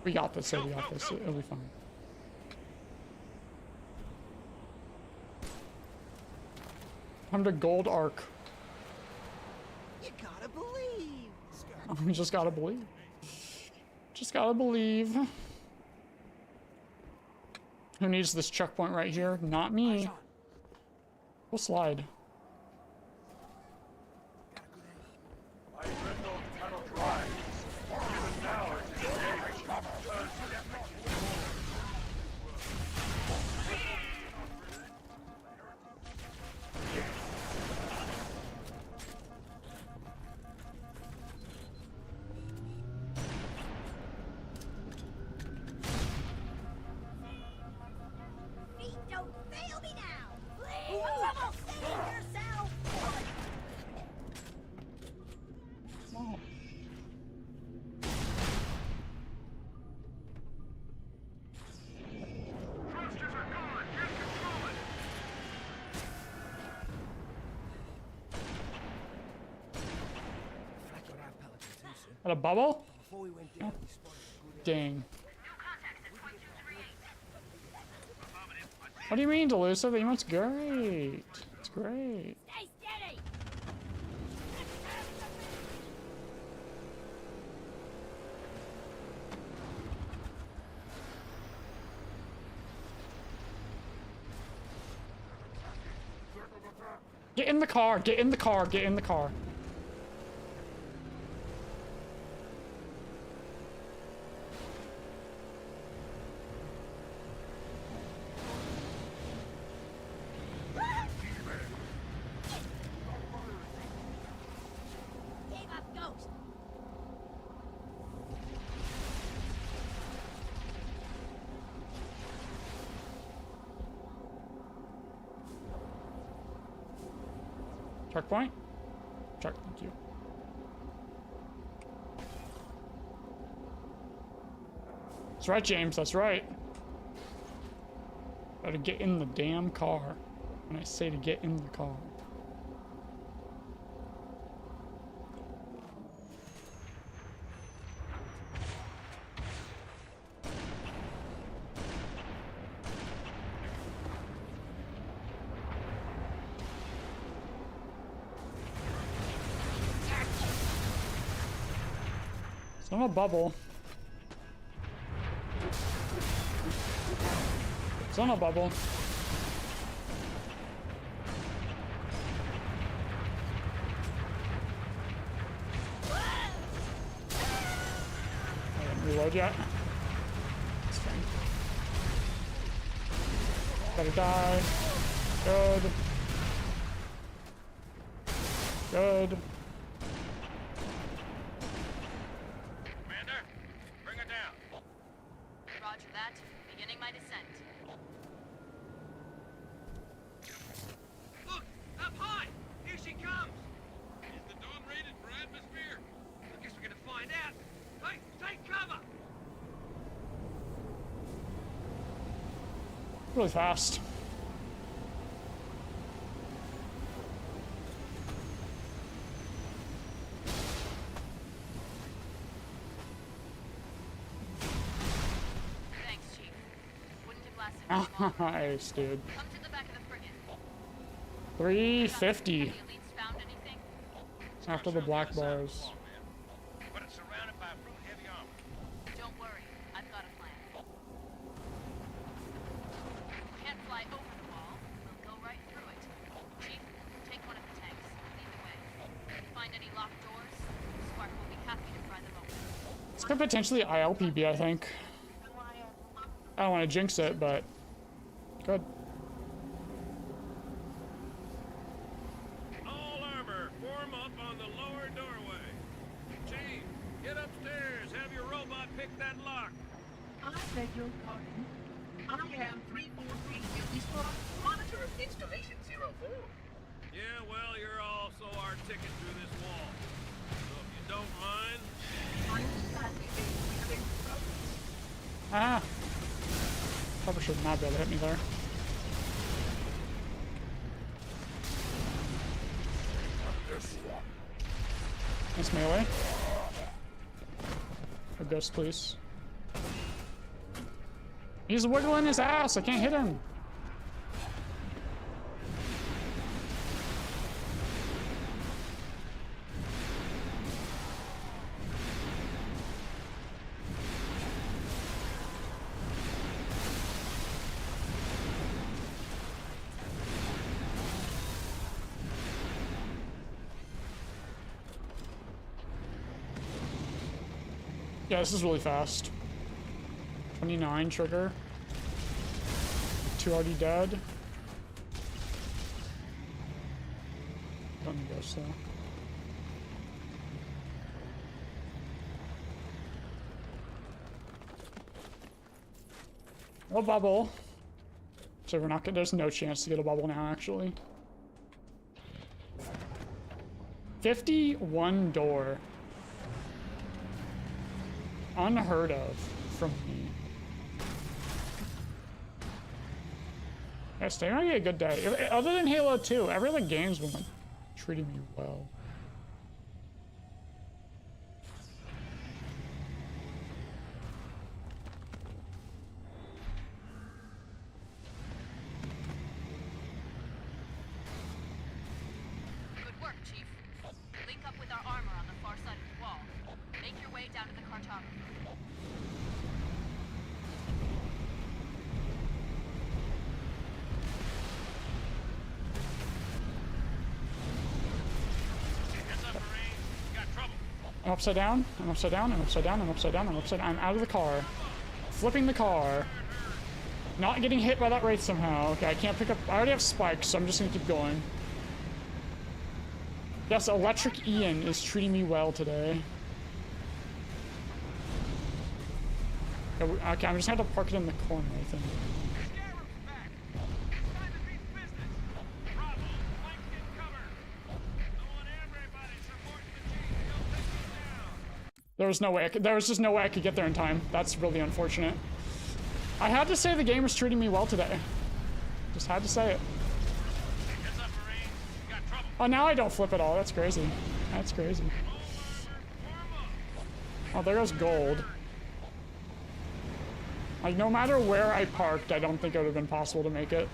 We got this, we got this. It'll be fine. I'm the gold arc. You gotta believe. We just gotta believe. Just gotta believe. Who needs this checkpoint right here? Not me. We'll slide. At a bubble? Oh. Dang. What do you mean, Delusa? The emote's great. It's great. Stay steady. Get in the car, get in the car, get in the car. Checkpoint? Check, thank you. That's right, James, that's right. Gotta get in the damn car. When I say to get in the car. It's not a bubble. It's not a bubble. I didn't reload yet. It's fine. Gotta die. Good. Good. Commander, bring her down. Roger that. Beginning my descent. Look! Up high! Here she comes! Is the dome rated for atmosphere? I guess we're gonna find out. Hey, take cover! Really fast. Thanks, Chief. Wouldn't have lasted much longer. Nice, dude. Come to the back of the frigate. 350 Have the elites found anything? after the black bars. But it's surrounded by brute heavy armor. Don't worry. I've got a plan. Can't fly over the wall. We'll go right through it. Chief, take one of the tanks. Lead the way. Find any locked doors? Spark will be happy to pry them open. This could potentially ILPB, I think. I don't want to jinx it, but good. All armor, form up on the lower doorway. Chief, get upstairs. Have your robot pick that lock. I beg your pardon. I am 343 Guilty Squad, monitor of installation 04. Yeah, well, you're also our ticket through this wall. So if you don't mind... I'm sadly having problems. Ah! Probably should not be able to hit me there. Nice melee. A ghost, please. He's wiggling his ass. I can't hit him. Yeah, this is really fast. 29 trigger. 2 already dead. Don't go slow. No bubble. So we're not gonna, there's no chance to get a bubble now, actually. 51 door. Unheard of from me. Yeah, today might be a good day. Other than Halo 2, every other game's been like treating me well. Good work, Chief. Link up with our armor on the far side of the wall. Make your way down to the cartography. I'm upside down, I'm upside down, I'm upside down, I'm upside down, I'm upside down. I'm out of the car. Flipping the car. Not getting hit by that wraith somehow. Okay, I can't pick up. I already have spikes, so I'm just gonna keep going. Yes, Electric Ian is treating me well today. Okay, I'm just gonna have to park it in the corner, I think. There was no way there was just no way I could get there in time. That's really unfortunate. I had to say the game was treating me well today. Just had to say it. Oh, now I don't flip at all. That's crazy. That's crazy. Oh, there goes gold. Like, no matter where I parked, I don't think it would have been possible to make it.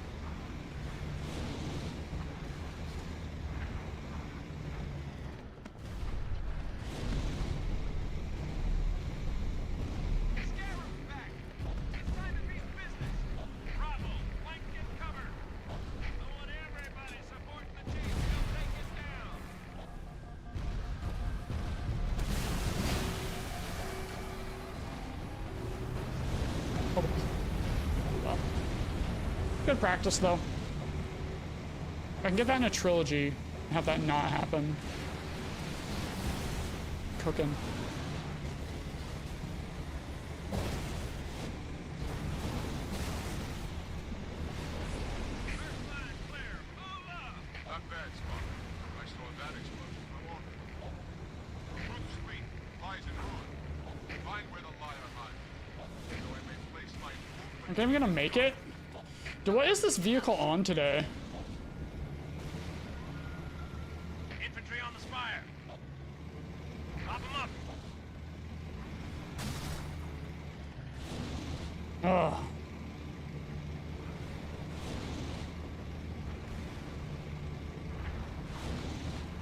Good practice, though. I can get that in a trilogy and have that not happen. Cooking. Not bad, Spock. I saw that explosion. I warned you. Route 3 lies in ruin. Find where the liar hides. So I may place my movement. Okay, I'm gonna make it. What is this vehicle on today? Infantry on the spire. Pop them up. Ugh.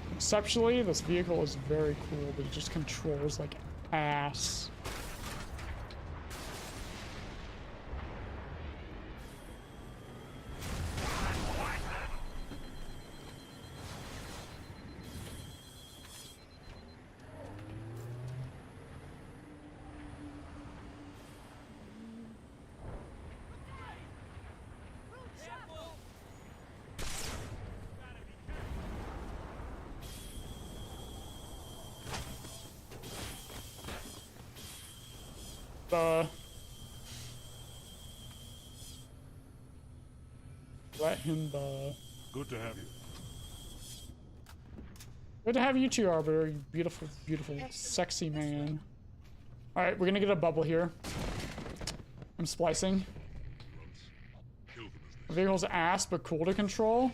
Conceptually, this vehicle is very cool, but it just controls like ass. Let him Good to have you. Good to have you too, Arbiter. You beautiful, beautiful, sexy man. Alright, we're gonna get a bubble here. I'm splicing. The vehicle's ass, but cool to control.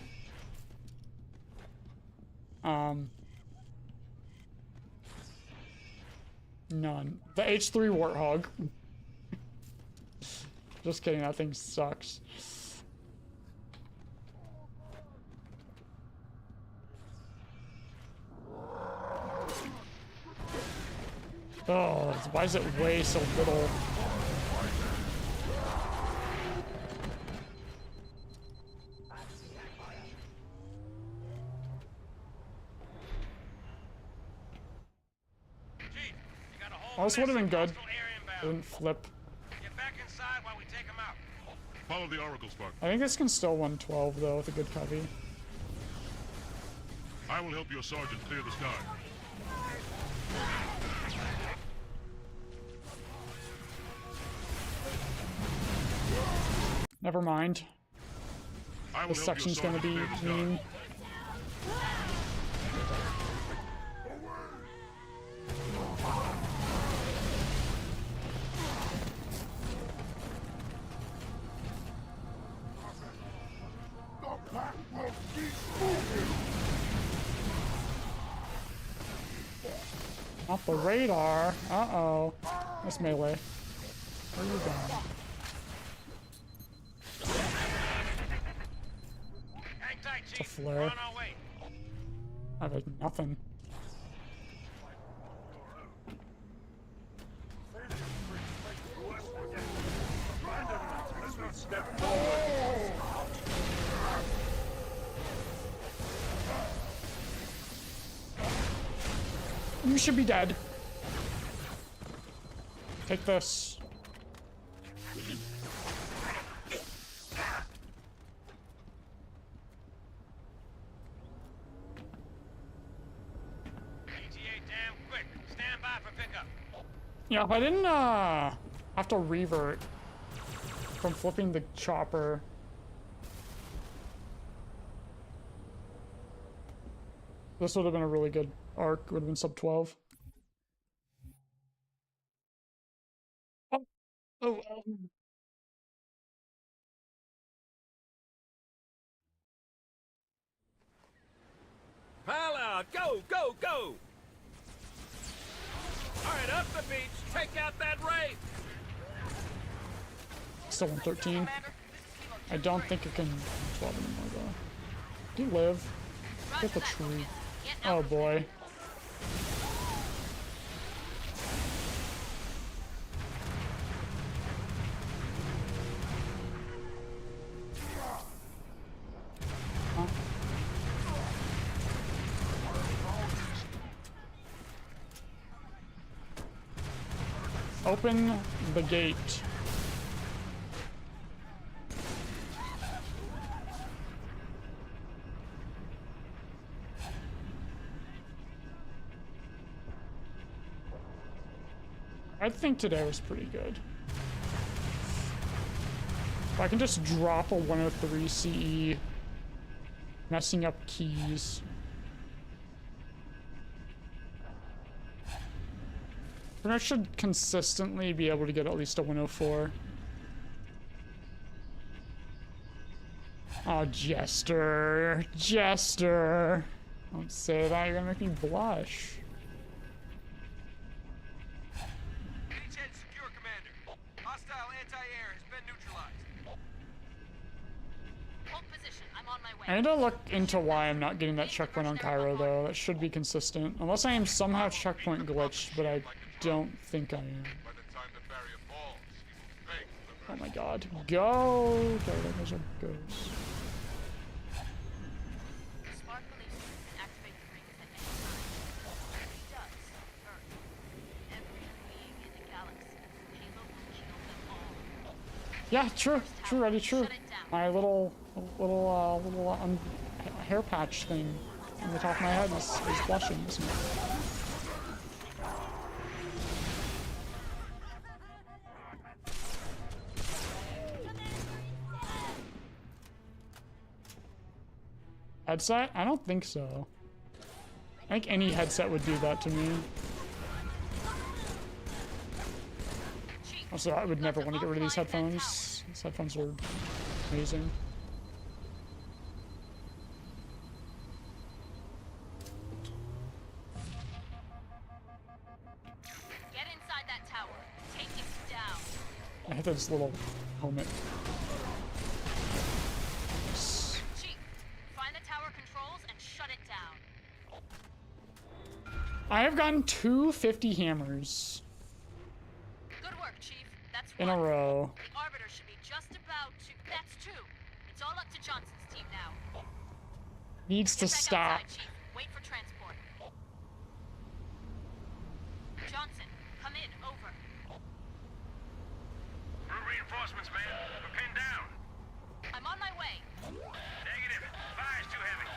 None. The H3 Warthog. Just kidding, that thing sucks. Oh, why does it weigh so little? Oh, this would have been good. It didn't flip. Get back inside while we take them out. Follow the Oracle, Spock. I think this can still 112 though with a good copy. I will help your sergeant clear the sky. Never mind. This section's gonna be mean. Off the radar. Uh-oh. That's melee. Where are you going? It's a flare. I have like nothing. You should be dead. Take this. Yeah, if I didn't have to revert from flipping the chopper. This would have been a really good arc, would have been sub 12. Oh. Pile out! Go, go, go! All right, up the beach. Take out that wraith. Still 113. I don't think it can 12 anymore though. Do you live? Get the tree. Oh boy. Huh? Open the gate. I think today was pretty good. If I can just drop a 103 CE, messing up keys. But I should consistently be able to get at least a 104. Oh, Jester. Jester. Don't say that, you're gonna make me blush. Beachhead secure, Commander. Hostile anti-air has been neutralized. Hold position. I'm on my way. I need to look into why I'm not getting that checkpoint on Cairo, though. That should be consistent. Unless I am somehow checkpoint glitched, but I don't think I am. Oh my god. Go! Okay, there goes our ghost. Smart believes you can activate the rings at any time. He does. Earth. Every being in the galaxy. Halo will kill them all. Yeah, true. True, Eddie, true. My little hair patch thing on the top of my head is blushing, isn't it? Headset? I don't think so. I think any headset would do that to me. Also, I would never want to get rid of these headphones. These headphones are amazing. Get inside that tower. Take it down. I hit this little helmet. Chief, find the tower controls and shut it down. I have gotten 250 hammers Good work, Chief. That's in one. a row. The Arbiter should be just about to... That's two. It's all up to Johnson's team now. Needs to Get back stop. outside, Chief. Wait for transport. Johnson, come in. Over. We're reinforcements, man. We're pinned down. I'm on my way. Negative. Fire's too heavy.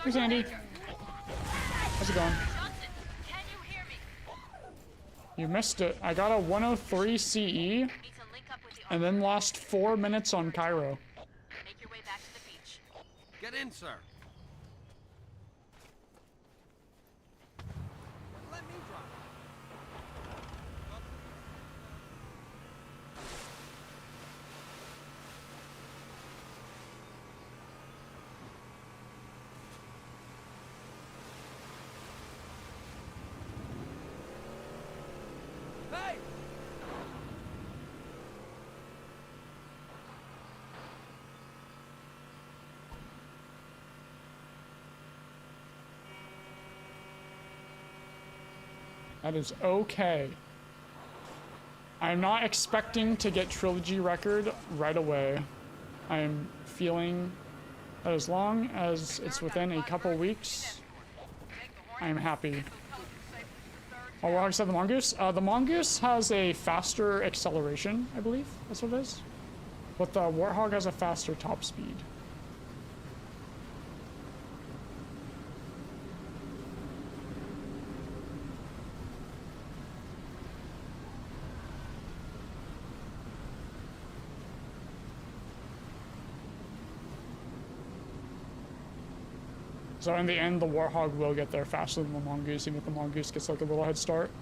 Here's Andy. How's it going? Johnson, can you hear me? You missed it. I got a 103 CE Need to link up with the and then lost 4 minutes on Cairo. Make your way back to the beach. Get in, sir. Let me drive. Hey! That is okay. I'm not expecting to get Trilogy record right away. I'm feeling that as long as it's within a couple weeks, I'm happy. Oh, Warhog said the Mongoose? The Mongoose has a faster acceleration, I believe. That's what it is. But the Warthog has a faster top speed. So in the end, the Warthog will get there faster than the Mongoose, even if the Mongoose gets like a little head start.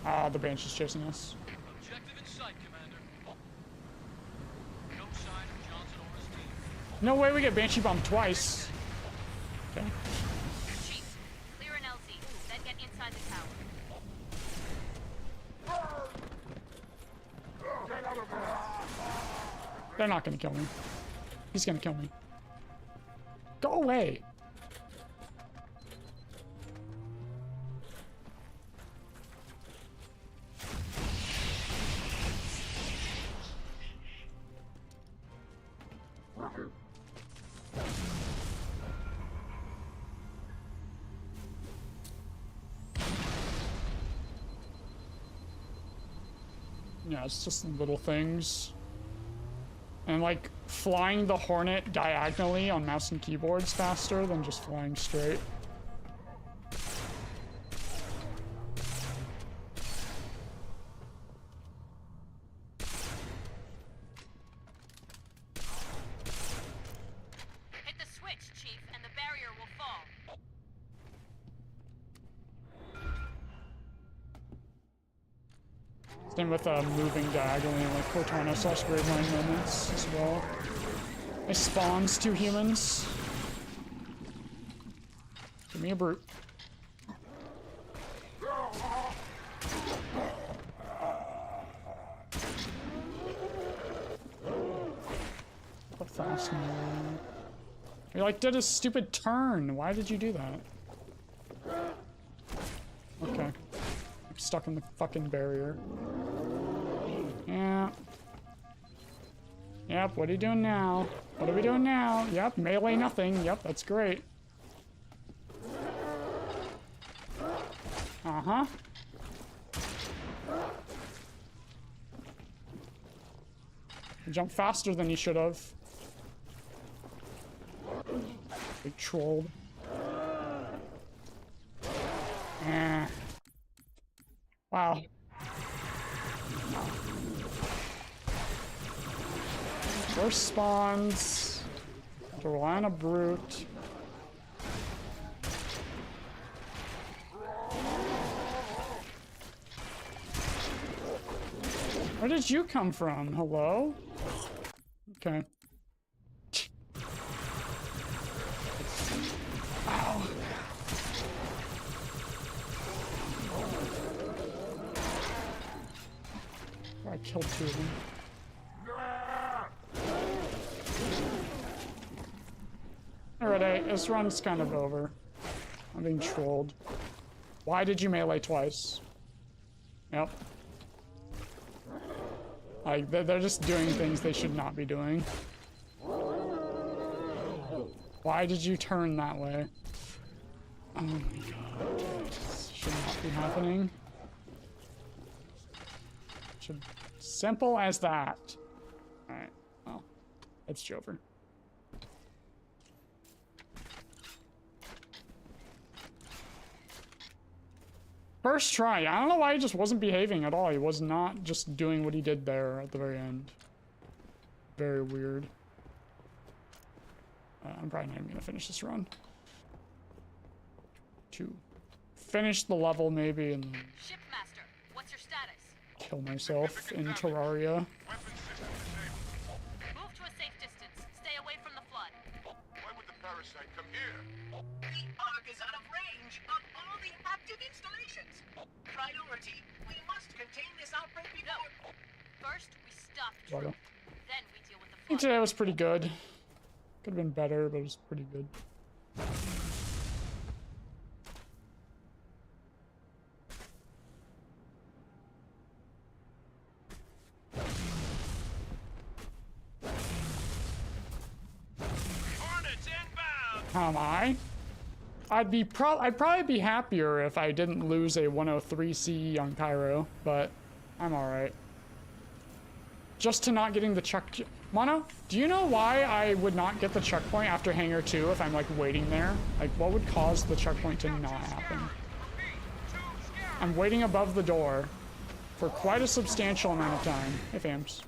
Ah, the Banshee's chasing us. Objective in sight, Commander. No sign of Johnson or his team. No way we get Banshee bombed twice. Okay. Chief, clear an LZ, then get inside the tower. They're not gonna kill me. He's gonna kill me. Go away. Yeah, it's just little things. And like flying the Hornet diagonally on mouse and keyboard's faster than just flying straight. Hit the switch, Chief, and the barrier will fall. Same with moving diagonally, like Cortana/Gravemind moments as well. It spawns 2 humans. Give me a brute. What fast move? You like did a stupid turn. Why did you do that? Okay. I'm stuck in the fucking barrier. Yeah. Yep, what are you doing now? What are we doing now? Yep, melee nothing. Yep, that's great. Uh-huh. Jump faster than you should have. Big trolled. Wow. First spawns. To rely on a brute. Where did you come from? Hello? Okay. Ow. I killed 2 of them. Alright, this run's kind of over. I'm being trolled. Why did you melee twice? Yep. Like, they're just doing things they should not be doing. Why did you turn that way? Oh my god. This should not be happening. Simple as that. Alright, well, it's Jover. First try. I don't know why he just wasn't behaving at all. He was not just doing what he did there at the very end. Very weird. I'm probably not even gonna finish this run. 2. Finish the level maybe and Shipmaster, what's your status? kill myself in Terraria. Move to a safe distance. Stay away from the flood. Why would the parasite come here? The Ark is out of range of all the active installations. Priority, we must contain this outbreak before... No. First, we stop Water. Troop. Then we deal with the I think flood. today was pretty good. Could have been better, but it was pretty good. Hornets inbound! Am I? I'd probably be happier if I didn't lose a 103 CE on Cairo, but I'm alright. Just to not getting the check... Mono, do you know why I would not get the checkpoint after Hangar 2 if I'm like waiting there? Like what would cause the checkpoint to not happen? I'm waiting above the door for quite a substantial amount of time. Hey fams.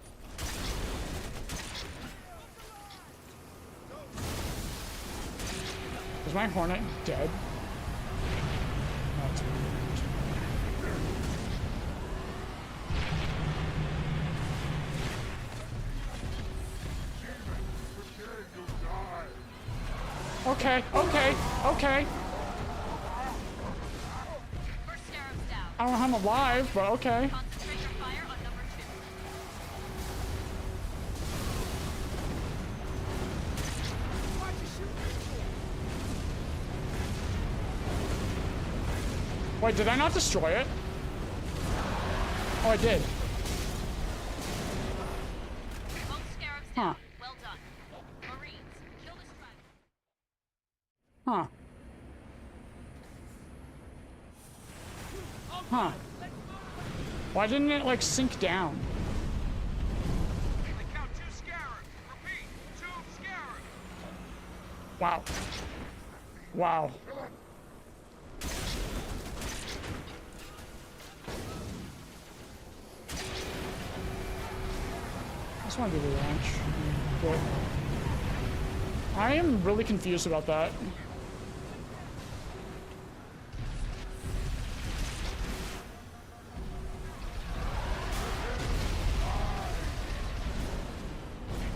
Is my Hornet dead? That's weird. Okay, okay, okay. I don't know how I'm alive, but okay. Concentrate your fire on number 2. Wait, did I not destroy it? Oh, I did. Both scarabs Huh. down. Well done. Marines, kill this dragon. Huh. Huh. Why didn't it, like, sink down? I count 2 scarabs. Repeat, 2 scarabs. Wow. Wow. I just want to do the launch. But I am really confused about that.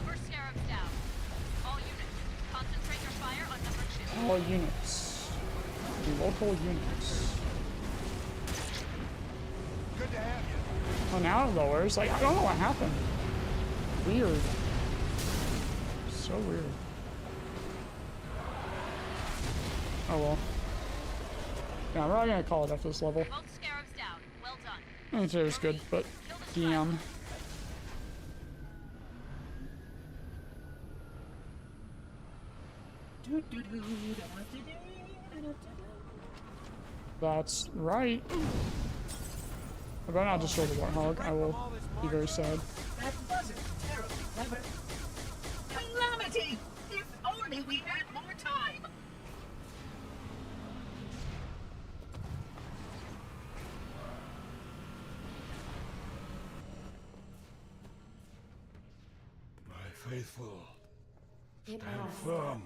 First scarab's down. All units, concentrate your fire on number 2. All units. The local units. Good to have you. Oh, now it lowers. Like, I don't know what happened. Weird. So weird. Oh well. Yeah, we're not gonna call it after this level. Both scarabs down. Well done. I think it was good, but DM. That's right. I better not destroy the Warthog. I will be very sad. That wasn't terribly clever. Calamity! If only we had more time! My faithful, It stand has. firm.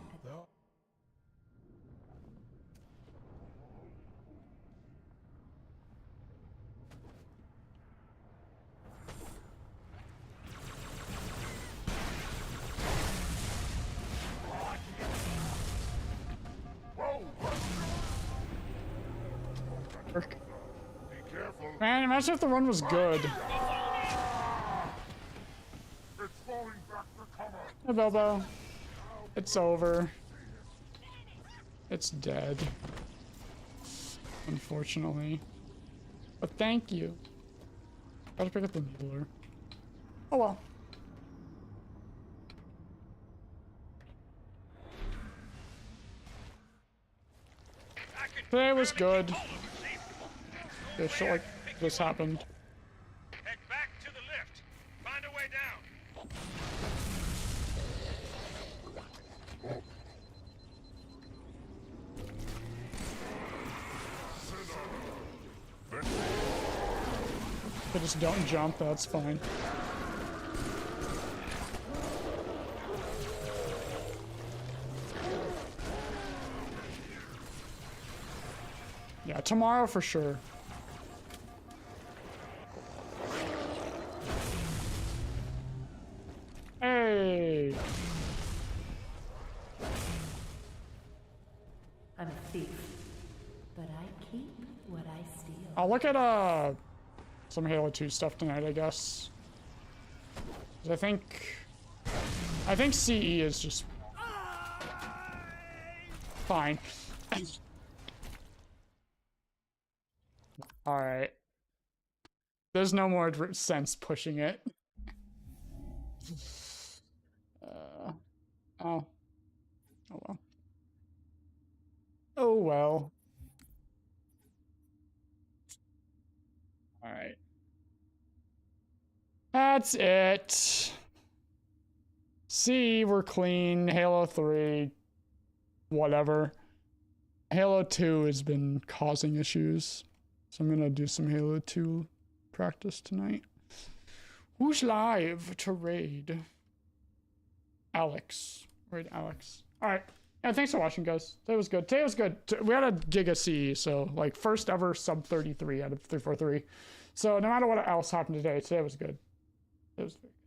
Be careful. Man, imagine if the run was good. It's falling back to cover. Hey, Bobo. It's over. It's dead. Unfortunately. But thank you. Gotta pick up the needler. Oh well. Today was good. Yeah, shit like this happened. Head back to the lift. Find a way down. They just don't jump, that's fine. Yeah, tomorrow for sure. Hey! I'm a thief, but I keep what I steal. I'll look at some Halo 2 stuff tonight, I guess. 'Cause I think CE is just fine. All right. There's no more sense pushing it. Oh. Oh well. Oh well. All right. That's it. See, we're clean. Halo 3, whatever. Halo 2 has been causing issues. So I'm gonna do some Halo 2 practice tonight. Who's live to raid? Alex. Raid Alex. Alright. Yeah, thanks for watching, guys. Today was good. Today was good. We had a Giga CE, so like first ever sub 33 out of 343. So no matter what else happened today was good. It was very good.